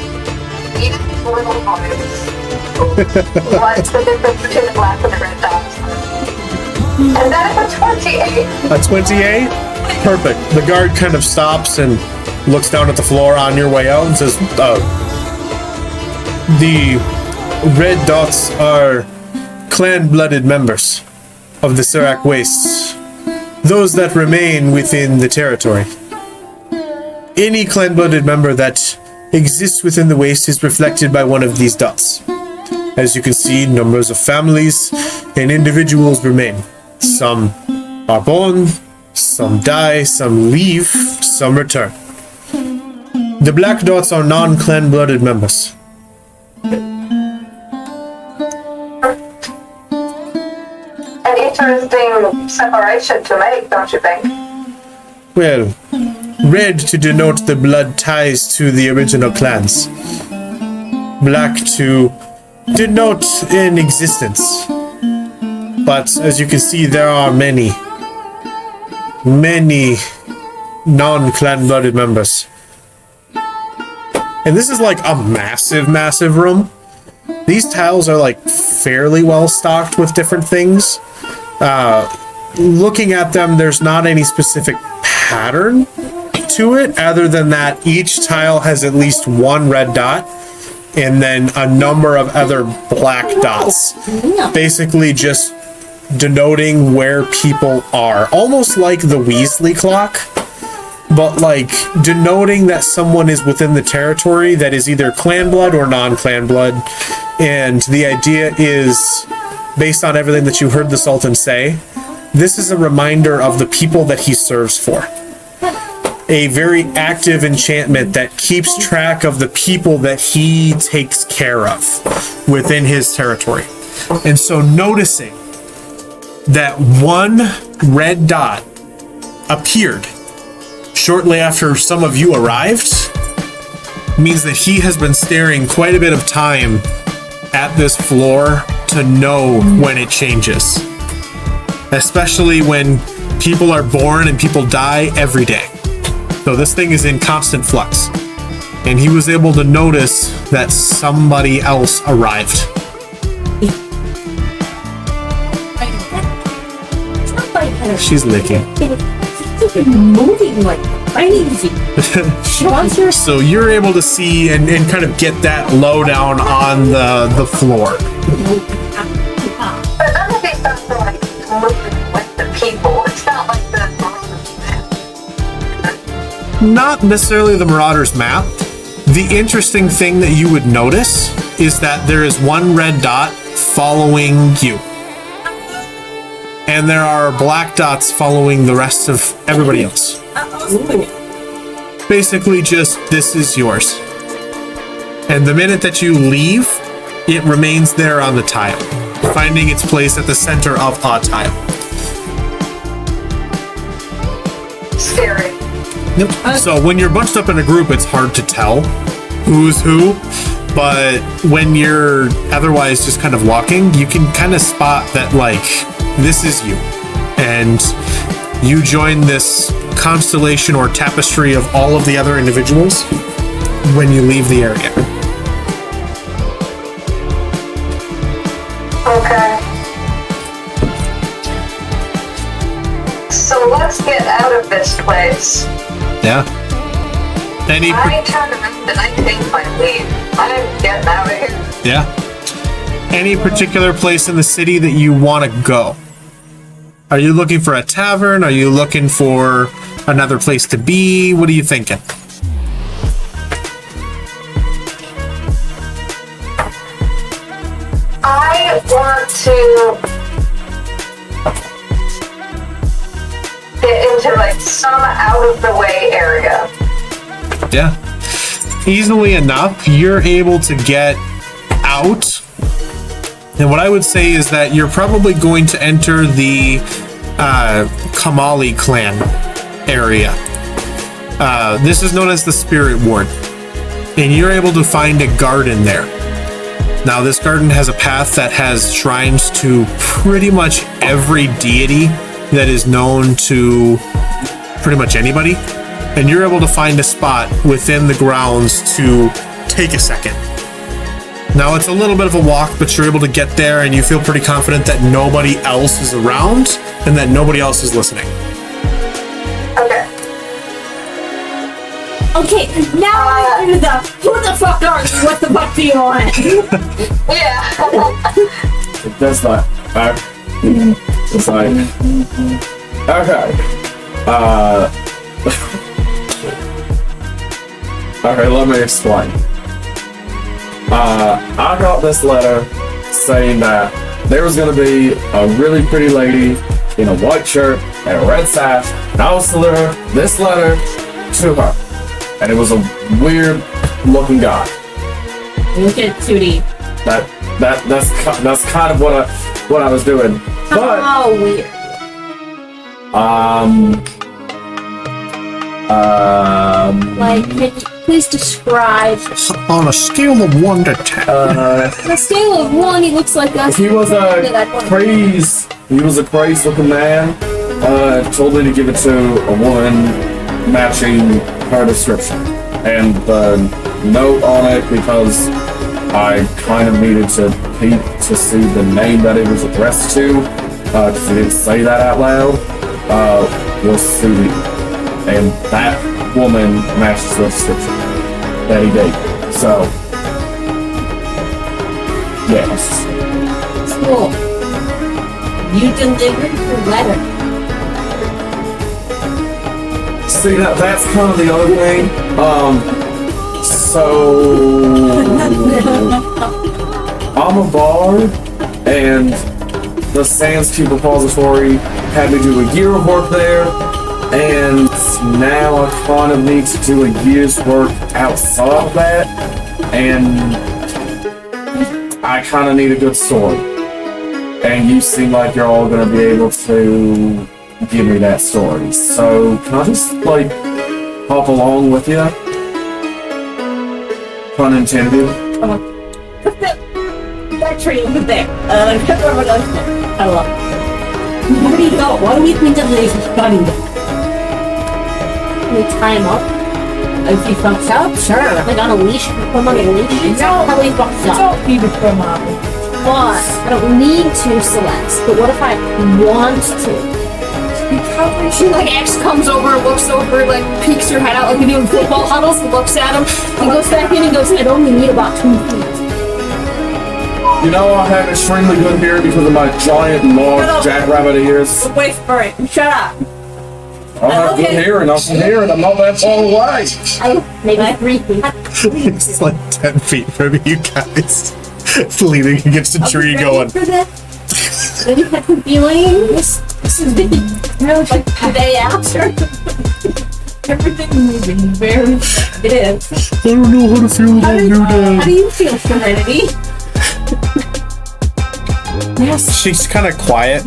Speaker 3: even little boys what the difference between the black and the red dots are. And that is a 28.
Speaker 1: A 28? Perfect. The guard kind of stops and looks down at the floor on your way out and says, the red dots are clan-blooded members of the Carac Wastes, those that remain within the territory. Any clan-blooded member that exists within the Waste is reflected by one of these dots. As you can see, numbers of families and individuals remain. Some are born, some die, some leave, some return. The black dots are non-clan-blooded members.
Speaker 3: An interesting separation to make, don't you think?
Speaker 1: Well, red to denote the blood ties to the original clans. Black to denote an existence. But as you can see, there are many. many non-clan blooded members. And this is like a massive, massive room. These tiles are like fairly well stocked with different things. Looking at them, there's not any specific pattern to it, other than that each tile has at least one red dot and then a number of other black dots, basically just denoting where people are, almost like the Weasley clock, but like denoting that someone is within the territory that is either clan blood or non-clan blood. And the idea is, based on everything that you heard the Sultan say, this is a reminder of the people that he serves for. A very active enchantment that keeps track of the people that he takes care of within his territory. And so noticing that one red dot appeared shortly after some of you arrived means that he has been staring quite a bit of time at this floor to know when it changes. Especially when people are born and people die every day. So this thing is in constant flux. And he was able to notice that somebody else arrived. She's licking.
Speaker 6: Moving like crazy.
Speaker 1: So you're able to see and kind of get that lowdown on the floor.
Speaker 3: But none of these stuff are like moving with the people. It's not like the
Speaker 1: Not necessarily the Marauder's map. The interesting thing that you would notice is that there is one red dot following you. And there are black dots following the rest of everybody else. Basically just, this is yours. And the minute that you leave, it remains there on the tile, finding its place at the center of a tile.
Speaker 3: scary.
Speaker 1: Yep. So when you're bunched up in a group, it's hard to tell who's who. But when you're otherwise just kind of walking, you can kind of spot that, like, this is you. And you join this constellation or tapestry of all of the other individuals when you leave the area.
Speaker 3: Okay. So let's get out of this place.
Speaker 1: Yeah.
Speaker 3: I turn around and I take my leave. I'm getting out of here.
Speaker 1: Yeah. Any particular place in the city that you want to go? Are you looking for a tavern? Are you looking for another place to be? What are you thinking?
Speaker 3: I want to get into like some out of the way area.
Speaker 1: Yeah. Easily enough, you're able to get out. And what I would say is that you're probably going to enter the Kamali clan area. This is known as the Spirit Ward. And you're able to find a garden there. Now, this garden has a path that has shrines to pretty much every deity that is known to pretty much anybody. And you're able to find a spot within the grounds to take a second. Now, it's a little bit of a walk, but you're able to get there and you feel pretty confident that nobody else is around and that nobody else is listening.
Speaker 3: Okay.
Speaker 6: Okay, now we're the who the fuck are you? What the fuck do you want?
Speaker 3: Yeah.
Speaker 4: That's not. It's like. Okay. Okay, let me explain. I got this letter saying that there was going to be a really pretty lady in a white shirt and a red sash, and I was to deliver this letter to her. And it was a weird looking guy.
Speaker 6: Look at 2D.
Speaker 4: That's kind of what I was doing. But
Speaker 6: Oh, weird. Like, can you please describe?
Speaker 1: On a scale of 1 to 10.
Speaker 6: On a scale of 1, he looks like us.
Speaker 4: he was a crazy looking man. Told me to give it to a woman matching her description. And the note on it, because I kind of needed to peek to see the name that it was addressed to, because he didn't say that out loud, was Sudi. And that woman matches the description that he gave. So, yes.
Speaker 6: Cool. You delivered the letter.
Speaker 4: See, that's kind of the other thing. So I'm a bard, and the Sandskeep Repository had me do a year of work there, and now I kind of need to do a year's work outside of that, and I kind of need a good sword. And you seem like you're all going to be able to give me that story. So, can I just, like, hop along with you? Pun intended.
Speaker 6: Put that tree over there. Put over those there. I love it. What do you know? What do you think of this gun?
Speaker 2: Can we tie him up?
Speaker 6: If he fucks up, sure.
Speaker 2: Like on a leash? Put him on a leash?
Speaker 6: How he fucks up.
Speaker 5: Don't need to come up.
Speaker 2: But I don't need to, Celeste. But what if I want to? She like X comes over, looks over, like peeks her head out like we do in football huddles, and looks at him. He goes back in and goes, I only need about 2 feet.
Speaker 4: You know I have extremely good hearing because of my giant, large jackrabbit ears.
Speaker 6: Wait for it. Shut up.
Speaker 4: I have good hearing. I can hear it. I'm not that far away.
Speaker 2: Maybe 3 feet.
Speaker 1: It's like 10 feet from you guys. Leaning against a tree going.
Speaker 2: For this? Then you have the feeling this is the like the day after.
Speaker 5: Everything moving very
Speaker 6: It is.
Speaker 1: I don't know how to feel about you
Speaker 6: How
Speaker 1: now.
Speaker 6: do you feel, Serenity?
Speaker 2: Yes.
Speaker 1: She's kind of quiet.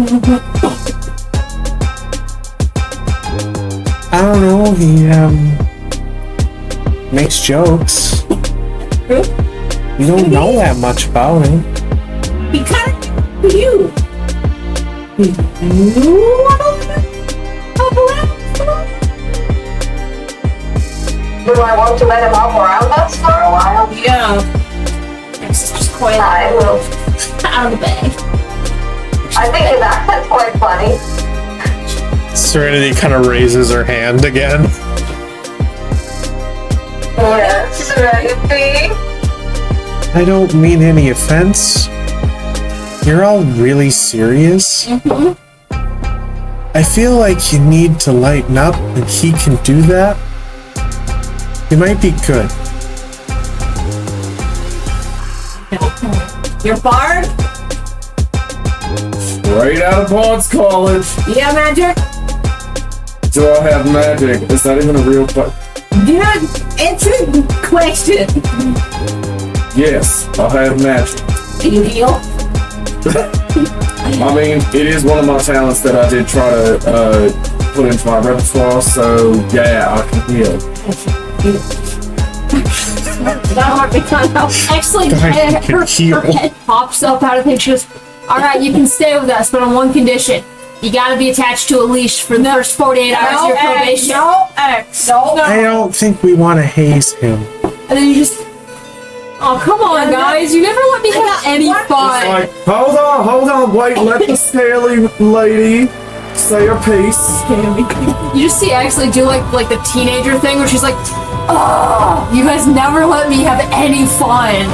Speaker 1: I don't know, he makes jokes.
Speaker 6: True.
Speaker 1: You don't know that much about him.
Speaker 6: He kind of you.
Speaker 3: Do I want to let him off around us for a while?
Speaker 6: Yeah.
Speaker 2: It's just quite
Speaker 3: I will.
Speaker 2: out of the bag.
Speaker 3: I think his accent's quite funny.
Speaker 1: Serenity kind of raises her hand again.
Speaker 3: Yes, Serenity.
Speaker 1: I don't mean any offense. You're all really serious. I feel like you need to lighten up, and he can do that. You might be good.
Speaker 6: You're bard?
Speaker 4: Straight out of Bard's College.
Speaker 6: Yeah, magic?
Speaker 4: Do I have magic? Is that even a real question?
Speaker 6: Good answer question.
Speaker 4: Yes, I have magic.
Speaker 6: You heal?
Speaker 4: I mean, it is one of my talents that I did try to put into my repertoire, so yeah, I can heal.
Speaker 2: Actually,
Speaker 1: God, you can heal.
Speaker 2: her head pops up out of the picture. Alright, you can stay with us, but on one condition. You gotta be attached to a leash for the first 48 hours of your probation.
Speaker 5: No X. No.
Speaker 1: I don't think we want to haze him.
Speaker 2: And then you just... Oh, come on, guys. You never let me have any fun.
Speaker 4: It's like, hold on, wait, let the scaly lady say her piece.
Speaker 2: You just see actually do like the teenager thing where she's like, oh, you guys never let me have any fun.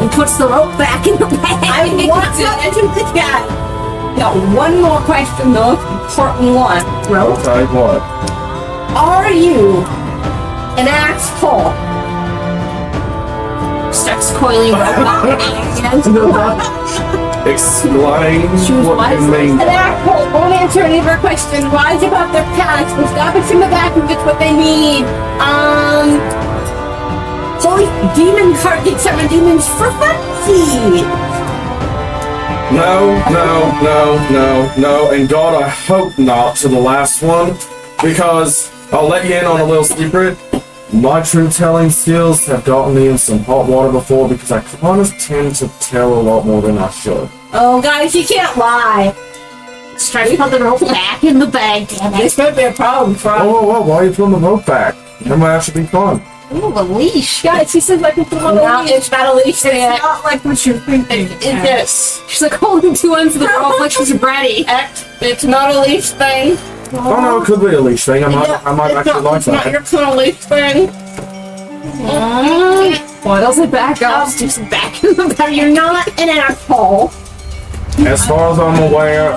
Speaker 2: And puts the rope back in the bag.
Speaker 6: I want to enter the chat. Got one more question, though. Important one. Rope.
Speaker 4: Okay, what?
Speaker 6: Are you an asshole?
Speaker 2: Starts coiling rope out of her hands.
Speaker 4: Explain what
Speaker 2: wise.
Speaker 4: you mean.
Speaker 6: An asshole won't answer any of our questions. Lies about their past. We'll stop it from the back and get what they need. Holy demon card gets summon demons for fancy.
Speaker 4: No, and God, I hope not to the last one, because I'll let you in on a little secret. My truth-telling skills have gotten me in some hot water before because I kind of tend to tell a lot more than I should.
Speaker 6: Oh, guys, you can't lie.
Speaker 2: Try to put the rope back in the bag. Damn it.
Speaker 6: This might be a problem for us.
Speaker 4: Whoa, why are you pulling the rope back? That might actually be fun.
Speaker 2: Ooh, a leash.
Speaker 5: Guys, he said like it's not
Speaker 6: No, it's not a leash there.
Speaker 5: It's not like what you're thinking.
Speaker 6: It's
Speaker 2: She's like holding two ends of the rope like she's ready.
Speaker 6: it's not a leash thing.
Speaker 4: Oh no, it could be a leash thing. I might actually like
Speaker 6: It's not
Speaker 4: that.
Speaker 6: your kind of leash thing.
Speaker 2: Why does it back up?
Speaker 6: Just back in the back. You're not an asshole.
Speaker 4: As far as I'm aware,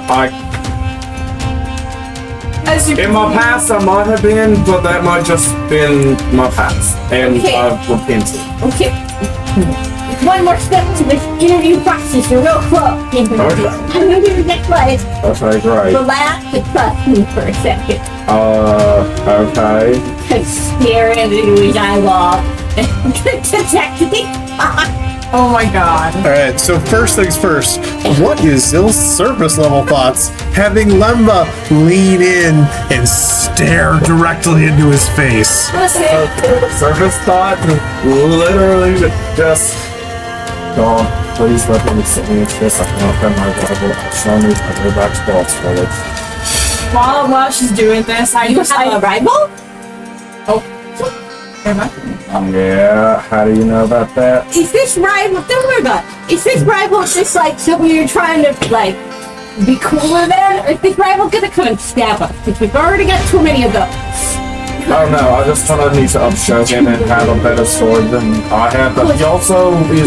Speaker 5: As you
Speaker 4: in my past I might have been, but that might just been my past, and
Speaker 6: Okay.
Speaker 4: I've repented.
Speaker 6: Okay. One more step to this interview process. You're real close.
Speaker 4: Okay.
Speaker 6: I'm gonna do next slide.
Speaker 4: Okay, great.
Speaker 6: Relax and trust me for a second.
Speaker 4: Okay.
Speaker 6: Stare into his eyeball. Detective.
Speaker 5: oh my god.
Speaker 1: Alright, so first things first, what is Zill's surface level thoughts? Having Lemba lean in and stare directly into his face.
Speaker 4: Surface thought, literally just God, please let me sit me into this. I cannot find my Bible. Show me. I go back to God's college.
Speaker 5: While she's doing this, I
Speaker 6: You
Speaker 5: just
Speaker 6: have a rival?
Speaker 4: Yeah, how do you know about that?
Speaker 6: Is this rival? Don't worry about it. Is this rival just like something you're trying to like be cooler than? Or is this rival gonna come and stab us? Because we've already got too many of those.
Speaker 4: Oh no, I just kind of need to upshow him and have a better sword than I have. But he also is,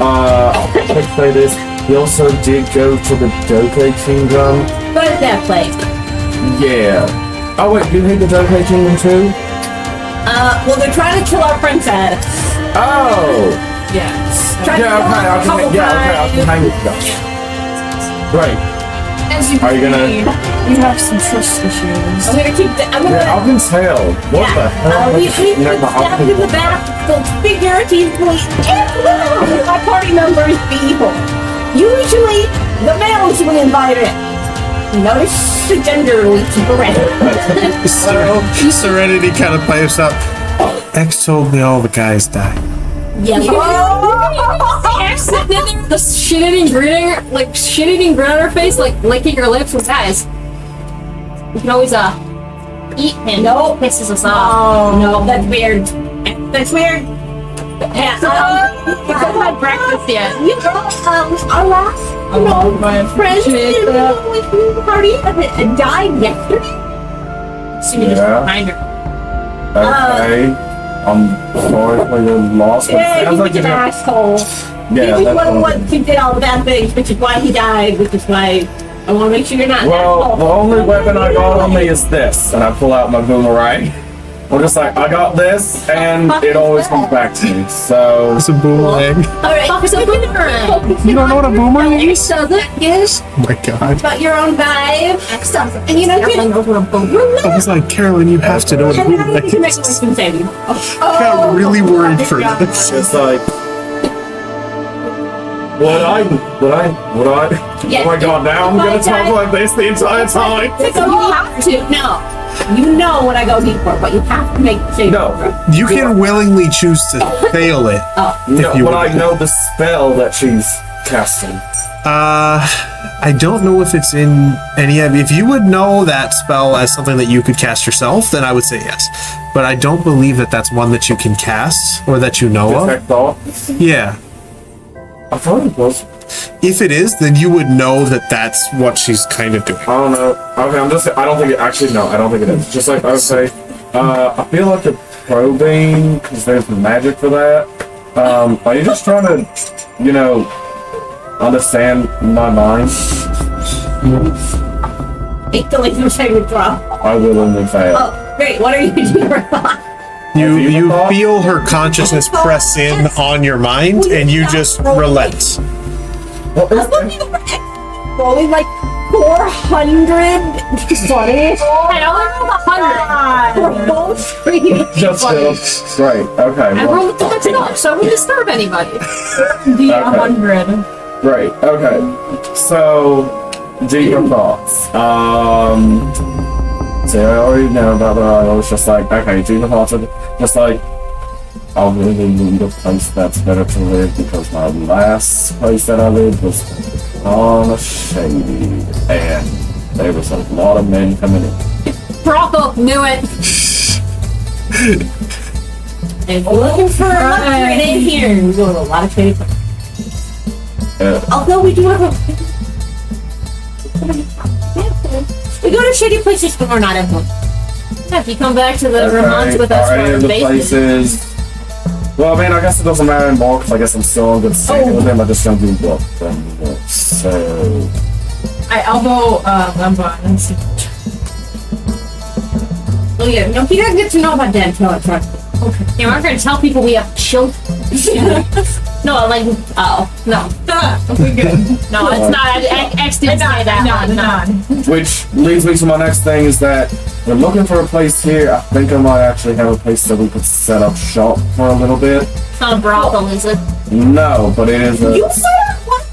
Speaker 4: let's say this, he also did go to the Doke Kingdom.
Speaker 6: What is that place?
Speaker 4: Yeah. Oh wait, you hate the Doke Kingdom too?
Speaker 6: Well, they're trying to kill our princess.
Speaker 4: Oh!
Speaker 5: yes.
Speaker 6: Trying
Speaker 4: Yeah,
Speaker 6: to kill her a couple
Speaker 4: okay, I can hang with that. Right.
Speaker 5: As you
Speaker 4: Are you
Speaker 5: can
Speaker 4: gonna-
Speaker 5: see, you have some trust issues.
Speaker 6: I'm gonna keep the. I'm gonna.
Speaker 4: Yeah, I can tell. What the hell?
Speaker 6: We keep
Speaker 4: You know,
Speaker 6: the
Speaker 4: I'll
Speaker 6: stuff in the back. So figuratively, my party members be evil. Usually, the males will invite it. Notice the gender we keep around.
Speaker 1: Serenity kind of pipes up. X told me all the guys died.
Speaker 6: Yeah.
Speaker 2: Sitting in there, the shit-eating grin, like shit-eating grin on her face, like licking her lips. And guys, we can always eat him.
Speaker 6: No.
Speaker 2: Pisses us off.
Speaker 6: Oh no, that's weird. That's weird.
Speaker 2: Yeah, we haven't had breakfast yet.
Speaker 6: You know, our last, friend with the party died yesterday.
Speaker 2: So you just
Speaker 4: Yeah.
Speaker 2: remind her.
Speaker 4: Okay. I'm sorry for your loss, but it
Speaker 6: Yeah,
Speaker 4: sounds
Speaker 6: he's
Speaker 4: like
Speaker 6: an
Speaker 4: you're...
Speaker 6: asshole.
Speaker 4: Yeah,
Speaker 6: He was
Speaker 4: that's
Speaker 6: one of the
Speaker 4: what I'm
Speaker 6: ones who did all the bad things, which is why he died, which is why I want to make sure you're not an
Speaker 4: Well, the
Speaker 6: asshole.
Speaker 4: only weapon I got on me is this, and I pull out my boomerang. I'm just like, I got this, and it always comes back to me, so...
Speaker 1: It's a boomerang.
Speaker 6: Alright, so boomerang.
Speaker 1: You don't know what a boomerang is?
Speaker 6: So that is
Speaker 1: Oh my god.
Speaker 6: about your own vibe. And you know,
Speaker 2: Everyone knows what a bone.
Speaker 1: I was like, Carolyn, you have to know what a
Speaker 6: and now you
Speaker 1: boomerang
Speaker 6: can make
Speaker 1: is.
Speaker 6: one save you.
Speaker 1: I got really worried for this.
Speaker 4: It's like... Would I?
Speaker 6: Yes.
Speaker 4: Oh my god, now I'm gonna talk like this the entire time!
Speaker 6: So you have to. No. You know what I go deep for, but you have to make the save.
Speaker 4: No.
Speaker 1: You can willingly choose to fail it.
Speaker 4: No,
Speaker 1: you
Speaker 4: but
Speaker 1: would.
Speaker 4: I know the spell that she's casting.
Speaker 1: I don't know if it's in any of. If you would know that spell as something that you could cast yourself, then I would say yes. But I don't believe that that's one that you can cast or that you know of.
Speaker 4: Detect thought.
Speaker 1: Yeah.
Speaker 4: I thought it was.
Speaker 1: If it is, then you would know that that's what she's kind of doing.
Speaker 4: I don't know. Okay, I don't think it actually, no, I don't think it is. Just like, okay, I feel like a probing, because there's magic for that. Are you just trying to, you know, understand my mind?
Speaker 6: Take the laser saving throw.
Speaker 4: I willingly fail.
Speaker 6: Oh, great. What are you doing?
Speaker 1: You feel her consciousness press in on your mind, and you just relent.
Speaker 4: What is
Speaker 6: I'm looking over X rolling like 420.
Speaker 2: I only rolled 100.
Speaker 6: We're both screaming.
Speaker 4: just still? Right, okay.
Speaker 2: I
Speaker 4: well,
Speaker 2: rolled too much enough, so I wouldn't disturb anybody.
Speaker 5: The
Speaker 4: Okay.
Speaker 5: 100.
Speaker 4: Great, okay. So, deeper thoughts. See, I already know about that. I was just like, okay, deeper thoughts are just like, I'll really need a place that's better to live because my last place that I lived was on shady, and there was a lot of men coming in.
Speaker 2: Brothel, knew it.
Speaker 6: If we're looking for a upgrade in here, we go to a lot of shady places. Although we do have a... We go to shady places, but we're not in one.
Speaker 2: Yeah, if you come back to the Ramones with us
Speaker 4: Are
Speaker 2: for
Speaker 4: any
Speaker 2: our
Speaker 4: of the
Speaker 2: basement.
Speaker 4: places? Well, I mean, I guess it doesn't matter anymore because I guess I'm still on good standing with him. I just don't do what them. So
Speaker 5: I elbow Lemba and see.
Speaker 6: Oh yeah, no, he doesn't get to know about that until it's right.
Speaker 2: Okay. Yeah, we're not going to tell people we have children. No, like, oh, no.
Speaker 5: Okay, good.
Speaker 2: No, it's not. X didn't say that.
Speaker 5: Nod.
Speaker 4: which leads me to my next thing is that we're looking for a place here. I think I might actually have a place that we could set up shop for a little bit.
Speaker 2: It's not a brothel, is it?
Speaker 4: No, but it is a.
Speaker 6: You said what?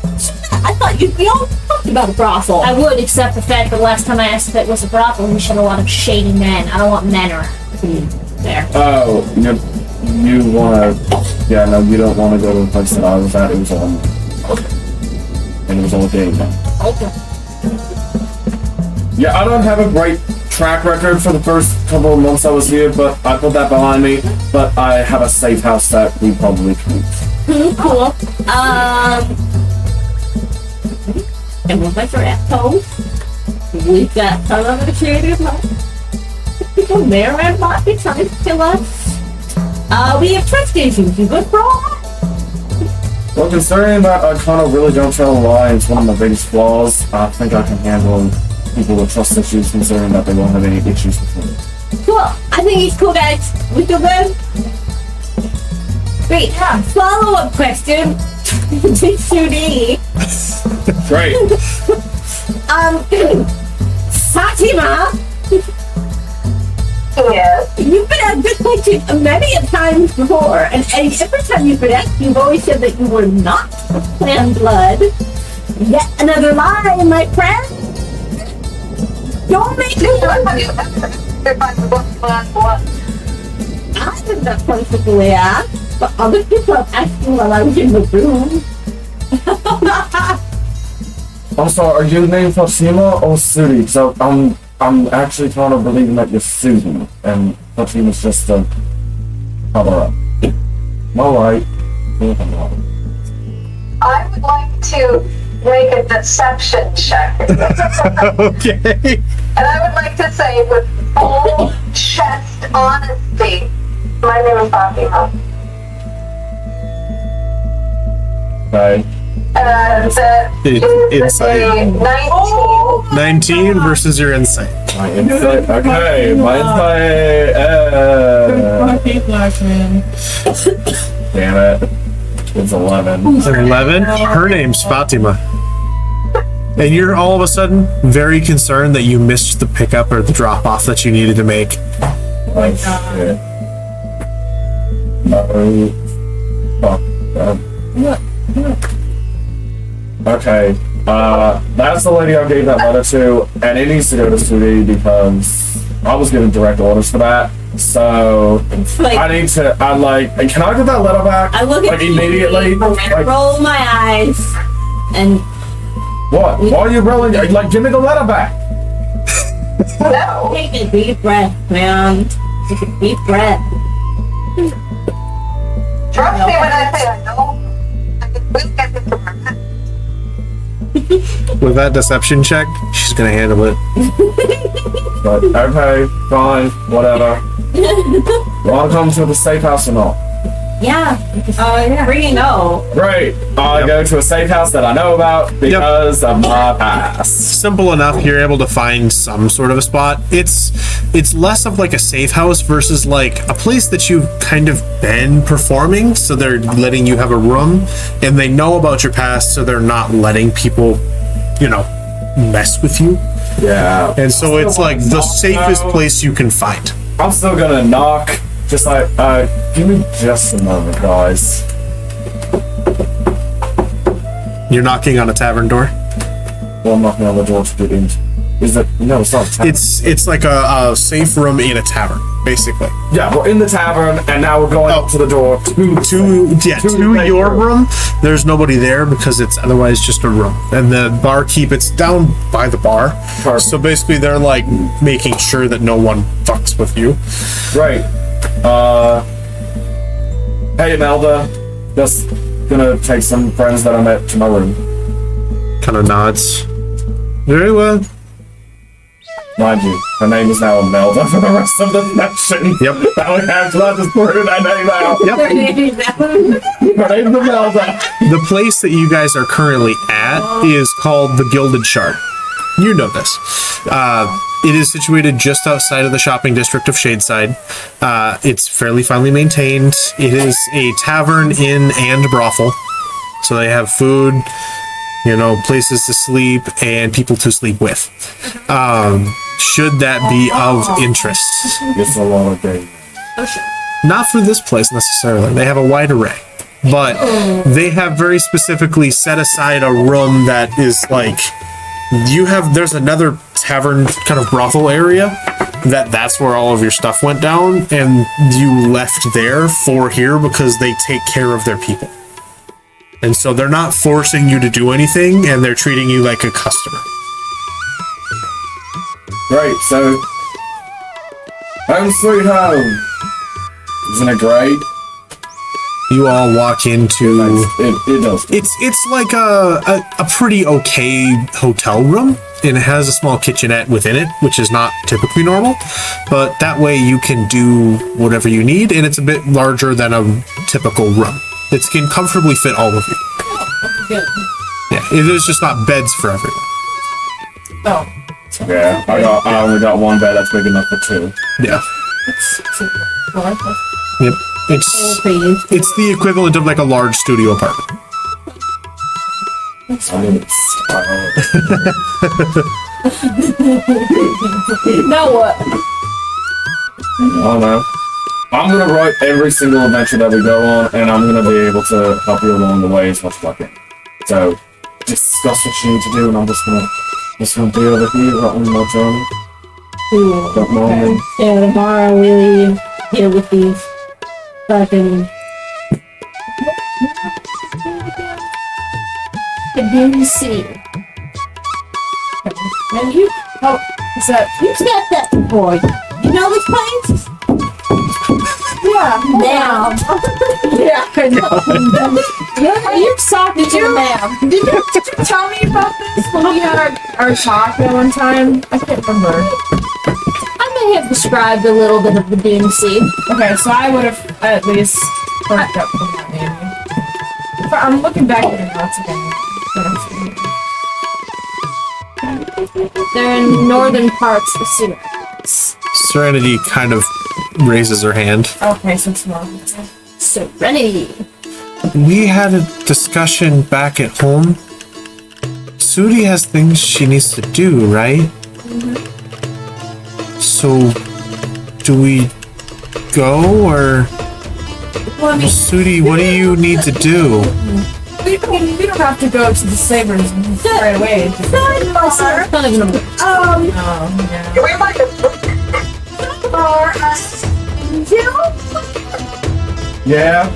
Speaker 6: I thought we all talked about a brothel.
Speaker 2: I would, except the fact that last time I asked if it was a brothel, we showed a lot of shady men. I don't want men around there.
Speaker 4: Oh, you wanna? Yeah, no, you don't want to go to the place that I was at. It was on. And it was all day now.
Speaker 2: Okay.
Speaker 4: Yeah, I don't have a great track record for the first couple of months I was here, but I put that behind me. But I have a safe house that we probably can use.
Speaker 6: Cool. And we'll make our assholes. We've got some of the creative life. People there and might be trying to kill us. We have trust issues. You good for all that?
Speaker 4: Well, considering that I kind of really don't tell a lie, it's one of my biggest flaws. I think I can handle people with trust issues, considering that they won't have any issues with me.
Speaker 6: Cool. I think he's cool, guys. We feel good? Great. Follow-up question. Judy.
Speaker 4: Great.
Speaker 6: Fatima,
Speaker 3: Yes.
Speaker 6: you've been asked this question many a times before, and every time you've been asked, you've always said that you were not clan blood. Yet another lie, my friend. Don't make me
Speaker 3: If I was what?
Speaker 6: I did not perfectly ask, but other people are asking while I was in the room.
Speaker 4: I'm sorry, are you named Fatima or Sudi? So I'm actually kind of believing that you're Sudi, and Fatima's just a cover-up. Alright.
Speaker 3: I would like to make a deception check.
Speaker 1: Okay.
Speaker 3: And I would like to say with full chest honesty, my name is Fatima.
Speaker 4: Okay.
Speaker 3: That is
Speaker 1: Insight.
Speaker 3: a 19.
Speaker 1: 19 versus your insight.
Speaker 4: My insight. Okay, my insight.
Speaker 5: Fucking black man.
Speaker 4: Damn it. It's 11.
Speaker 1: 11. Her name's Fatima. And you're all of a sudden very concerned that you missed the pickup or the drop off that you needed to make.
Speaker 4: Oh, shit. Oh, fuck. Okay, that's the lady I gave that letter to, and it needs to go to Sudi because I was given direct orders for that. So
Speaker 6: Like,
Speaker 4: I need to. I like. Can I get that letter back?
Speaker 6: I look at
Speaker 4: like immediately.
Speaker 6: you,
Speaker 4: Like,
Speaker 6: roll my eyes, and
Speaker 4: what? Why are you rolling? Like, give me the letter back.
Speaker 3: No.
Speaker 6: take a deep breath, man. Take a deep breath.
Speaker 3: Trust me when I say I know. I can really get this from her head.
Speaker 1: With that deception check, she's gonna handle it.
Speaker 4: But okay, fine, whatever. Want to come to the safe house or not?
Speaker 6: Yeah. Free no.
Speaker 4: Great. I go to a safe house that I know about because of my past.
Speaker 1: Simple enough, you're able to find some sort of a spot. It's less of like a safe house versus like a place that you've kind of been performing, so they're letting you have a room, and they know about your past, so they're not letting people, mess with you.
Speaker 4: Yeah.
Speaker 1: And so it's like the safest place you can find.
Speaker 4: I'm still gonna knock. Just like, give me just a moment, guys.
Speaker 1: You're knocking on a tavern door.
Speaker 4: Well, I'm knocking on the door to get in. Is it? No, it's not a tavern.
Speaker 1: It's like a safe room in a tavern. basically.
Speaker 4: Yeah, we're in the tavern, and now we're going up to the door
Speaker 1: To your room. There's nobody there because it's otherwise just a room. And the barkeep, it's down by the bar.
Speaker 4: Perfect.
Speaker 1: So basically, they're like making sure that no one fucks with you.
Speaker 4: Right. Hey, Imelda. Just gonna take some friends that I met to my room.
Speaker 1: Kind of nods. Very well.
Speaker 4: Mind you, her name is now Imelda for the rest of the session.
Speaker 1: Yep.
Speaker 4: Now we have to just throw that name out.
Speaker 1: Yep.
Speaker 4: Her name's Imelda.
Speaker 1: The place that you guys are currently at is called the Gilded Shard. You know this. It is situated just outside of the shopping district of Shadeside. It's fairly finely maintained. It is a tavern, inn, and brothel. So they have food, places to sleep, and people to sleep with. Should that be of interest?
Speaker 4: It's a lot of things.
Speaker 1: Not for this place necessarily. They have a wide array. But they have very specifically set aside a room that is like... There's another tavern kind of brothel area that's where all of your stuff went down, and you left there for here because they take care of their people. And so they're not forcing you to do anything, and they're treating you like a customer.
Speaker 4: Right, so... Home sweet home. Isn't it great?
Speaker 1: You all walk into...
Speaker 4: It does.
Speaker 1: It's like a pretty okay hotel room, and it has a small kitchenette within it, which is not typically normal, but that way you can do whatever you need, and it's a bit larger than a typical room. It can comfortably fit all of you.
Speaker 5: Good.
Speaker 1: Yeah, there's just not beds for everyone.
Speaker 5: Oh.
Speaker 4: Yeah, I only got one bed that's big enough for two.
Speaker 1: Yeah. Yep. It's the equivalent of like a large studio apartment.
Speaker 4: I mean,
Speaker 5: Now what?
Speaker 4: I don't know. I'm gonna write every single adventure that we go on, and I'm gonna be able to help you along the way as much as I can. So, discuss what you need to do, and I'm just gonna be over here right on my journey. Don't mind me.
Speaker 6: Yeah, tomorrow we leave here with these fucking...
Speaker 2: BBC.
Speaker 5: And you? Oh, is that?
Speaker 6: You've got that before. You know this place?
Speaker 5: Yeah.
Speaker 6: Now.
Speaker 5: Yeah, I know.
Speaker 6: You're talking
Speaker 5: Did you,
Speaker 6: ma'am.
Speaker 5: did you tell me about this when we had our talk that one time? I can't remember.
Speaker 2: I may have described a little bit of the BBC.
Speaker 5: Okay, so I would have at least perked up from that maybe. But I'm looking back at the notes again.
Speaker 2: They're in northern parts of Serenity.
Speaker 1: Serenity kind of raises her hand.
Speaker 5: Okay, so it's not.
Speaker 2: Serenity.
Speaker 1: We had a discussion back at home. Sudi has things she needs to do, right? So, do we go, or...
Speaker 5: Well, I mean,
Speaker 1: Sudi, what do you need to do?
Speaker 5: we don't have to go to the Sabres right away.
Speaker 2: It's not even a
Speaker 5: Oh, yeah.
Speaker 3: We might have or
Speaker 4: Yeah?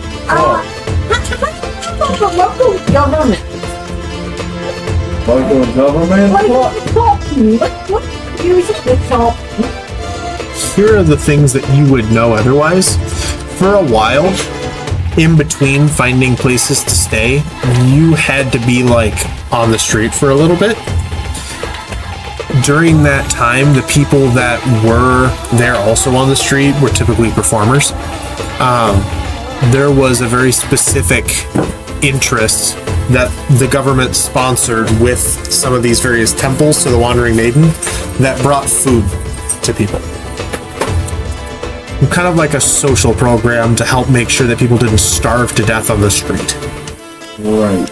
Speaker 6: The local government.
Speaker 4: Local government?
Speaker 6: What usually call...
Speaker 1: Here are the things that you would know otherwise. For a while, in between finding places to stay, you had to be like on the street for a little bit. During that time, the people that were there also on the street were typically performers. There was a very specific interest that the government sponsored with some of these various temples to the Wandering Maiden that brought food to people. Kind of like a social program to help make sure that people didn't starve to death on the street.
Speaker 4: Right.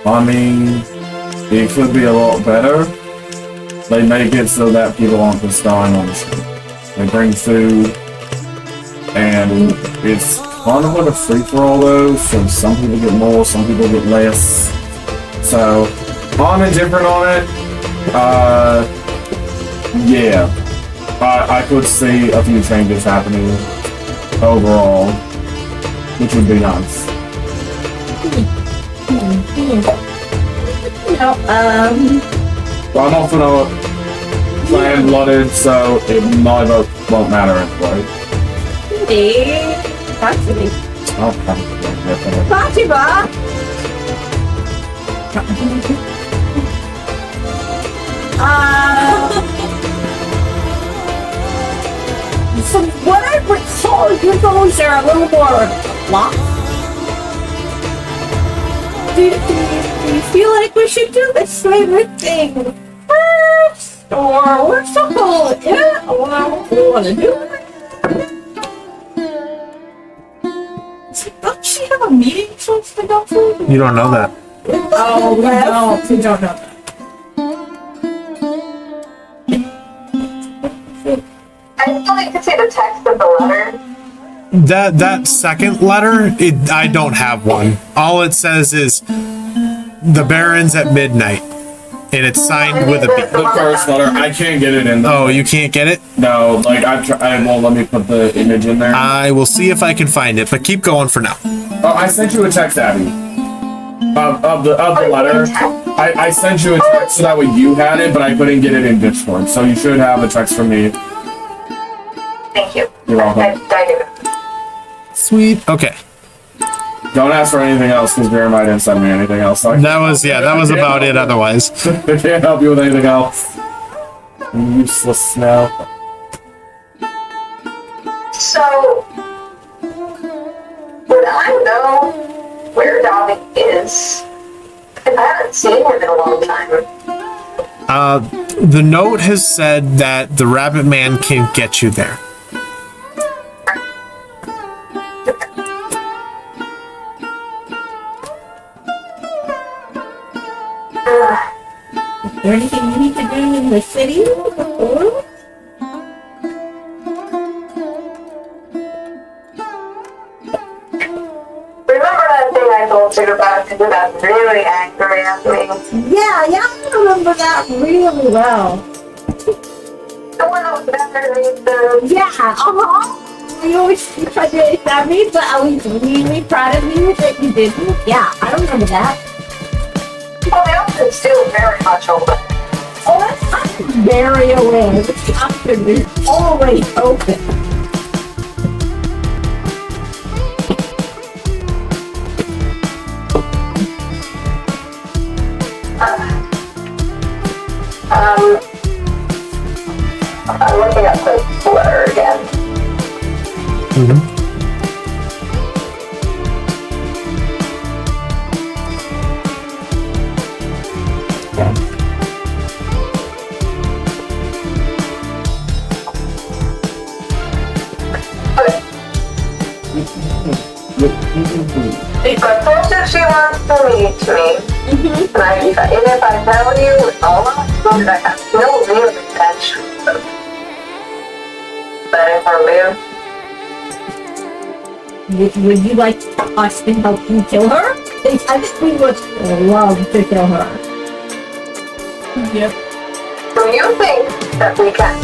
Speaker 4: I mean, it could be a lot better. They make it so that people aren't just dying on the street. They bring food, and it's kind of like a free-for-all though, so some people get more, some people get less. So, I'm indifferent on it. Yeah. I could see a few changes happening overall, which would be nice.
Speaker 6: No,
Speaker 4: But I'm also not flame-blooded, so my vote won't matter anyway.
Speaker 6: Possibly.
Speaker 4: Okay.
Speaker 6: Fatima! From what I recall, your goals are a little more locked. Do you feel like we should do this favorite thing first? Or we're still calling it? Or what do you want to do? Don't she have a meeting she's supposed to go to?
Speaker 1: You don't know that.
Speaker 5: Oh, we don't know that.
Speaker 3: I still need to see the text of the letter.
Speaker 1: That second letter, I don't have one. All it says is the Barons at midnight, and it's signed with a B.
Speaker 4: The first letter, I can't get it in there.
Speaker 1: Oh, you can't get it?
Speaker 4: No, like I won't let me put the image in there.
Speaker 1: I will see if I can find it, but keep going for now.
Speaker 4: Oh, I sent you a text, Abby. Of the letter. I sent you a text so that way you had it, but I couldn't get it in Discord. So you should have a text from me.
Speaker 3: Thank you.
Speaker 4: You're welcome.
Speaker 3: I do.
Speaker 1: Sweet. Okay.
Speaker 4: Don't ask for anything else because Jeremiah didn't send me anything else. So
Speaker 1: That was about it otherwise.
Speaker 4: I can't help you with anything else. Useless snow.
Speaker 3: So, would I know where Dobby is? Because I haven't seen him in a long time.
Speaker 1: The note has said that the Rabbit Man can get you there.
Speaker 6: Is there anything you need to do in the city? Or?
Speaker 3: Remember that thing I told you about? Because you got really angry at me.
Speaker 6: Yeah, I remember that really well.
Speaker 3: The one that was better than the...
Speaker 6: Yeah, You always tried to stab me, but I was really proud of you that you didn't. Yeah, I remember that.
Speaker 3: Oh, the option's still very much open.
Speaker 6: Oh, I'm very aware that the option is always open.
Speaker 3: I'm looking at the letter again. I told her she wants to meet me. And if I tell you with all my heart, I have no real intention of letting her live.
Speaker 6: Would you like us to help you kill her? I think we would love to kill her.
Speaker 5: Yep.
Speaker 3: Do you think that we can?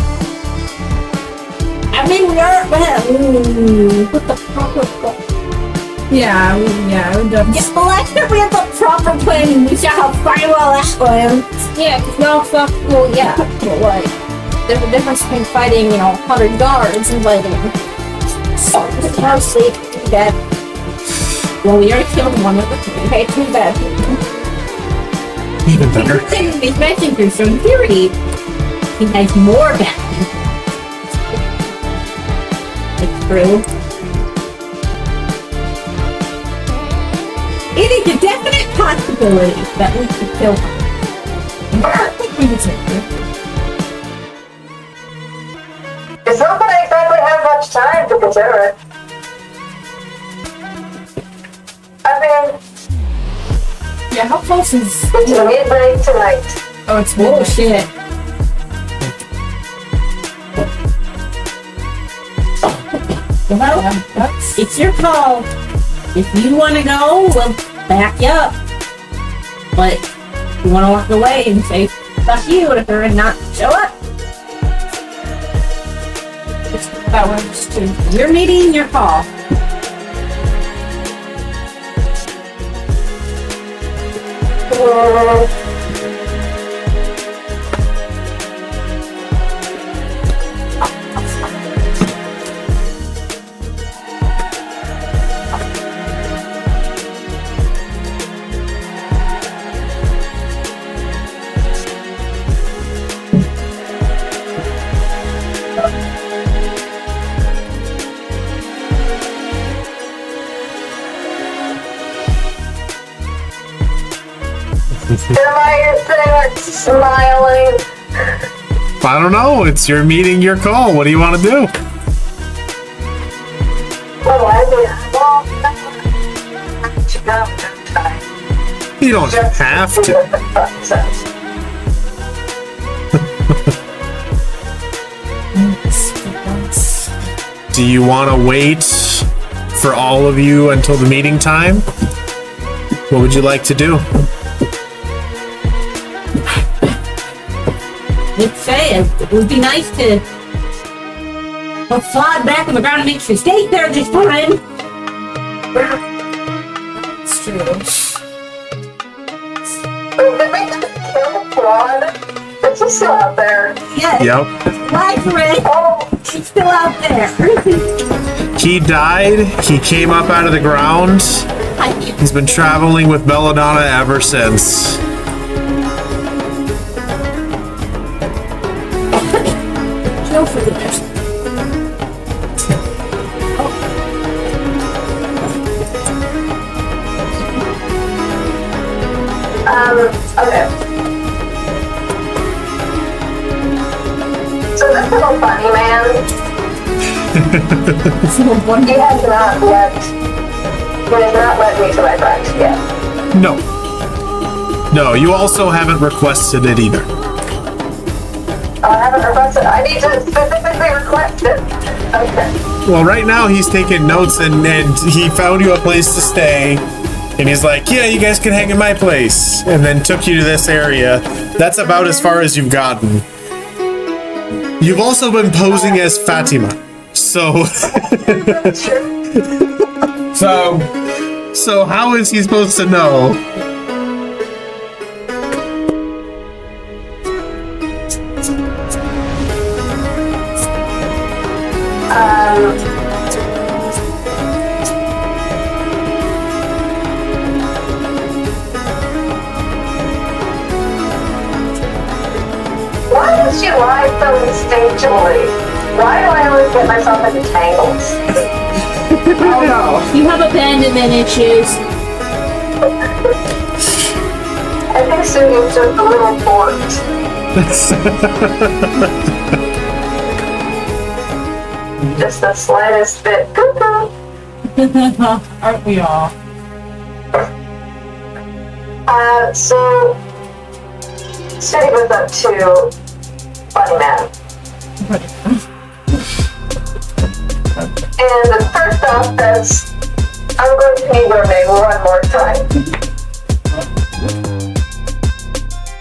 Speaker 6: I mean, with the proper plan.
Speaker 5: Yeah, we definitely.
Speaker 6: Just after we have the proper planning, we shall have very well that one.
Speaker 2: Yeah, because no fuck. Well, yeah, but like, there's a difference between fighting, 100 guards and fighting.
Speaker 6: Mostly too bad. Well, we already killed one of them. Okay, too bad.
Speaker 1: Even better.
Speaker 6: You're taking these messengers, so in theory, he has more bad people. It's true. It is a definite possibility that we could kill her. I think we deserve her.
Speaker 3: It's not that I exactly have much time to consider it. I mean,
Speaker 5: Yeah, how close is?
Speaker 3: it's midnight tonight.
Speaker 5: Oh, it's
Speaker 6: Oh
Speaker 5: midnight.
Speaker 6: shit. Well, it's your call. If you want to go, we'll back you up. But if you want to walk away and say fuck you to her and not show up,
Speaker 5: That works too.
Speaker 6: Your meeting, your call.
Speaker 3: Am I there smiling?
Speaker 1: I don't know. It's your meeting, your call. What do you want to do?
Speaker 3: Well, I mean, well, I have to go, don't I?
Speaker 1: You don't have
Speaker 3: See
Speaker 1: to.
Speaker 3: what the fuck says.
Speaker 1: Do you want to wait for all of you until the meeting time? What would you like to do?
Speaker 6: Just saying, it would be nice to slide back on the ground and make sure you stay there this time.
Speaker 5: It's true.
Speaker 3: Did we just kill Claude? It's just still out there.
Speaker 6: Yes.
Speaker 1: Yep.
Speaker 6: Life Ray.
Speaker 3: Oh,
Speaker 6: She's still out there.
Speaker 1: He died. He came up out of the ground. He's been traveling with Belladonna ever since.
Speaker 6: No forgiveness.
Speaker 3: okay. So this little bunny man, he has not let me to my friend yet.
Speaker 1: No. No, you also haven't requested it either.
Speaker 3: I haven't requested. I need to specifically request it. Okay.
Speaker 1: Well, right now he's taking notes and he found you a place to stay. And he's like, yeah, you guys can hang in my place. And then took you to this area. That's about as far as you've gotten. You've also been posing as Fatima. So... So how is he supposed to know?
Speaker 3: Why does she lie so instinctually? Why do I always get myself into tangles?
Speaker 2: Oh no. You have abandonment issues.
Speaker 3: I think Sudi's just a little bored. Just the slightest bit.
Speaker 5: Aren't we all?
Speaker 3: So Sudi was up to Bunny Man. And first off, that's I'm going to need your name one more time.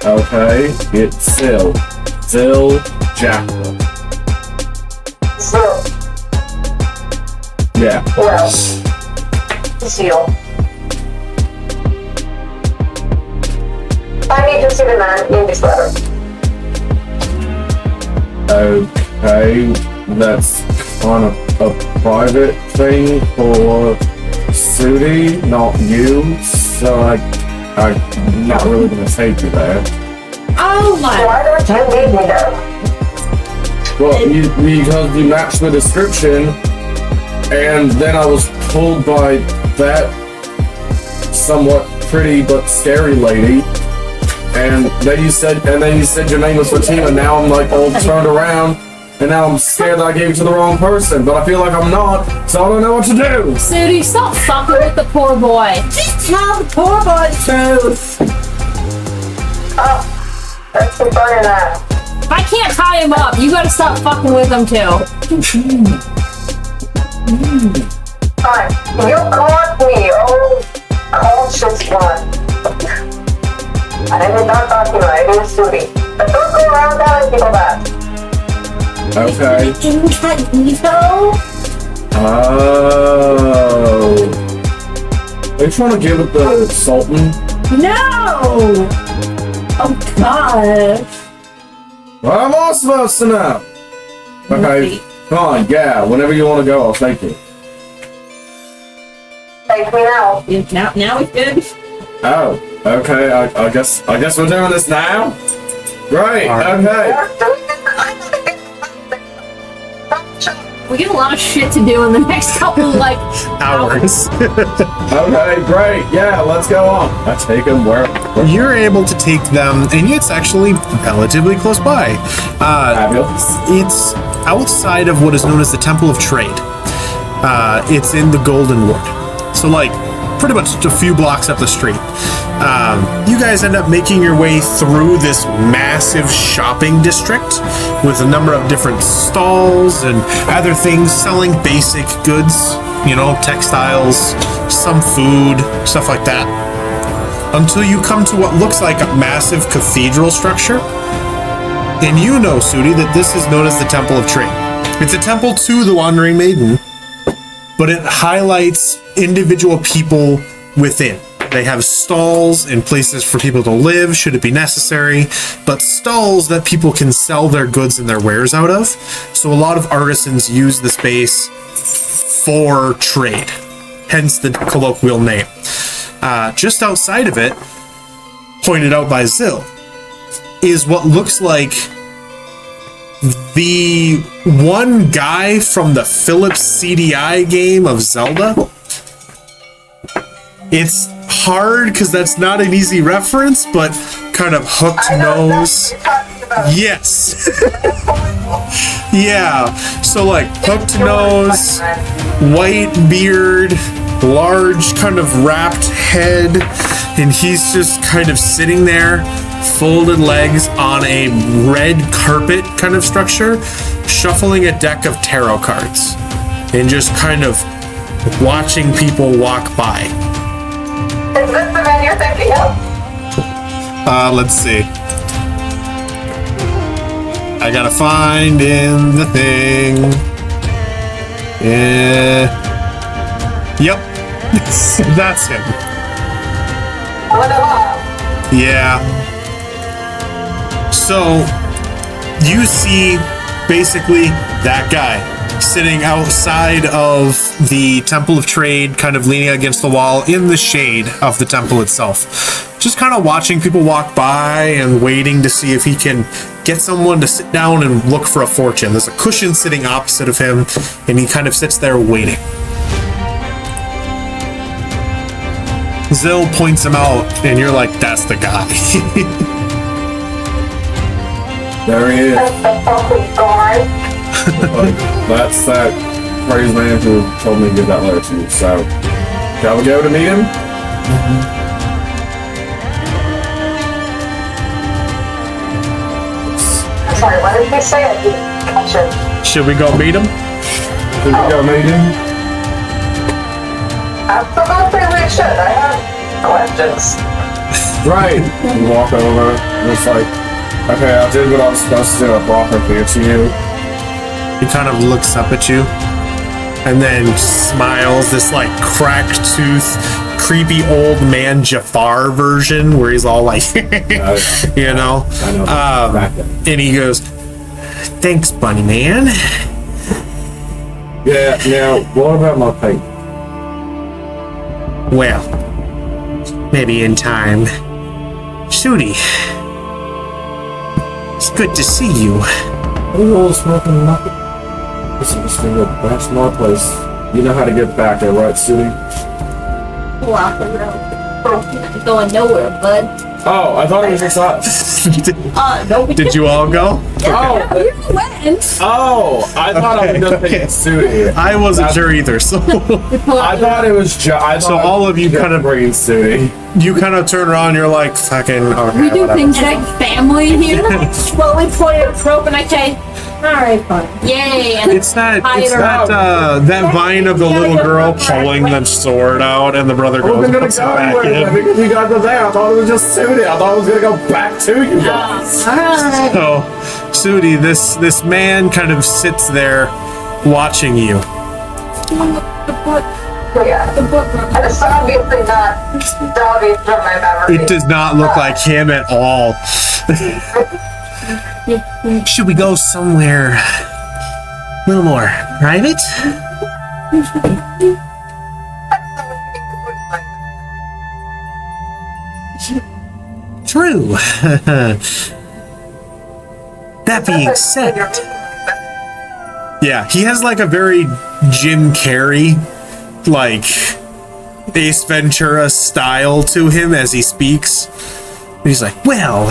Speaker 4: Okay, it's Sil. Sil Jackal.
Speaker 3: Zil.
Speaker 4: Yeah.
Speaker 3: Well, Zeal. I need to see the man in this letter.
Speaker 4: Okay, that's kind of a private thing for Sudi, not you, so I'm not really gonna take you there.
Speaker 6: Oh my.
Speaker 3: Why don't you leave me there?
Speaker 4: Well, because you matched the description, and then I was pulled by that somewhat pretty but scary lady, and then you said your name was Fatima. Now I'm like all turned around, and now I'm scared that I gave it to the wrong person, but I feel like I'm not, so I don't know what to do.
Speaker 2: Sudi, stop fucking with the poor boy.
Speaker 6: Just tell the poor boy the truth.
Speaker 3: Oh, that's the fun of that.
Speaker 2: If I can't tie him up, you gotta stop fucking with him too.
Speaker 3: Fine. You caught me, oh cautious one. I did not talk to you, I did Sudi. But don't go around telling people that.
Speaker 4: Okay.
Speaker 6: Incognito?
Speaker 4: Oh. Are you trying to give it the Sultan?
Speaker 6: No! Oh gosh.
Speaker 4: Well, I'm all supposed to know. Okay, fine, yeah, whenever you want to go, I'll take you.
Speaker 3: Take me now.
Speaker 6: Now we good.
Speaker 4: Oh, okay, I guess we're doing this now? Right, okay.
Speaker 2: We get a lot of shit to do in the next couple of, like,
Speaker 1: Hours.
Speaker 4: Okay, great, yeah, let's go on. Let's take them where
Speaker 1: You're able to take them, and it's actually relatively close by.
Speaker 4: fabulous.
Speaker 1: It's outside of what is known as the Temple of Trade. It's in the Golden Wood. So, like, pretty much a few blocks up the street. You guys end up making your way through this massive shopping district with a number of different stalls and other things selling basic goods, you know, textiles, some food, stuff like that. Until you come to what looks like a massive cathedral structure. And you know, Sudi, that this is known as the Temple of Trade. It's a temple to the Wandering Maiden, but it highlights individual people within. They have stalls and places for people to live, should it be necessary, but stalls that people can sell their goods and their wares out of. So a lot of artisans use the space for trade, hence the colloquial name. Just outside of it, pointed out by Zill, is what looks like the one guy from the Philips CDI game of Zelda. It's hard because that's not an easy reference, but kind of hooked nose. Yes. Yeah. So like hooked nose, white beard, large kind of wrapped head, and he's just kind of sitting there, folded legs on a red carpet kind of structure, shuffling a deck of tarot cards and just kind of watching people walk by.
Speaker 3: Is this the man you're thinking of?
Speaker 1: Let's see. I gotta find in the thing. Yep. That's him. Yeah. So, you see basically that guy sitting outside of the Temple of Trade, kind of leaning against the wall in the shade of the temple itself. Just kind of watching people walk by and waiting to see if he can get someone to sit down and look for a fortune. There's a cushion sitting opposite of him, and he kind of sits there waiting. Zill points him out, and you're like, that's the guy.
Speaker 4: There he is. That's that crazy man who told me to give that letter to you. So, shall we go to meet him?
Speaker 3: Sorry, what did you say? I didn't catch it.
Speaker 1: Should we go meet him?
Speaker 4: Should we go meet him?
Speaker 3: Absolutely, we should. I have questions.
Speaker 4: Right. You walk over, and it's like, okay, I did what I was supposed to do. I brought her here to you.
Speaker 1: He kind of looks up at you and then smiles, this like cracked tooth, creepy old man Jafar version where he's all like, you know, and he goes, thanks, bunny man.
Speaker 4: Yeah, now, what about my paint?
Speaker 1: Well, maybe in time. Sudi, it's good to see you.
Speaker 4: Oh, smoking nothing. This is the best my place. You know how to get back there, right, Sudi?
Speaker 2: Walk the road. You're not going nowhere, bud.
Speaker 4: Oh, I thought it was just us.
Speaker 2: No, we
Speaker 1: Did you all go?
Speaker 4: Oh,
Speaker 2: You went.
Speaker 4: Oh, I thought I was just thinking Sudi.
Speaker 1: I wasn't sure either, so
Speaker 4: I thought it was just.
Speaker 1: So all of you kind of-
Speaker 4: bringing Sudi.
Speaker 1: you kind of turn around, you're like, fucking, okay,
Speaker 2: We do
Speaker 1: whatever.
Speaker 2: things like family here.
Speaker 6: Well, we pointed a rope and I say, alright, fine.
Speaker 2: Yay! And
Speaker 1: It's that vine of the little girl pulling the sword out, and the brother
Speaker 4: I
Speaker 1: goes
Speaker 4: wasn't
Speaker 1: and
Speaker 4: gonna
Speaker 1: puts it
Speaker 4: go
Speaker 1: back
Speaker 4: anywhere
Speaker 1: in.
Speaker 4: because you guys were there. I thought it was just Sudi. I thought it was gonna go back to you guys.
Speaker 6: Alright.
Speaker 1: So Sudi, this man kind of sits there watching you.
Speaker 3: Yeah. And it's obviously not Dobby from my memory.
Speaker 1: It does not look like him at all. Should we go somewhere a little more private? True. That being said, yeah, he has like a very Jim Carrey, like Ace Ventura style to him as he speaks. He's like, well,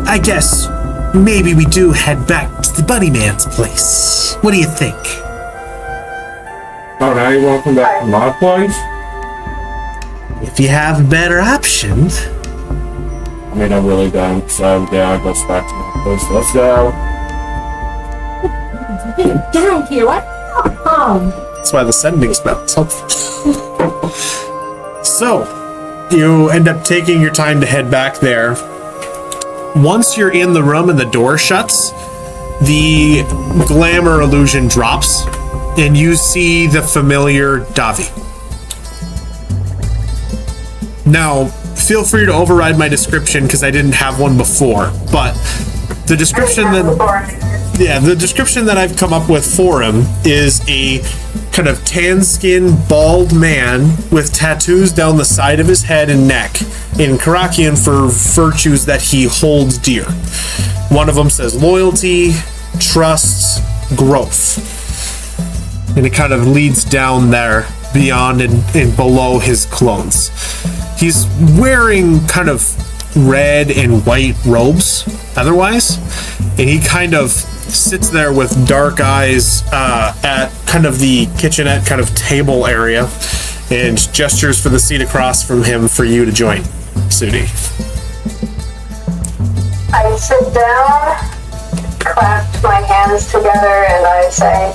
Speaker 1: I guess maybe we do head back to the Bunny Man's place. What do you think?
Speaker 4: Oh, now you want to come back to my place?
Speaker 1: If you have better options.
Speaker 4: I mean, I really don't, so yeah, I guess back to my place. Let's go.
Speaker 6: Get down here, what?
Speaker 1: That's why the sending spell is helpful. So, you end up taking your time to head back there. Once you're in the room and the door shuts, the glamour illusion drops, and you see the familiar Davi. Now, feel free to override my description because I didn't have one before, but the description the description that I've come up with for him is a kind of tan-skinned, bald man with tattoos down the side of his head and neck in Caracian for virtues that he holds dear. One of them says loyalty, trust, growth. And it kind of leads down there beyond and below his clothes. He's wearing kind of red and white robes otherwise, and he kind of sits there with dark eyes at kind of the kitchenette kind of table area and gestures for the seat across from him for you to join. Sudi.
Speaker 3: I sit down, clasp my hands together, and I say,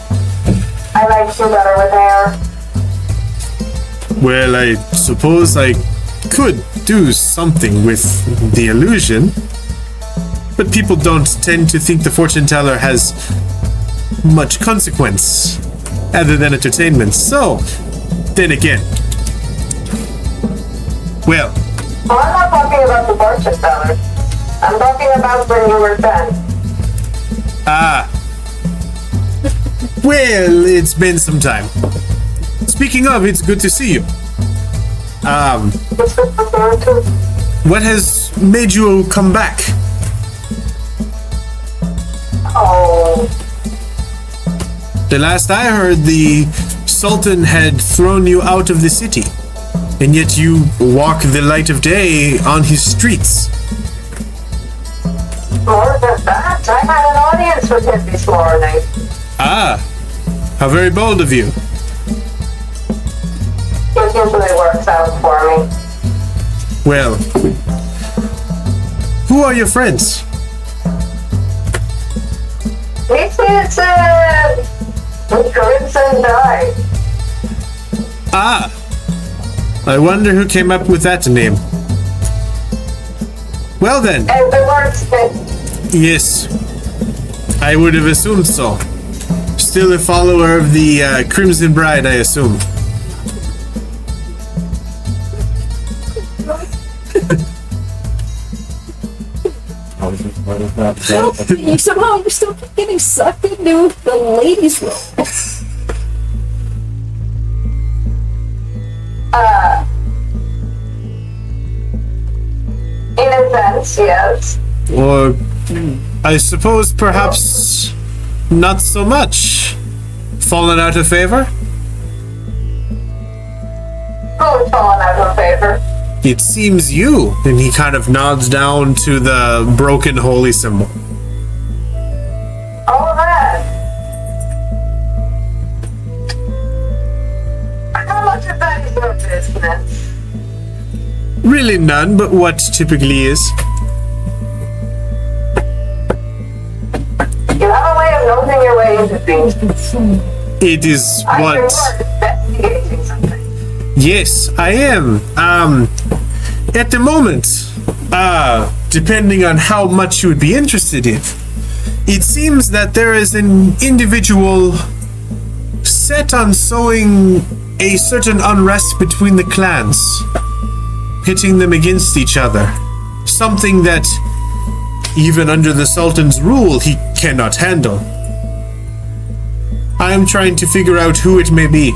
Speaker 3: I like you better with hair.
Speaker 1: Well, I suppose I could do something with the illusion, but people don't tend to think the fortune teller has much consequence other than entertainment. So, then again, well,
Speaker 3: I'm not talking about the fortune teller. I'm talking about when you were 10.
Speaker 1: Well, it's been some time. Speaking of, it's good to see you. What has made you come back?
Speaker 3: Oh,
Speaker 1: The last I heard, the Sultan had thrown you out of the city, and yet you walk the light of day on his streets.
Speaker 3: more than that, I had an audience with him this morning.
Speaker 1: Ah, how very bold of you.
Speaker 3: It usually works out for me.
Speaker 1: Well, who are your friends?
Speaker 3: This is, the Crimson Tide.
Speaker 1: Ah, I wonder who came up with that name. Well then,
Speaker 3: And the wordsmith.
Speaker 1: yes, I would have assumed so. Still a follower of the Crimson Bride, I assume.
Speaker 6: You somehow you still keep getting sucked into the ladies' room.
Speaker 3: In a sense, yes.
Speaker 1: Or I suppose perhaps not so much. Fallen out of favor?
Speaker 3: Who's fallen out of favor?
Speaker 1: It seems you. And he kind of nods down to the broken holy symbol.
Speaker 3: All that. How much of that is your business?
Speaker 1: Really none, but what typically is.
Speaker 3: You have a way of nosing your way into things.
Speaker 1: It is
Speaker 3: I hear you
Speaker 1: what...
Speaker 3: are investigating something.
Speaker 1: Yes, I am. At the moment, Depending on how much you would be interested in. It seems that there is an individual set on sowing a certain unrest between the clans, pitting them against each other. Something that, even under the Sultan's rule, he cannot handle. I am trying to figure out who it may be.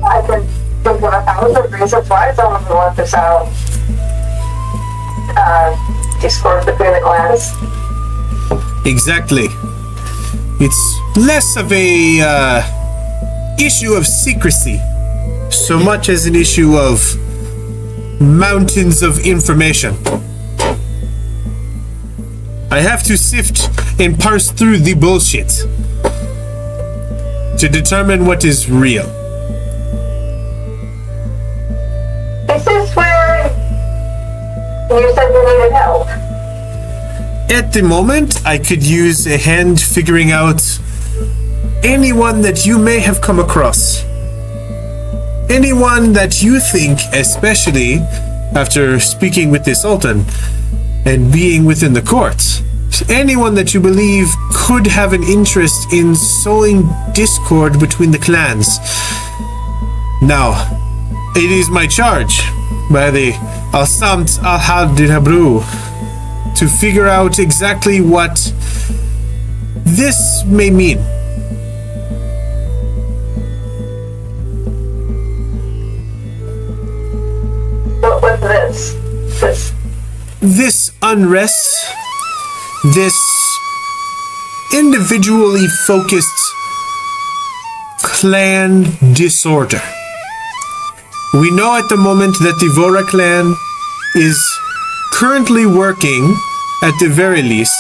Speaker 3: I could think of 1,000 reasons why someone would want to sow discord between the clans.
Speaker 1: Exactly. It's less of a issue of secrecy, so much as an issue of mountains of information. I have to sift and parse through the bullshit to determine what is real.
Speaker 3: This is where you said you needed help.
Speaker 1: At the moment, I could use a hand figuring out anyone that you may have come across. Anyone that you think, especially after speaking with the Sultan and being within the courts, anyone that you believe could have an interest in sowing discord between the clans. Now, it is my charge by the Al-Samt Al-Had-Habru to figure out exactly what this may mean.
Speaker 3: What was this?
Speaker 1: This unrest, this individually focused clan disorder. We know at the moment that the Vora clan is currently working, at the very least,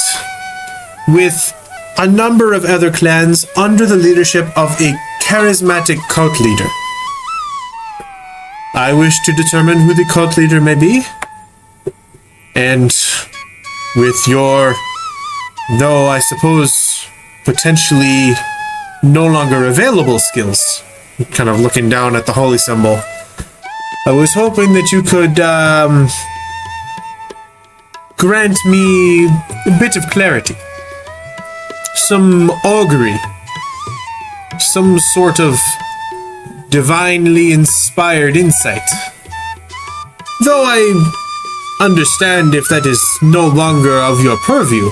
Speaker 1: with a number of other clans under the leadership of a charismatic cult leader. I wish to determine who the cult leader may be, and with your, though I suppose, potentially no longer available skills, kind of looking down at the holy symbol, I was hoping that you could grant me a bit of clarity, some augury, some sort of divinely inspired insight. Though I understand if that is no longer of your purview.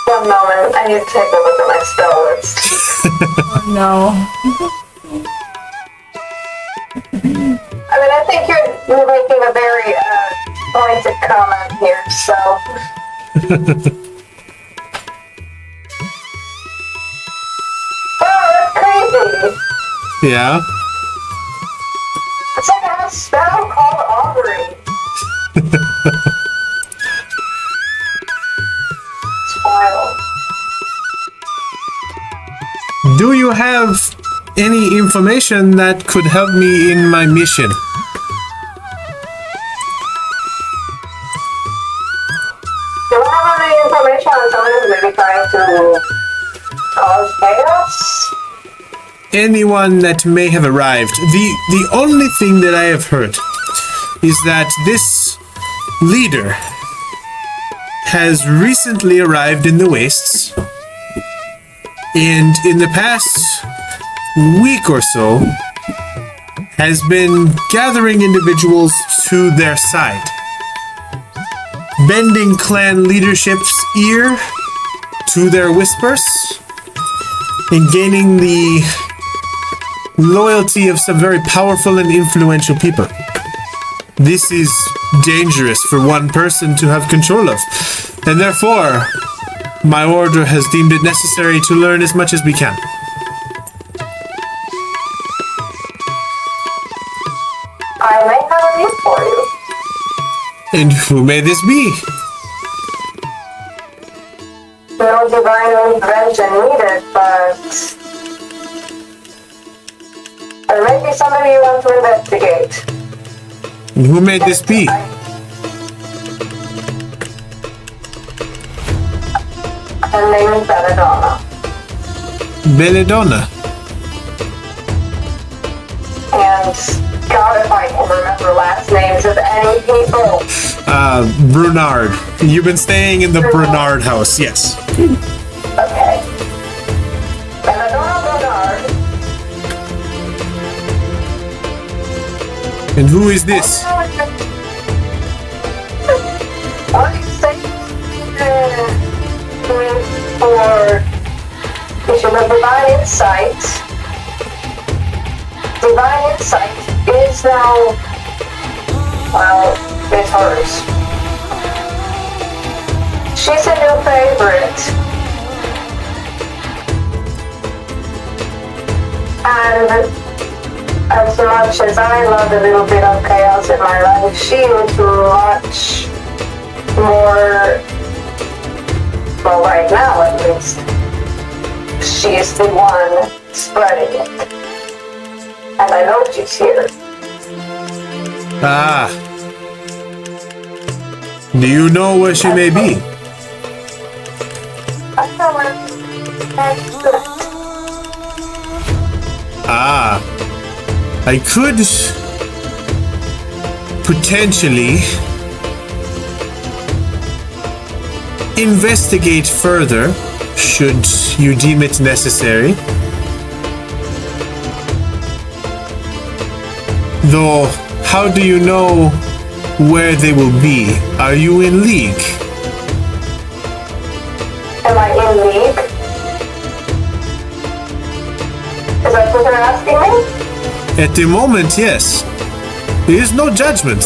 Speaker 3: One moment, I need to take a look at my spell list.
Speaker 5: No.
Speaker 3: I mean, I think you're making a very pointed comment here, so. Oh, that's crazy!
Speaker 1: Yeah?
Speaker 3: It's like a spell called augury. It's wild.
Speaker 1: Do you have any information that could help me in my mission?
Speaker 3: Do you have any information on someone who's maybe trying to cause chaos?
Speaker 1: Anyone that may have arrived. The only thing that I have heard is that this leader has recently arrived in the Wastes, and in the past week or so has been gathering individuals to their side, bending clan leadership's ear to their whispers, and gaining the loyalty of some very powerful and influential people. This is dangerous for one person to have control of, and therefore my order has deemed it necessary to learn as much as we can.
Speaker 3: I may have a name for you.
Speaker 1: And who may this be?
Speaker 3: No divine intervention needed, but there may be somebody you want to investigate.
Speaker 1: And who may this be?
Speaker 3: Her name is Belladonna.
Speaker 1: Belladonna.
Speaker 3: God, if I can remember last names of any people.
Speaker 1: Brunard. You've been staying in the Brunard house, yes.
Speaker 3: Okay. And I don't know Bernard.
Speaker 1: And who is this?
Speaker 3: What do you say for the divine insight? Divine insight is now, well, it's hers. She's a new favorite. And as much as I love a little bit of chaos in my life, she is much more, well, right now at least, she is the one spreading it. And I know she's here.
Speaker 1: Ah. Do you know where she may be?
Speaker 3: I know her. That's good.
Speaker 1: Ah. I could potentially investigate further, should you deem it necessary. Though, how do you know where they will be? Are you in league?
Speaker 3: Am I in league? Is that what you're asking me?
Speaker 1: At the moment, yes. There is no judgment.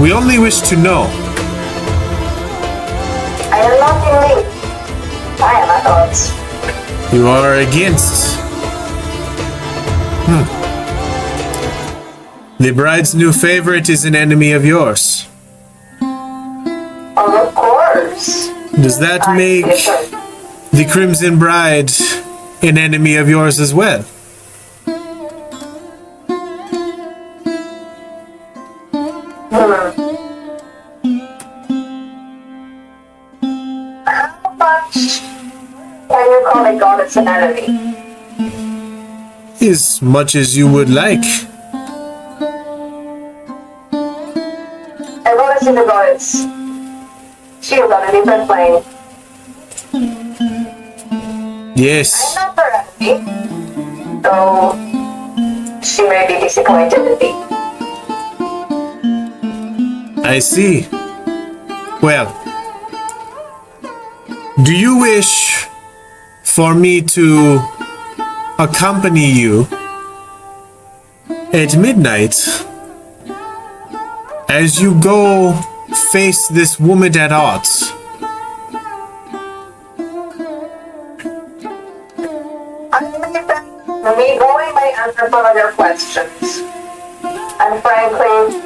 Speaker 1: We only wish to know.
Speaker 3: I am not in league. I am at odds.
Speaker 1: You are against. The bride's new favorite is an enemy of yours.
Speaker 3: Oh, of course.
Speaker 1: Does that make the Crimson Bride an enemy of yours as well?
Speaker 3: How much can you call a goddess an enemy?
Speaker 1: As much as you would like.
Speaker 3: A goddess is a goddess. She is on a different plane.
Speaker 1: Yes.
Speaker 3: I'm not her enemy, though she may be disappointed in me.
Speaker 1: I see. Well, do you wish for me to accompany you at midnight as you go face this woman at odds?
Speaker 3: I believe that me going may answer some of your questions. And frankly,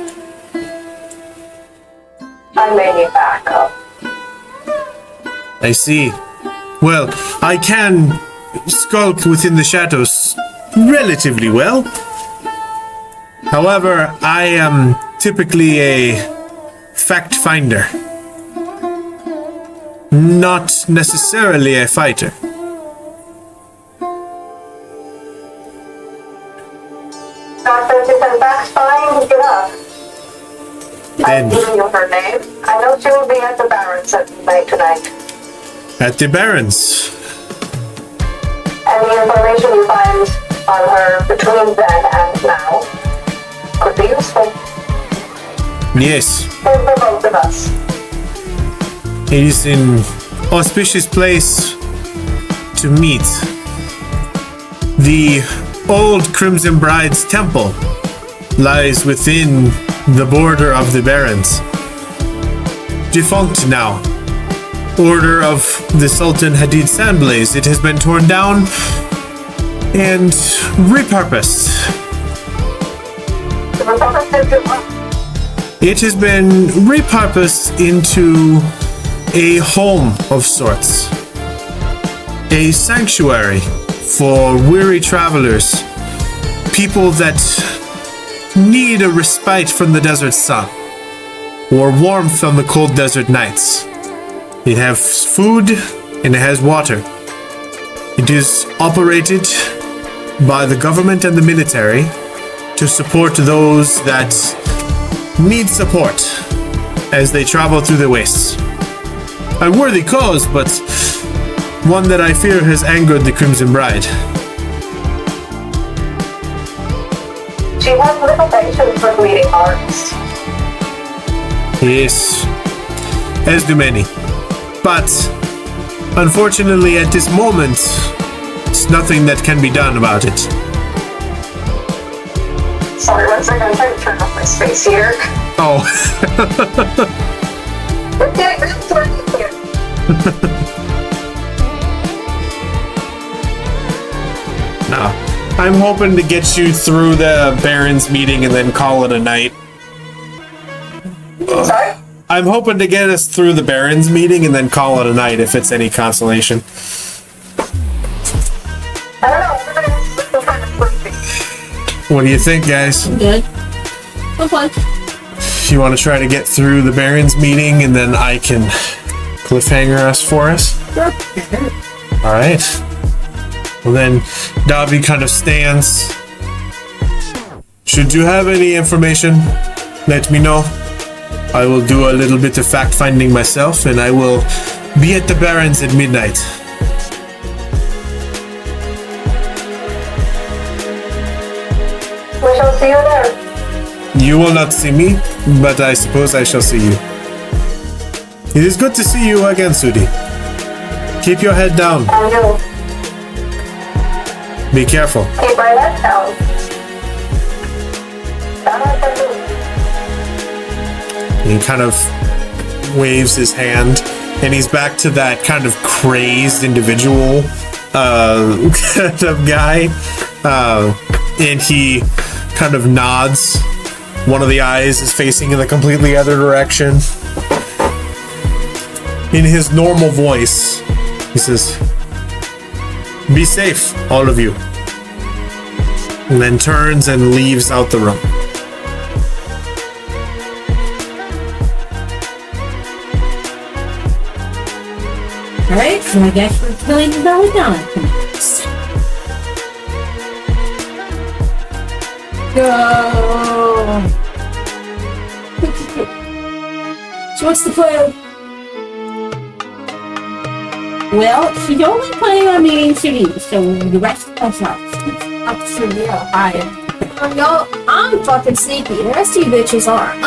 Speaker 3: I may need backup.
Speaker 1: I see. Well, I can skulk within the shadows relatively well. However, I am typically a fact finder, not necessarily a fighter.
Speaker 3: Doctor, you can fact find enough.
Speaker 1: Then
Speaker 3: I've given you her name. I know she will be at the Barrens at midnight tonight.
Speaker 1: at the Barrens.
Speaker 3: And the information you find on her between then and now could be useful
Speaker 1: Yes,
Speaker 3: for both of us.
Speaker 1: it is an auspicious place to meet. The old Crimson Bride's temple lies within the border of the Barrens. Defunct now. Order of the Sultan Hadid Sandblaze. It has been torn down and repurposed. It has been repurposed into a home of sorts. A sanctuary for weary travelers. People that need a respite from the desert sun or warmth on the cold desert nights. It has food and it has water. It is operated by the government and the military to support those that need support as they travel through the wastes. A worthy cause, but one that I fear has angered the Crimson Bride.
Speaker 3: She has little patience for bleeding hearts.
Speaker 1: Yes, as do many. But unfortunately, at this moment, there's nothing that can be done about it.
Speaker 3: Sorry, one second, I'm trying to turn off my space heater.
Speaker 1: Oh.
Speaker 3: Okay, that's working here.
Speaker 1: No. I'm hoping to get you through the Baron's meeting and then call it a night.
Speaker 3: Sorry?
Speaker 1: I'm hoping to get us through the Baron's meeting and then call it a night if it's any consolation.
Speaker 3: I don't know, everybody's looking kind of sleepy.
Speaker 1: What do you think, guys?
Speaker 2: Good. I'm fine.
Speaker 1: You want to try to get through the Baron's meeting and then I can cliffhanger us for us?
Speaker 2: Sure.
Speaker 1: Alright. Well then, Davi kind of stands. Should you have any information, let me know. I will do a little bit of fact-finding myself and I will be at the Baron's at midnight.
Speaker 3: We shall see you there.
Speaker 1: You will not see me, but I suppose I shall see you. It is good to see you again, Sudi. Keep your head down.
Speaker 3: I know.
Speaker 1: Be careful.
Speaker 3: Keep my head down. That I can do.
Speaker 1: He kind of waves his hand, and he's back to that kind of crazed individual kind of guy. And he kind of nods. One of the eyes is facing in the completely other direction. In his normal voice, he says, "Be safe, all of you." And then turns and leaves out the room.
Speaker 6: Alright, so I guess we're killing the belly down.
Speaker 2: Go. So what's the plan?
Speaker 6: Well, she's only planning on meeting City, so the rest of us are up to the higher.
Speaker 2: Yo, I'm fucking sneaky. The rest of you bitches aren't.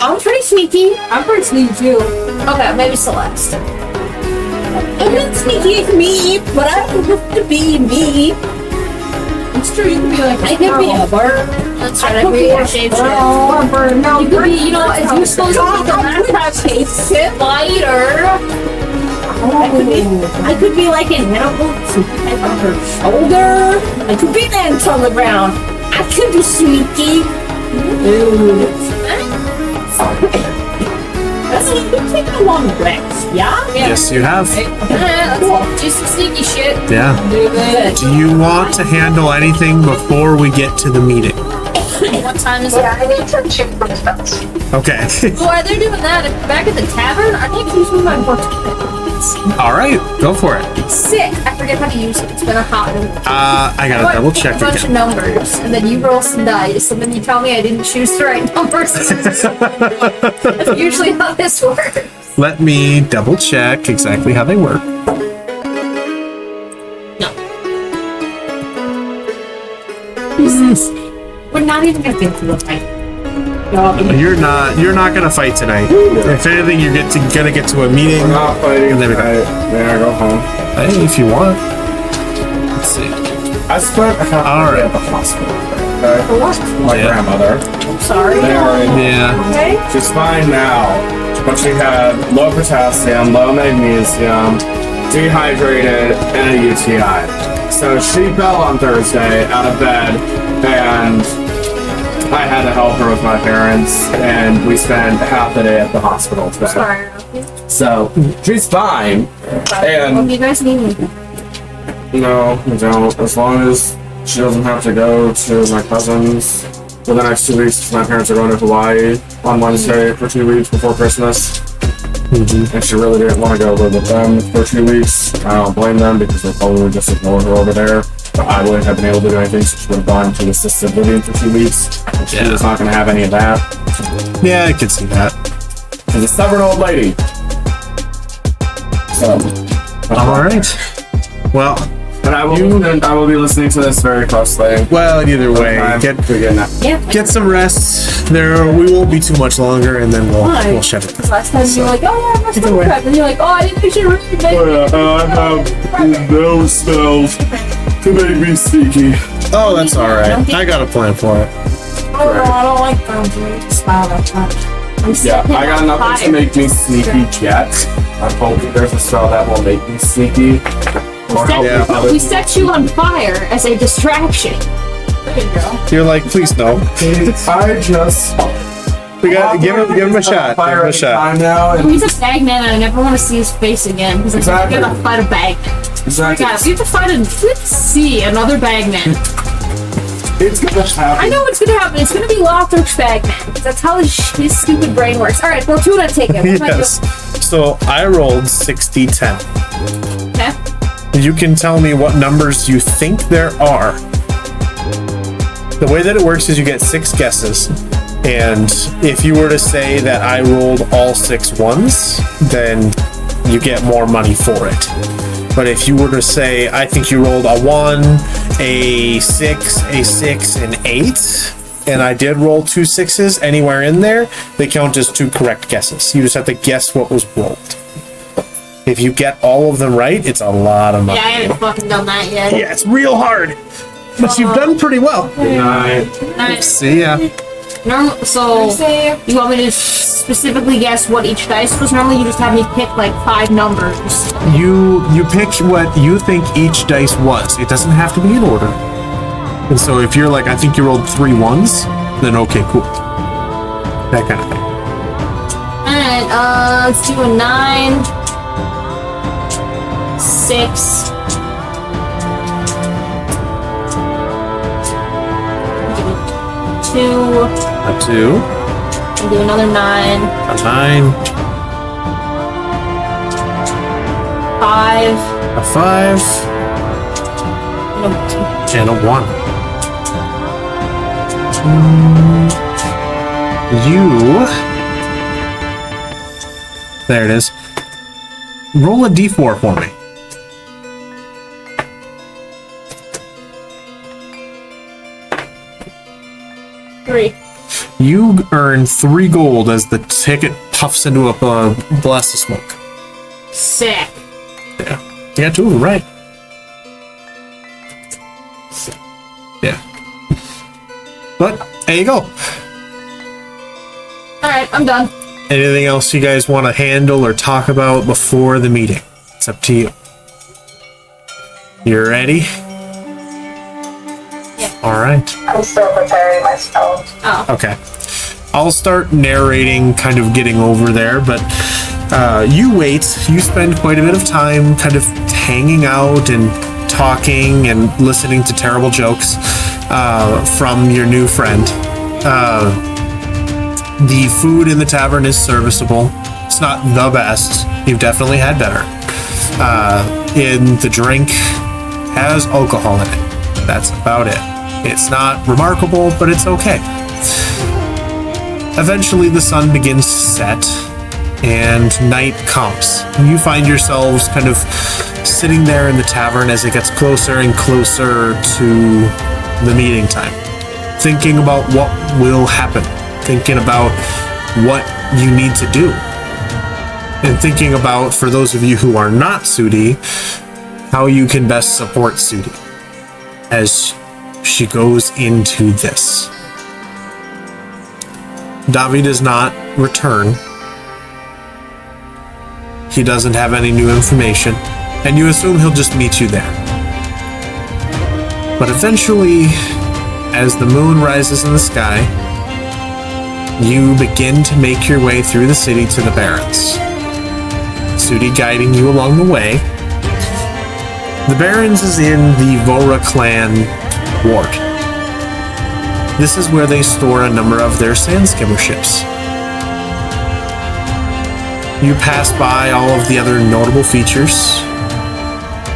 Speaker 6: I'm pretty sneaky.
Speaker 2: I'm pretty sneaky too. Okay, maybe Celeste.
Speaker 6: I'm not sneaky as me, but I don't have to be me.
Speaker 2: It's true, you can be like
Speaker 6: I could be a bird.
Speaker 2: That's right, I could be a shapeshifter.
Speaker 6: Or a bird. No,
Speaker 2: You could be, you know, if you're supposed to be the fighter.
Speaker 6: I could be like an animal to head on her shoulder. I could be an ant on the ground. I could be sneaky. That's taking a long rest, yeah?
Speaker 1: Yes, you have.
Speaker 2: Yeah, that's just some sneaky shit.
Speaker 1: Yeah.
Speaker 2: Do it.
Speaker 1: Do you want to handle anything before we get to the meeting?
Speaker 2: What time is
Speaker 3: Yeah,
Speaker 2: it?
Speaker 3: I need to shoot for spells.
Speaker 1: Okay.
Speaker 2: While they're doing that, back at the tavern, I think he's with my book.
Speaker 1: All right, go for it.
Speaker 2: Sick. I forget how to use it. It's been a hot minute.
Speaker 1: I gotta double check
Speaker 2: a bunch
Speaker 1: again.
Speaker 2: of numbers, and then you roll some dice, and then you tell me I didn't choose the right numbers. That's usually how this works.
Speaker 1: Let me double check exactly how they work.
Speaker 6: We're not even gonna get to a fight.
Speaker 1: You're not gonna fight tonight. If anything, gonna get to a meeting.
Speaker 4: We're not fighting
Speaker 1: And then we go.
Speaker 4: tonight. May I go home?
Speaker 1: Hey, if you want. Let's see.
Speaker 4: I spent half
Speaker 1: All
Speaker 4: the day
Speaker 1: right.
Speaker 4: at the hospital today, okay? My
Speaker 1: Yeah.
Speaker 4: grandmother.
Speaker 6: I'm sorry.
Speaker 1: Yeah.
Speaker 4: She's fine now, but she had low potassium, low magnesium, dehydrated, and a UTI. So she fell on Thursday out of bed, and I had to help her with my parents, and we spent half the day at the hospital today.
Speaker 2: Sorry.
Speaker 4: So she's fine,
Speaker 2: Well,
Speaker 4: and
Speaker 2: you guys need me.
Speaker 4: no, we don't. As long as she doesn't have to go to my cousin's for the next 2 weeks. My parents are going to Hawaii on Wednesday for 2 weeks before Christmas. And she really didn't want to go live with them for 2 weeks. I don't blame them because they'll probably just ignore her over there. I wouldn't have been able to do anything, so she would have gone to assisted living for 2 weeks. And she was not going to have any of that.
Speaker 1: Yeah, I can see that.
Speaker 4: She's a stubborn old lady. So,
Speaker 1: All right. Well,
Speaker 4: but I will be listening to this very closely.
Speaker 1: well, either way,
Speaker 6: Yeah.
Speaker 1: get some rest. We won't be too much longer, and then we'll shut it.
Speaker 2: Because last time you were like, oh, yeah,
Speaker 1: Either way.
Speaker 2: and you're like, oh, I didn't think you really make it.
Speaker 4: I have no spells to make me sneaky.
Speaker 1: Oh, that's all right. I got a plan for it.
Speaker 2: Oh, no, I don't like boundaries. Smile that much.
Speaker 4: Yeah, I got nothing to make me sneaky yet. I'm hoping there's a spell that will make me sneaky.
Speaker 2: We set you on fire as a distraction. There you go.
Speaker 1: You're like, please no.
Speaker 4: I just
Speaker 1: We got give him a shot. Give him a shot.
Speaker 4: time now. And
Speaker 2: He's a bagman and I never want to see his face again. Because
Speaker 4: Exactly.
Speaker 2: I'm gonna fight a bagman.
Speaker 4: exactly.
Speaker 2: Guys, we have to fight we have to see another bagman.
Speaker 4: It's gonna happen.
Speaker 2: I know what's gonna happen. It's gonna be Lothick's bagman. That's how his stupid brain works. Alright, Fortuna, take it. What am I
Speaker 1: Yes. So I rolled 60-10.
Speaker 2: doing? Okay.
Speaker 1: You can tell me what numbers you think there are. The way that it works is you get 6 guesses. And if you were to say that I rolled all 6 ones, then you get more money for it. But if you were to say, I think you rolled a 1, a 6, a 6, and 8, and I did roll 2 6s anywhere in there, they count as 2 correct guesses. You just have to guess what was rolled. If you get all of them right, it's a lot of money.
Speaker 2: Yeah, I haven't fucking done that yet.
Speaker 1: Yeah, it's real hard. But you've done pretty well.
Speaker 2: Nice.
Speaker 1: See ya.
Speaker 2: So, you want me to specifically guess what each dice was? Normally you just have me pick like 5 numbers.
Speaker 1: You pick what you think each dice was. It doesn't have to be in order. And so if you're like, I think you rolled 3 1s, then okay, cool. That kind of thing.
Speaker 2: Alright, let's do a 9, 6, 2,
Speaker 1: A 2,
Speaker 2: and do another 9,
Speaker 1: a 9,
Speaker 2: 5,
Speaker 1: a 5,
Speaker 2: and a 2.
Speaker 1: and a 1. There it is. Roll a d4 for me.
Speaker 2: Three.
Speaker 1: You earn 3 gold as the ticket puffs into a blast of smoke.
Speaker 2: Sick.
Speaker 1: Yeah. You got 2 of them right. Yeah. But there you go.
Speaker 2: Alright, I'm done.
Speaker 1: Anything else you guys want to handle or talk about before the meeting? It's up to you. You ready?
Speaker 2: Yeah.
Speaker 1: All right.
Speaker 3: I'm still preparing my spells.
Speaker 1: Okay. I'll start narrating, kind of getting over there, but you wait. You spend quite a bit of time kind of hanging out and talking and listening to terrible jokes from your new friend. The food in the tavern is serviceable. It's not the best. You've definitely had better. The drink has alcohol in it. That's about it. It's not remarkable, but it's okay. Eventually, the sun begins to set, and night comes. You find yourselves kind of sitting there in the tavern as it gets closer and closer to the meeting time, thinking about what will happen, thinking about what you need to do, and thinking about, for those of you who are not Sudi, how you can best support Sudi as she goes into this. Davi does not return. He doesn't have any new information, and you assume he'll just meet you there. But eventually, as the moon rises in the sky, you begin to make your way through the city to the Barrens. Sudi guiding you along the way. The Barrens is in the Vora clan ward. This is where they store a number of their sand skimmer ships. You pass by all of the other notable features.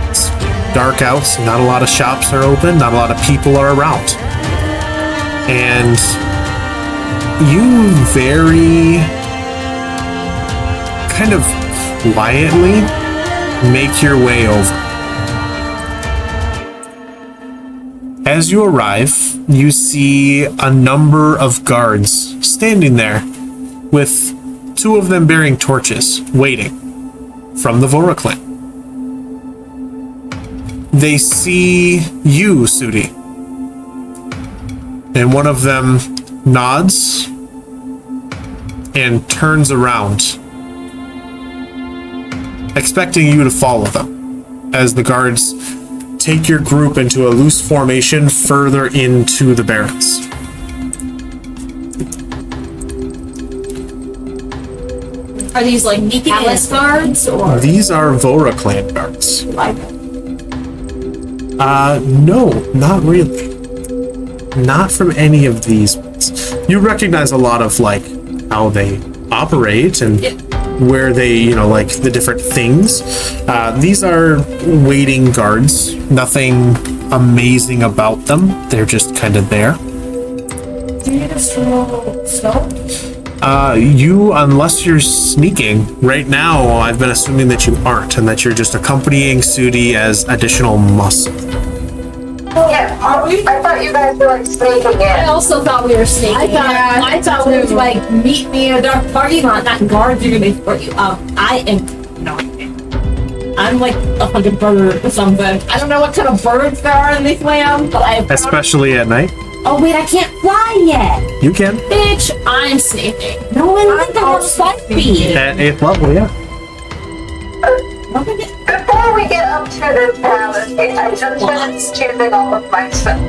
Speaker 1: It's dark out, so not a lot of shops are open, not a lot of people are around. And you very kind of quietly make your way over. As you arrive, you see a number of guards standing there with two of them bearing torches, waiting from the Vora clan. They see you, Sudi, and one of them nods and turns around, expecting you to follow them as the guards take your group into a loose formation further into the barracks.
Speaker 2: Are these like palace guards or?
Speaker 1: These are Vora clan guards.
Speaker 2: Like,
Speaker 1: No, not really. Not from any of these ones. You recognize a lot of like how they operate and where they, you know, like the different things. These are waiting guards. Nothing amazing about them. They're just kind of there.
Speaker 5: Do you just roll stealth?
Speaker 1: You, unless you're sneaking, right now, I've been assuming that you aren't, and that you're just accompanying Sudi as additional muscle.
Speaker 3: Yeah, I thought you guys were like sneaking
Speaker 2: I
Speaker 3: in.
Speaker 2: also thought we were sneaking.
Speaker 6: I thought we was like, meet me in a dark parking lot, not guards are gonna be for you. I am not. I'm like a fucking bird or something. I don't know what kind of birds there are in this land, but I have.
Speaker 1: Especially at night.
Speaker 6: Oh wait, I can't fly yet.
Speaker 1: You can.
Speaker 2: Bitch, I'm sneaking.
Speaker 6: No one think I'm a spiky.
Speaker 1: At 8th level, yeah.
Speaker 3: Before we get up to the palace, I just finished choosing all of my stuff.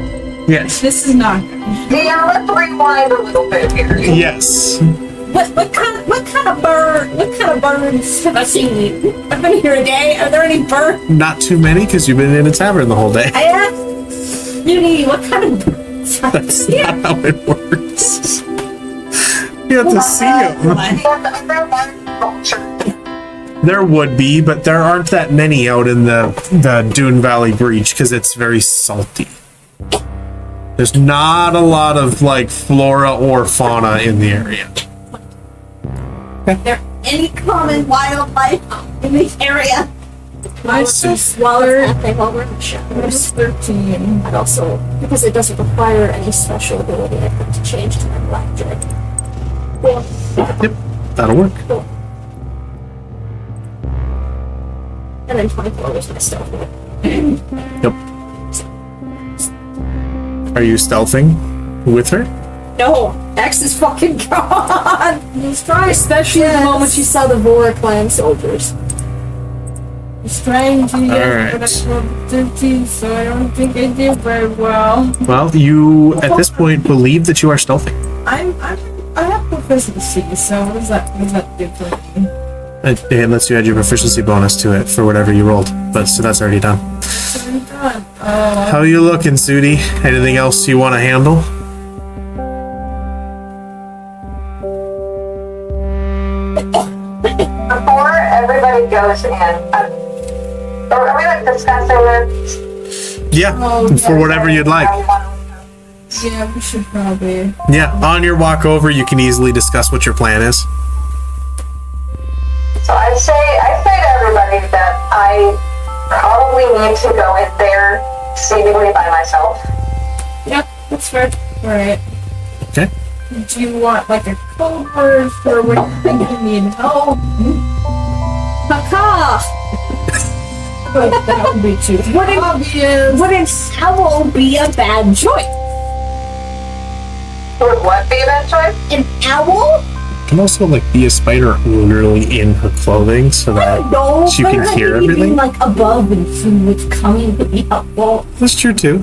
Speaker 1: Yes.
Speaker 5: This is not.
Speaker 3: Yeah, let's rewind a little bit here.
Speaker 1: Yes.
Speaker 6: What kind of birds have I seen? I've been here a day. Are there any birds?
Speaker 1: Not too many, because you've been in a tavern the whole day.
Speaker 6: I asked Judy, what kind of birds have I
Speaker 1: That's
Speaker 6: seen?
Speaker 1: not how it works. You have to see them. There would be, but there aren't that many out in the Dune Valley Breach because it's very salty. There's not a lot of like flora or fauna in the area.
Speaker 6: Are there any common wildlife in this area?
Speaker 5: My sister
Speaker 2: Nothing over the shadows.
Speaker 5: was 13.
Speaker 2: And also, because it doesn't require any special ability, I have to change to my black dragon. Cool.
Speaker 1: Yep, that'll work.
Speaker 2: Cool. And then 24 was my stealth.
Speaker 1: Yep. Are you stealthing with her?
Speaker 6: No, X is fucking gone.
Speaker 2: He's trying, especially the moment you saw the Vora clan soldiers.
Speaker 5: It's trying to get,
Speaker 1: Alright.
Speaker 5: but I rolled 13, so I don't think I did very well.
Speaker 1: Well, you at this point believe that you are stealthing.
Speaker 5: I have proficiency, so what does that do for me?
Speaker 1: Unless you add your proficiency bonus to it for whatever you rolled. But so that's already done.
Speaker 5: So I'm done.
Speaker 1: How you looking, Sudi? Anything else you want to handle?
Speaker 3: Before everybody goes in, are we like discussing this?
Speaker 1: Yeah, for whatever you'd like.
Speaker 5: Yeah, we should probably.
Speaker 1: Yeah, on your walk over, you can easily discuss what your plan is.
Speaker 3: So I say to everybody that I probably need to go in there seemingly by myself.
Speaker 5: Yep, that's fair. Alright.
Speaker 1: Okay.
Speaker 5: Do you want like a code word for when you think you need help?
Speaker 6: Caca.
Speaker 5: That would be too obvious.
Speaker 6: Wouldn't owl be a bad choice?
Speaker 3: Would what be that choice?
Speaker 6: An owl?
Speaker 1: Can also like be a spider literally in her clothing so that
Speaker 6: No,
Speaker 1: she can
Speaker 6: but
Speaker 1: hear
Speaker 6: maybe
Speaker 1: everything.
Speaker 6: being, like above and seeing what's coming would be helpful.
Speaker 1: That's true too.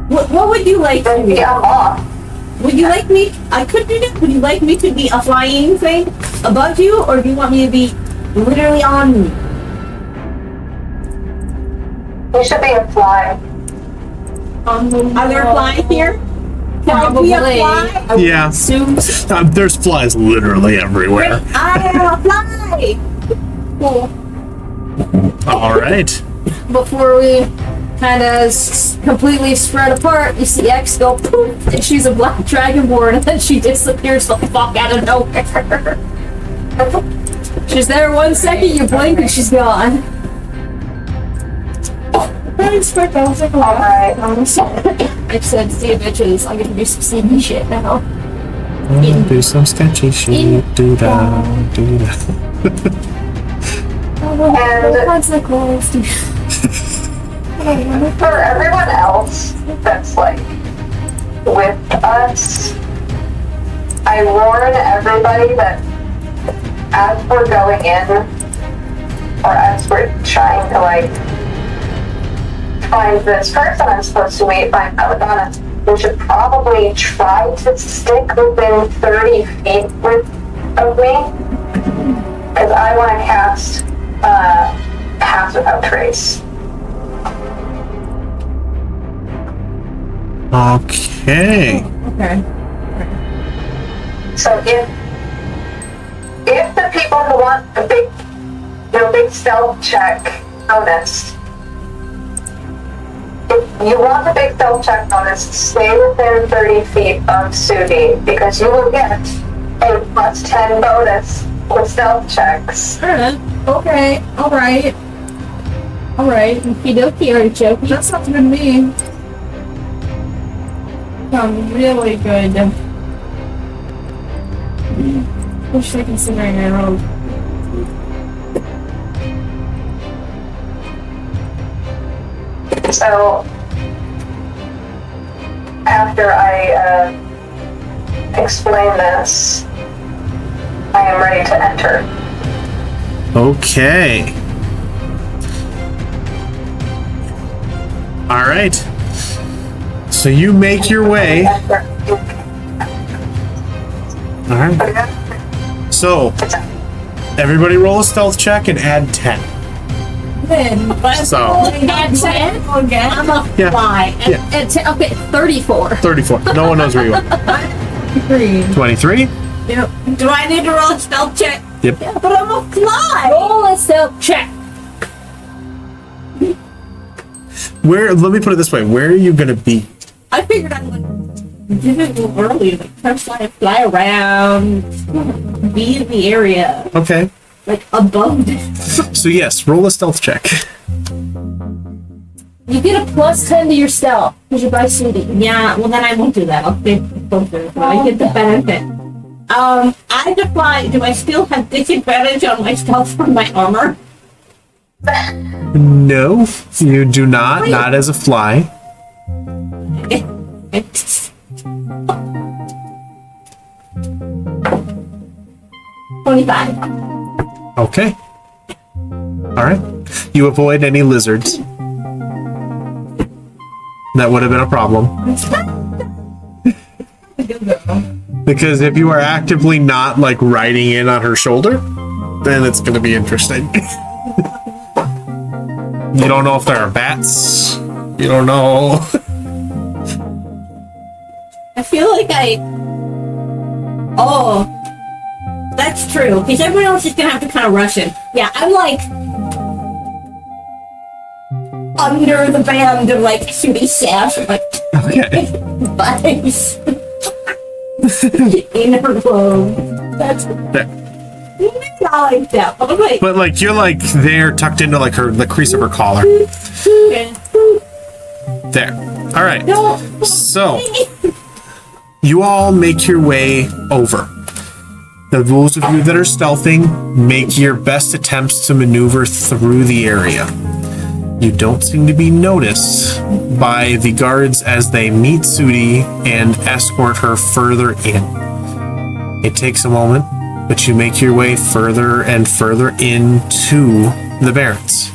Speaker 6: What would you like to
Speaker 3: Then
Speaker 6: be?
Speaker 3: I'm off.
Speaker 6: Would you like me? I could do that. Would you like me to be a flying thing above you, or do you want me to be literally on you?
Speaker 3: You should be a fly.
Speaker 5: On the
Speaker 6: Are there flies here? Can I be a fly?
Speaker 1: Yeah.
Speaker 2: Assume
Speaker 1: There's flies literally everywhere.
Speaker 6: I am a fly.
Speaker 2: cool.
Speaker 1: All right.
Speaker 2: before we kind of completely spread apart, you see X go poof, and she's a black dragonborn, and then she disappears the fuck out of nowhere. She's there 1 second, you blink, and she's gone.
Speaker 5: I expect that was like a lot.
Speaker 3: Alright.
Speaker 2: I said, see you bitches, I'm gonna do some sneaky shit now.
Speaker 1: Do some sketchy shit. Do that. Do that.
Speaker 3: And
Speaker 2: Consequence.
Speaker 3: for everyone else that's like with us, I warn everybody that as we're going in, or as we're trying to like find this person I'm supposed to meet, find Belladonna, we should probably try to stick within 30 feet of me, because I want to cast Pass Without Trace.
Speaker 1: Okay.
Speaker 5: Okay.
Speaker 3: So if the people who want the big stealth check bonus, if you want the big stealth check bonus, stay within 30 feet of Sudi, because you will get a +10 bonus with stealth checks.
Speaker 5: Okay. Alright.
Speaker 2: Okie dokie, artichoke.
Speaker 5: That sounds good to me. Sounds really good. Especially considering I rolled.
Speaker 3: So after I explain this, I am ready to enter.
Speaker 1: Okay. All right. So you make your way. All right. So everybody roll a stealth check and add 10. So
Speaker 2: Add 10? I'm a
Speaker 1: Yeah.
Speaker 2: fly.
Speaker 1: Yeah.
Speaker 2: Add 10, okay, 34.
Speaker 1: 34. No one knows where you are. 23.
Speaker 6: Do I need to roll a stealth check?
Speaker 1: Yep.
Speaker 6: Yeah, but I'm a fly.
Speaker 2: Roll a stealth check.
Speaker 1: Where? Let me put it this way. Where are you gonna be?
Speaker 6: I figured I would do it a little early, like fly around, be in the area,
Speaker 1: Okay.
Speaker 6: like above.
Speaker 1: So yes, roll a stealth check.
Speaker 2: You get a +10 to your stealth because you're by Sudi.
Speaker 6: Yeah, well then I won't do that. I'll stay closer so I get the benefit. I defy. Do I still have disadvantage on my stealth from my armor?
Speaker 1: No, you do not. Not as a fly.
Speaker 6: It's
Speaker 2: 25.
Speaker 1: Okay. All right. You avoid any lizards. That would have been a problem. Because if you are actively not like riding in on her shoulder, then it's going to be interesting. You don't know if there are bats. You don't know.
Speaker 6: I feel like Oh, that's true. Because everyone else is gonna have to kind of rush in. Yeah, I'm like under the band of like Sudi sash, like
Speaker 1: Okay.
Speaker 6: vice in her clothes. That's
Speaker 1: There.
Speaker 6: not like that. But like,
Speaker 1: But like you're like there tucked into like the crease of her collar. There. All right.
Speaker 6: no.
Speaker 1: So you all make your way over. Those of you that are stealthing, make your best attempts to maneuver through the area. You don't seem to be noticed by the guards as they meet Sudi and escort her further in. It takes a moment, but you make your way further and further into the barracks.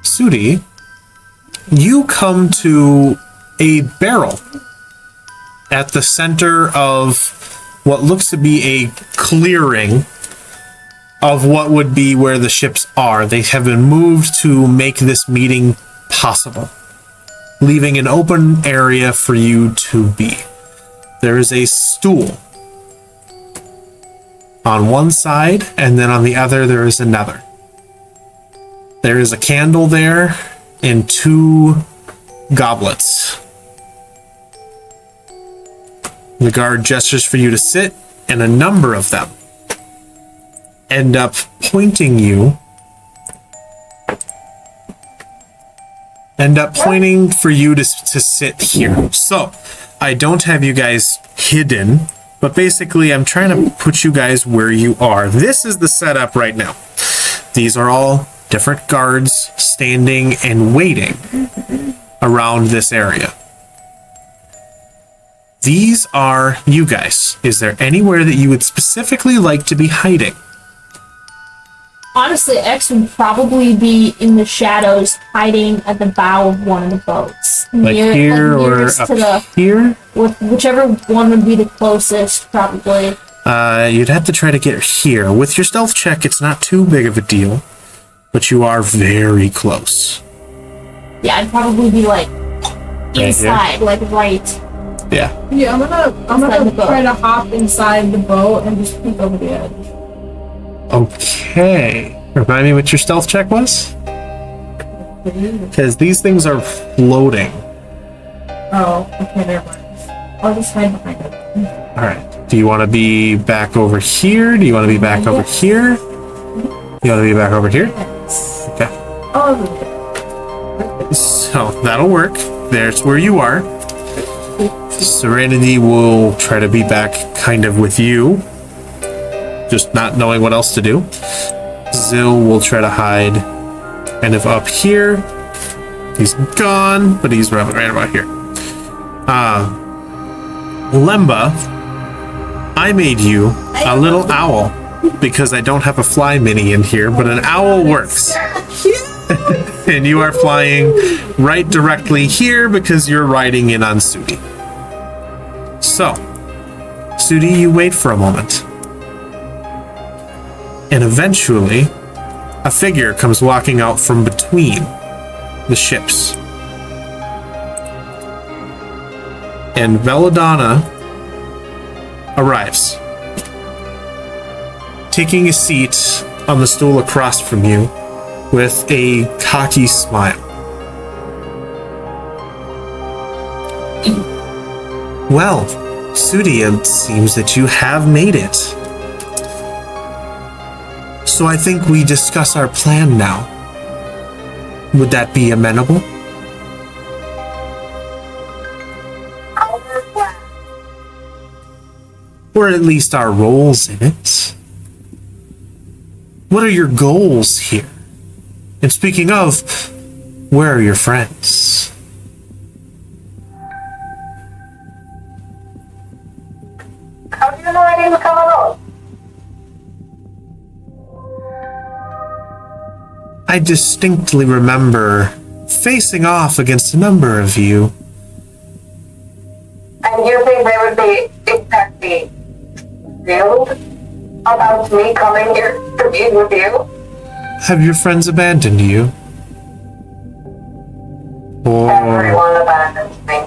Speaker 1: Sudi, you come to a barrel at the center of what looks to be a clearing of what would be where the ships are. They have been moved to make this meeting possible, leaving an open area for you to be. There is a stool on one side, and then on the other there is another. There is a candle there and 2 goblets. The guard gestures for you to sit, and a number of them end up pointing for you to sit here. So, I don't have you guys hidden, but basically I'm trying to put you guys where you are. This is the setup right now. These are all different guards standing and waiting around this area. These are you guys. Is there anywhere that you would specifically like to be hiding?
Speaker 2: Honestly, X would probably be in the shadows, hiding at the bow of one of the boats.
Speaker 1: Like here or up here?
Speaker 2: Whichever one would be the closest, probably.
Speaker 1: You'd have to try to get here. With your stealth check, it's not too big of a deal, but you are very close.
Speaker 2: Yeah, I'd probably be like inside, like right.
Speaker 5: Yeah, I'm gonna try to hop inside the boat and just peek over the edge.
Speaker 1: Okay. Remind me what your stealth check was? Because these things are floating.
Speaker 5: Oh, okay, never mind. I'll just hide behind it.
Speaker 1: Alright. Do you want to be back over here? Do you want to be back over here? You want to be back over here? Okay.
Speaker 5: Oh,
Speaker 1: So, that'll work. There's where you are. Serenity will try to be back kind of with you. Just not knowing what else to do. Zill will try to hide kind of up here. He's gone, but he's right about here. Lemba, I made you a little owl because I don't have a fly mini in here, but an owl works. And you are flying right directly here because you're riding in on Sudi. So, Sudi, you wait for a moment. And eventually, a figure comes walking out from between the ships. And Belladonna arrives, taking a seat on the stool across from you with a cocky smile. Well, Sudi, it seems that you have made it. So I think we discuss our plan now. Would that be amenable?
Speaker 3: Our plan.
Speaker 1: Or at least our roles in it. What are your goals here? And speaking of, where are your friends?
Speaker 3: How do you know I didn't come alone?
Speaker 1: I distinctly remember facing off against a number of you.
Speaker 3: And you think they would be exactly thrilled about me coming here to be with you?
Speaker 1: Have your friends abandoned you?
Speaker 3: Everyone abandons me.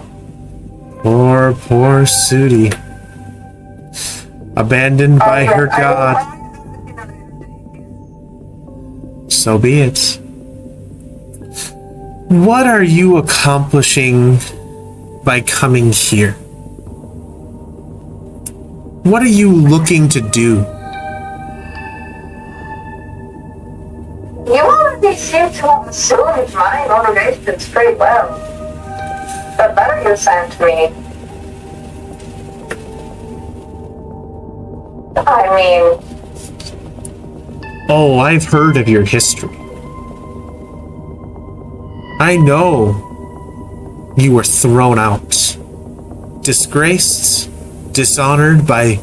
Speaker 1: Poor Sudi. Abandoned by her god. So be it. What are you accomplishing by coming here? What are you looking to do?
Speaker 3: You already seem to have assumed my motivations pretty well. The letter you sent me. I mean,
Speaker 1: Oh, I've heard of your history. I know you were thrown out, disgraced, dishonored by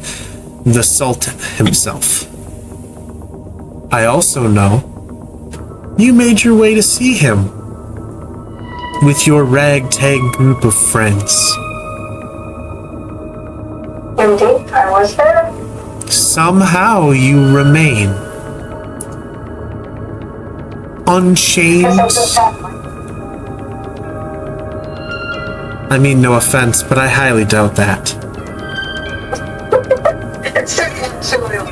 Speaker 1: the Sultan himself. I also know you made your way to see him with your ragtag group of friends.
Speaker 3: indeed, I was there.
Speaker 1: Somehow you remain unchanged.
Speaker 3: Because of the family.
Speaker 1: I mean, no offense, but I highly doubt that.
Speaker 3: It's really.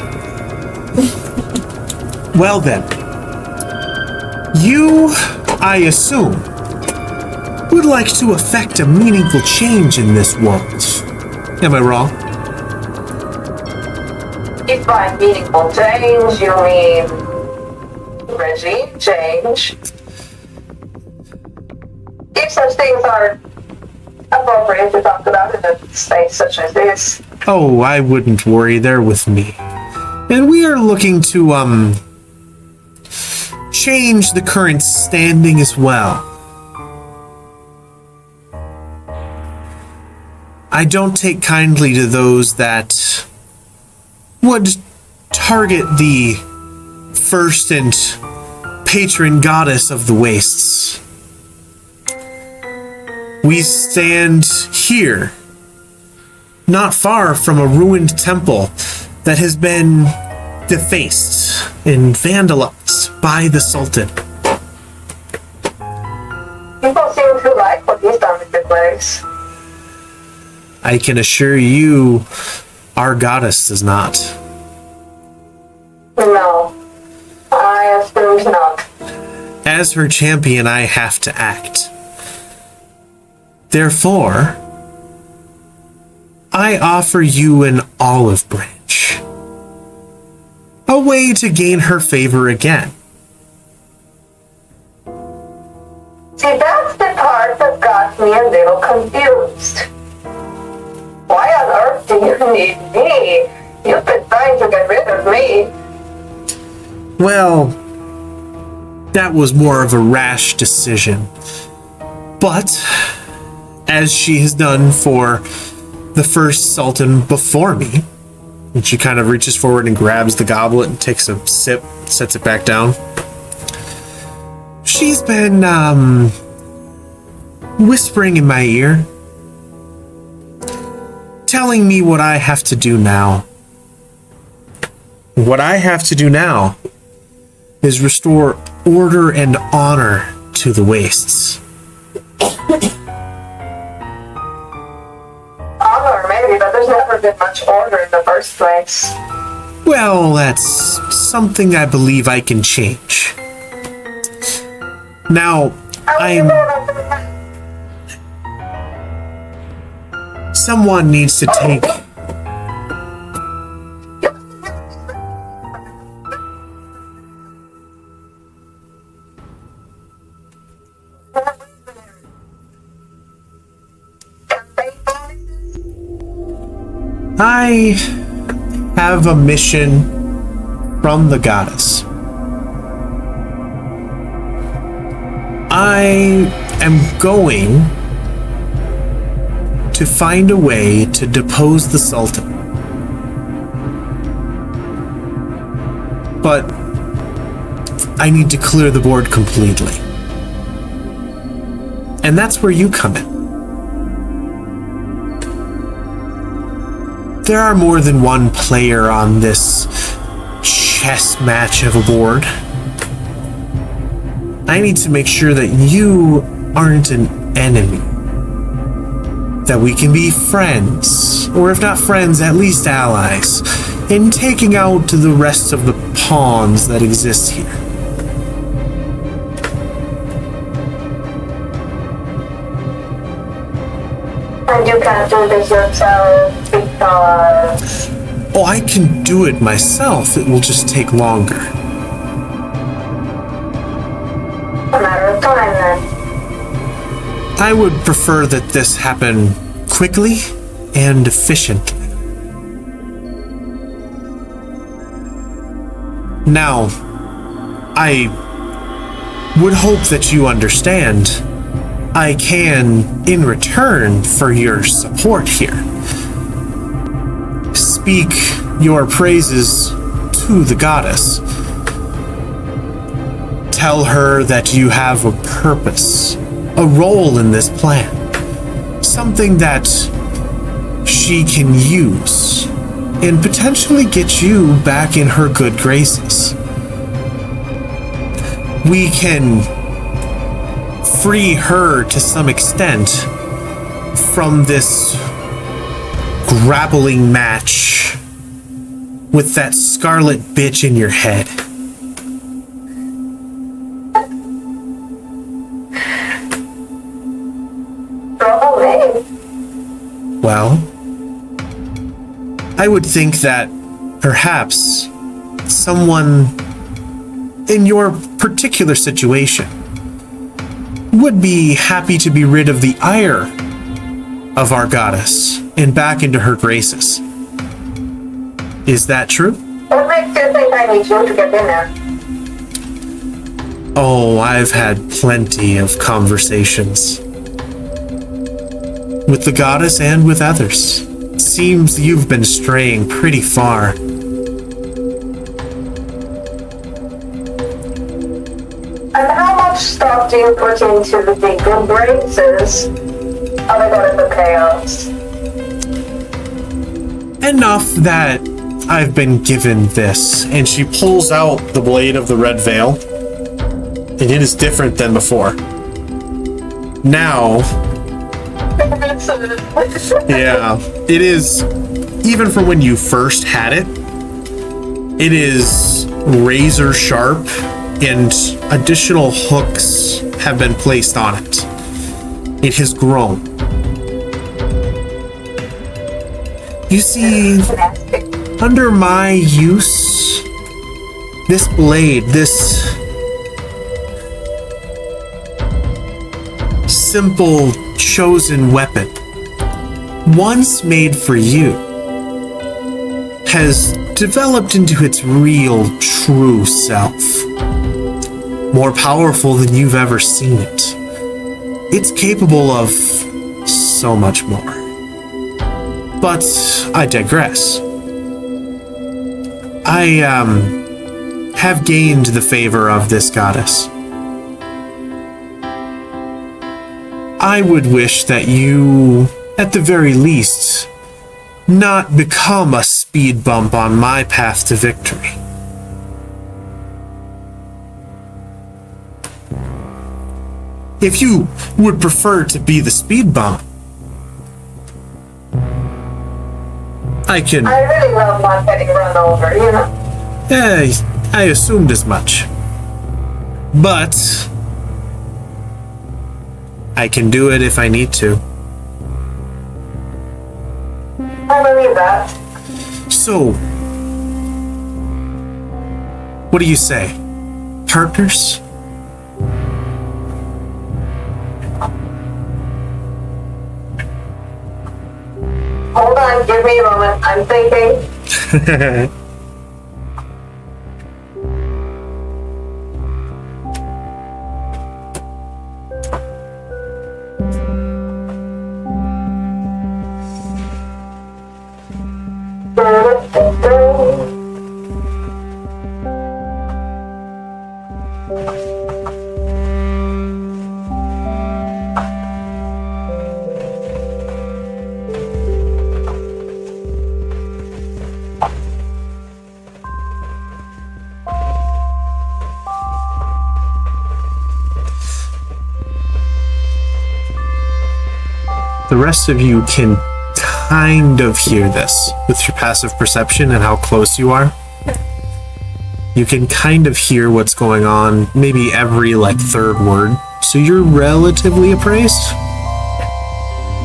Speaker 1: Well then, You, I assume, would like to effect a meaningful change in this world. Am I wrong?
Speaker 3: If by meaningful change you mean regime change, if such things are appropriate to talk about in a space such as this.
Speaker 1: Oh, I wouldn't worry. They're with me. And we are looking to, change the current standing as well. I don't take kindly to those that would target the first and patron goddess of the wastes. We stand here, not far from a ruined temple that has been defaced and vandalized by the Sultan.
Speaker 3: People seem to like what he's done with the place.
Speaker 1: I can assure you, our goddess does not.
Speaker 3: No, I assumed not.
Speaker 1: As her champion, I have to act. Therefore, I offer you an olive branch. A way to gain her favor again.
Speaker 3: See, that's the part that got me a little confused. Why on earth do you need me? You've been trying to get rid of me.
Speaker 1: Well, that was more of a rash decision. But, as she has done for the first Sultan before me, and she kind of reaches forward and grabs the goblet and takes a sip, sets it back down. She's been, whispering in my ear, telling me what I have to do now. What I have to do now is restore order and honor to the wastes.
Speaker 3: Honor, maybe, but there's never been much order in the first place.
Speaker 1: Well, that's something I believe I can change. Now, someone needs to take... I have a mission from the goddess. I am going to find a way to depose the Sultan. But I need to clear the board completely. And that's where you come in. There are more than one player on this chess match of a board. I need to make sure that you aren't an enemy. That we can be friends, or if not friends, at least allies, in taking out the rest of the pawns that exist here.
Speaker 3: And you can't do this yourself because...
Speaker 1: Oh, I can do it myself. It will just take longer.
Speaker 3: A matter of time, then.
Speaker 1: I would prefer that this happen quickly and efficiently. Now, I would hope that you understand I can, in return for your support here, speak your praises to the goddess. Tell her that you have a purpose, a role in this plan, something that she can use and potentially get you back in her good graces. We can free her to some extent from this grappling match with that scarlet bitch in your head. Well, I would think that perhaps someone in your particular situation would be happy to be rid of the ire of our goddess and back into her graces. Is that true?
Speaker 3: What makes you think I need you to get in there?
Speaker 1: Oh, I've had plenty of conversations with the goddess and with others. Seems you've been straying pretty far.
Speaker 3: And how much stuff do you put into the good graces of the goddess of chaos?
Speaker 1: Enough that I've been given this. And she pulls out the blade of the red veil. And it is different than before. Now, yeah, it is, even from when you first had it, it is razor sharp and additional hooks have been placed on it. It has grown. You see, under my use, this blade, this simple chosen weapon, once made for you, has developed into its real, true self. More powerful than you've ever seen it. It's capable of so much more. But I digress. I have gained the favor of this goddess. I would wish that you, at the very least, not become a speed bump on my path to victory. If you would prefer to be the speed bump, I can...
Speaker 3: I really love not getting run over, you know?
Speaker 1: I assumed as much. But I can do it if I need to.
Speaker 3: I believe that.
Speaker 1: So, what do you say? Partners?
Speaker 3: Hold on, give me a moment. I'm thinking.
Speaker 1: The rest of you can kind of hear this with your passive perception and how close you are. You can kind of hear what's going on, maybe every third word. So you're relatively appraised,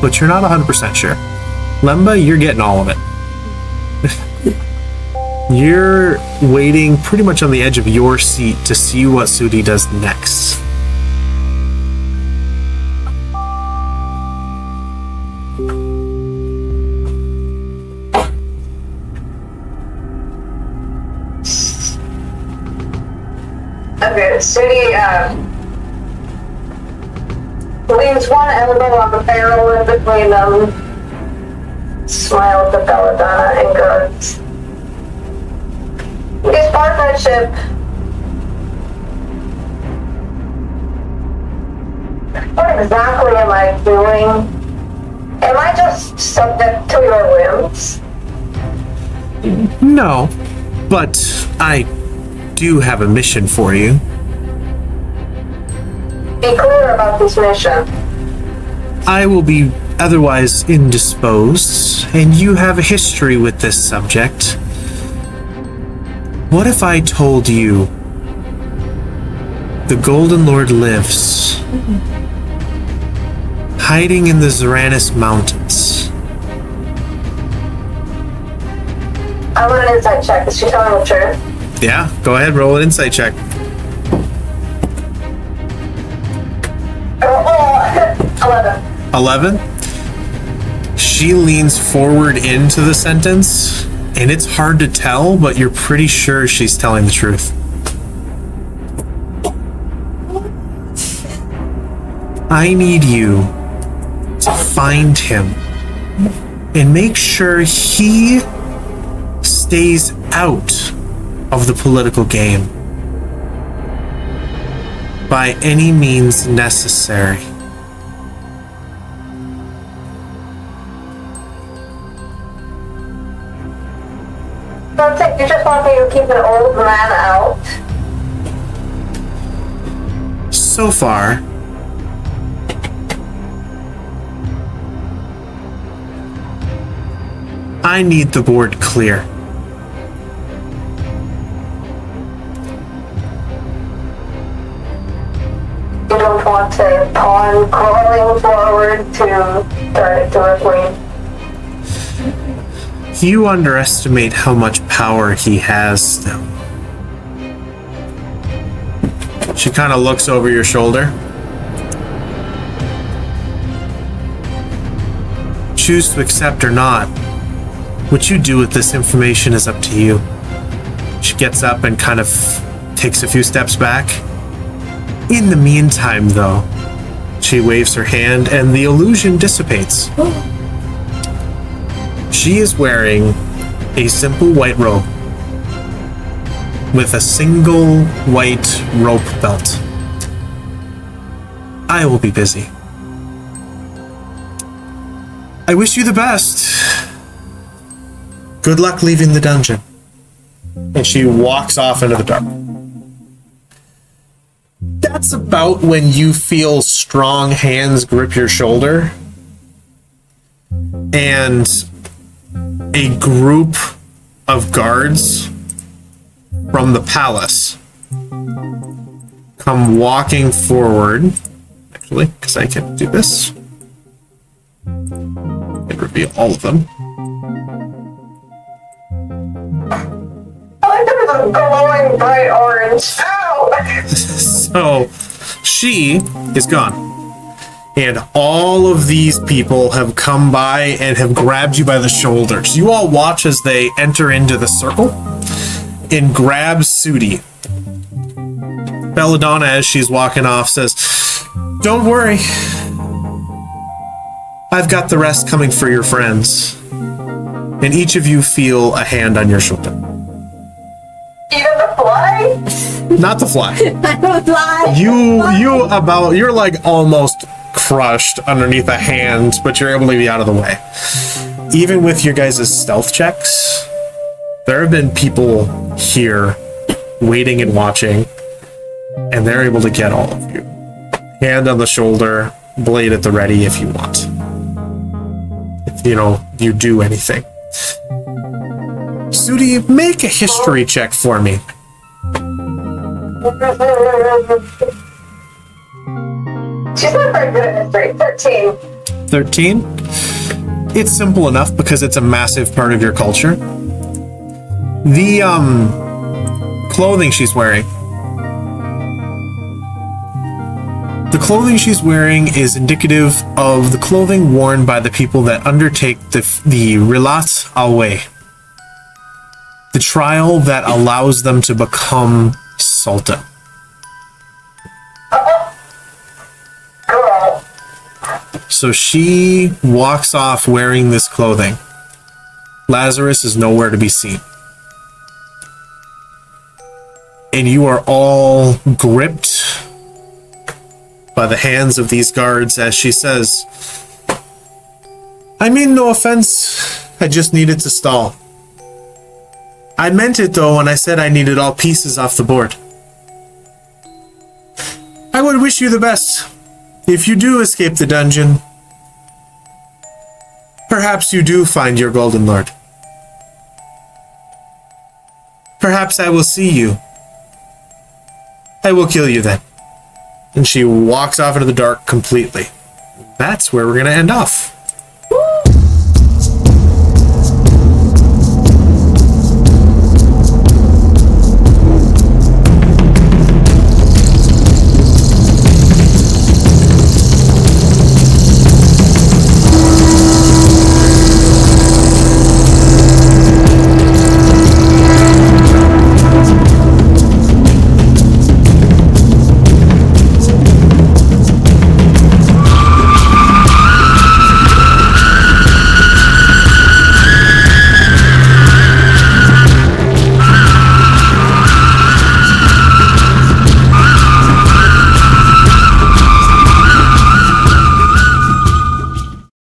Speaker 1: but you're not 100% sure. Lemba, you're getting all of it. You're waiting pretty much on the edge of your seat to see what Sudi does next.
Speaker 3: Okay, Sudi leans one elbow on the barrel in between them, smiles at Belladonna and grunts. This partnership, what exactly am I doing? Am I just subject to your whims?
Speaker 1: No, but I do have a mission for you.
Speaker 3: Be clear about this mission.
Speaker 1: I will be otherwise indisposed, and you have a history with this subject. What if I told you the Golden Lord lives, hiding in the Zeranis Mountains,
Speaker 3: I want an insight check. Is she telling the truth?
Speaker 1: Yeah, go ahead, roll an insight check.
Speaker 3: Oh, 11.
Speaker 1: 11. She leans forward into the sentence, and it's hard to tell, but you're pretty sure she's telling the truth. I need you to find him and make sure he stays out of the political game by any means necessary.
Speaker 3: That's it. You just want me to keep an old man out?
Speaker 1: So far, I need the board clear.
Speaker 3: You don't want to pawn crawling forward to turn it to a queen.
Speaker 1: You underestimate how much power he has still. She kind of looks over your shoulder. Choose to accept or not. What you do with this information is up to you. She gets up and kind of takes a few steps back. In the meantime, though, she waves her hand and the illusion dissipates. She is wearing a simple white robe with a single white rope belt. I will be busy. I wish you the best. Good luck leaving the dungeon. And she walks off into the dark. That's about when you feel strong hands grip your shoulder. And a group of guards from the palace come walking forward. Actually, because I can do this. And reveal all of them.
Speaker 3: I like that it's a glowing bright orange. Ow!
Speaker 1: So, she is gone. And all of these people have come by and have grabbed you by the shoulders. You all watch as they enter into the circle and grab Sudi. Belladonna, as she's walking off, says, "Don't worry. I've got the rest coming for your friends." And each of you feel a hand on your shoulder.
Speaker 3: Even the fly?
Speaker 1: Not the fly.
Speaker 6: I don't lie.
Speaker 1: You're like almost crushed underneath a hand, but you're able to be out of the way. Even with your guys' stealth checks, there have been people here waiting and watching, and they're able to get all of you. Hand on the shoulder, blade at the ready if you want. If you do anything. Sudi, make a history check for me.
Speaker 3: She's not very good at history. 13.
Speaker 1: 13? It's simple enough because it's a massive part of your culture. The clothing she's wearing. The clothing she's wearing is indicative of the clothing worn by the people that undertake the relat al-way. The trial that allows them to become Sultan.
Speaker 3: Girl.
Speaker 1: So she walks off wearing this clothing. Lazarus is nowhere to be seen. And you are all gripped by the hands of these guards as she says, "I mean no offense, I just needed to stall. I meant it though when I said I needed all pieces off the board. I would wish you the best. If you do escape the dungeon, perhaps you do find your golden lord. Perhaps I will see you. I will kill you then." And she walks off into the dark completely. That's where we're going to end off.